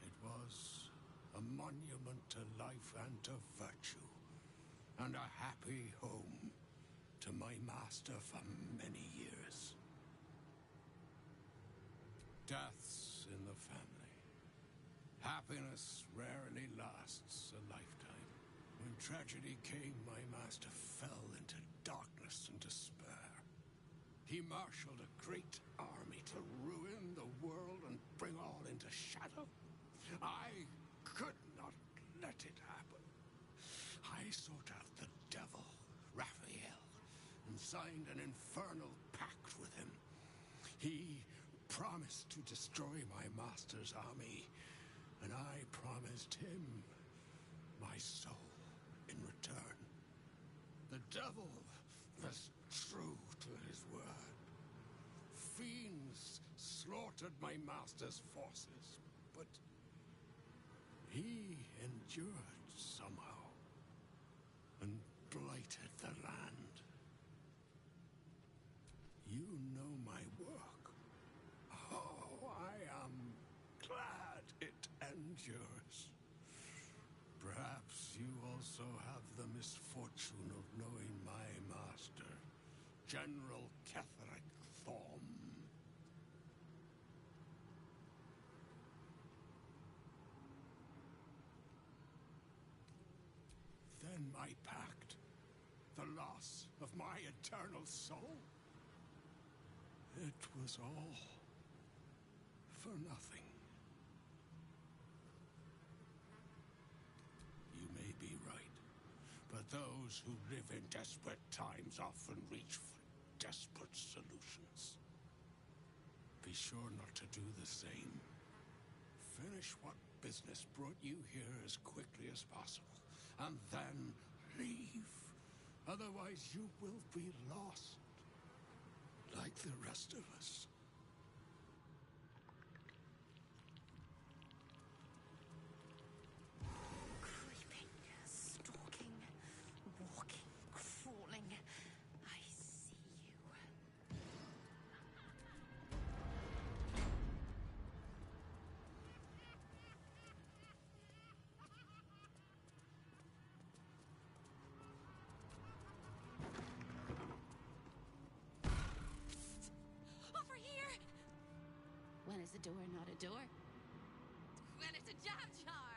It was a monument to life and to virtue, and a happy home to my master for many years. Deaths in the family. Happiness rarely lasts a lifetime. When tragedy came, my master fell into darkness and despair. He marshaled a great army to ruin the world and bring all into shadow. I could not let it happen. I sought out the devil, Raphael, and signed an infernal pact with him. He promised to destroy my master's army, and I promised him my soul in return. The devil was true to his word. Fiends slaughtered my master's forces, but he endured somehow and blighted the land. You know my work. Oh, I am glad it endures. Perhaps you also have the misfortune of knowing my master, General Ketheric Thorm. my pact? The loss of my eternal soul? It was all for nothing. You may be right, but those who live in desperate times often reach for desperate solutions. Be sure not to do the same. Finish what business brought you here as quickly as possible, and then leave. Otherwise, you will be lost, like the rest of us. Creeping, stalking, walking, crawling. I see you. Over here! When is a door not a door? When it's a jam jar!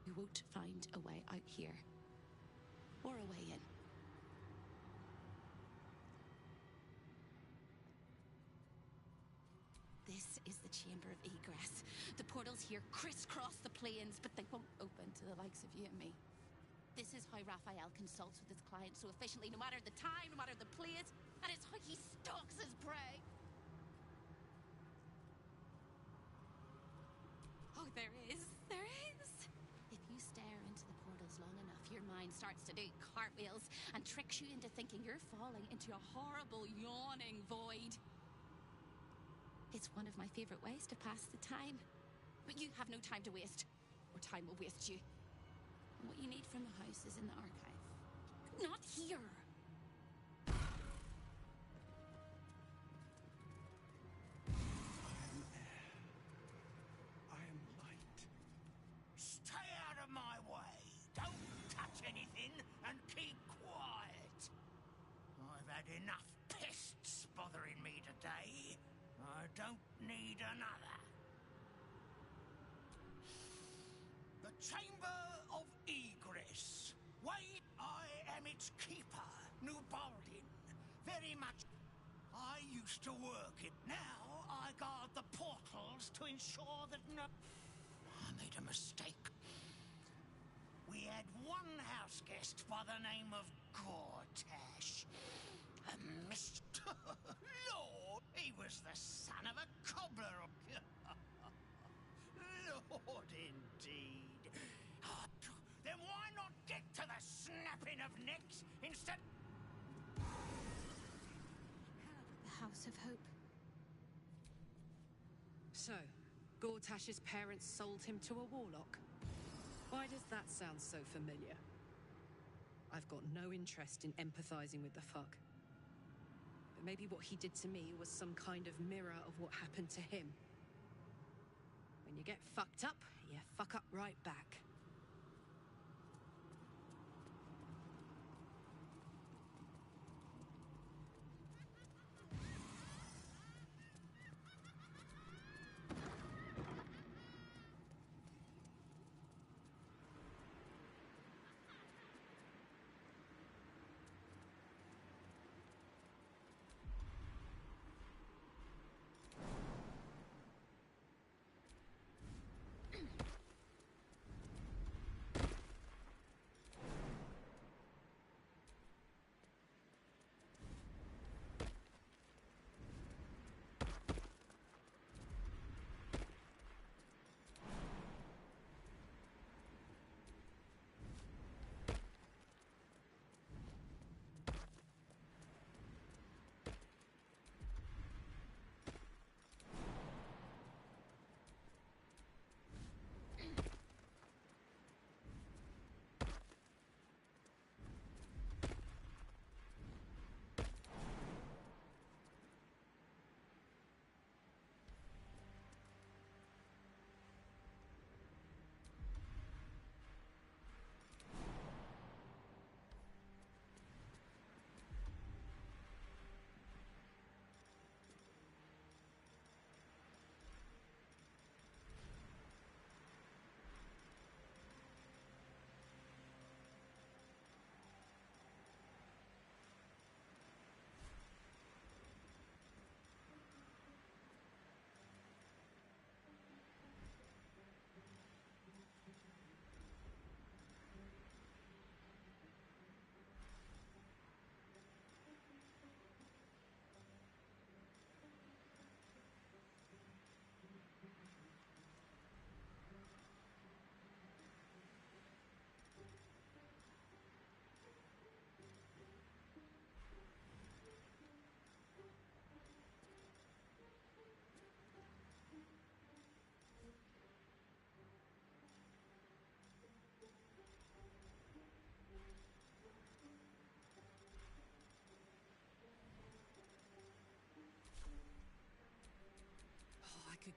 We won't find a way out here. Or a way in. This is the Chamber of Egress. The portals here crisscross the plains, but they won't open to the likes of you and me. This is how Raphael consults with his clients so efficiently, no matter the time, no matter the place, and it's how he stalks his prey. Oh, there is. There is. If you stare into the portals long enough, your mind starts to do cartwheels and tricks you into thinking you're falling into a horrible, yawning void. It's one of my favorite ways to pass the time. But you have no time to waste, or time will waste you. And what you need from the house is in the archive. Not here! I am light. Stay out of my way. Don't touch anything and keep quiet. I've had enough pests bothering me today. I don't need another. The Chamber of Egress. Wait, I am its keeper, New Baldin. Very much. I used to work it. Now I guard the portals to ensure that no... I made a mistake. We had one house guest by the name of Gortash. A Lord, he was the son of a cobbler. Lord, indeed. Then why not get to the snapping of necks instead? The House of Hope. So, Gortash's parents sold him to a warlock. Why does that sound so familiar? I've got no interest in empathizing with the fuck. But maybe what he did to me was some kind of mirror of what happened to him. When you get fucked up, you fuck up right back.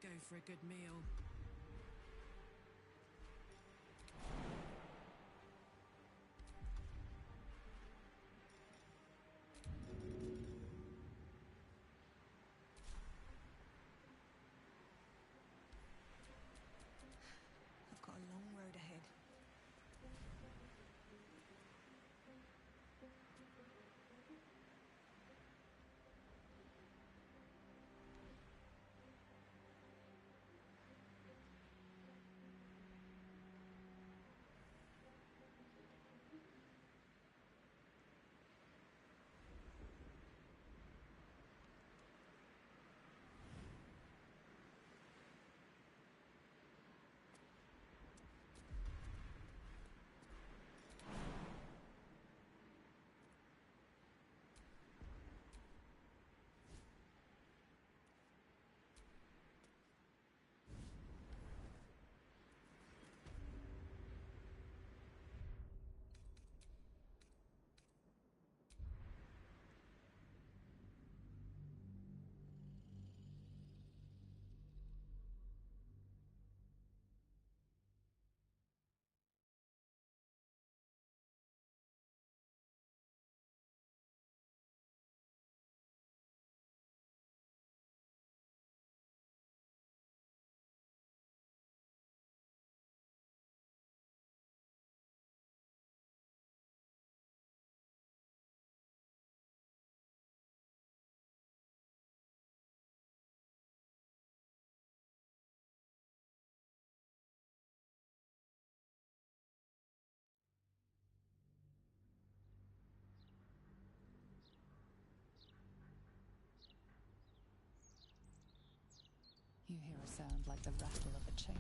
go for a good meal. I've got a long road ahead. You hear a sound like the rattle of a chain,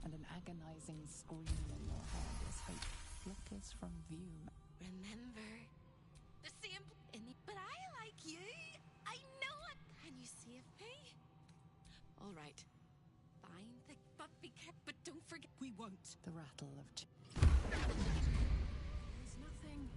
and an agonizing scream in your head as hope flickers from view. Remember, the same in the... But I like you. I know it. Can you save me? All right. Fine. But be careful. But don't forget. We won't. The rattle of There's nothing.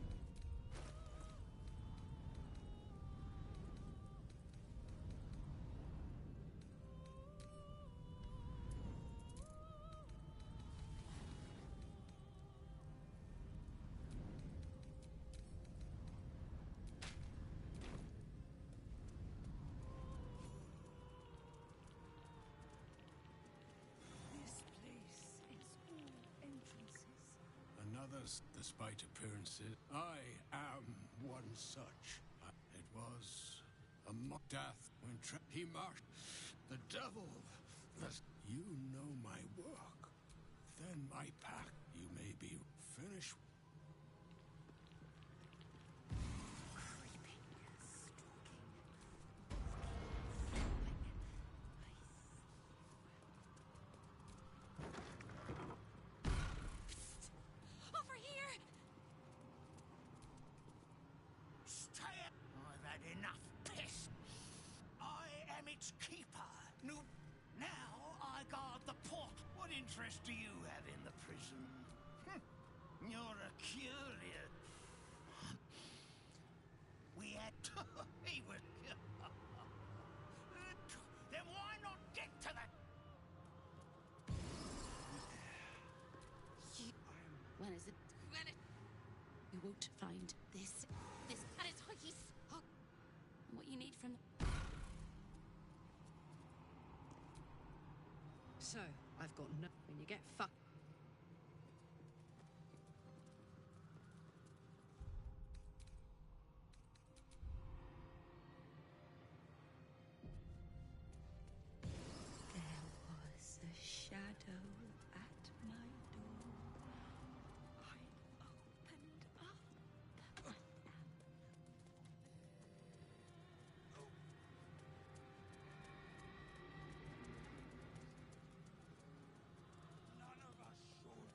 Another's, despite appearances, I am one such. It was a mock death when he marched the devil. You know my work. Then my pack, you may be finished. Over here. Stay it! I've had enough piss. I am its keeper. No, now I guard the port. What interest do you have in the prison? You're a curious. We had. He was. Then why not get to that? When is it? When it? You won't find this. That is how he's. Oh, what you need from. So, I've got no... When you get fucked... There was a shadow at my door. I opened up. None of us should.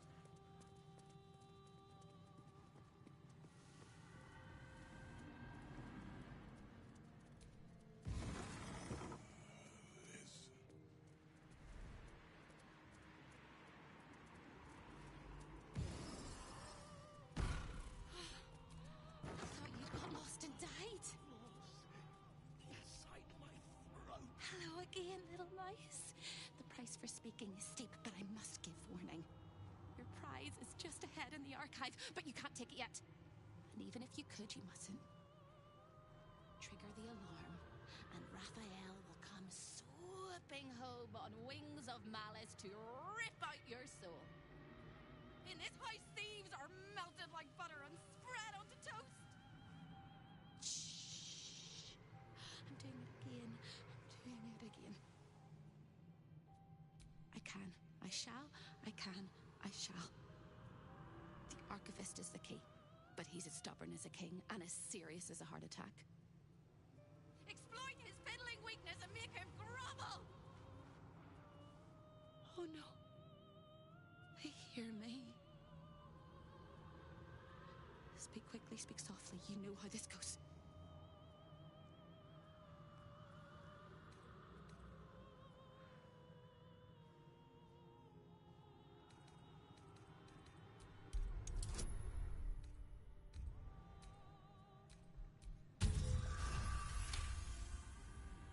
I thought you'd got lost and died. Inside my throat. Hello again, little mice. price for speaking is steep, but I must give warning. Your prize is just ahead in the archive, but you can't take it yet. And even if you could, you mustn't. Trigger the alarm, and Raphael will come swooping home on wings of malice to rip out your soul. In this house, thieves are melted like butter and spread onto toast. Shh. I'm doing it again. I'm doing it again. I can. I shall. I can. I shall. The archivist is the key, but he's as stubborn as a king and as serious as a heart attack. Exploit his fiddling weakness and make him grovel! Oh no. They hear me. Speak quickly, speak softly. You know how this goes.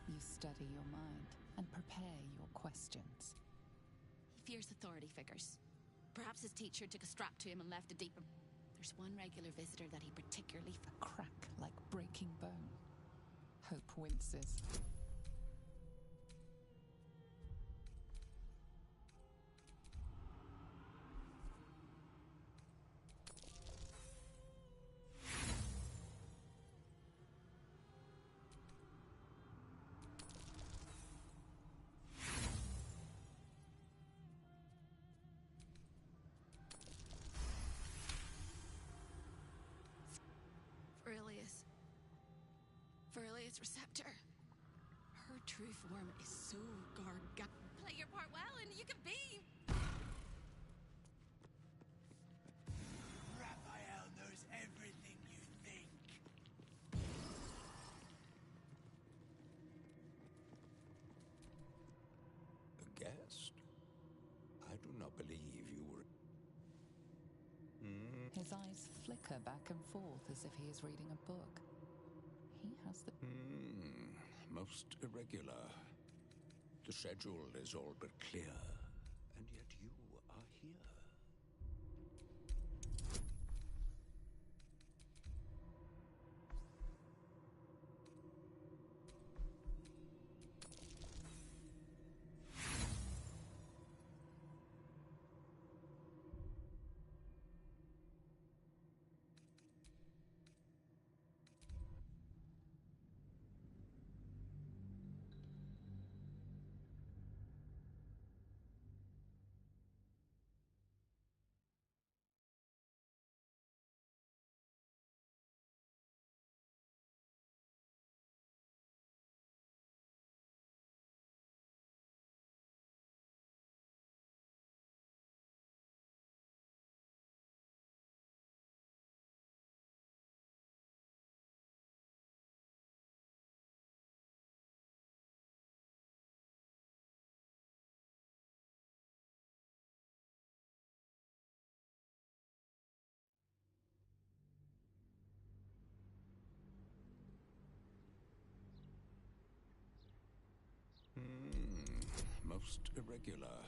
You study your mind and prepare your questions. He fears authority figures. Perhaps his teacher took a strap to him and left it deep. There's one regular visitor that he particularly... A crack like breaking bone. Hope winces. Virilius Receptor. Her true form is so Play your part well and you can be... Raphael knows everything you think. A guest? I do not believe you were... His eyes flicker back and forth as if he is reading a book. He has the... Most irregular. The schedule is all but clear, and yet you are here. Most irregular.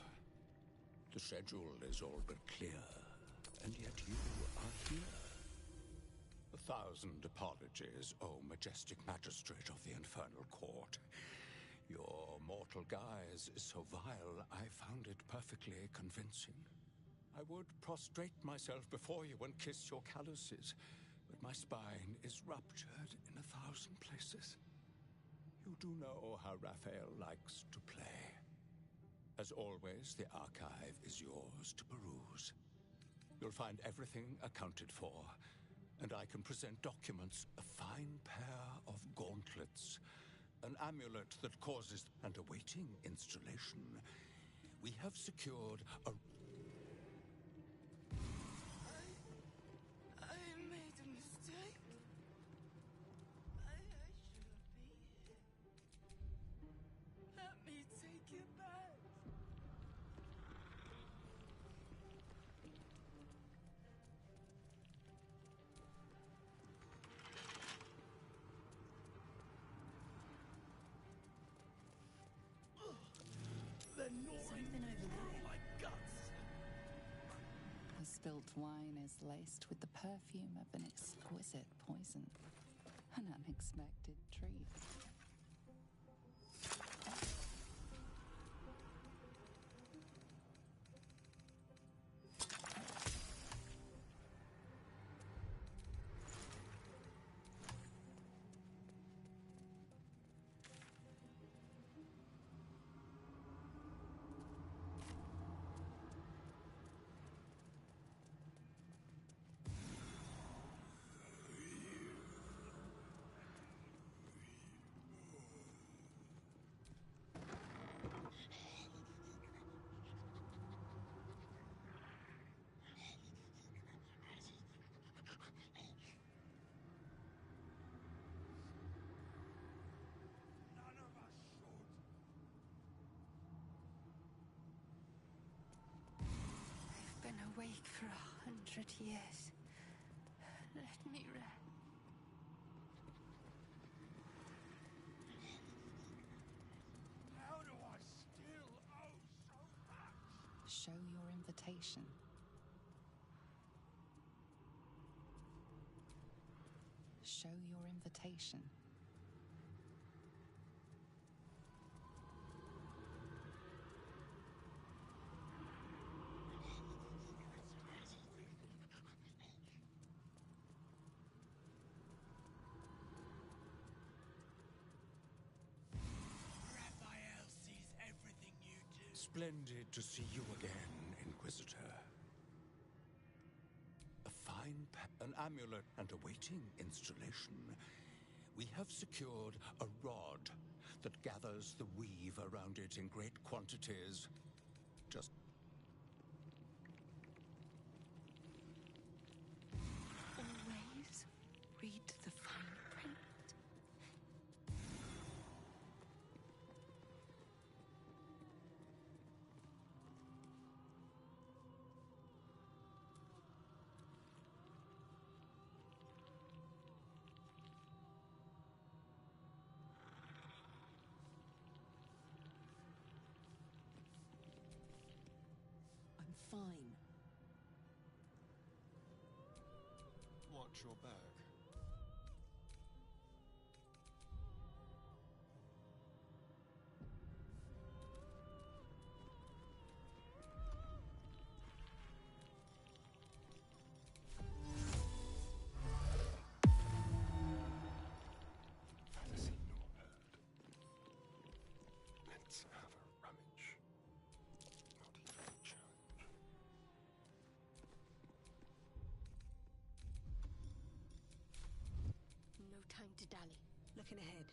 The schedule is all but clear, and yet you are here. 1,000 apologies, O majestic magistrate of the infernal court. Your mortal guise is so vile, I found it perfectly convincing. I would prostrate myself before you and kiss your calluses, but my spine is ruptured in 1,000 places. You do know how Raphael likes to play. As always, the archive is yours to peruse. You'll find everything accounted for, and I can present documents, a fine pair of gauntlets, an amulet that causes, and awaiting installation. We have secured a... I made a mistake. I shouldn't be here. Let me take it back. The noise spilt wine is laced with the perfume of an exquisite poison. An unexpected treat. Been awake for 100 years. Let me rest. How do I still owe so much? Show your invitation. Show your invitation. Raphael sees everything you do. Splendid to see you again, Inquisitor. A fine an amulet and awaiting installation. We have secured a rod that gathers the weave around it in great quantities. Just Always read the fine print. I'm fine. Watch your back. Fantasy nor heard. Let's have a rummage. Not even a challenge. No time to dally. Looking ahead.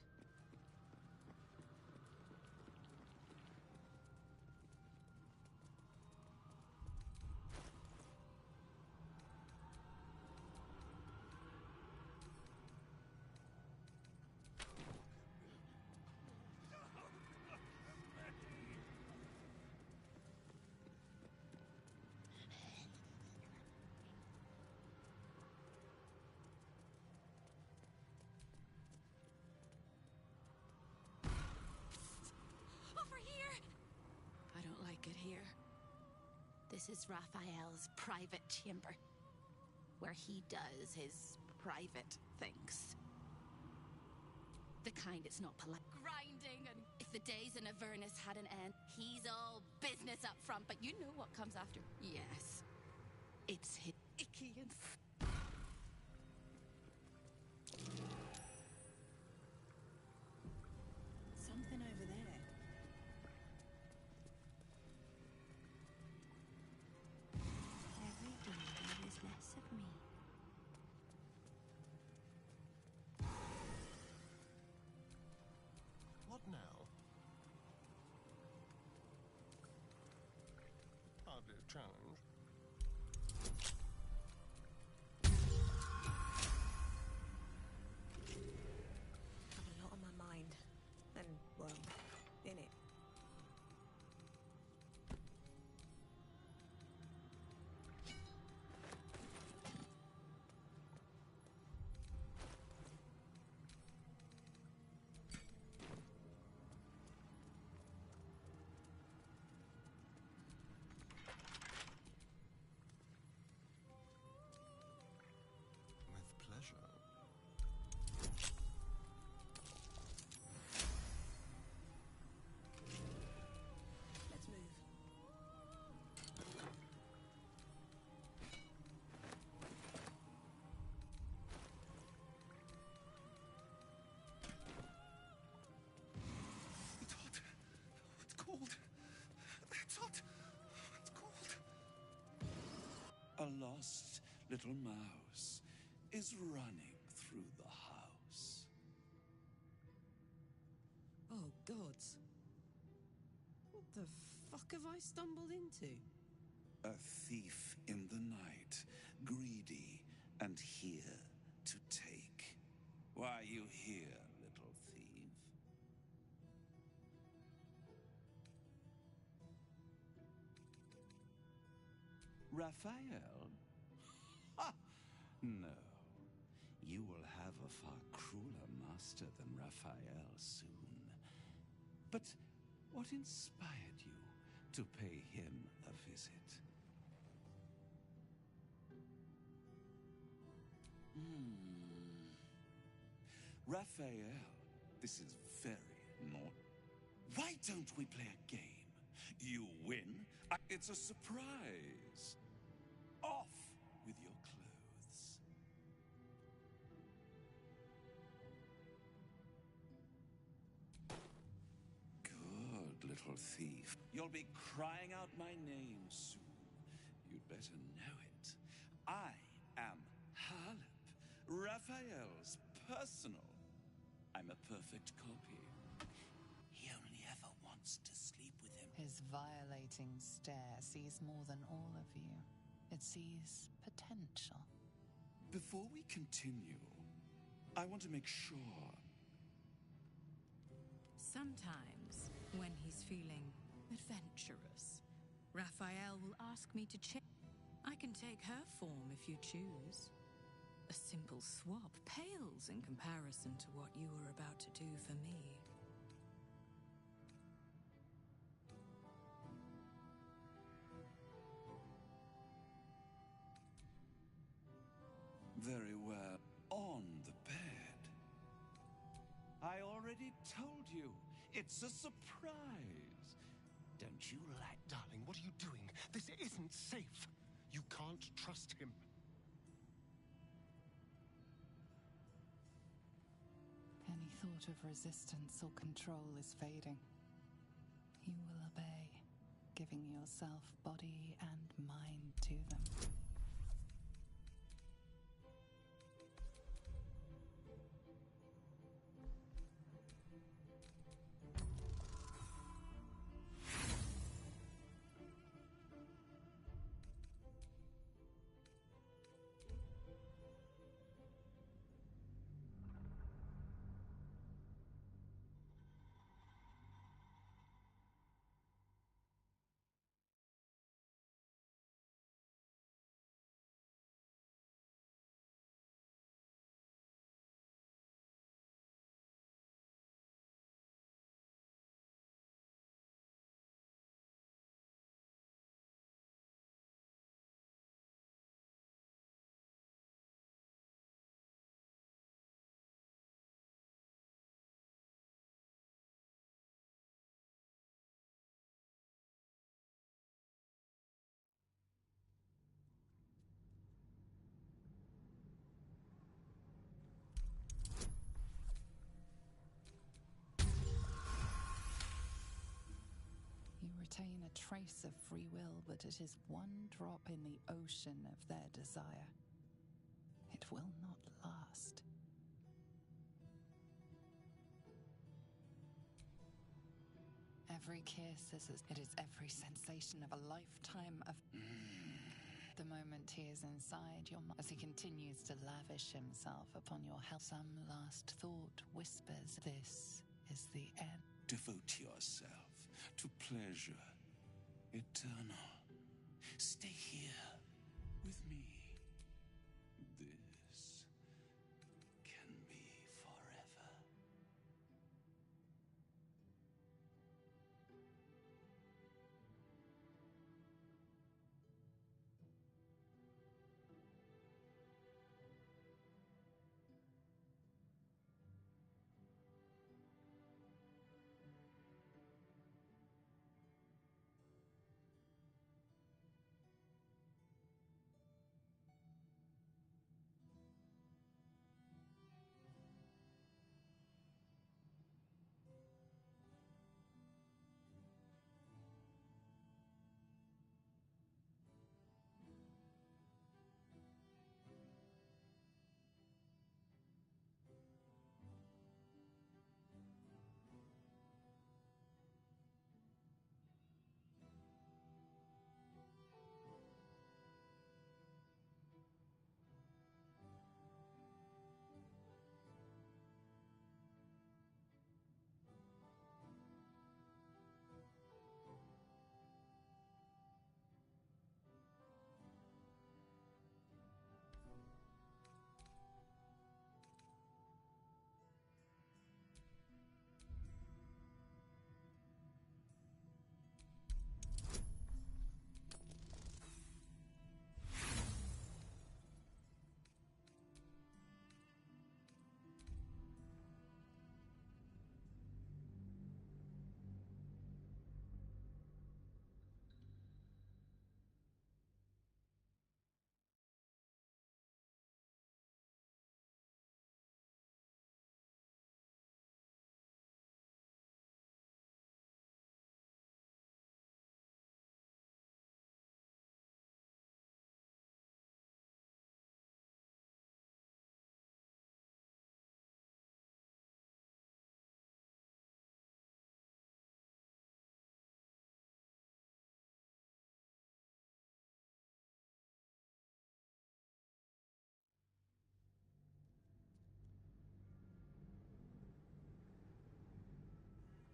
Over here! I don't like it here. This is Raphael's private chamber, where he does his private things. The kind it's not polite. Grinding, and if the days in Avernus had an end, he's all business up front, but you know what comes after. Yes. It's his icky and... Something over there. Every day there is less of me. What now? Hardly a challenge. Have a lot on my mind. And, well, in it. A lost little mouse is running through the house. Oh, gods. What the fuck have I stumbled into? A thief in the night, greedy and here to take. Why are you here, little thief? Raphael? Ha! No. You will have a far crueler master than Raphael soon. But what inspired you to pay him a visit? Raphael, this is very naughty. Why don't we play a game? You win, it's a surprise. Off with your clothes. Good little thief. You'll be crying out my name soon. You'd better know it. I am Halep, Raphael's personal. I'm a perfect copy. He only ever wants to sleep with him. His violating stare sees more than all of you. It sees potential. Before we continue, I want to make sure. Sometimes, when he's feeling adventurous, Raphael will ask me to check. I can take her form if you choose. A simple swap pales in comparison to what you were about to do for me. Very well. On the bed. I already told you. It's a surprise. Don't you like... Darling, what are you doing? This isn't safe. You can't trust him. Any thought of resistance or control is fading. You will obey, giving yourself body and mind to them. Retain a trace of free will, but it is one drop in the ocean of their desire. It will not last. Every kiss it is every sensation of a lifetime of... The moment he is inside your mind, as he continues to lavish himself upon your health, some last thought whispers, this is the end. Devote yourself to pleasure eternal. Stay here with me. This can be forever.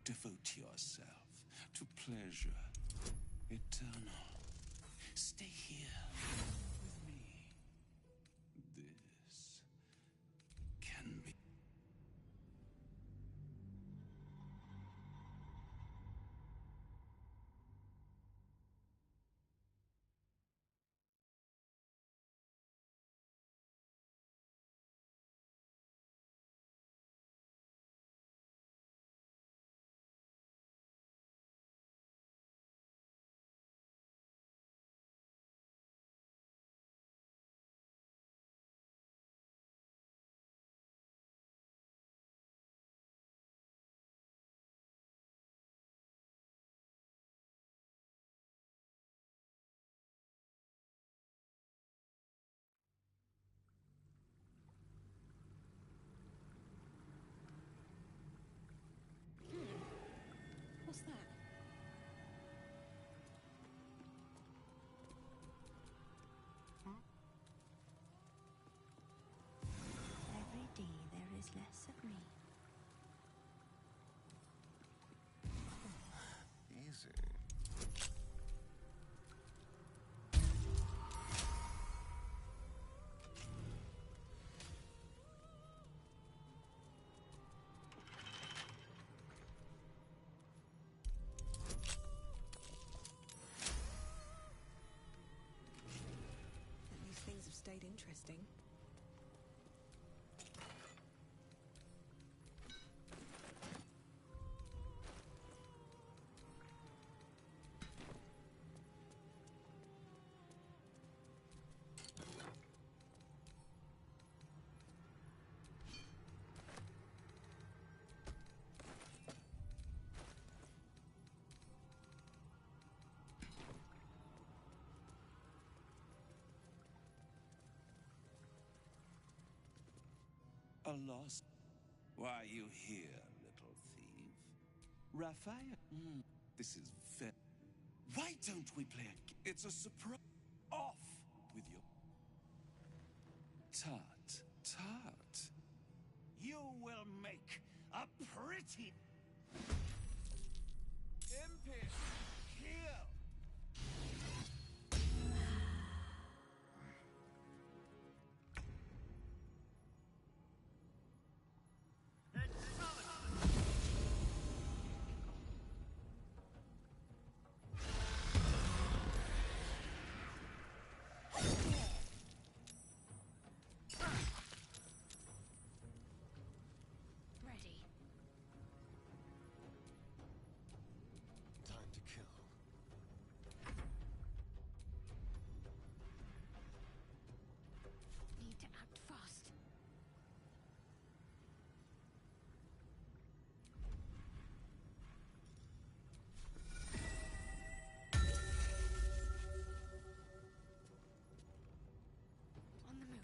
Devote yourself to pleasure eternal. Stay here with me. This can be. What's that? Every day there is less of me. Easy. At least things have stayed interesting. A loss? Why are you here, little thief? Raphael? This is fair. Why don't we play a game? It's a surprise. Off with your... Tut, tut. You will make a pretty... Impish! Kill! Ready. Time to kill. Need to act fast. On the move.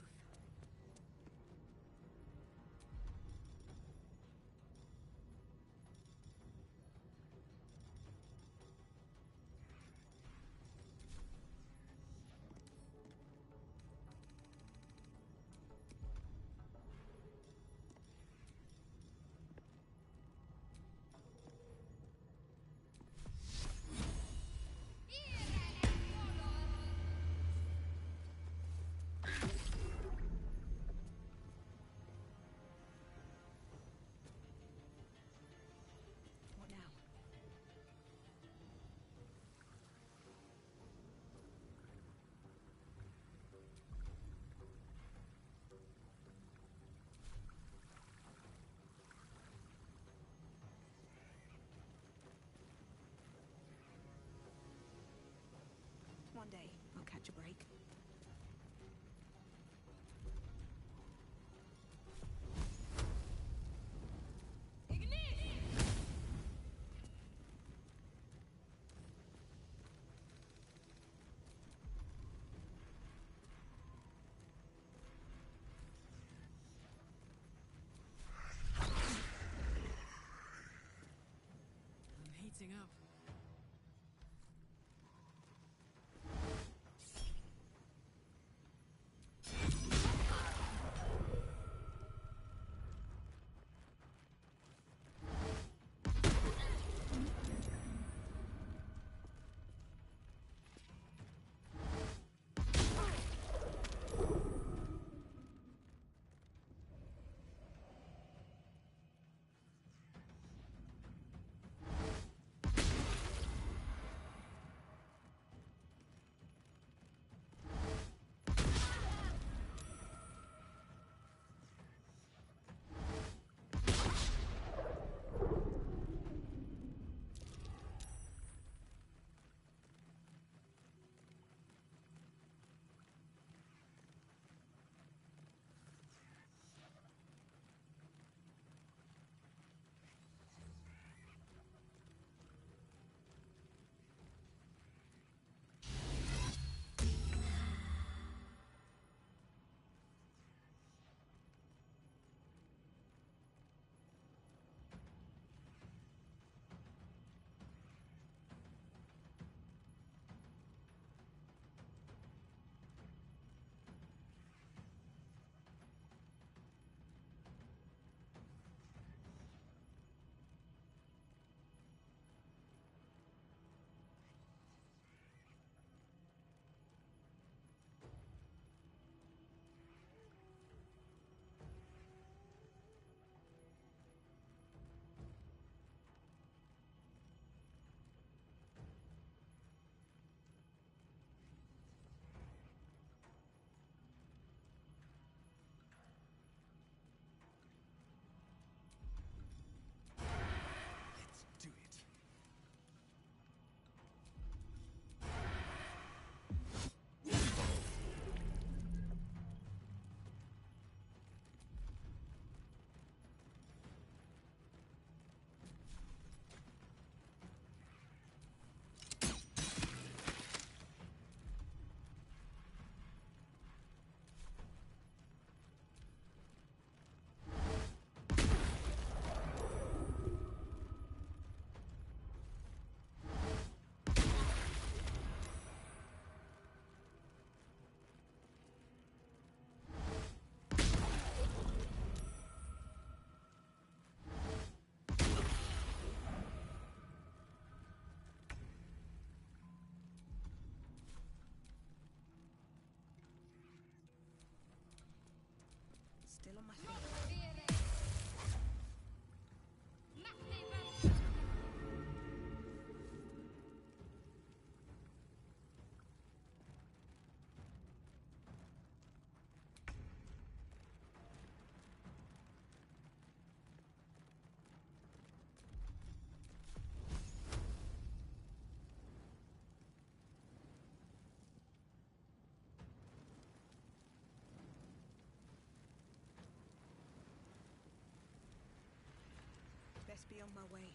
What now? One day, I'll catch a break. I'm heating up. on my feet. Best be on my way.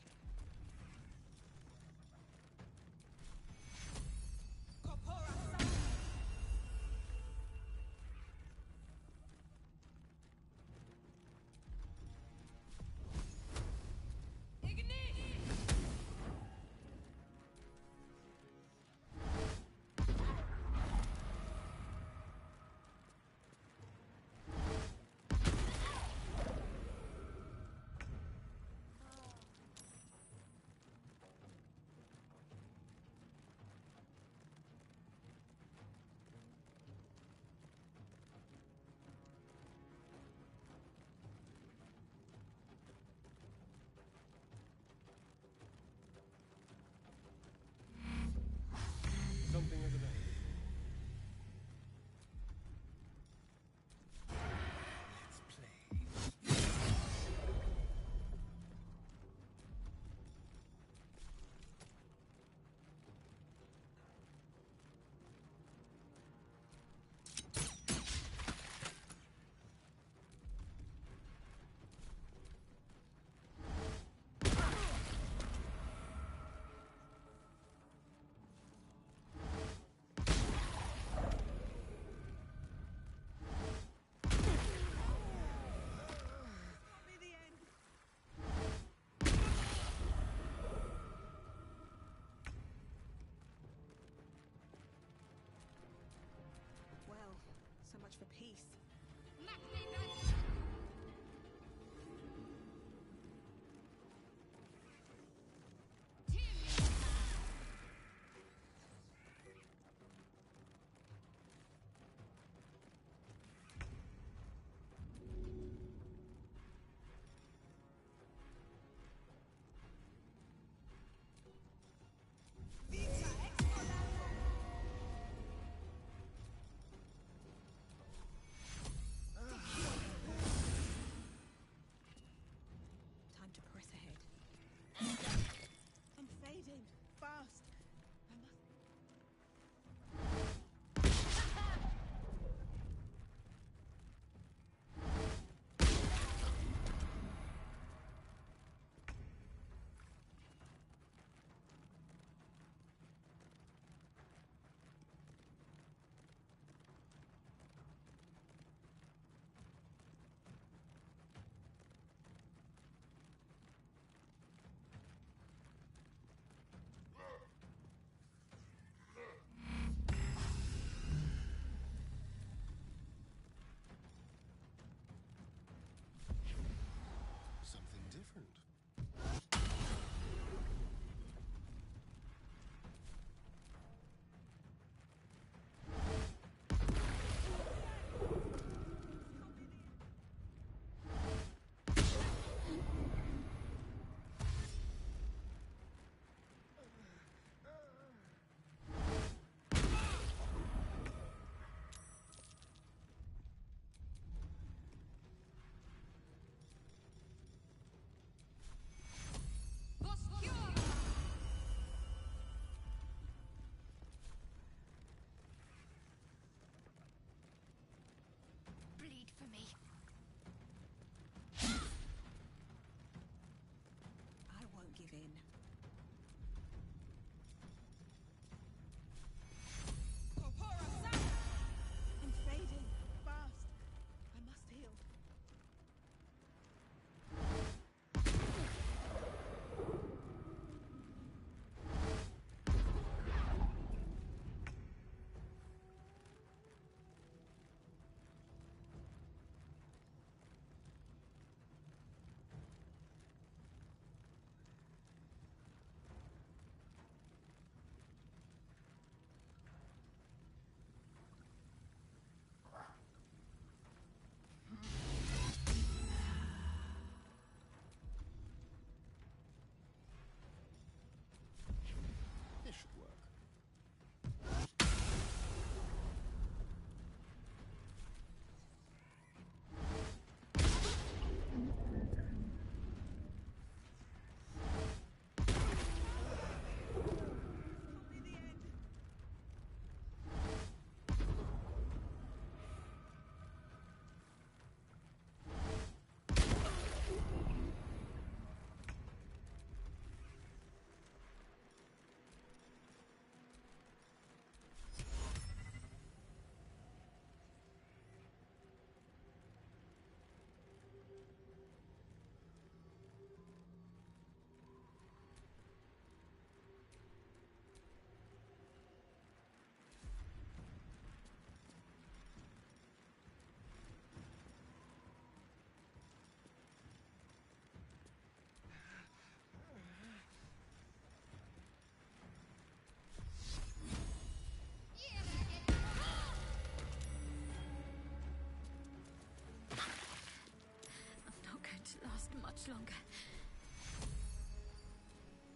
last much longer.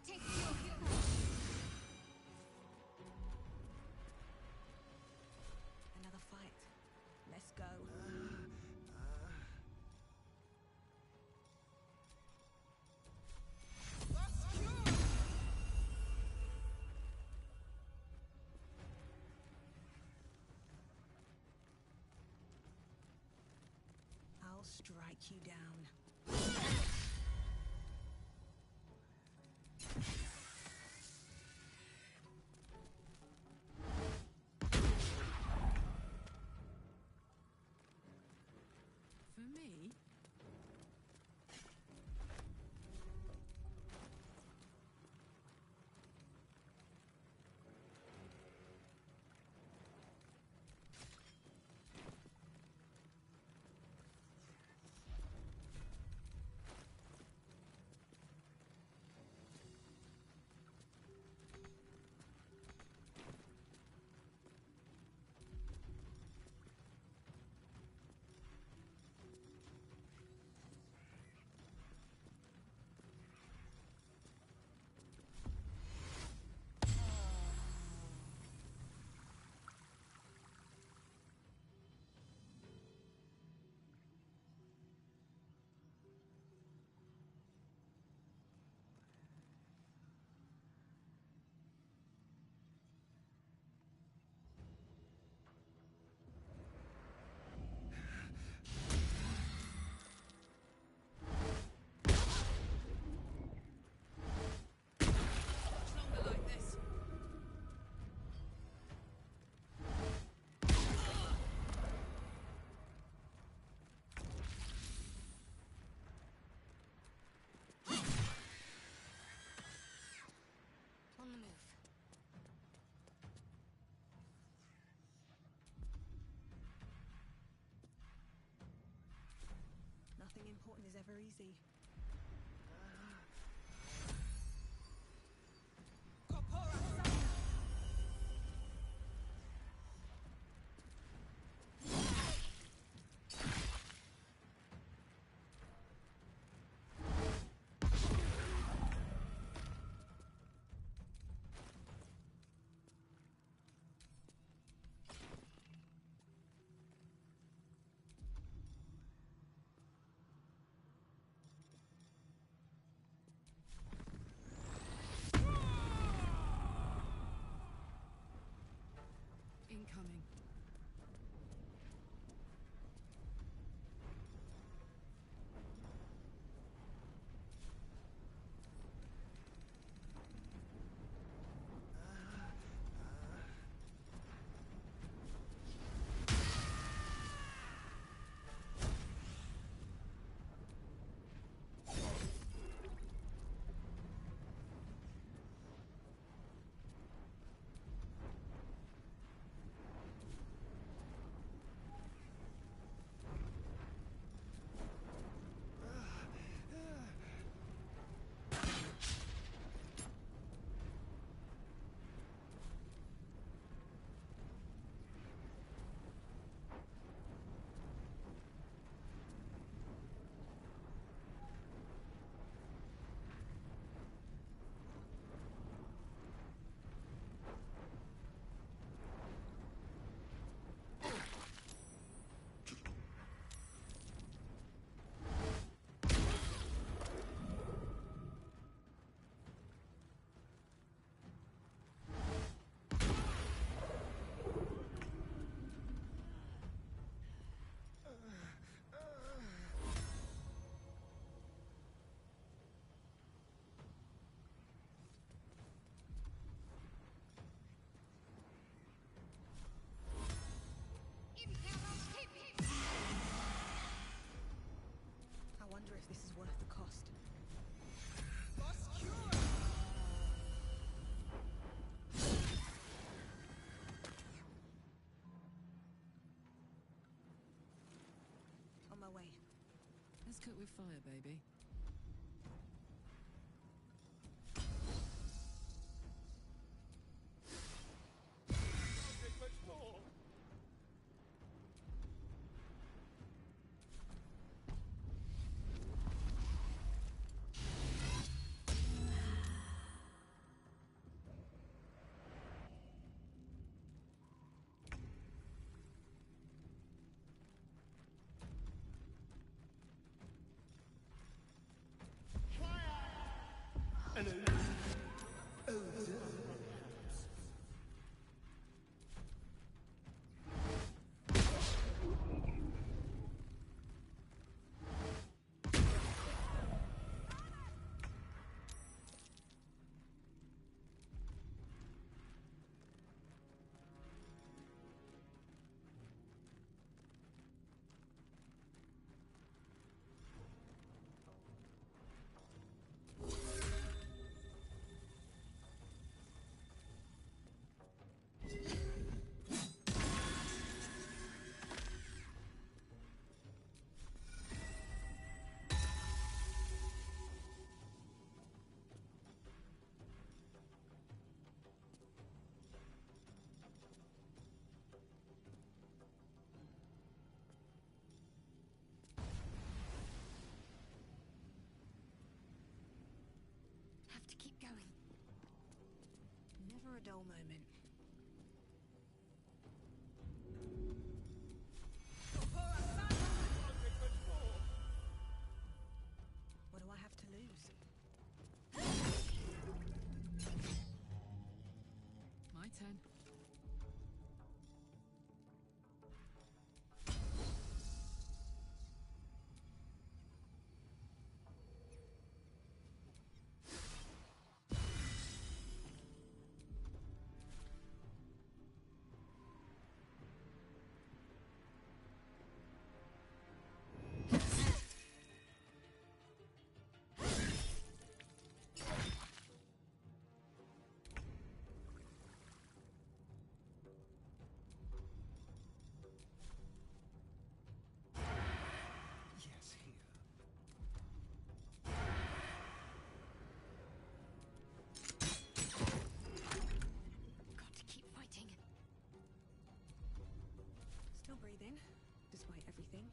Take Another fight. Let's go. I'll strike you down. For me? On the move. Nothing important is ever easy. Incoming. I wonder if this is worth the cost. On my way. Let's cook with fire, baby. a dull moment. What do I have to lose? My turn. Yes, here. Got to keep fighting. Still breathing, despite everything.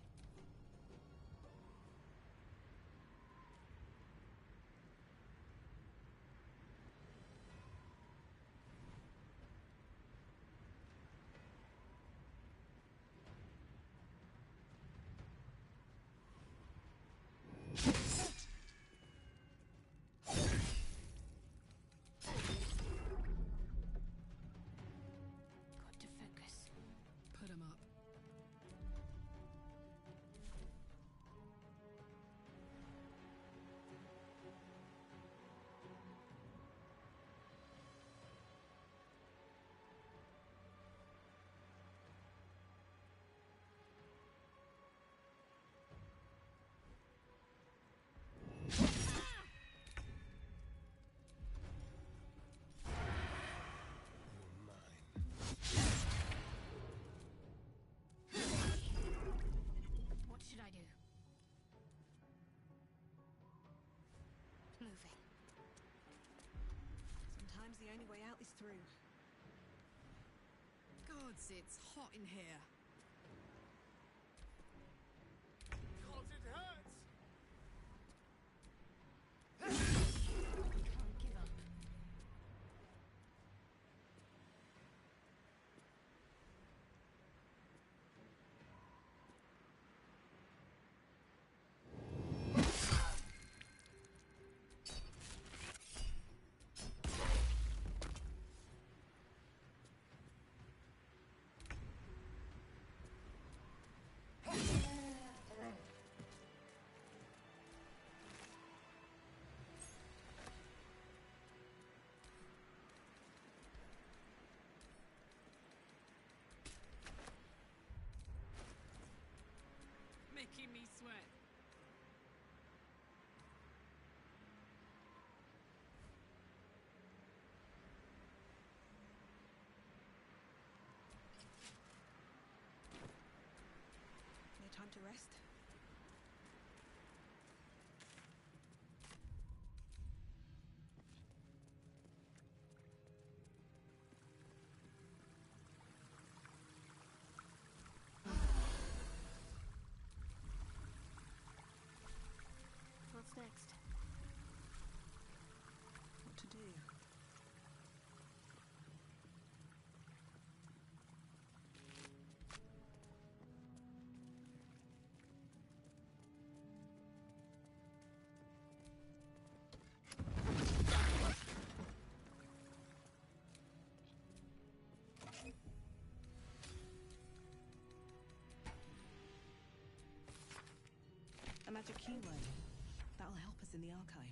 Got to focus. Put him up. What should I do? Moving. Sometimes the only way out is through. Gods, it's hot in here. God, it hurts! Can't give up. Making me sweat. No time to rest. What's next? What to do? A magic keyword. That'll help us in the archive.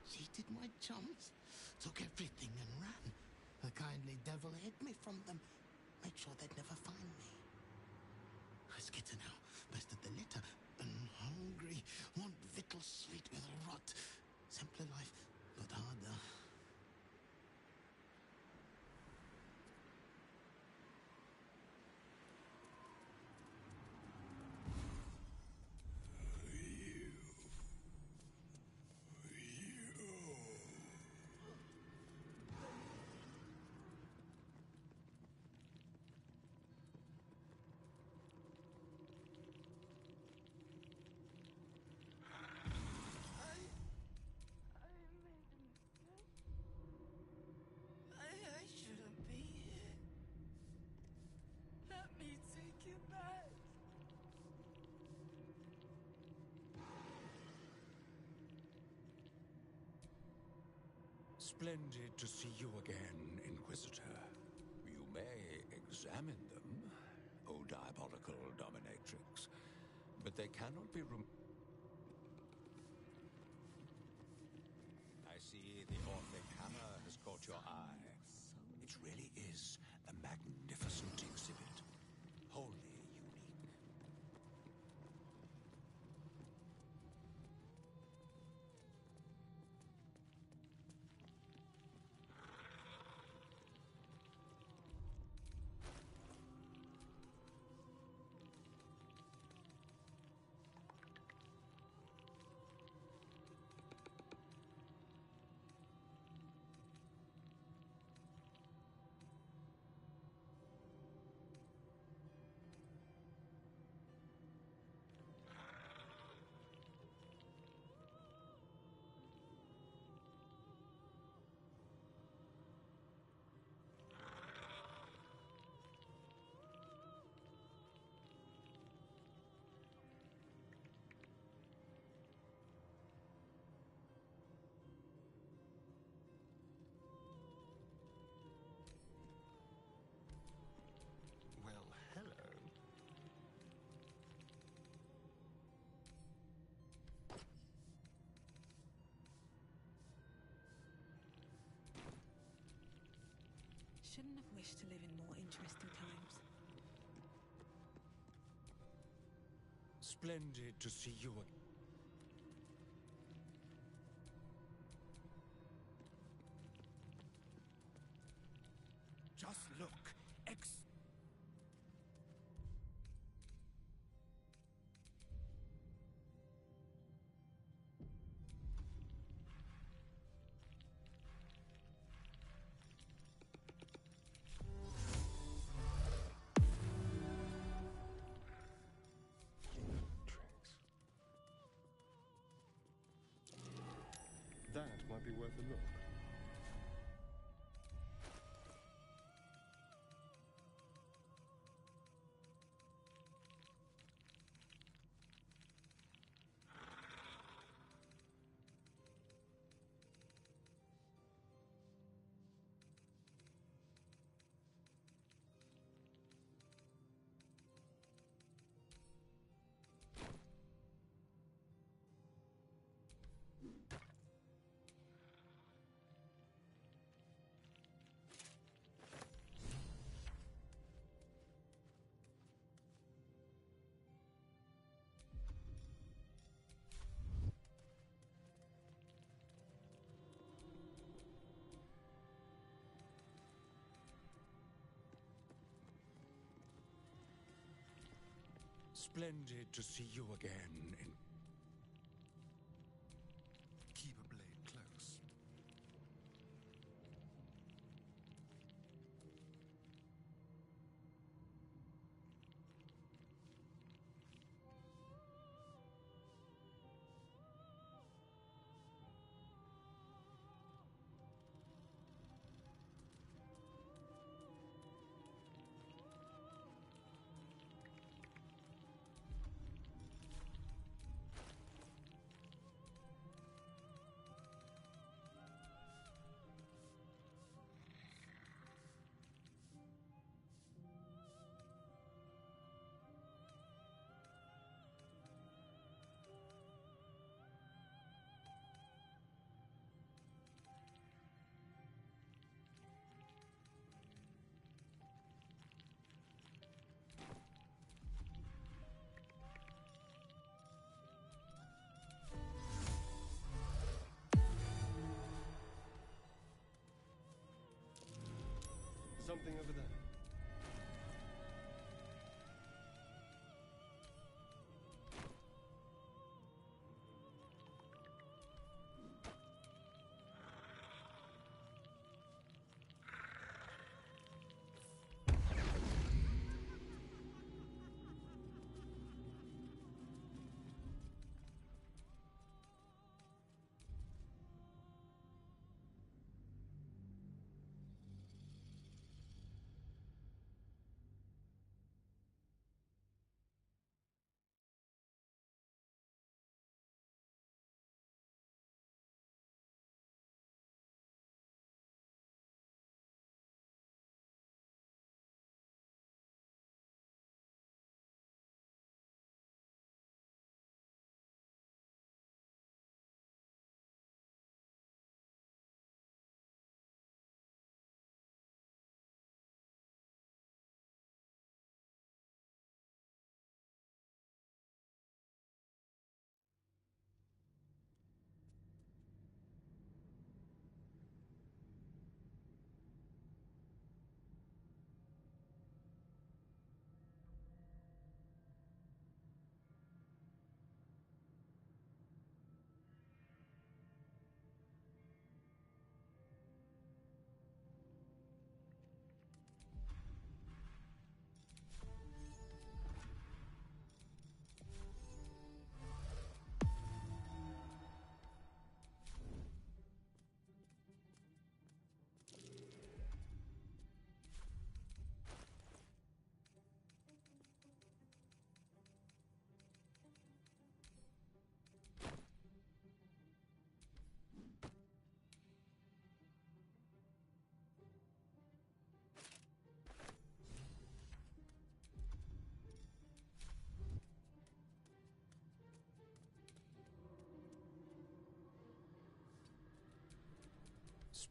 cheated my chums, took everything and ran. The kindly devil hid me from them, make sure they'd never find me. I skitter now, best of the litter, and hungry, want victuals sweet with rot. Simpler life, but harder. I shouldn't be here. Let me take you back. Splendid to see you again, Inquisitor. You may examine them, O diabolical dominatrix, but they cannot be I see the Orphic hammer has caught your eye. It really is a magnificent exhibit. Wholly unique. Well, hello. Shouldn't have wished to live in more interesting times. Splendid to see you again. Just look. That might be worth a look. Splendid to see you again. Keep a blade close. something over there.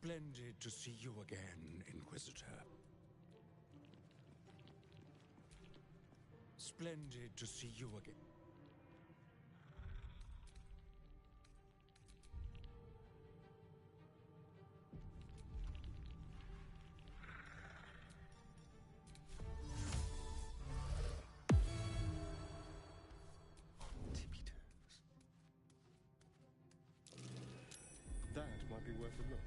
Splendid to see you again, Inquisitor. Splendid to see you again. Tippy toes. That might be worth a look.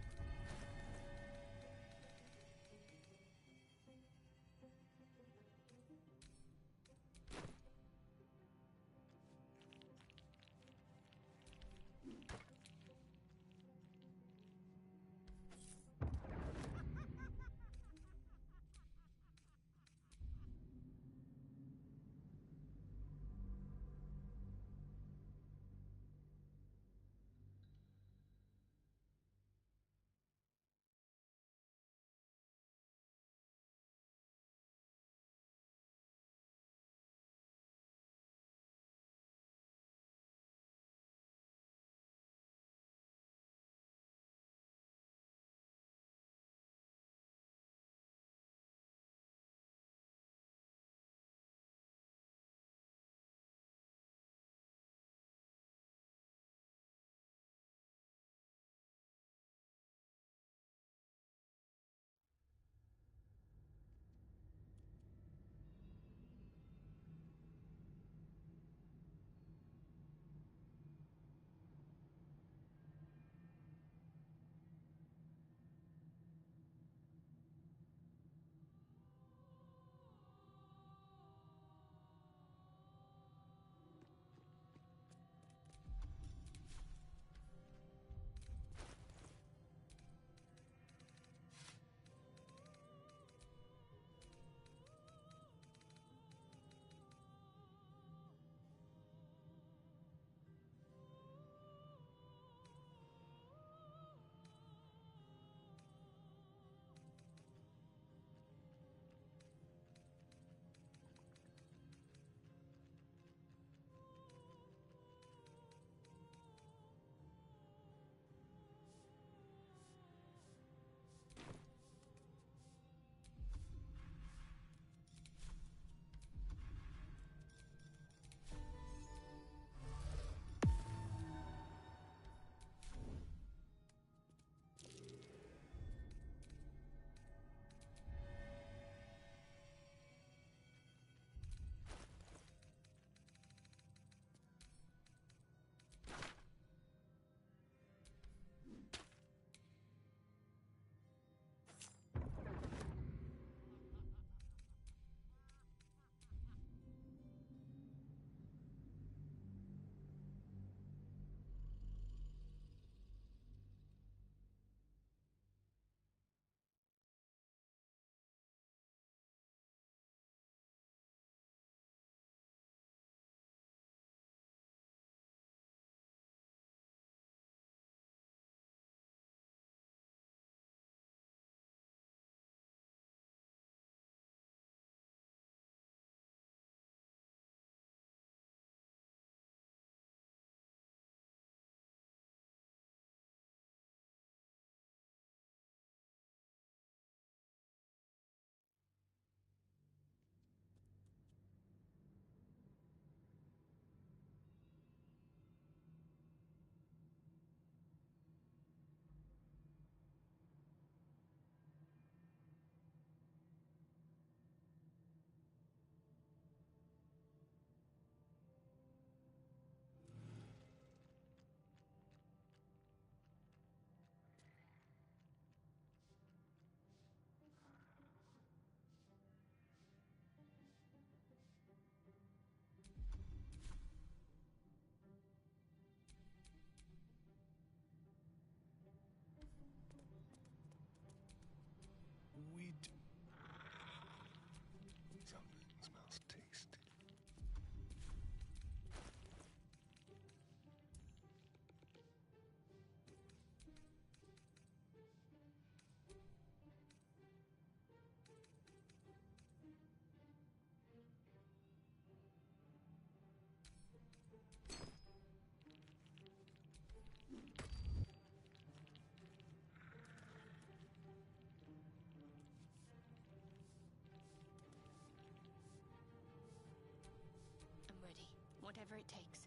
Whatever it takes.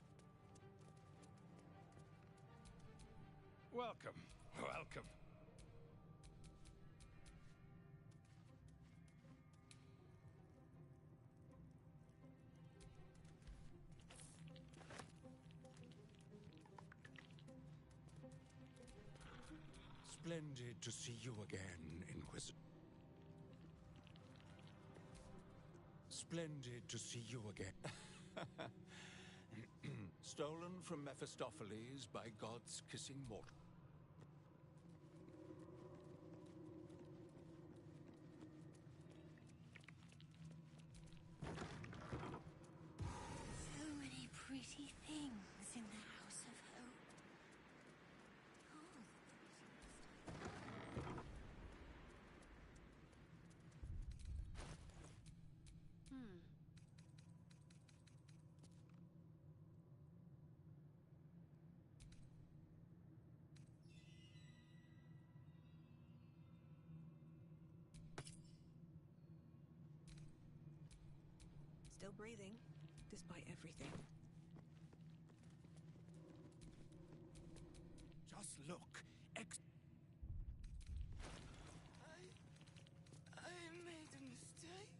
Welcome. Welcome. Splendid to see you again, Inquisitor. Splendid to see you again. Stolen from Mephistopheles by gods kissing mortal. So many pretty things in the House of Hope. Still breathing, despite everything. Just look. I made a mistake.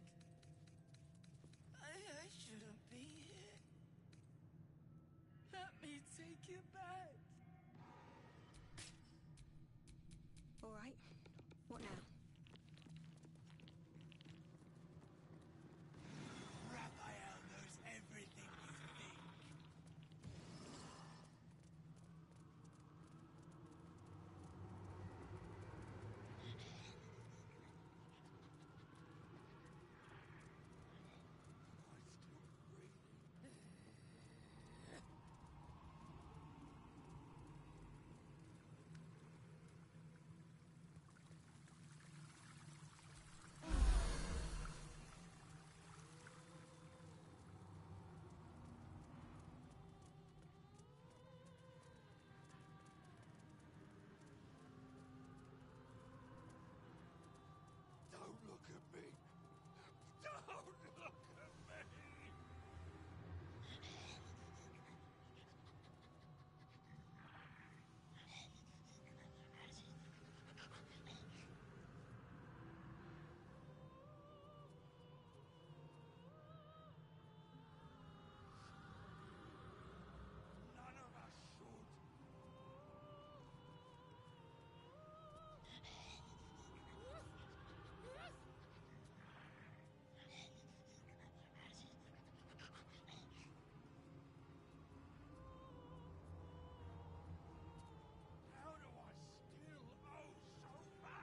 I shouldn't be here. Let me take you back. All right. What now? Raphael knows everything you think. Don't look at me. Don't look at me. None of us should. How do I still owe so much?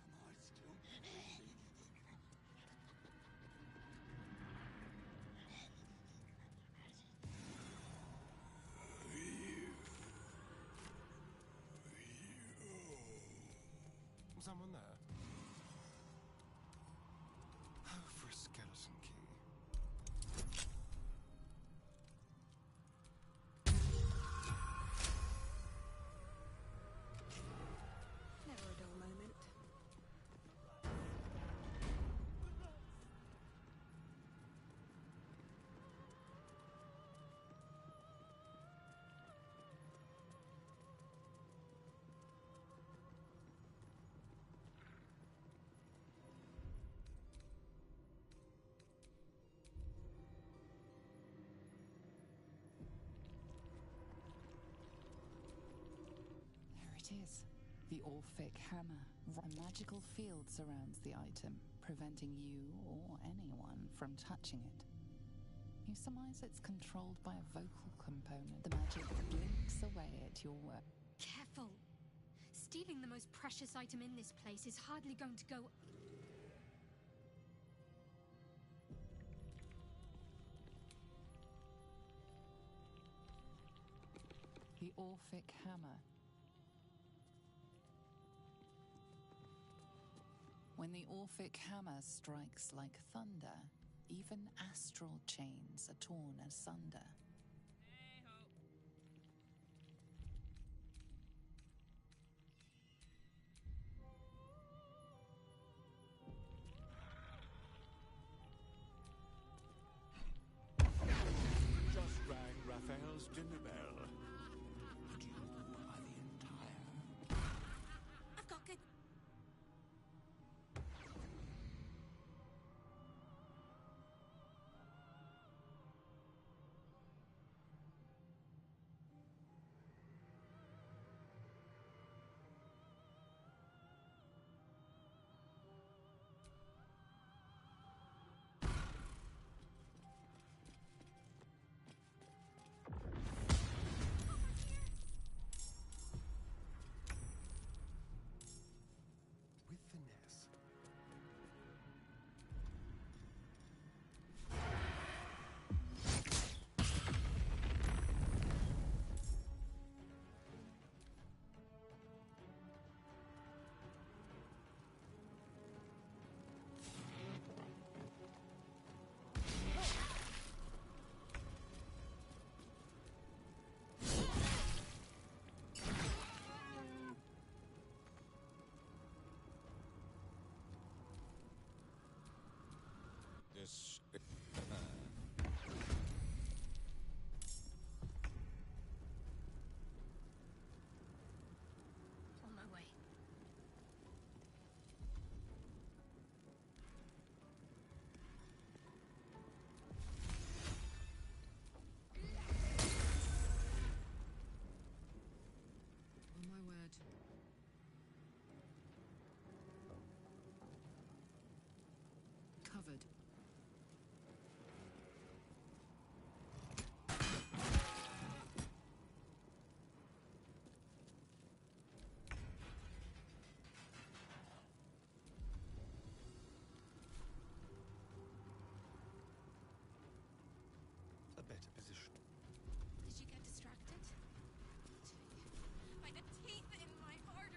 Am I still breathing? Someone there? Oh, for a skeleton key. Never a dull moment. There it is. The Orphic Hammer. A magical field surrounds the item, preventing you or anyone from touching it. You surmise it's controlled by a vocal component. The magic blinks away at your work. Careful! Stealing the most precious item in this place is hardly going to go. The Orphic Hammer. When the Orphic Hammer strikes like thunder, Even astral chains are torn asunder. Just rang Raphael's dinner bell. And you are the entire... I've got good. With finesse. This... On my way. On my word. Covered. A better position. Did you get distracted? By the teeth in my artery.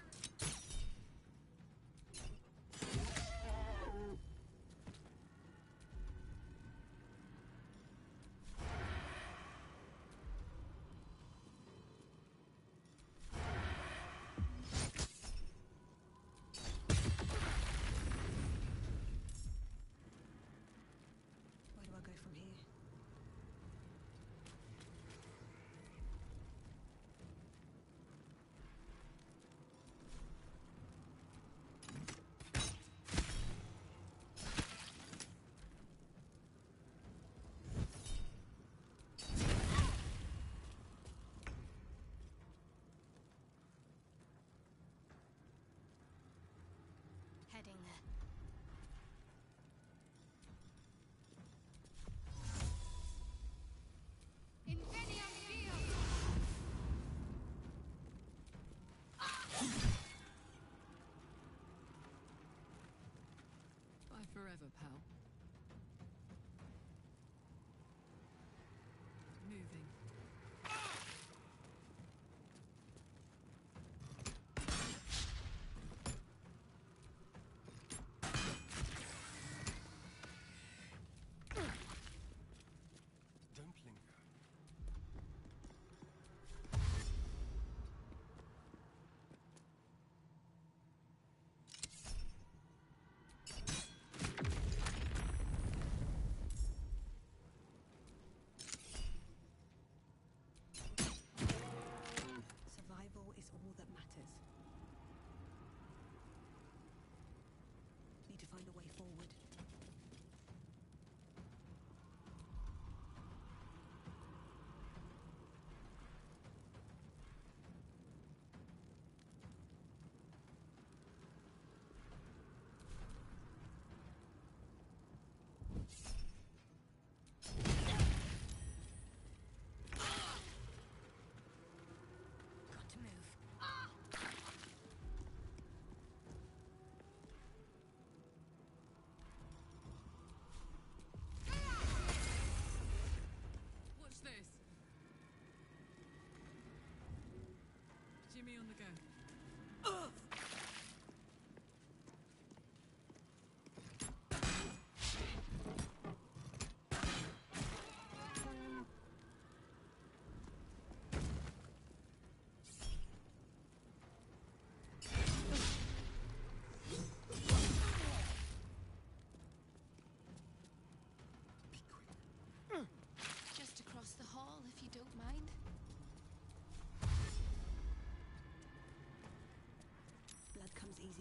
Where do I go from here? Heading there. Bye forever, pal. Moving. Don't linger.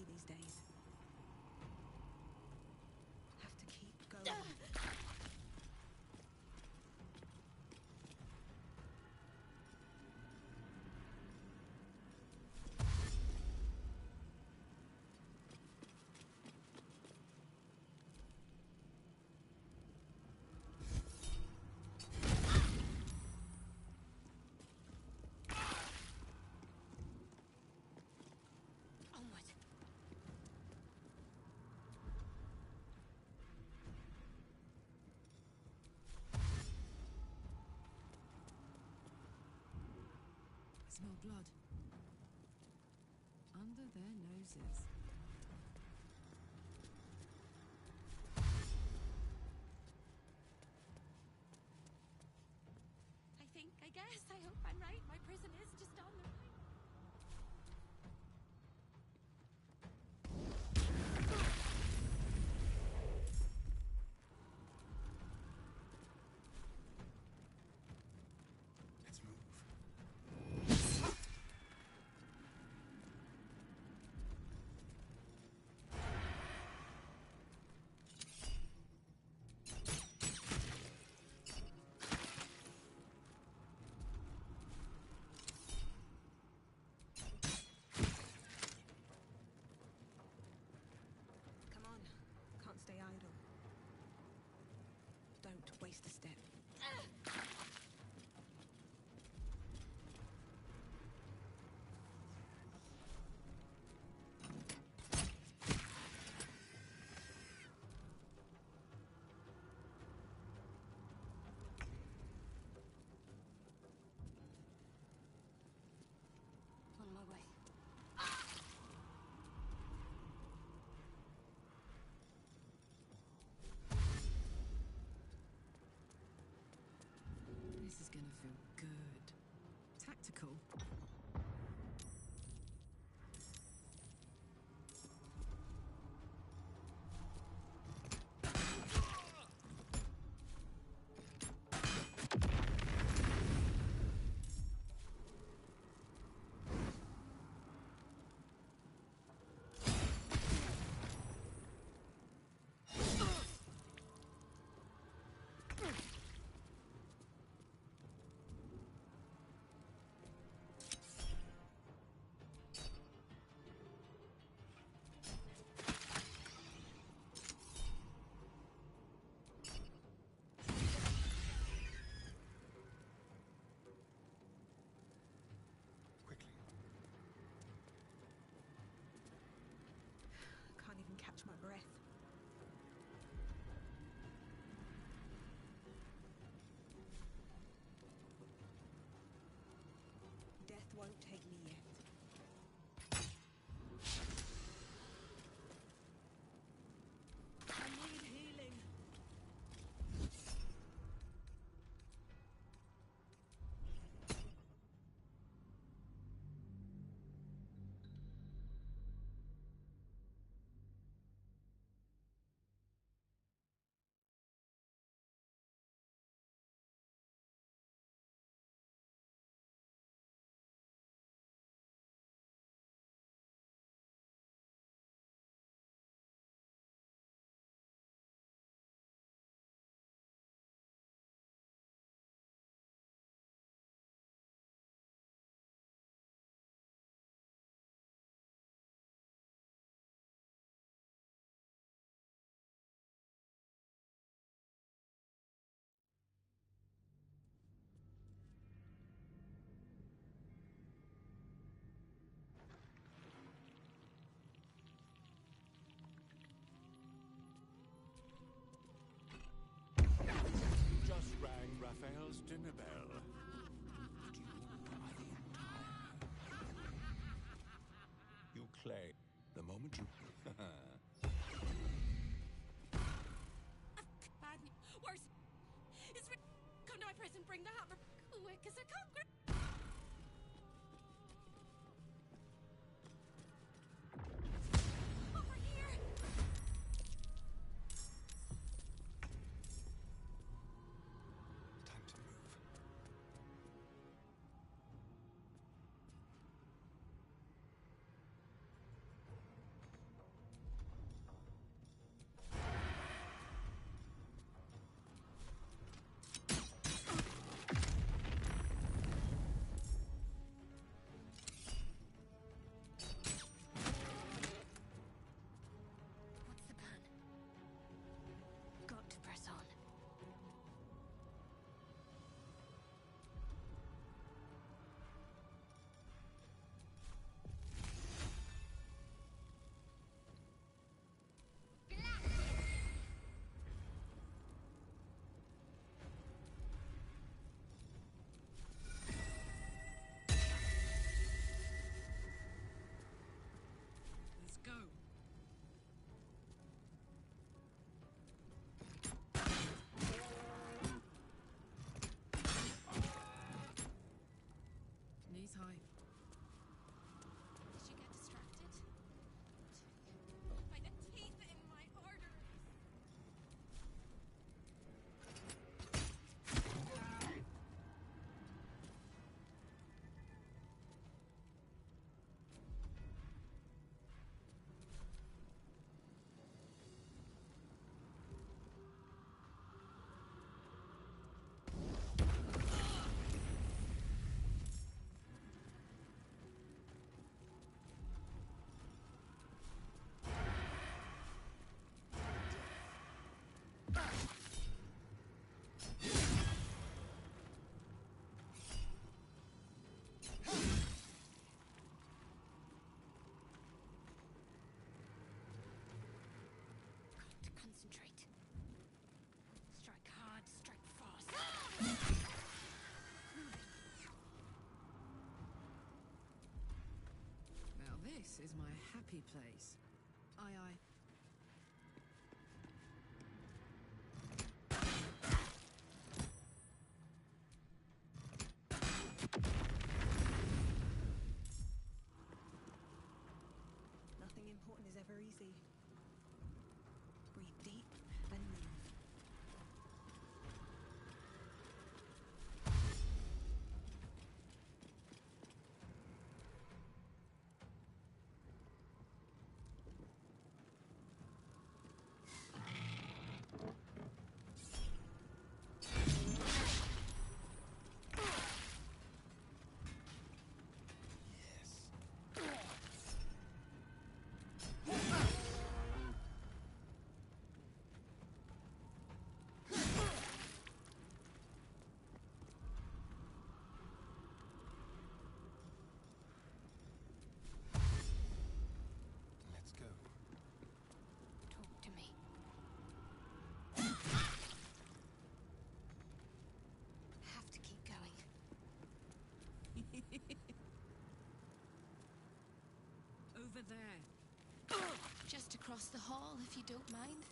easy these days. Have to keep going. Smell blood. Under their noses. I guess, I hope I'm right. My prison is just on the right. Let's move. Come on. Can't stay idle. Don't waste a step. On my way. This is gonna feel good. Tactical. Can't even catch my breath. Death won't take me yet. I need healing. Just rang Raphael's dinner bell. But you are the entire. You claim the moment you. Bad news. Worse. Come to my prison, bring the hammer. Quick as a conqueror. Over here. Time to move. This is my happy place. Aye, aye. Nothing important is ever easy. Breathe deep and move. Let's go. Talk to me. Have to keep going. Over there. Just across the hall, if you don't mind.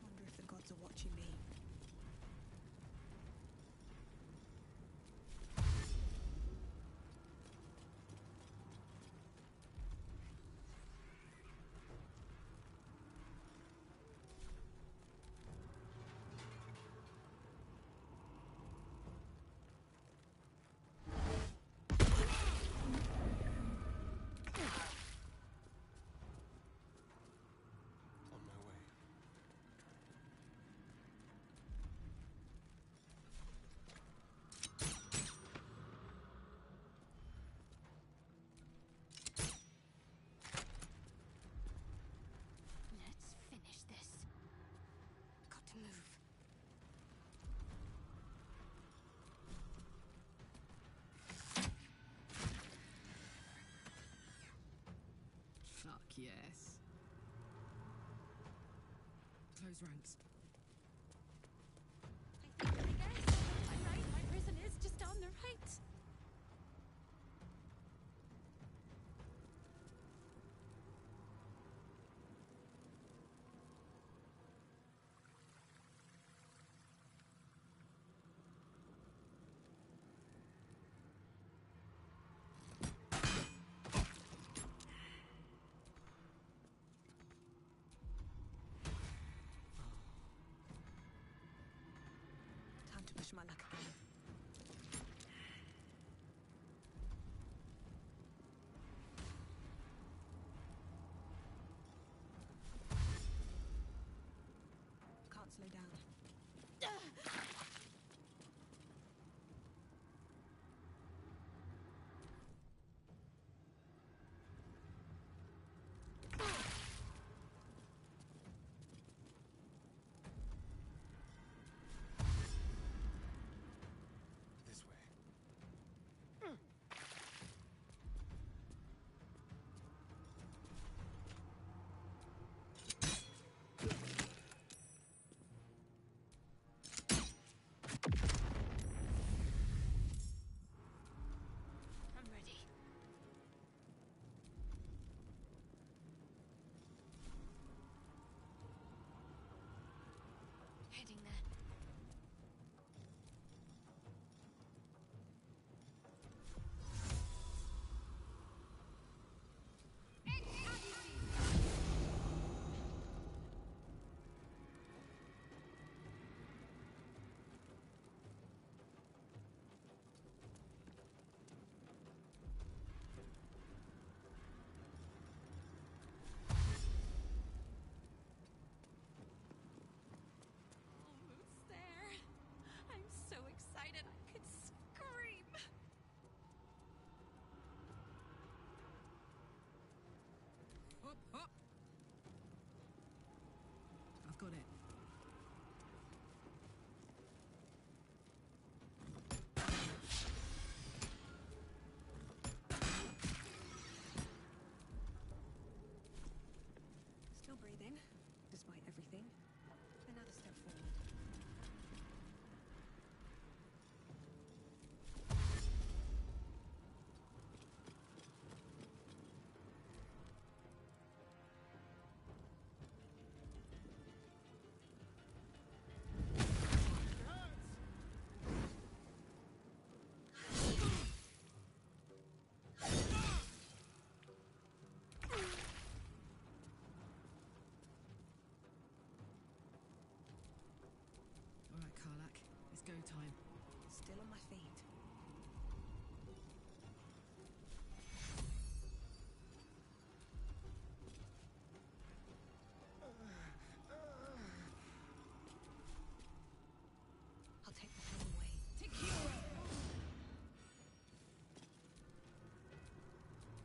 Wonder if the gods are watching me. On my way. Let's finish this. Got to move. Fuck yes. Close ranks. I guess. I'm right. My prison is just on the right. Time to push my luck again. Can't slow down. This way. Still on my feet. I'll take the pain away.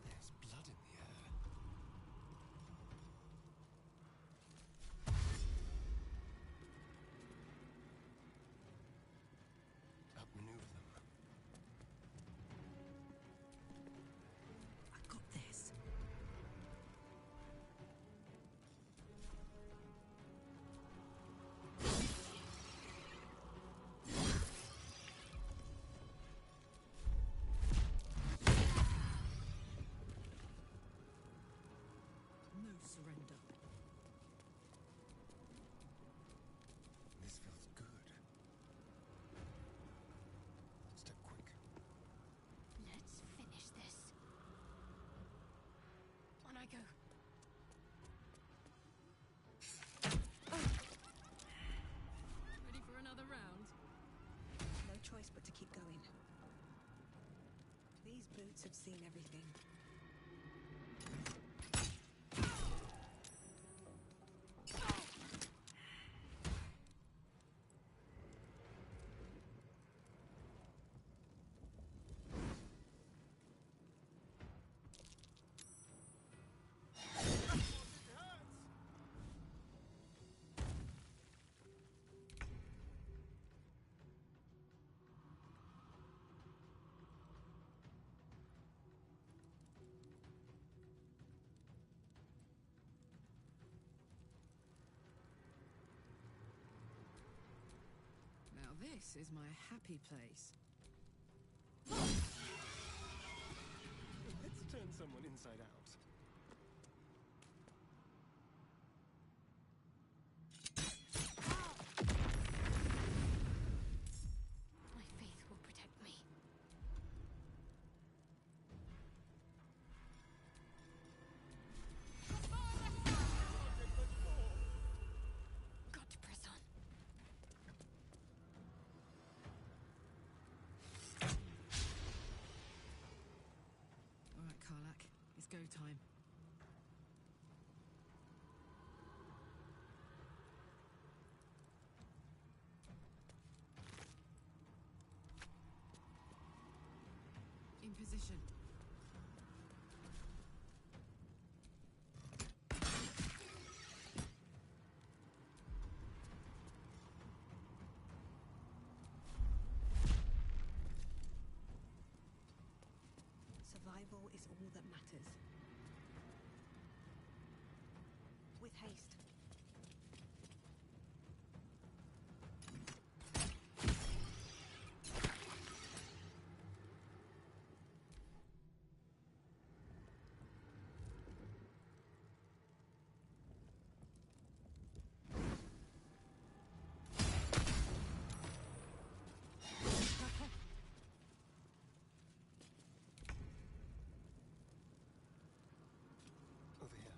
There's blood in the air. Outmaneuver them. I got this. No surrender. This feels good. Step quick. Let's finish this. On I go. Ready for another round? No choice but to keep going. These boots have seen everything. Now this is my happy place. Let's turn someone inside out. My faith will protect me. Got to press on. All right, Karlak, it's go time. In position. Survival is all that matters. With haste. Over here.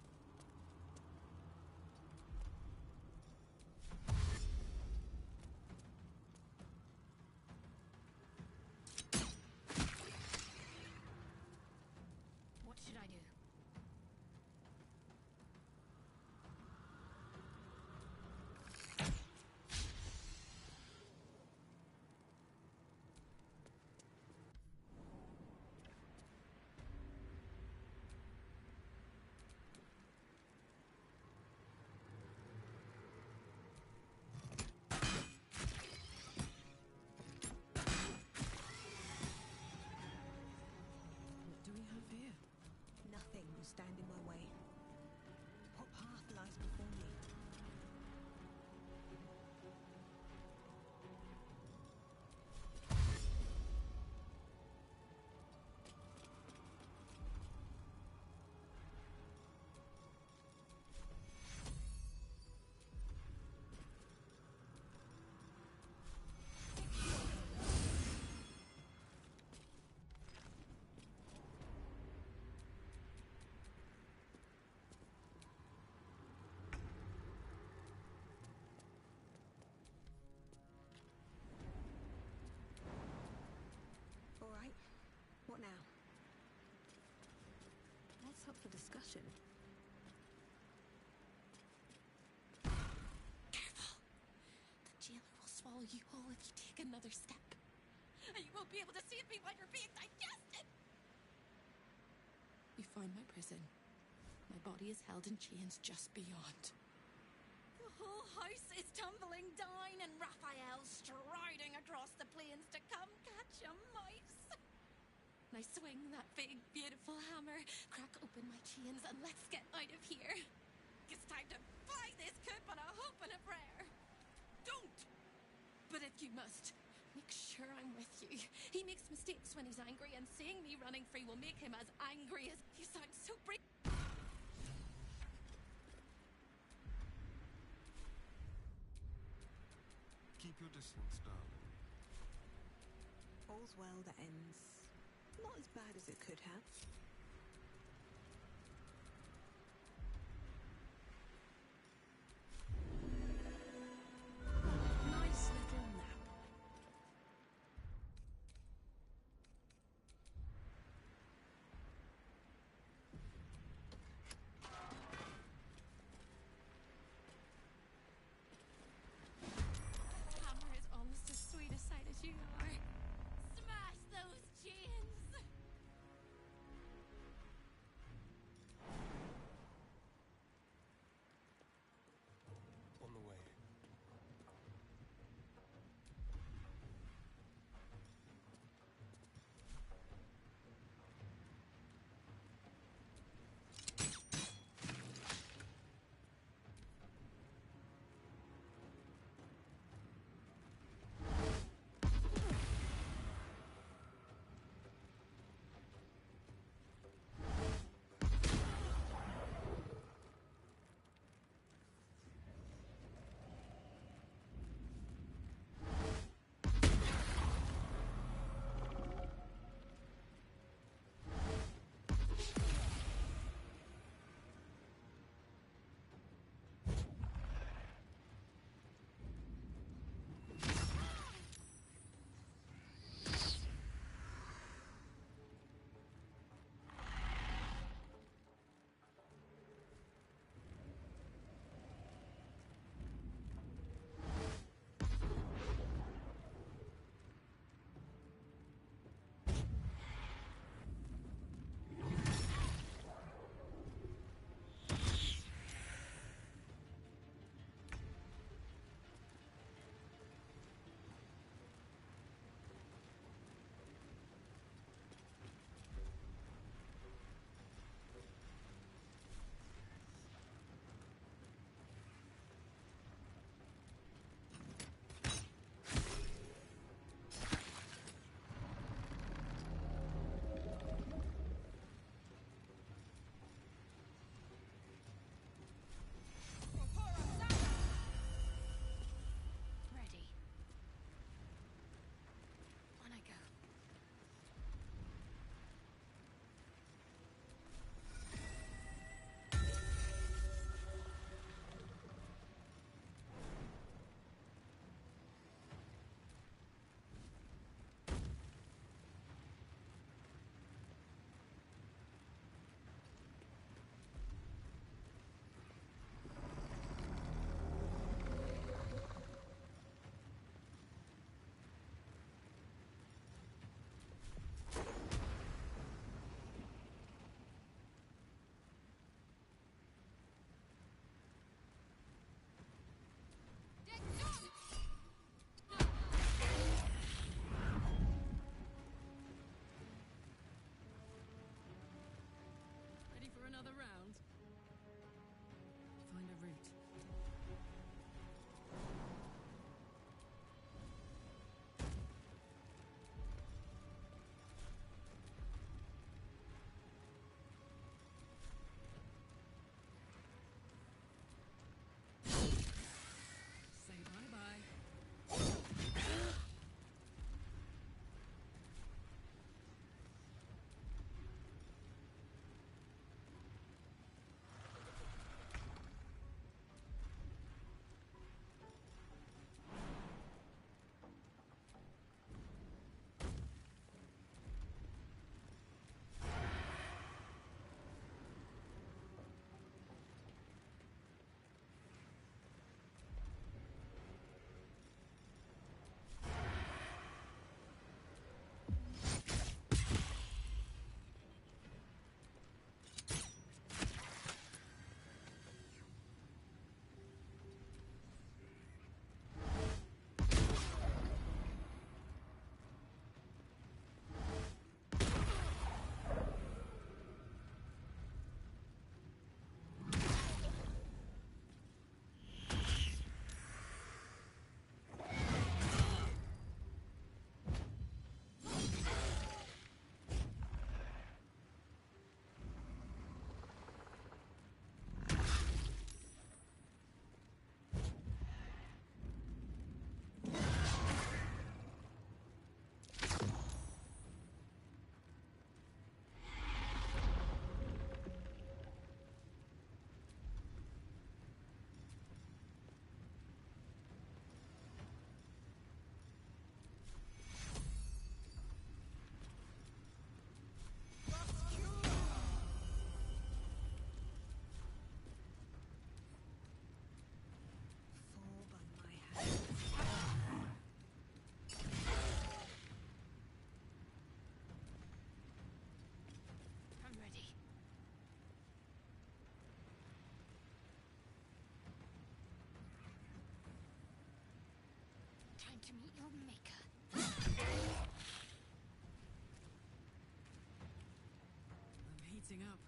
a discussion. Careful! The jailer will swallow you whole if you take another step. And you won't be able to see me while you're being digested! You find my prison. My body is held in chains just beyond. The whole house is tumbling down, and Raphael's striding across the plains to come catch a mouse. Now swing that big, beautiful hammer, crack open my chains, and let's get out of here. It's time to fly this coop on a hope and a prayer. Don't! But if you must, make sure I'm with you. He makes mistakes when he's angry, and seeing me running free will make him as angry as... You sound so brave. Keep your distance, darling. All's well that ends not as bad as it could have. Nice little nap. Hammer is almost as sweet a sight as you are. Smash those chains! maker. I'm heating up.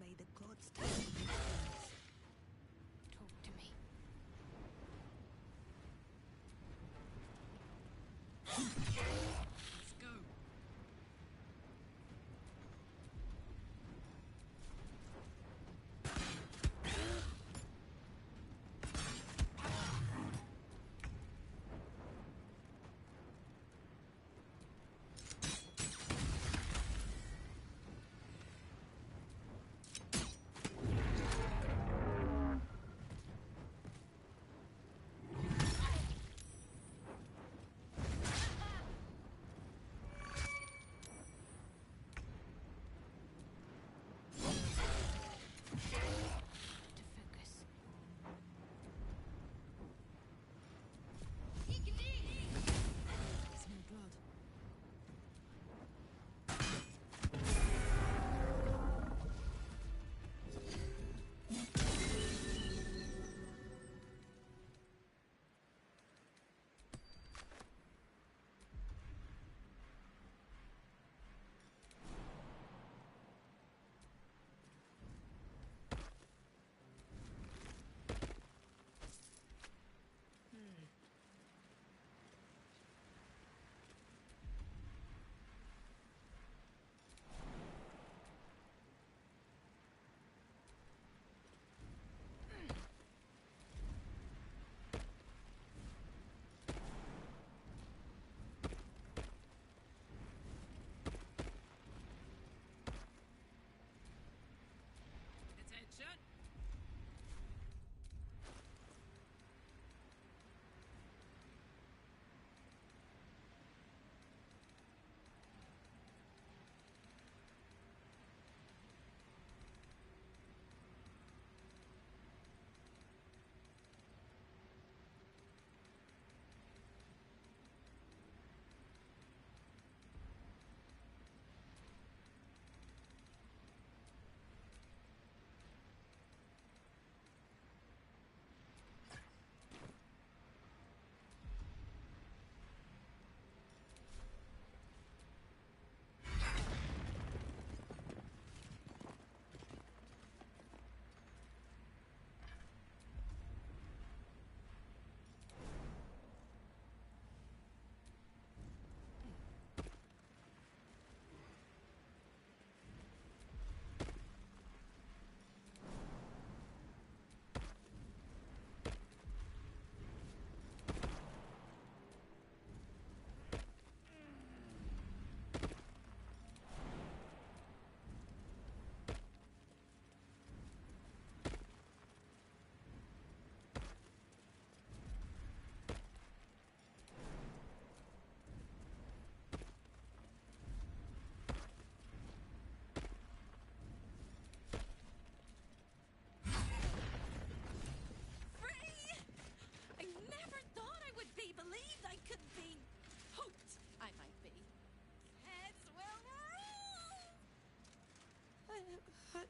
May the gods take you. Talk to me. Let's go. Smell blood. Attention!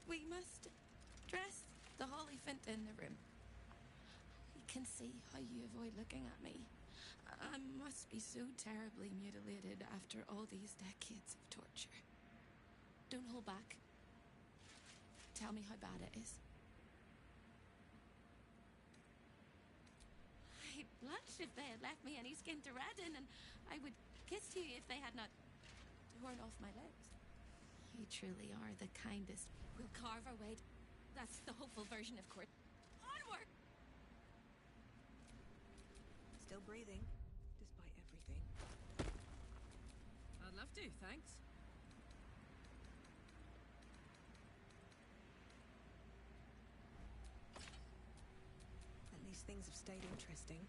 We must dress the Hollyphant in the room. I can see how you avoid looking at me. I must be so terribly mutilated after all these decades of torture. Don't hold back. Tell me how bad it is. I'd blush if they had left me any skin to redden, and I would kiss you if they had not torn off my legs. You truly are the kindest. We'll carve our way. That's the hopeful version of court. Onward! Still breathing, despite everything. I'd love to, thanks. At least things have stayed interesting.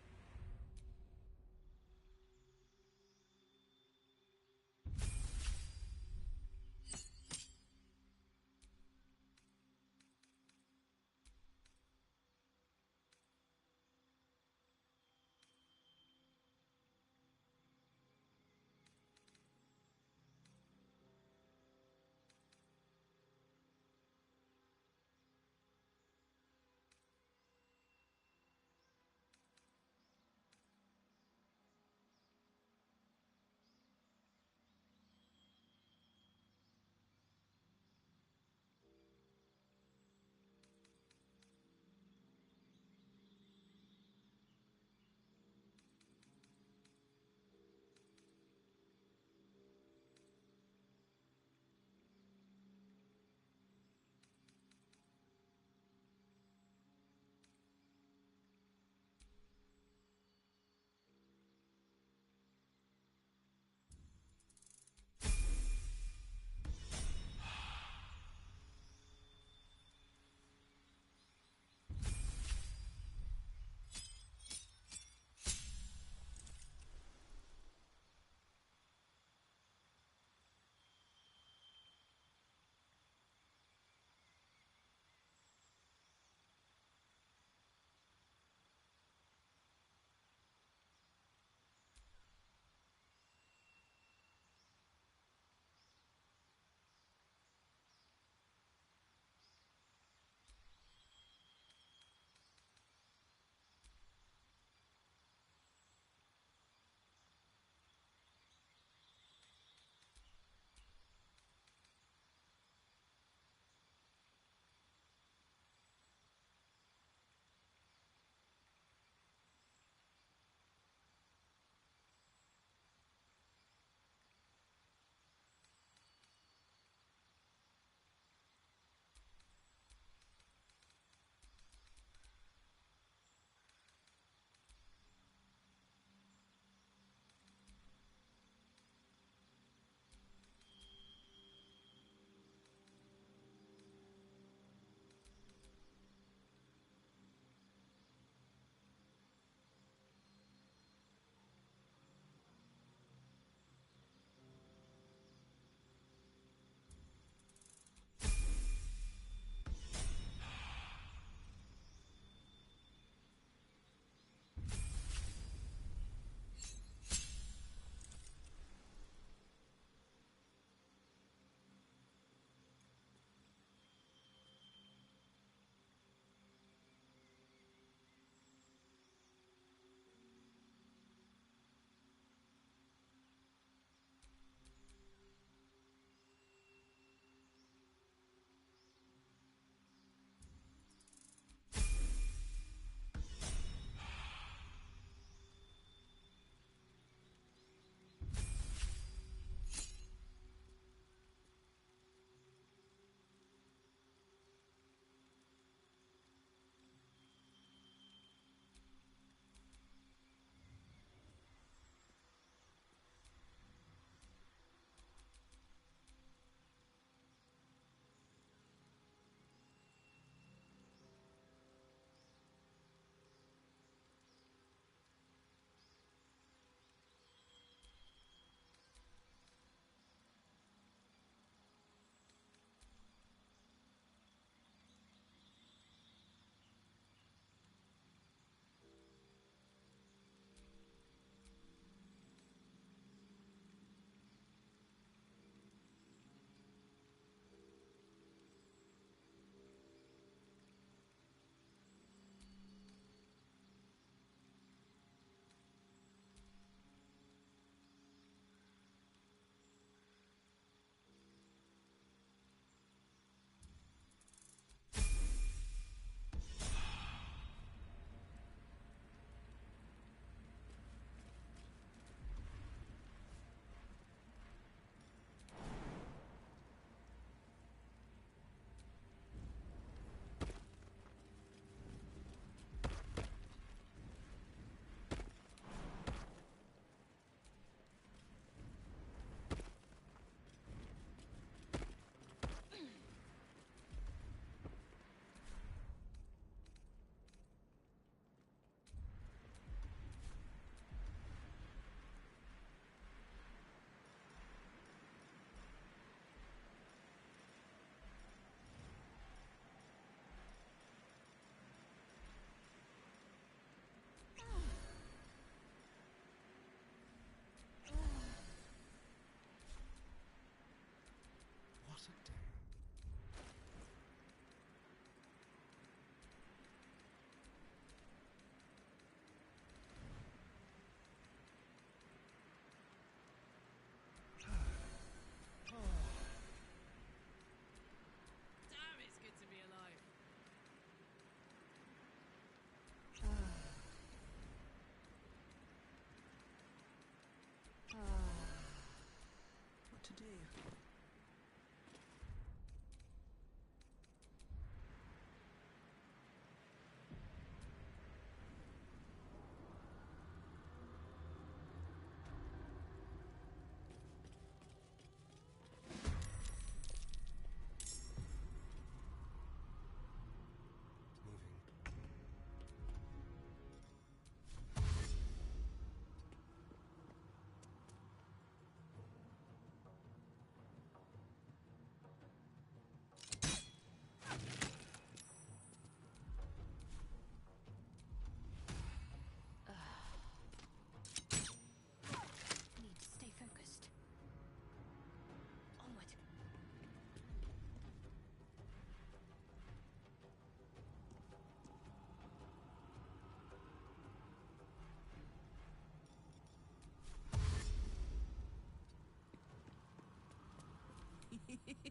Heading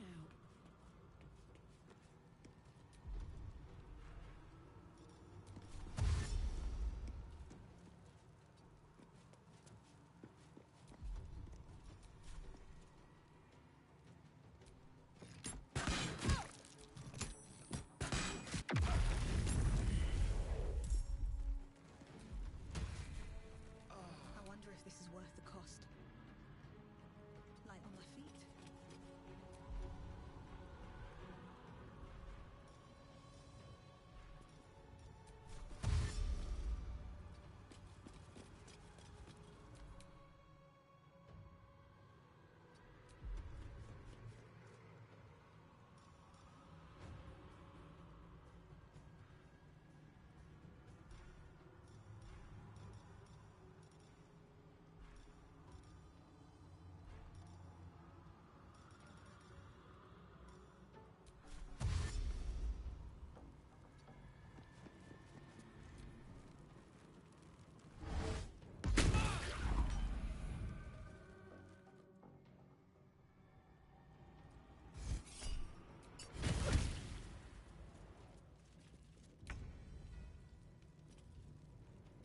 out. I wonder if this is worth the cost. Light on my feet.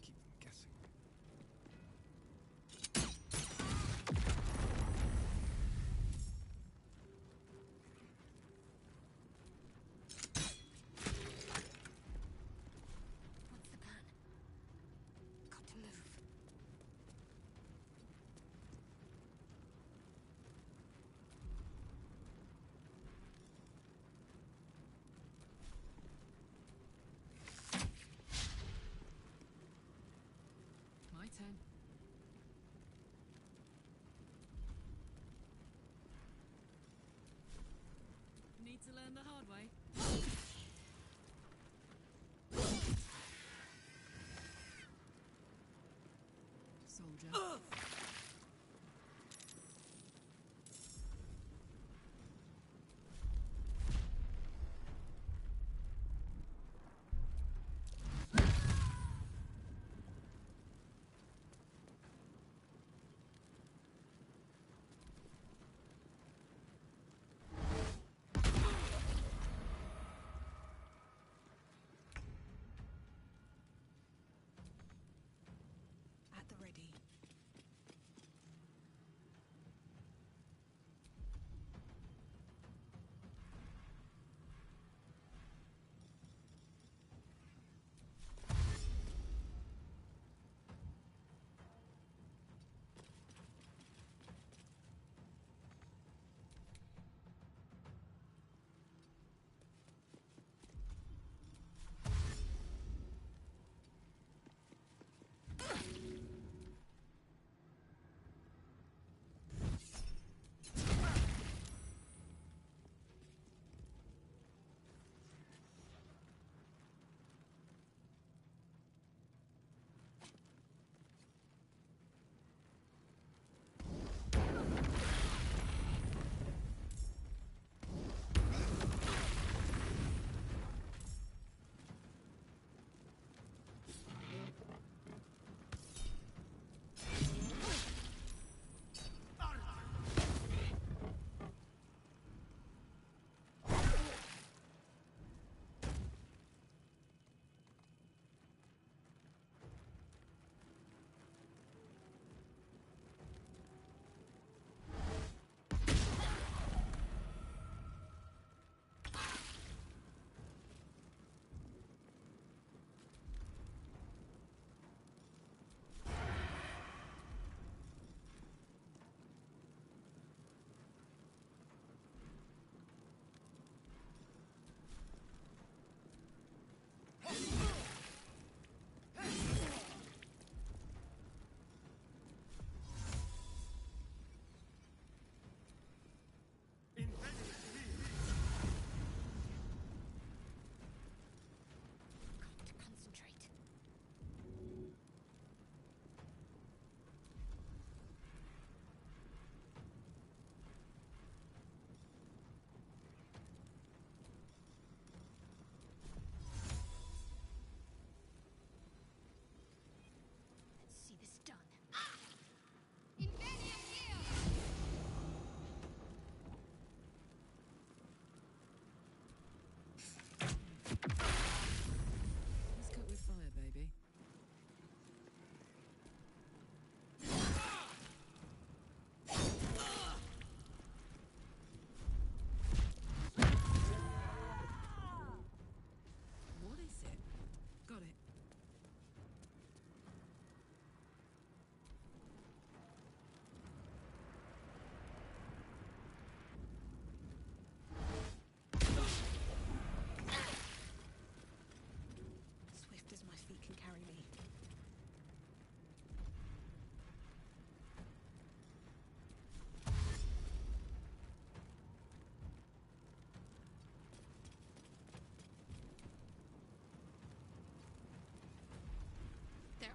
Keep them guessing. What's the plan? Got to move. My turn. Need to learn the hard way. Soldier. At the ready.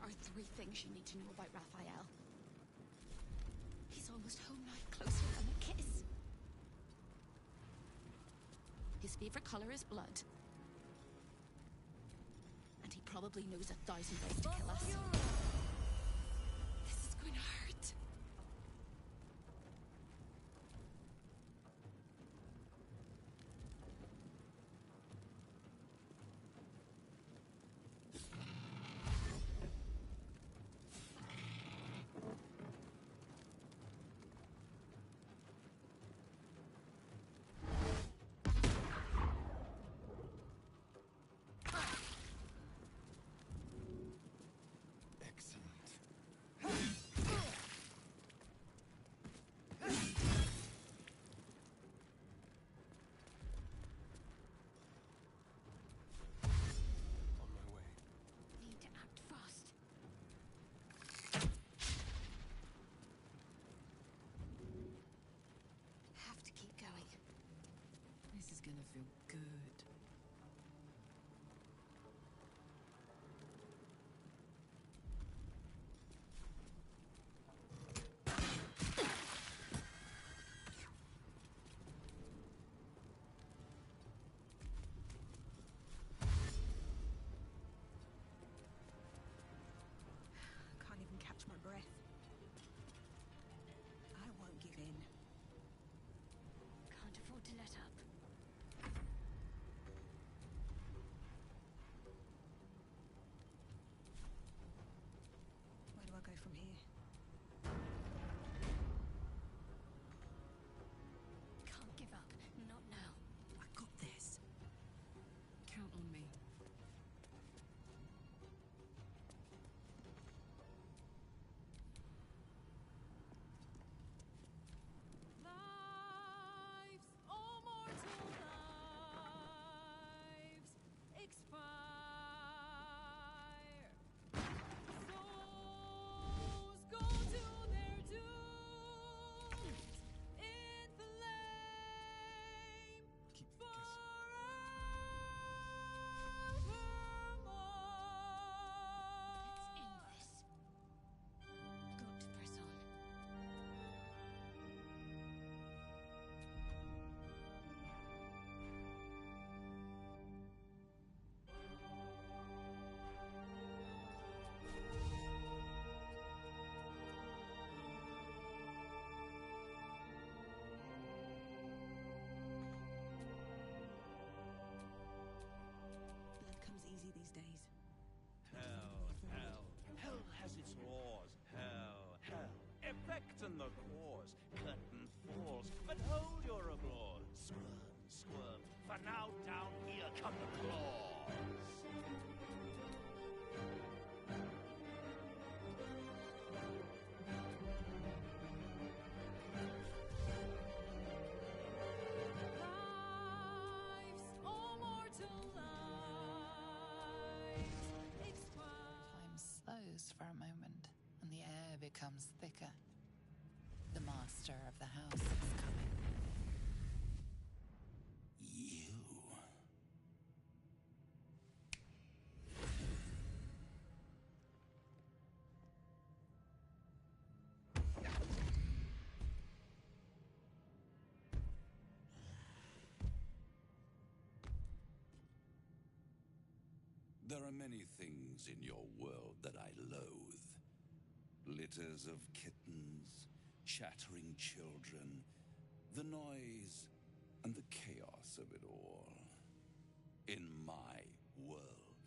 are 3 things you need to know about Raphael. He's almost home now, closer than a kiss. His favorite color is blood. And he probably knows 1,000 ways to kill us. This is going to hurt. Need to act fast. Have to keep going. This is gonna feel good. Can't even catch my breath. I won't give in. Can't afford to let up. Where do I go from here? Can't give up. Not now. I got this. Count on me. Lives, oh mortal lives, expire. Souls go to their dooms in flame forevermore. Let's end this. Good for son. Blood comes easy these days. Hell has its laws. Hell. Effect and the cause. Curtain falls, but hold your applause. Squirm. For now down here come the claws. Lives, oh mortal lives, expire. Time slows for a moment, and the air becomes thicker. The master of the house is coming. You. There are many things in your world that I loathe. Litters of kittens, chattering children, the noise and the chaos of it all. In my world,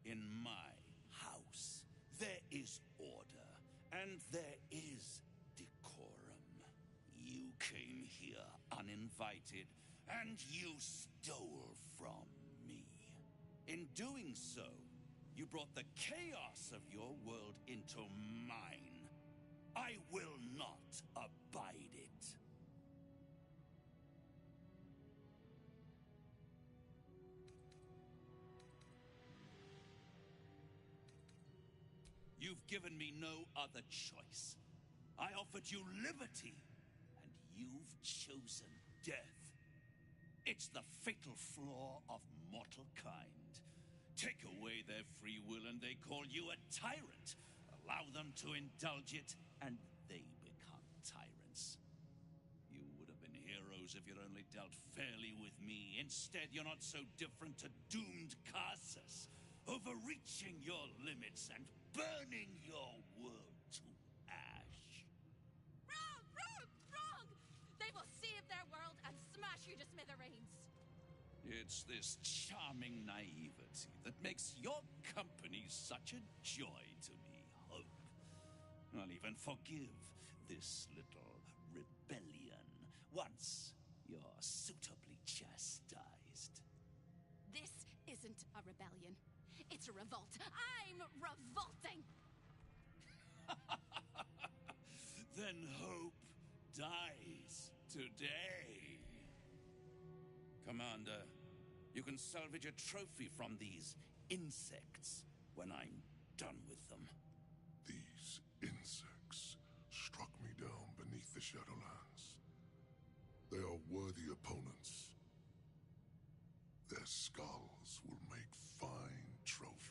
in my house, there is order and there is decorum. You came here uninvited and you stole from me. In doing so, you brought the chaos of your world into mine. I will not abide it. You've given me no other choice. I offered you liberty, and you've chosen death. It's the fatal flaw of mortal kind. Take away their free will and they call you a tyrant. allow them to indulge it, and they become tyrants. You would have been heroes if you'd only dealt fairly with me. Instead, you're not so different to doomed Carsus, overreaching your limits and burning your world to ash. Wrong! Wrong! Wrong! They will save their world and smash you to smithereens. It's this charming naivety that makes your company such a joy to me, Hope. I'll even forgive this little rebellion once you're suitably chastised. This isn't a rebellion. It's a revolt. I'm revolting! Then Hope dies today. Commander, you can salvage a trophy from these insects when I'm done with them. These insects struck me down beneath the Shadowlands. They are worthy opponents. Their skulls will make fine trophies.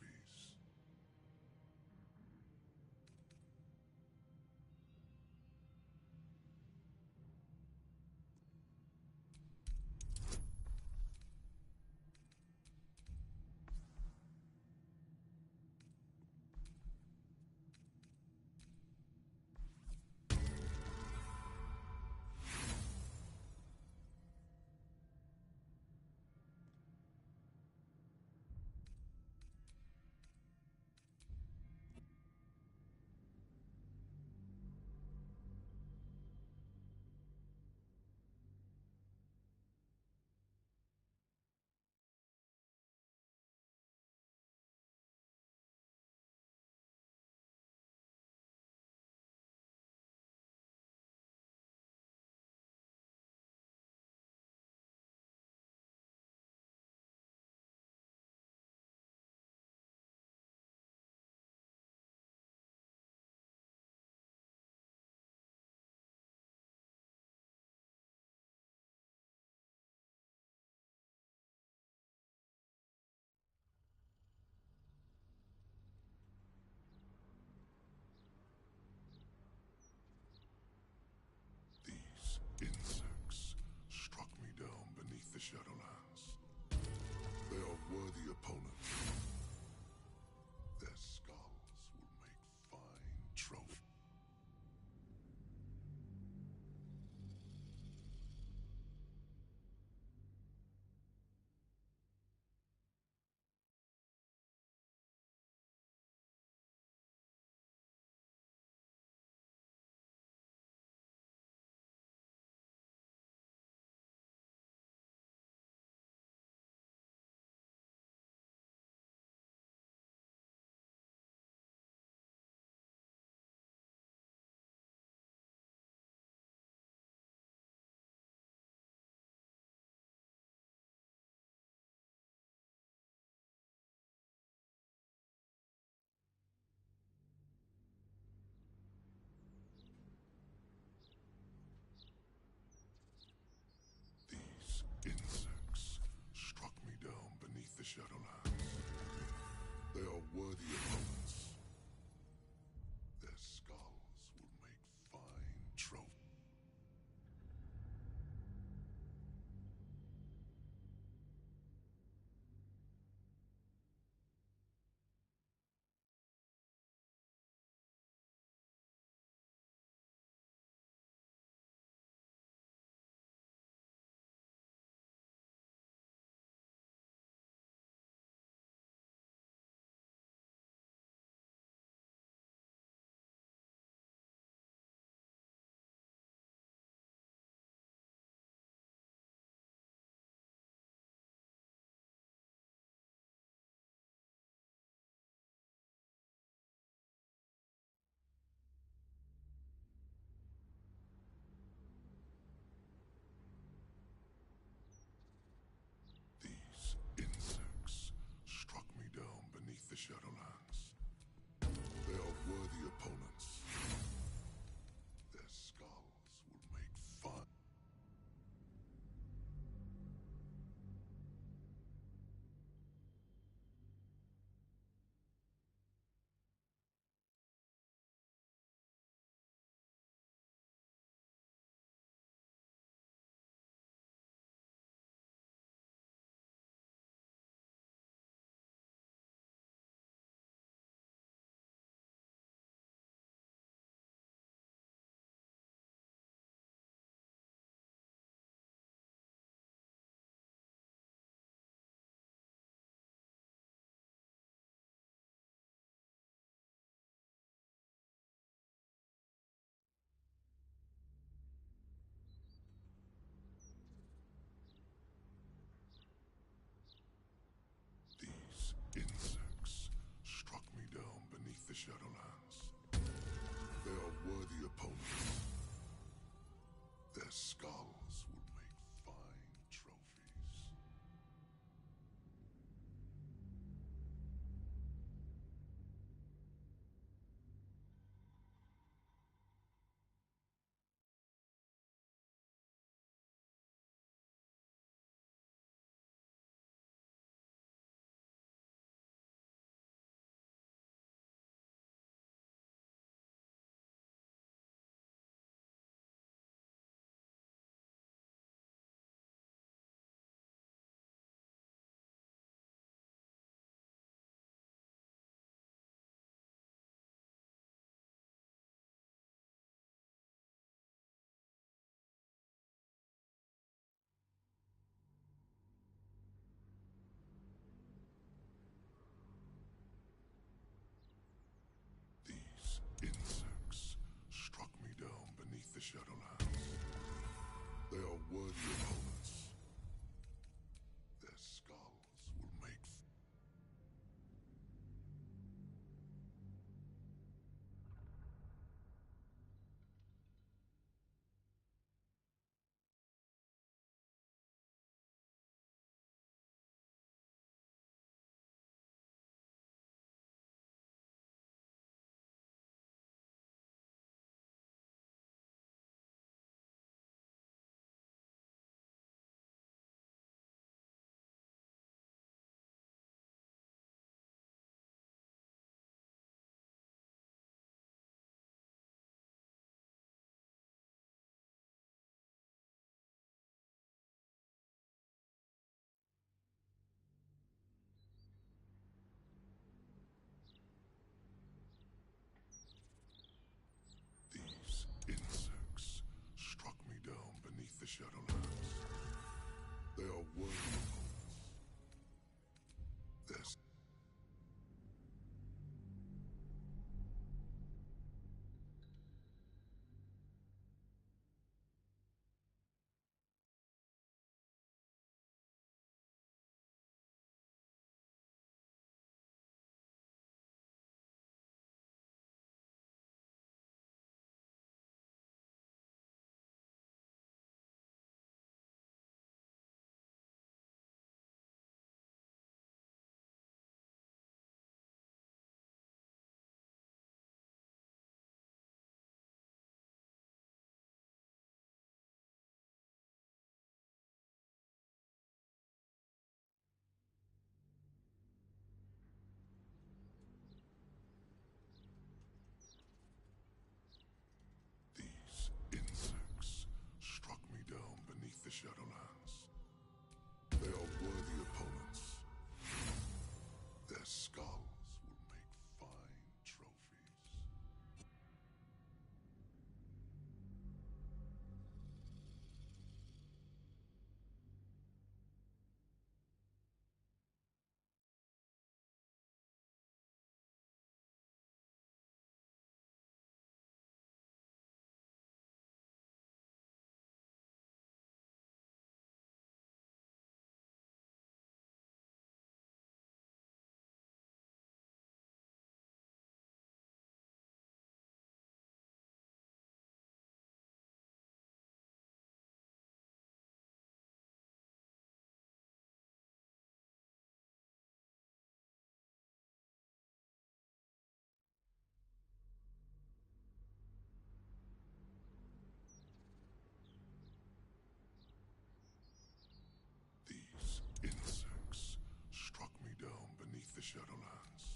the Shadowlands.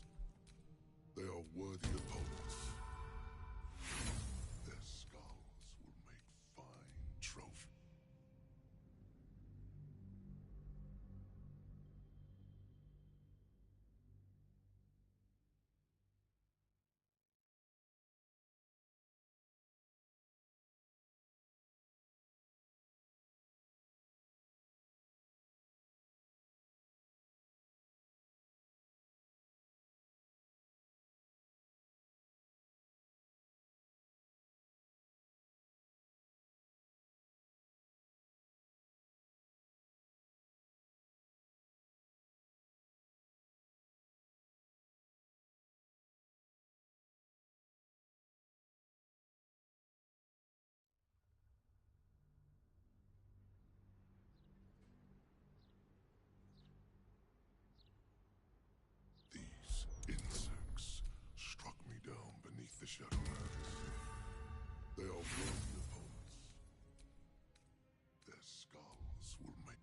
They are worthy opponents. Their skulls will make fine trophy. These insects struck me down beneath the Shadowlands. They are worthy opponents. Their skulls will make...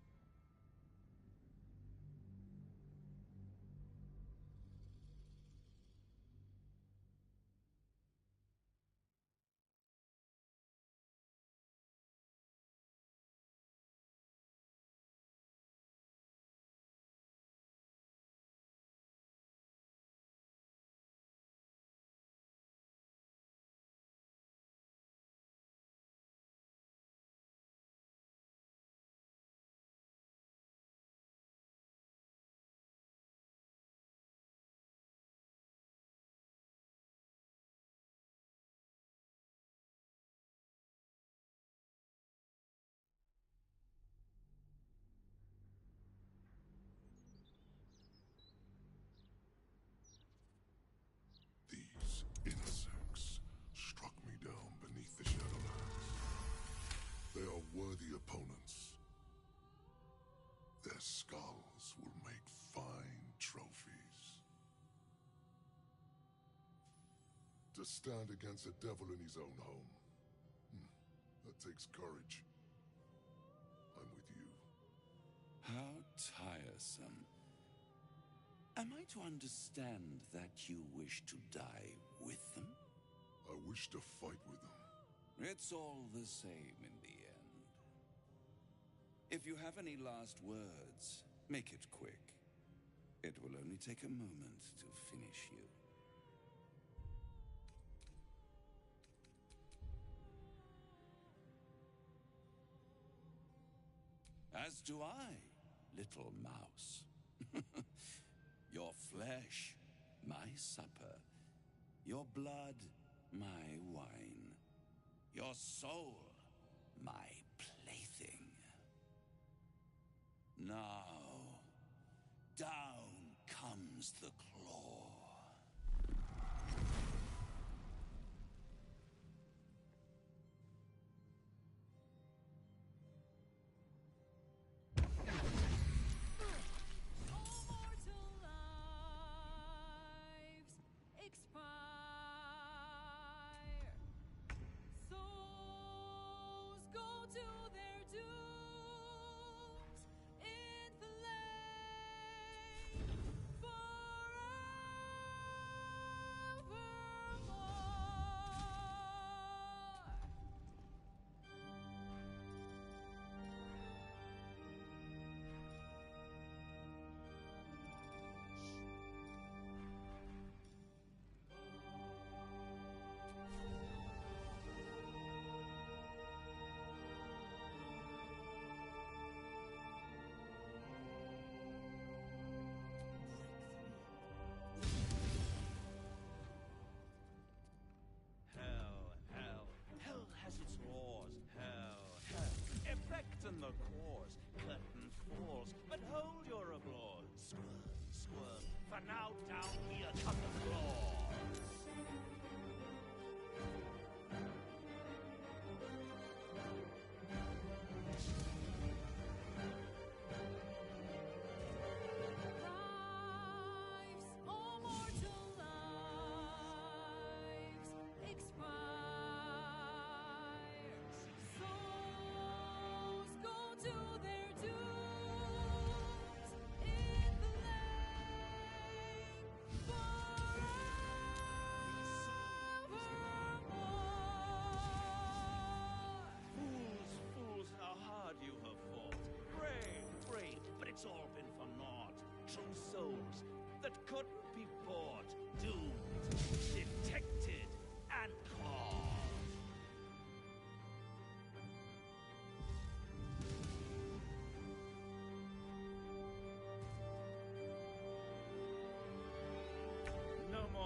These insects struck me down beneath the Shadowlands. They are worthy opponents. Their skulls will make fine trophies. To stand against a devil in his own home, that takes courage. I'm with you. How tiresome. Am I to understand that you wish to die with them? I wish to fight with them. It's all the same in the end. If you have any last words, make it quick. It will only take a moment to finish you. As do I, little mouse. Your flesh, my supper. Your blood, my wine. Your soul, my plaything. Now, down comes the claw. The cause, curtain falls, but hold your applause. Squirm, squirm, for now down here come the claws.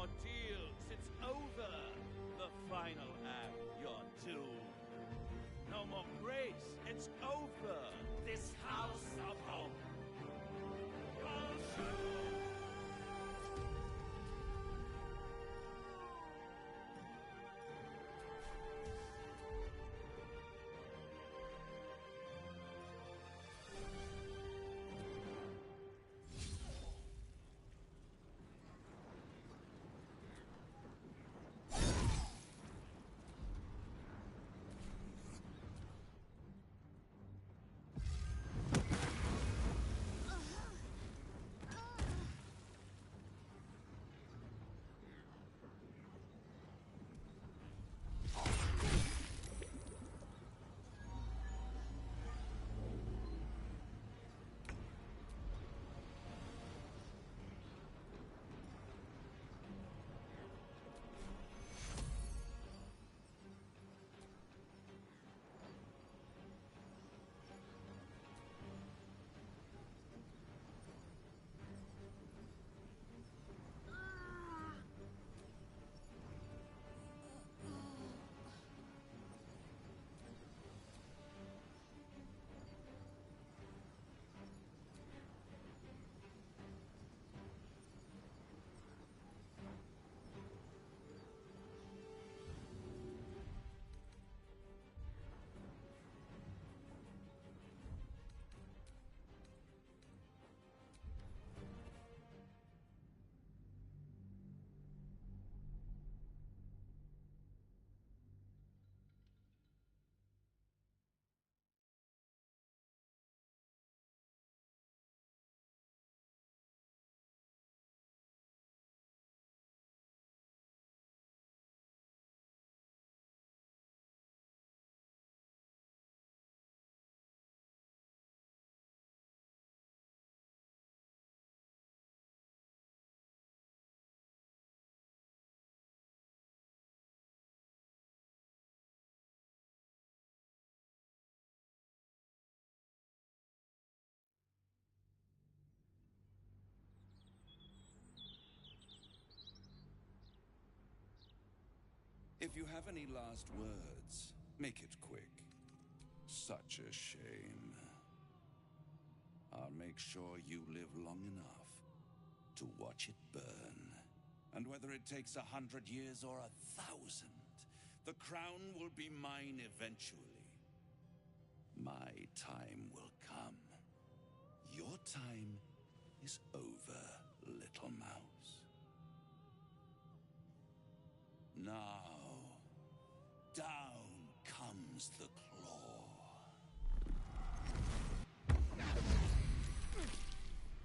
ordeals. It's over. The final act, you're doomed. No more grace. It's over. This house of hope. You're doomed. If you have any last words, make it quick. Such a shame. I'll make sure you live long enough to watch it burn. And whether it takes 100 years or 1,000, the crown will be mine eventually. My time will come. Your time is over, little mouse. Now, down comes the claw.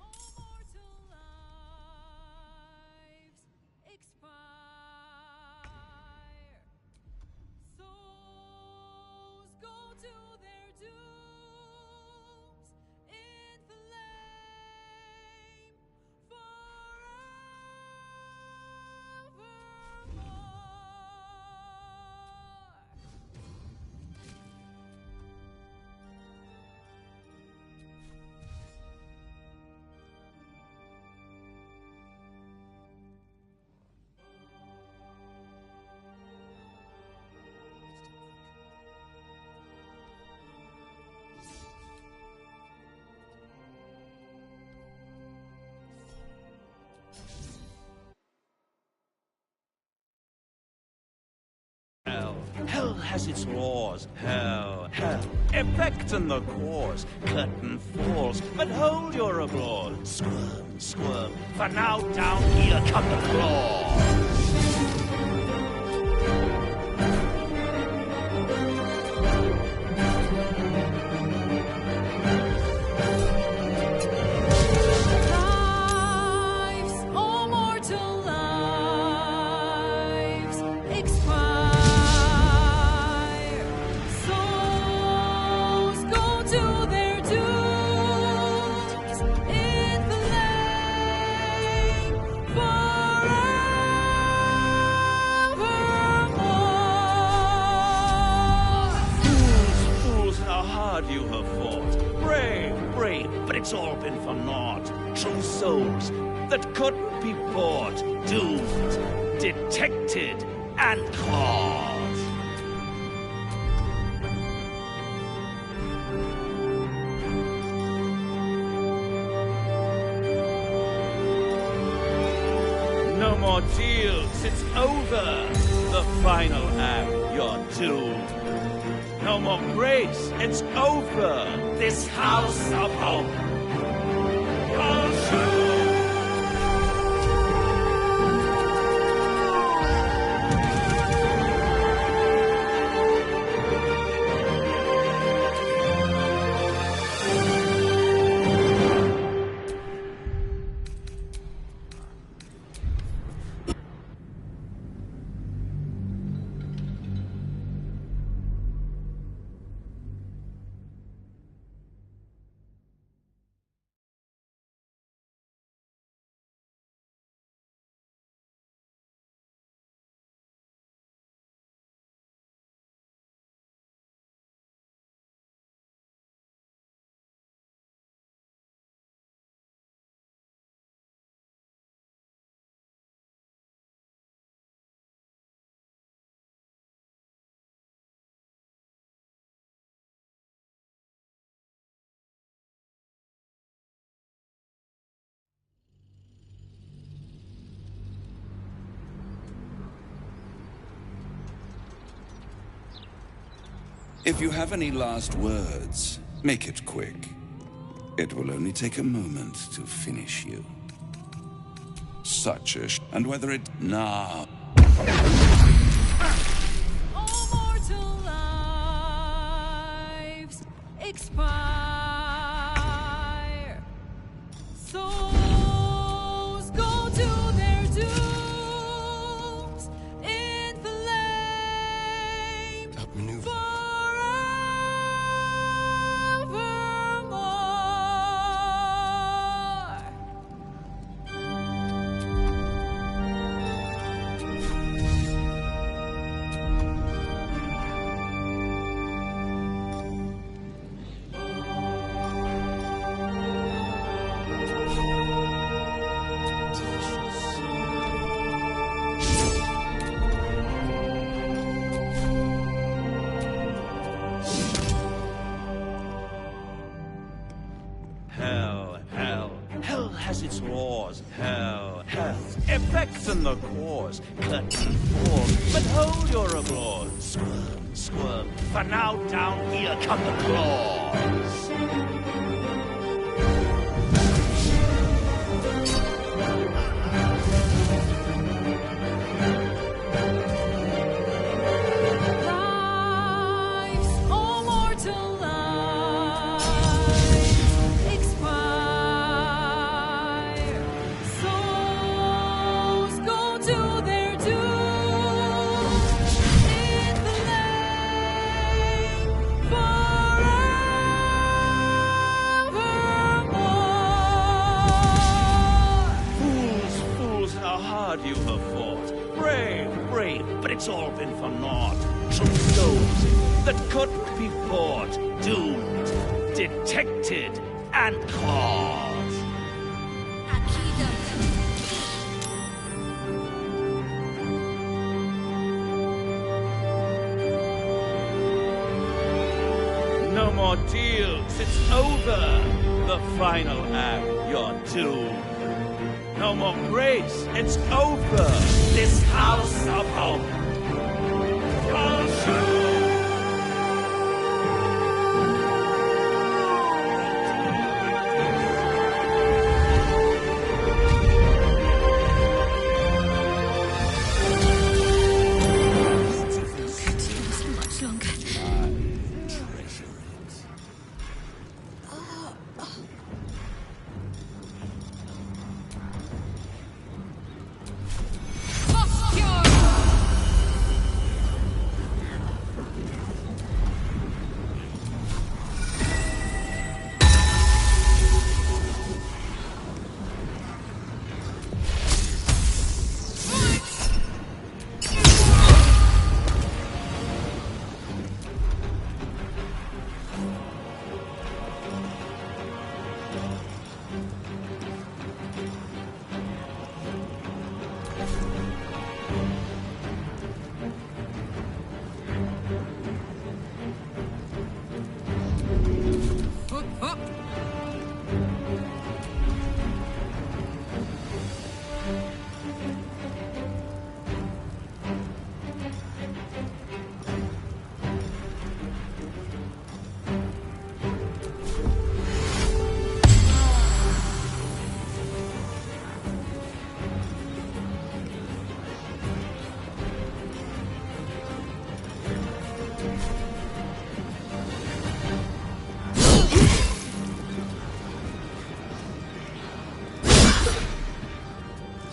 All mortal lives expire. Souls go to their dooms in flame forevermore. Hell. Hell has its laws. Hell. Effect in the cause. Curtain falls, but hold your applause. Squirm. For now down here come the claws. You have fought. Brave, but it's all been for naught. True souls, that couldn't be bought, doomed, detected, and caught. No more deals, it's over. The final act, you're doomed. No more grace, it's over. This house of hope, you're If you have any last words, make it quick. It will only take a moment to finish you. Such a and whether it... Nah. All mortal lives expire. Souls go to their dooms in flame. Outmaneuver. Hell has its laws. Hell has effects in the cause. Cut and fall, but hold your applause. Squirm, squirm, for now down here come the claws. You have fought. Brave, but it's all been for naught. True souls that couldn't be bought, doomed, detected, and caught. No more deals, it's over. The final act, you're doomed. No more grace, it's over. This house of hope, you're doomed. Much longer.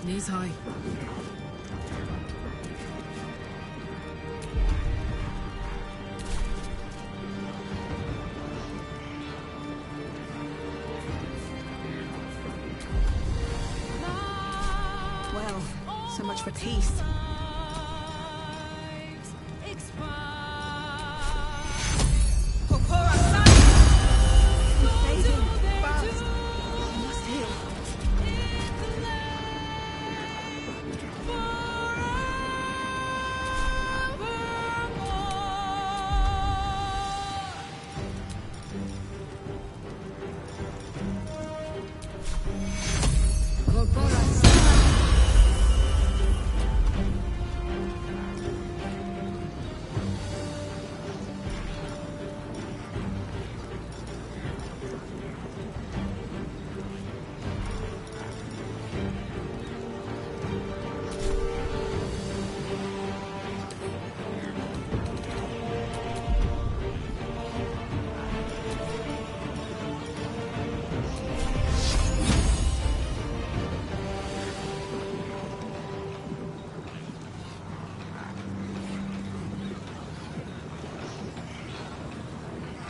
Knees high. Well, so much for peace. I'm fading fast. I must heal.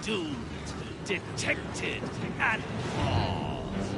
Doomed, detected, and lost.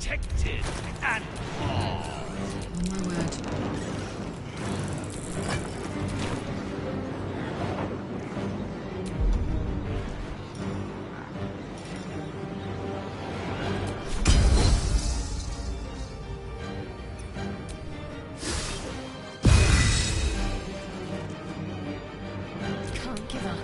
detected and caught. Oh my word. Can't give up.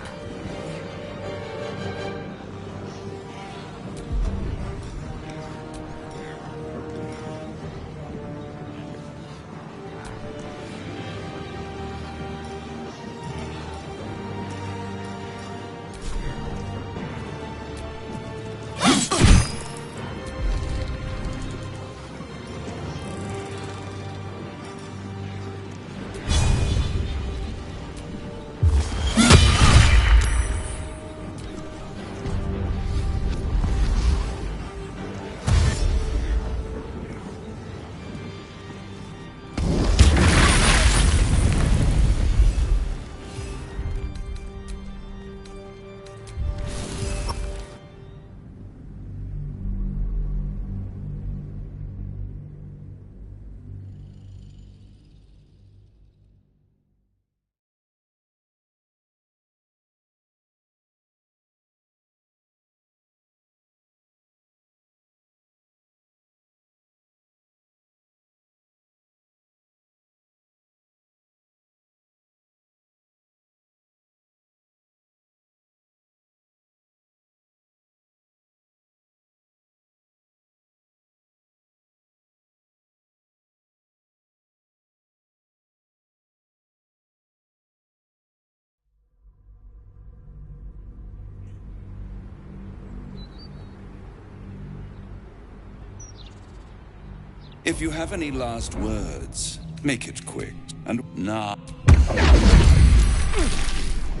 If you have any last words, make it quick. And nah.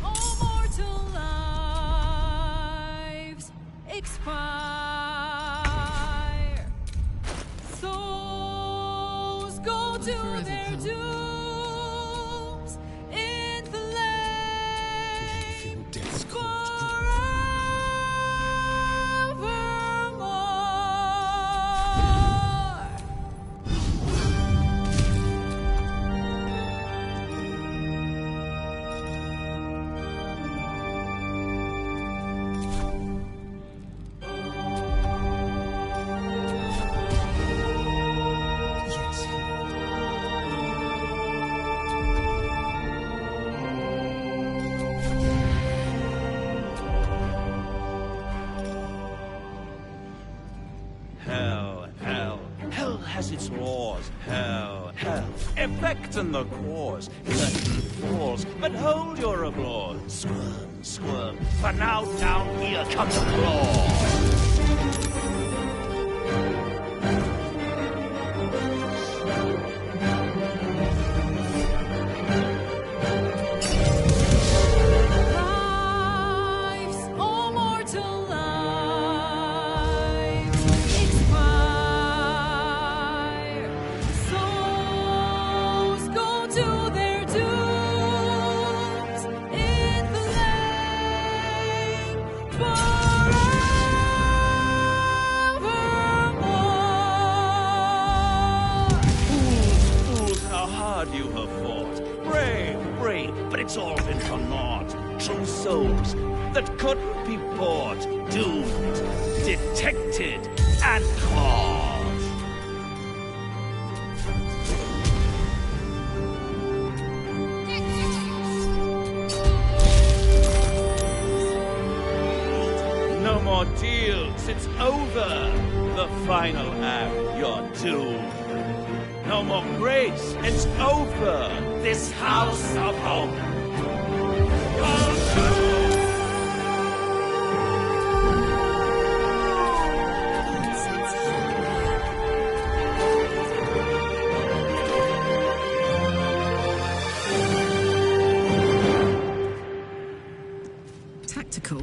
All mortal lives expire. Souls go to their dooms in flame forevermore. Hell has its laws. Hell. Effect and the cause. Curtain falls, but hold your applause. Squirm. For now down here comes applause. Lives, all mortal lives expire. Souls go to their dooms in flame forevermore. Fools, how hard you have fought. Brave, but it's all been for naught. True souls that couldn't be bought. Doomed, detected, and caught. No more deals, it's over. The final act, you're doomed. No more grace, it's over. This house of hope. Tactical.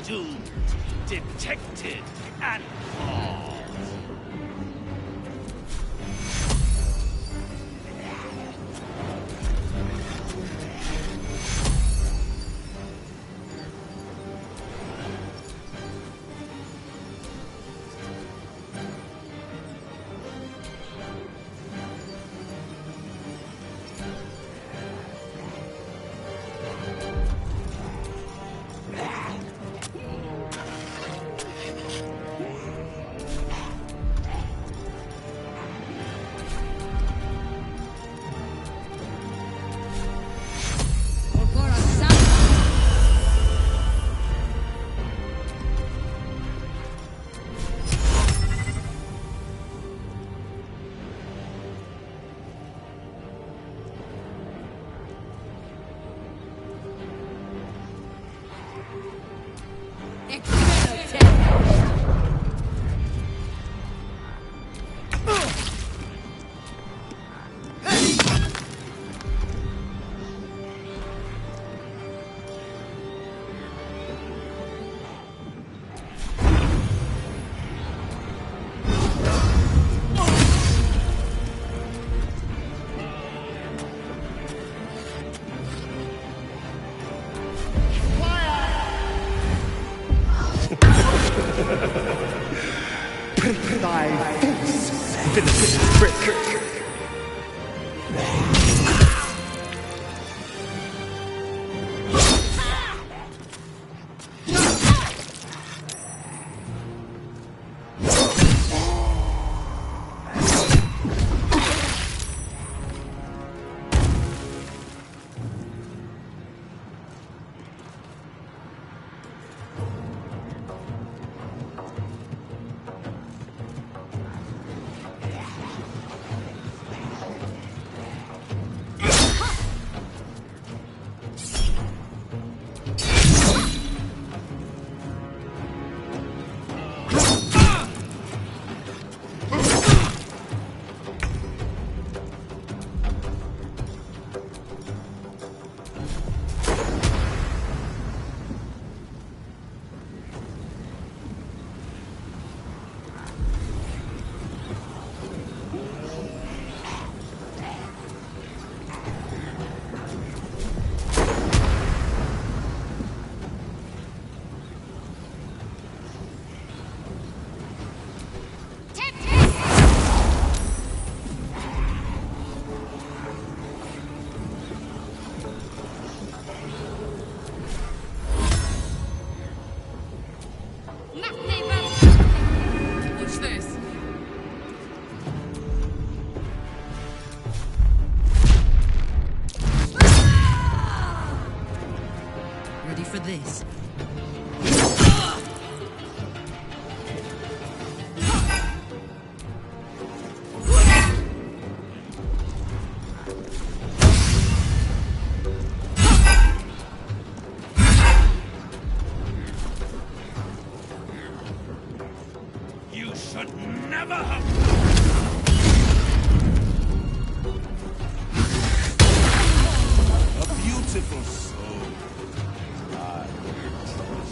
doomed, detected, and caught. Thy face, innocent prick. What's this? Ready for this? You should never have... A beautiful soul. I will trust.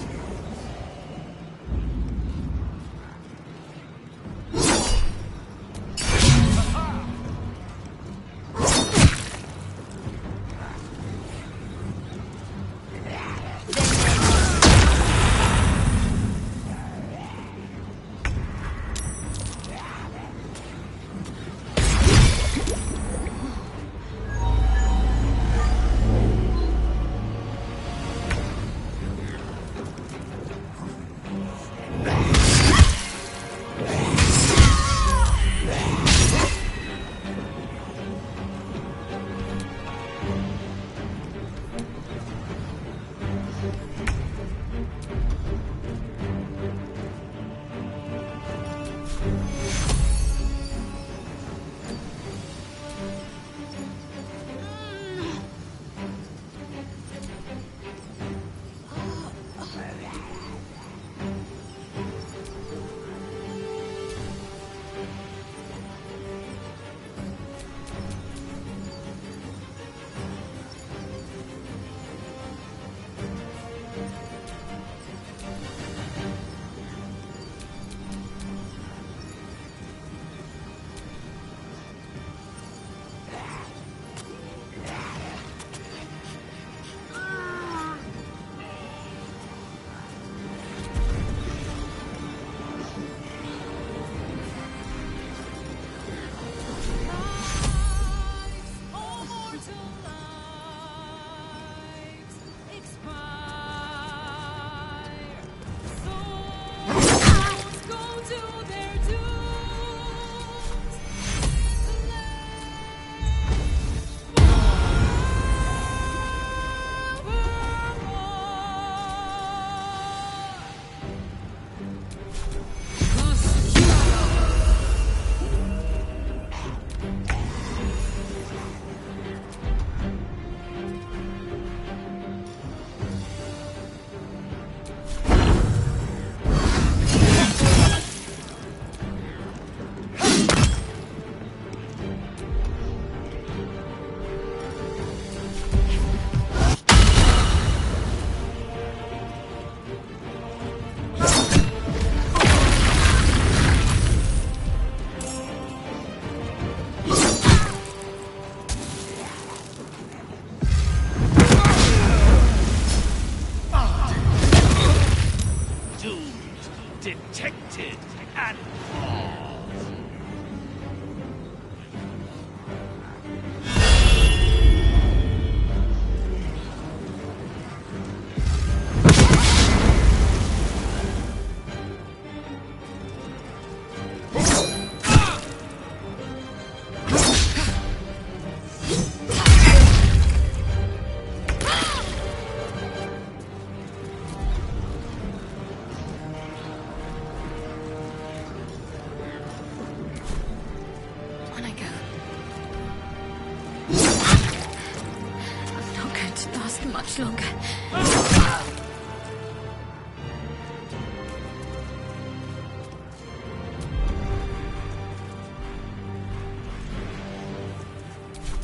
much longer.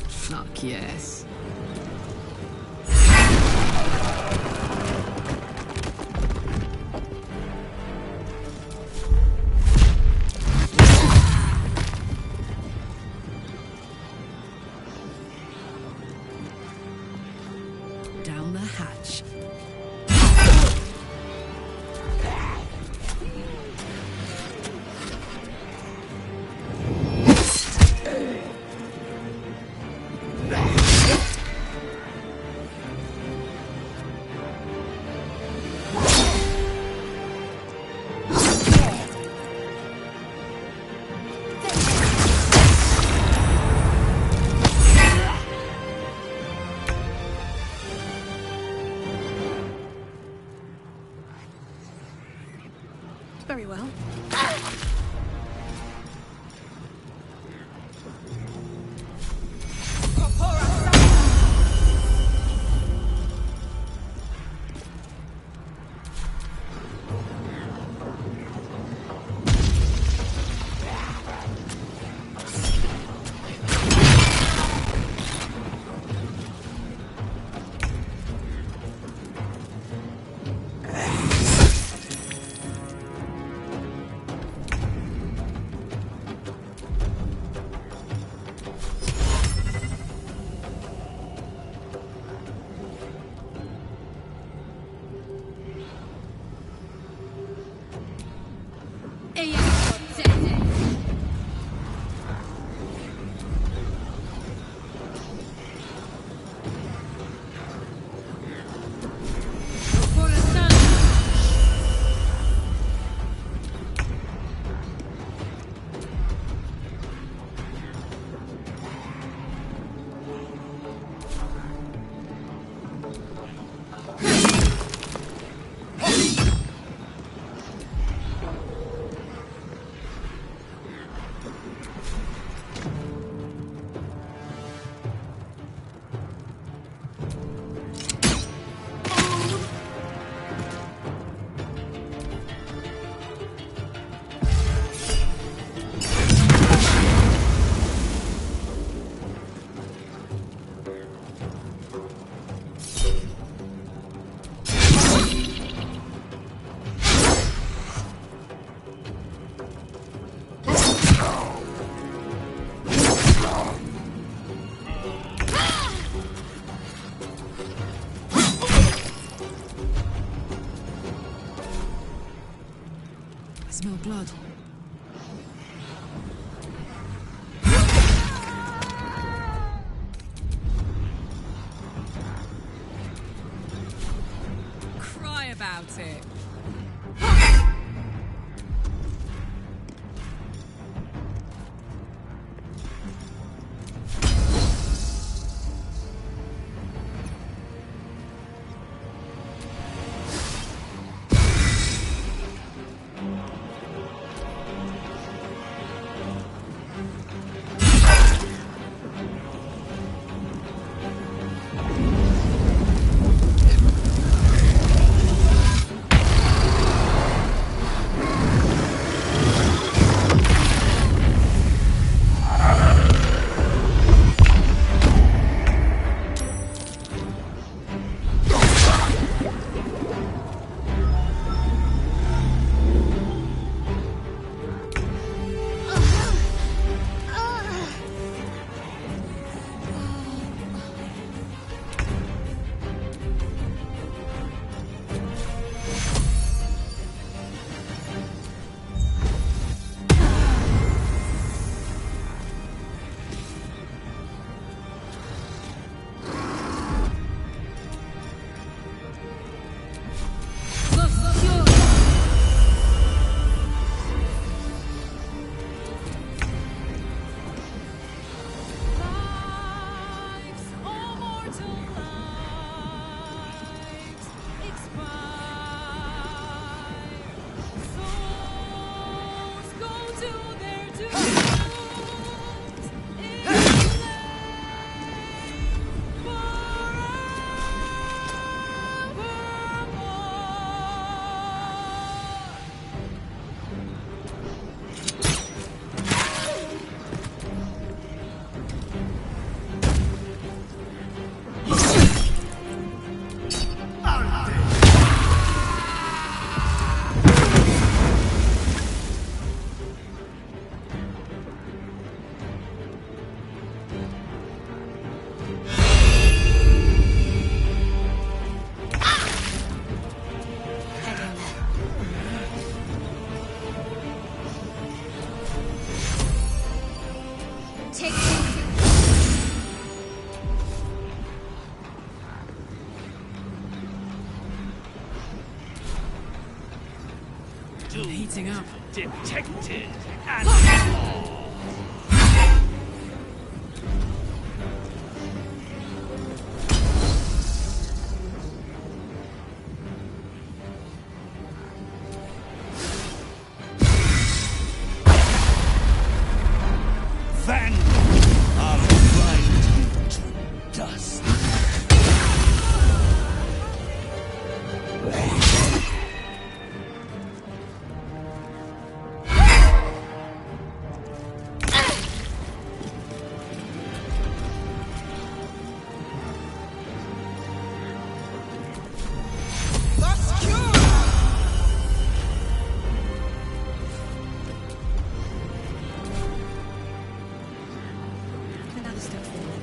Fuck yes. Down the hatch. Very well. I smell blood. Cry about it. heating up. Detected and more. Then I'll grind you to dust. Another step forward.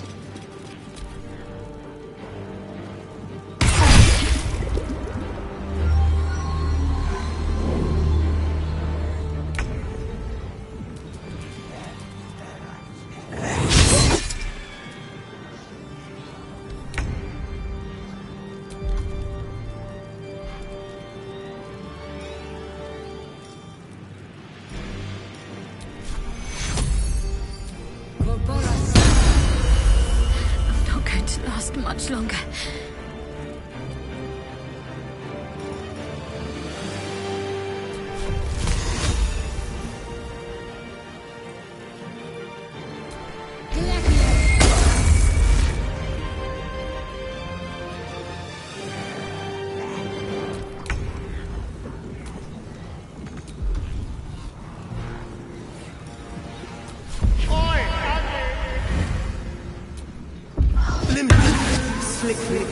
I'm not going to last much longer. Slick, slick.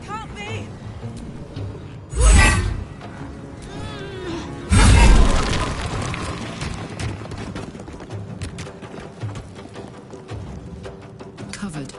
Can't be! Covered.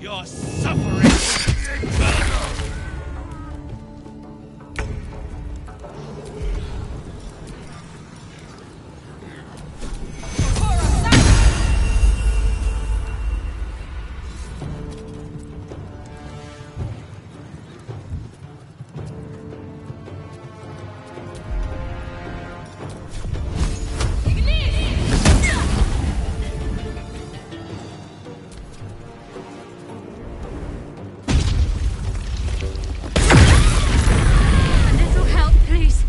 Your suffering will be eternal. A little help, please.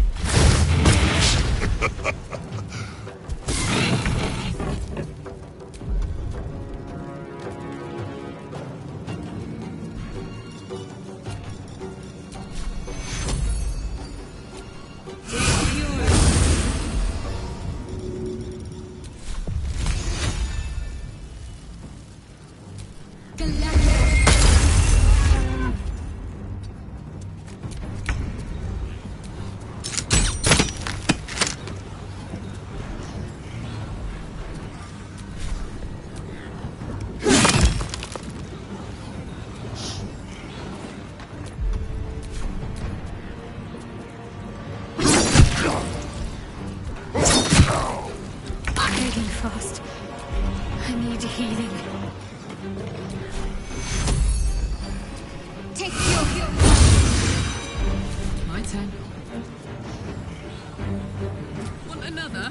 Fading fast. I need healing. Take your My turn. Want another?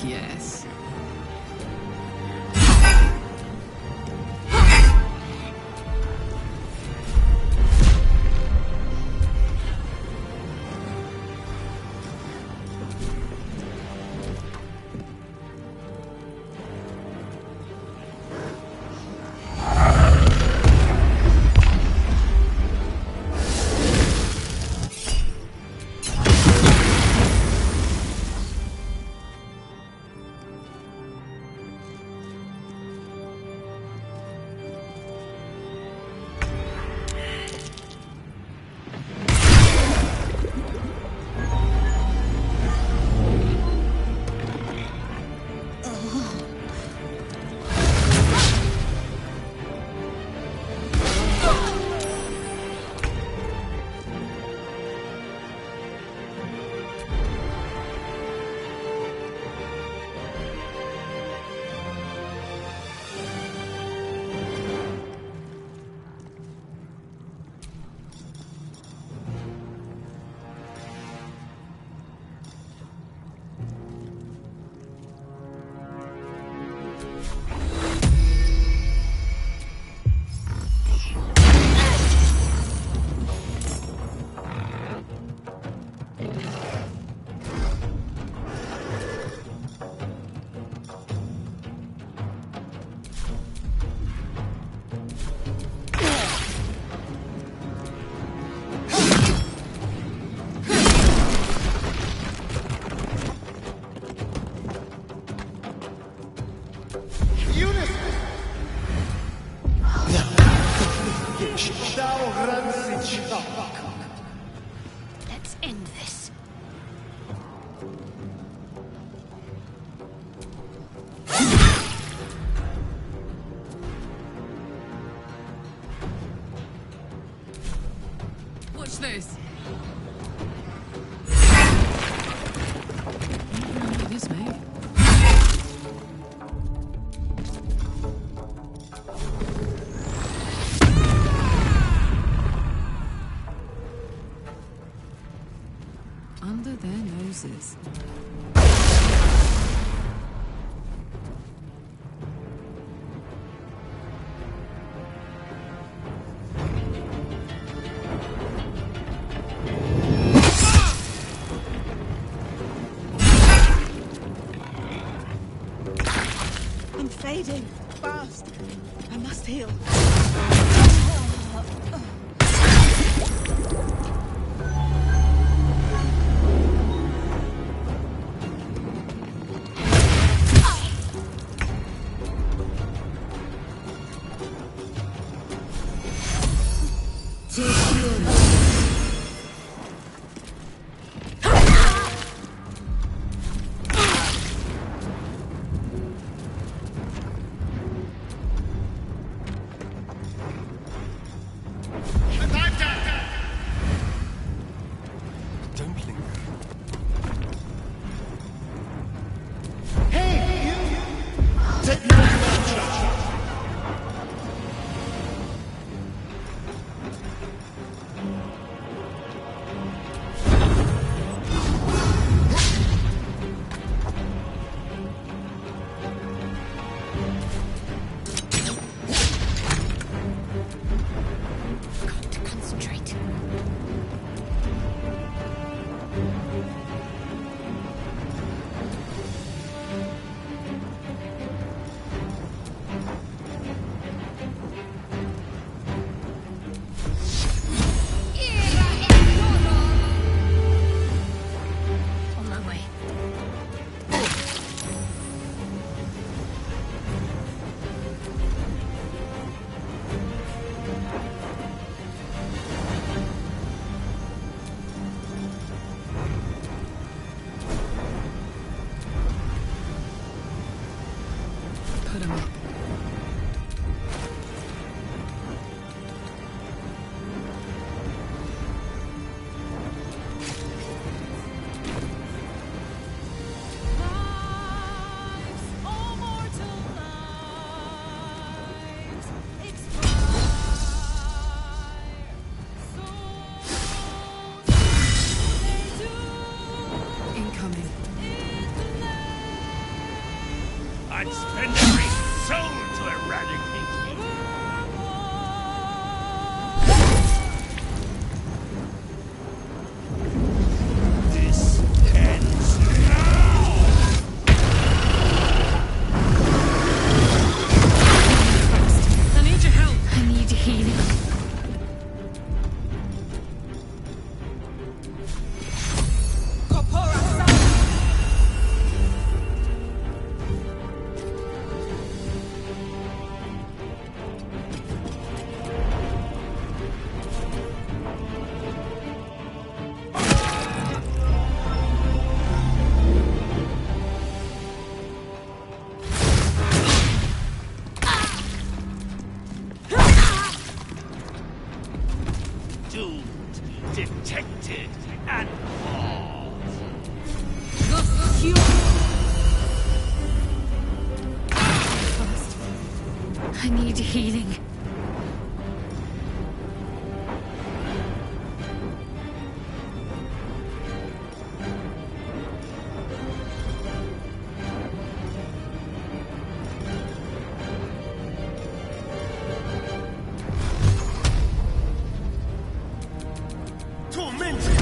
Yes. Let's end this. Watch this. This move. Under their noses. I'm fading. Fast. I must heal. Don't linger. Hey, you! Take no shot. Got to concentrate. On my way. Put 'em up. Incoming. spend every soul to eradicate you. This ends now! I need your help. I need healing. Doomed, detected, and caught. I need healing. Tormented!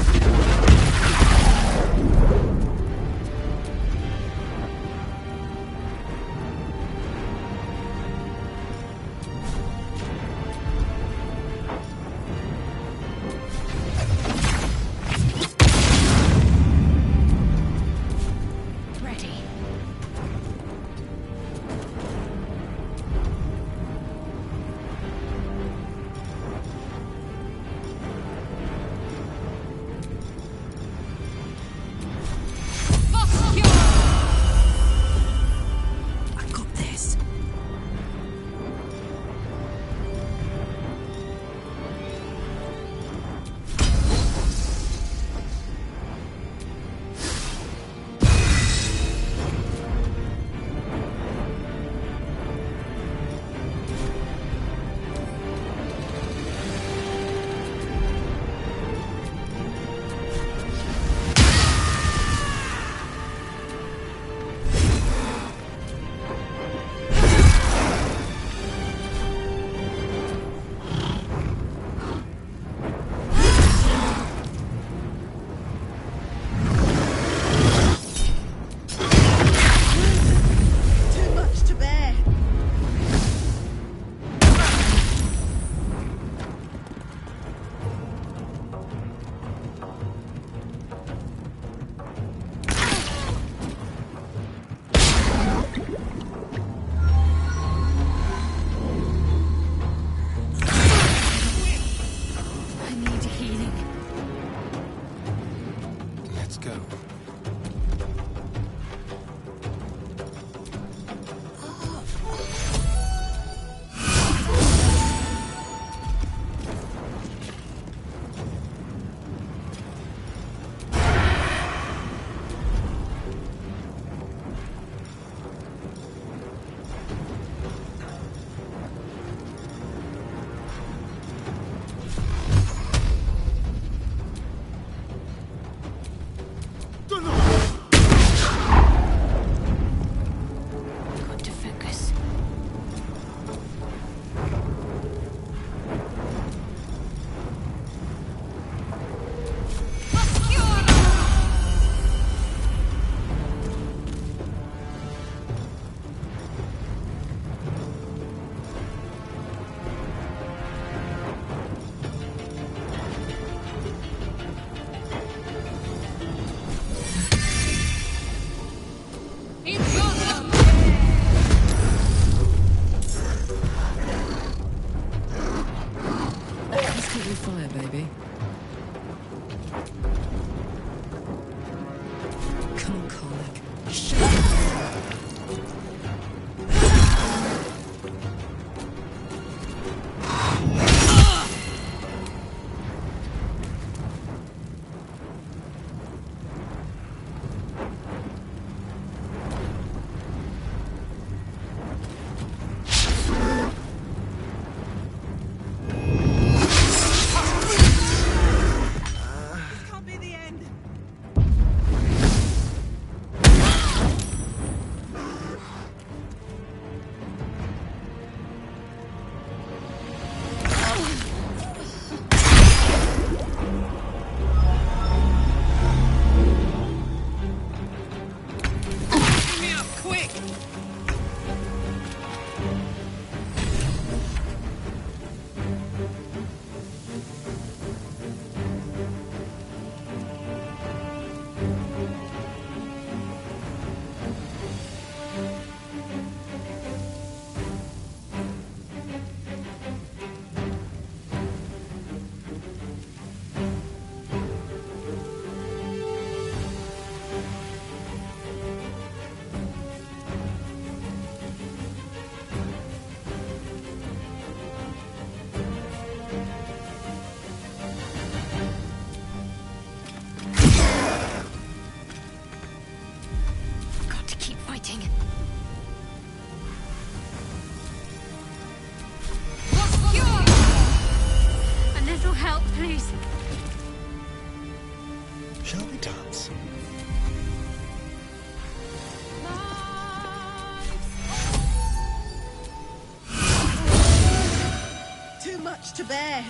much to bear.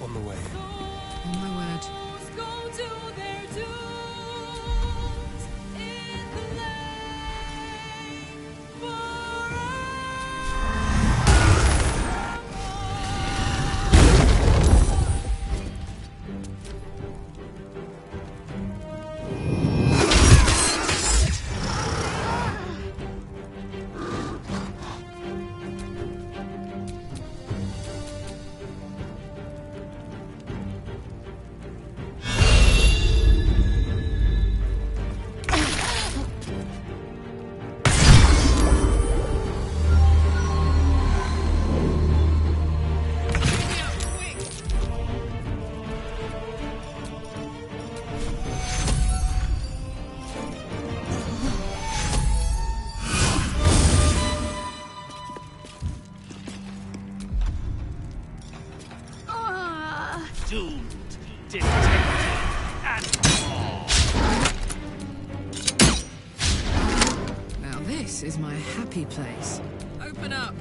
On the way. Oh my word. Doomed, detected, and more. Now this is my happy place. Open up!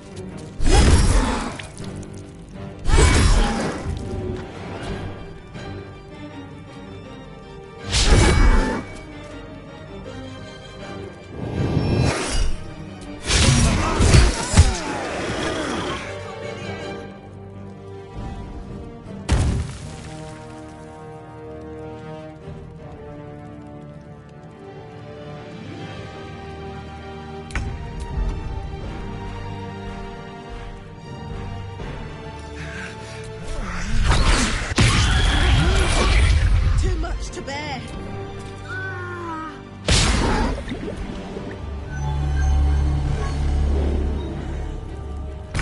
Too much to bear.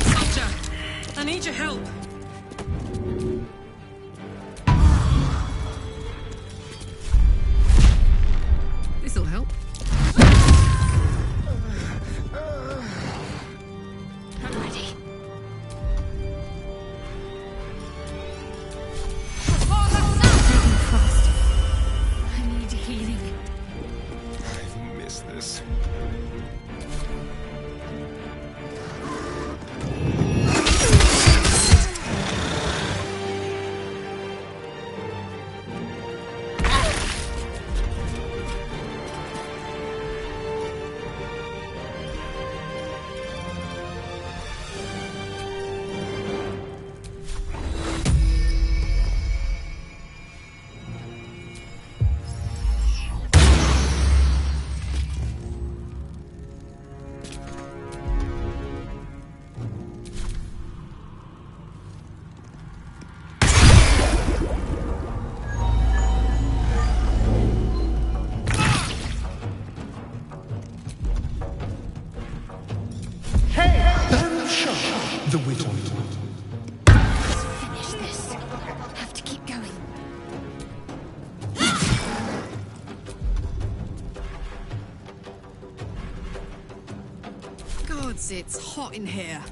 Soldier, I need your help. This'll help. I'm ready. Taking frost. I need healing. I've missed this. The Widow. Finish this. Have to keep going. Gods, it's hot in here.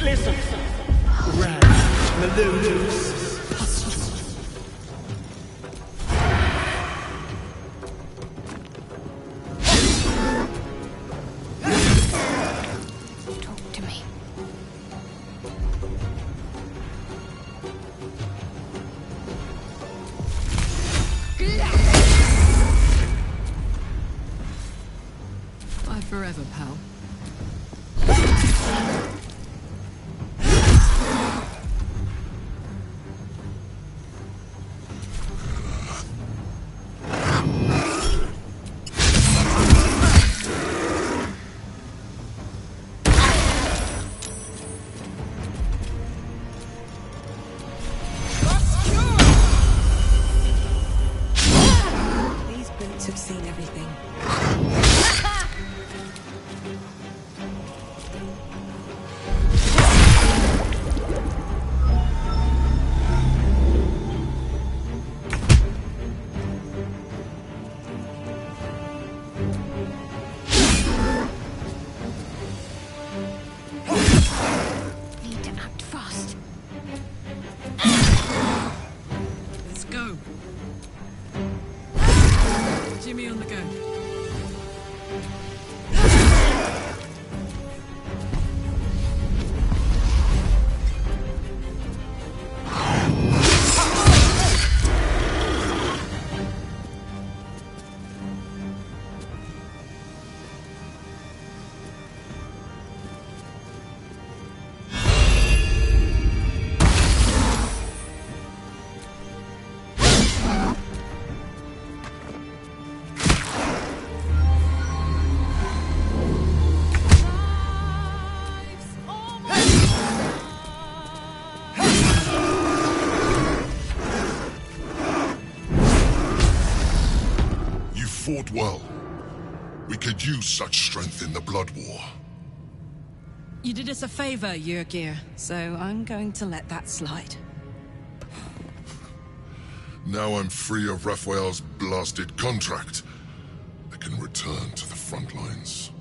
Listen. Rad. Malodus. Talk to me. Bye forever, pal. fought well. We could use such strength in the Blood War. You did us a favor, Yrgir, so I'm going to let that slide. Now I'm free of Raphael's blasted contract. I can return to the front lines.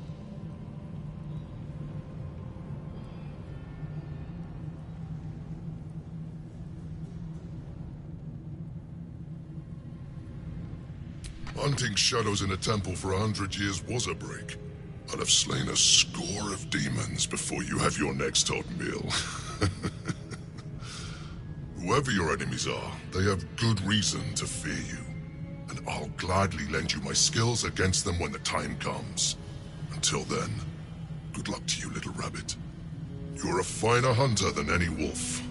Hunting shadows in a temple for 100 years was a break. I'd have slain a score of demons before you have your next hot meal. Whoever your enemies are, they have good reason to fear you. And I'll gladly lend you my skills against them when the time comes. Until then, good luck to you, little rabbit. You're a finer hunter than any wolf.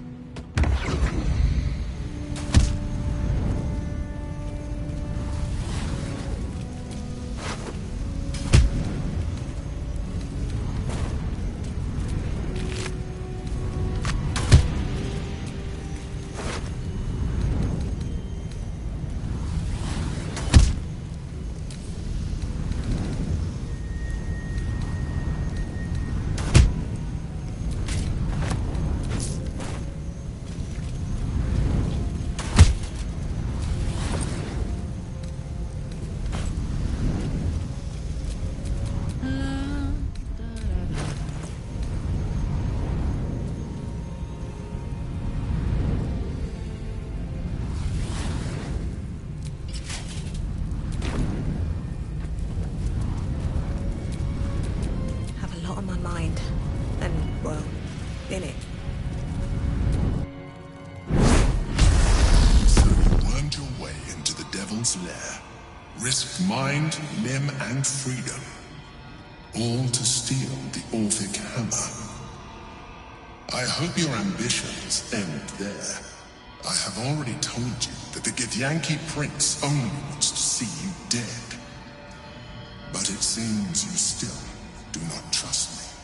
Risked mind, limb, and freedom. All to steal the Orphic Hammer. I hope your ambitions end there. I have already told you that the Githyanki Prince only wants to see you dead. But it seems you still do not trust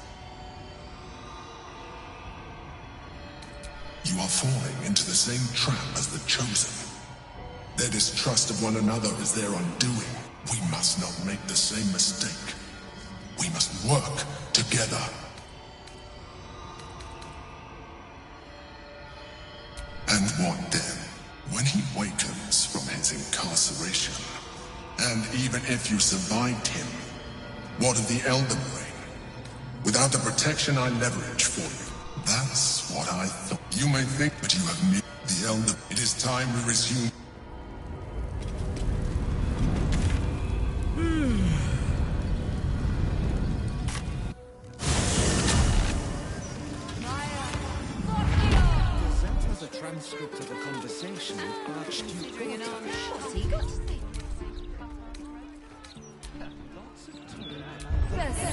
me. You are falling into the same trap as the Chosen. Their distrust of one another is their undoing. We must not make the same mistake. We must work together. And what then? When he wakens from his incarceration, and even if you survived him, what of the Elder Brain? Without the protection I leverage for you. That's what I thought. You may think, but you have me. The Elder. It is time we resume. Transcript of a conversation with Archduke Bring it on. Baldur. What's he got to say?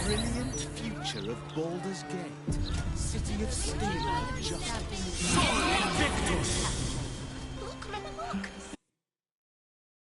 Brilliant future of Baldur's Gate. City of Steel and Justice. Look, look, look!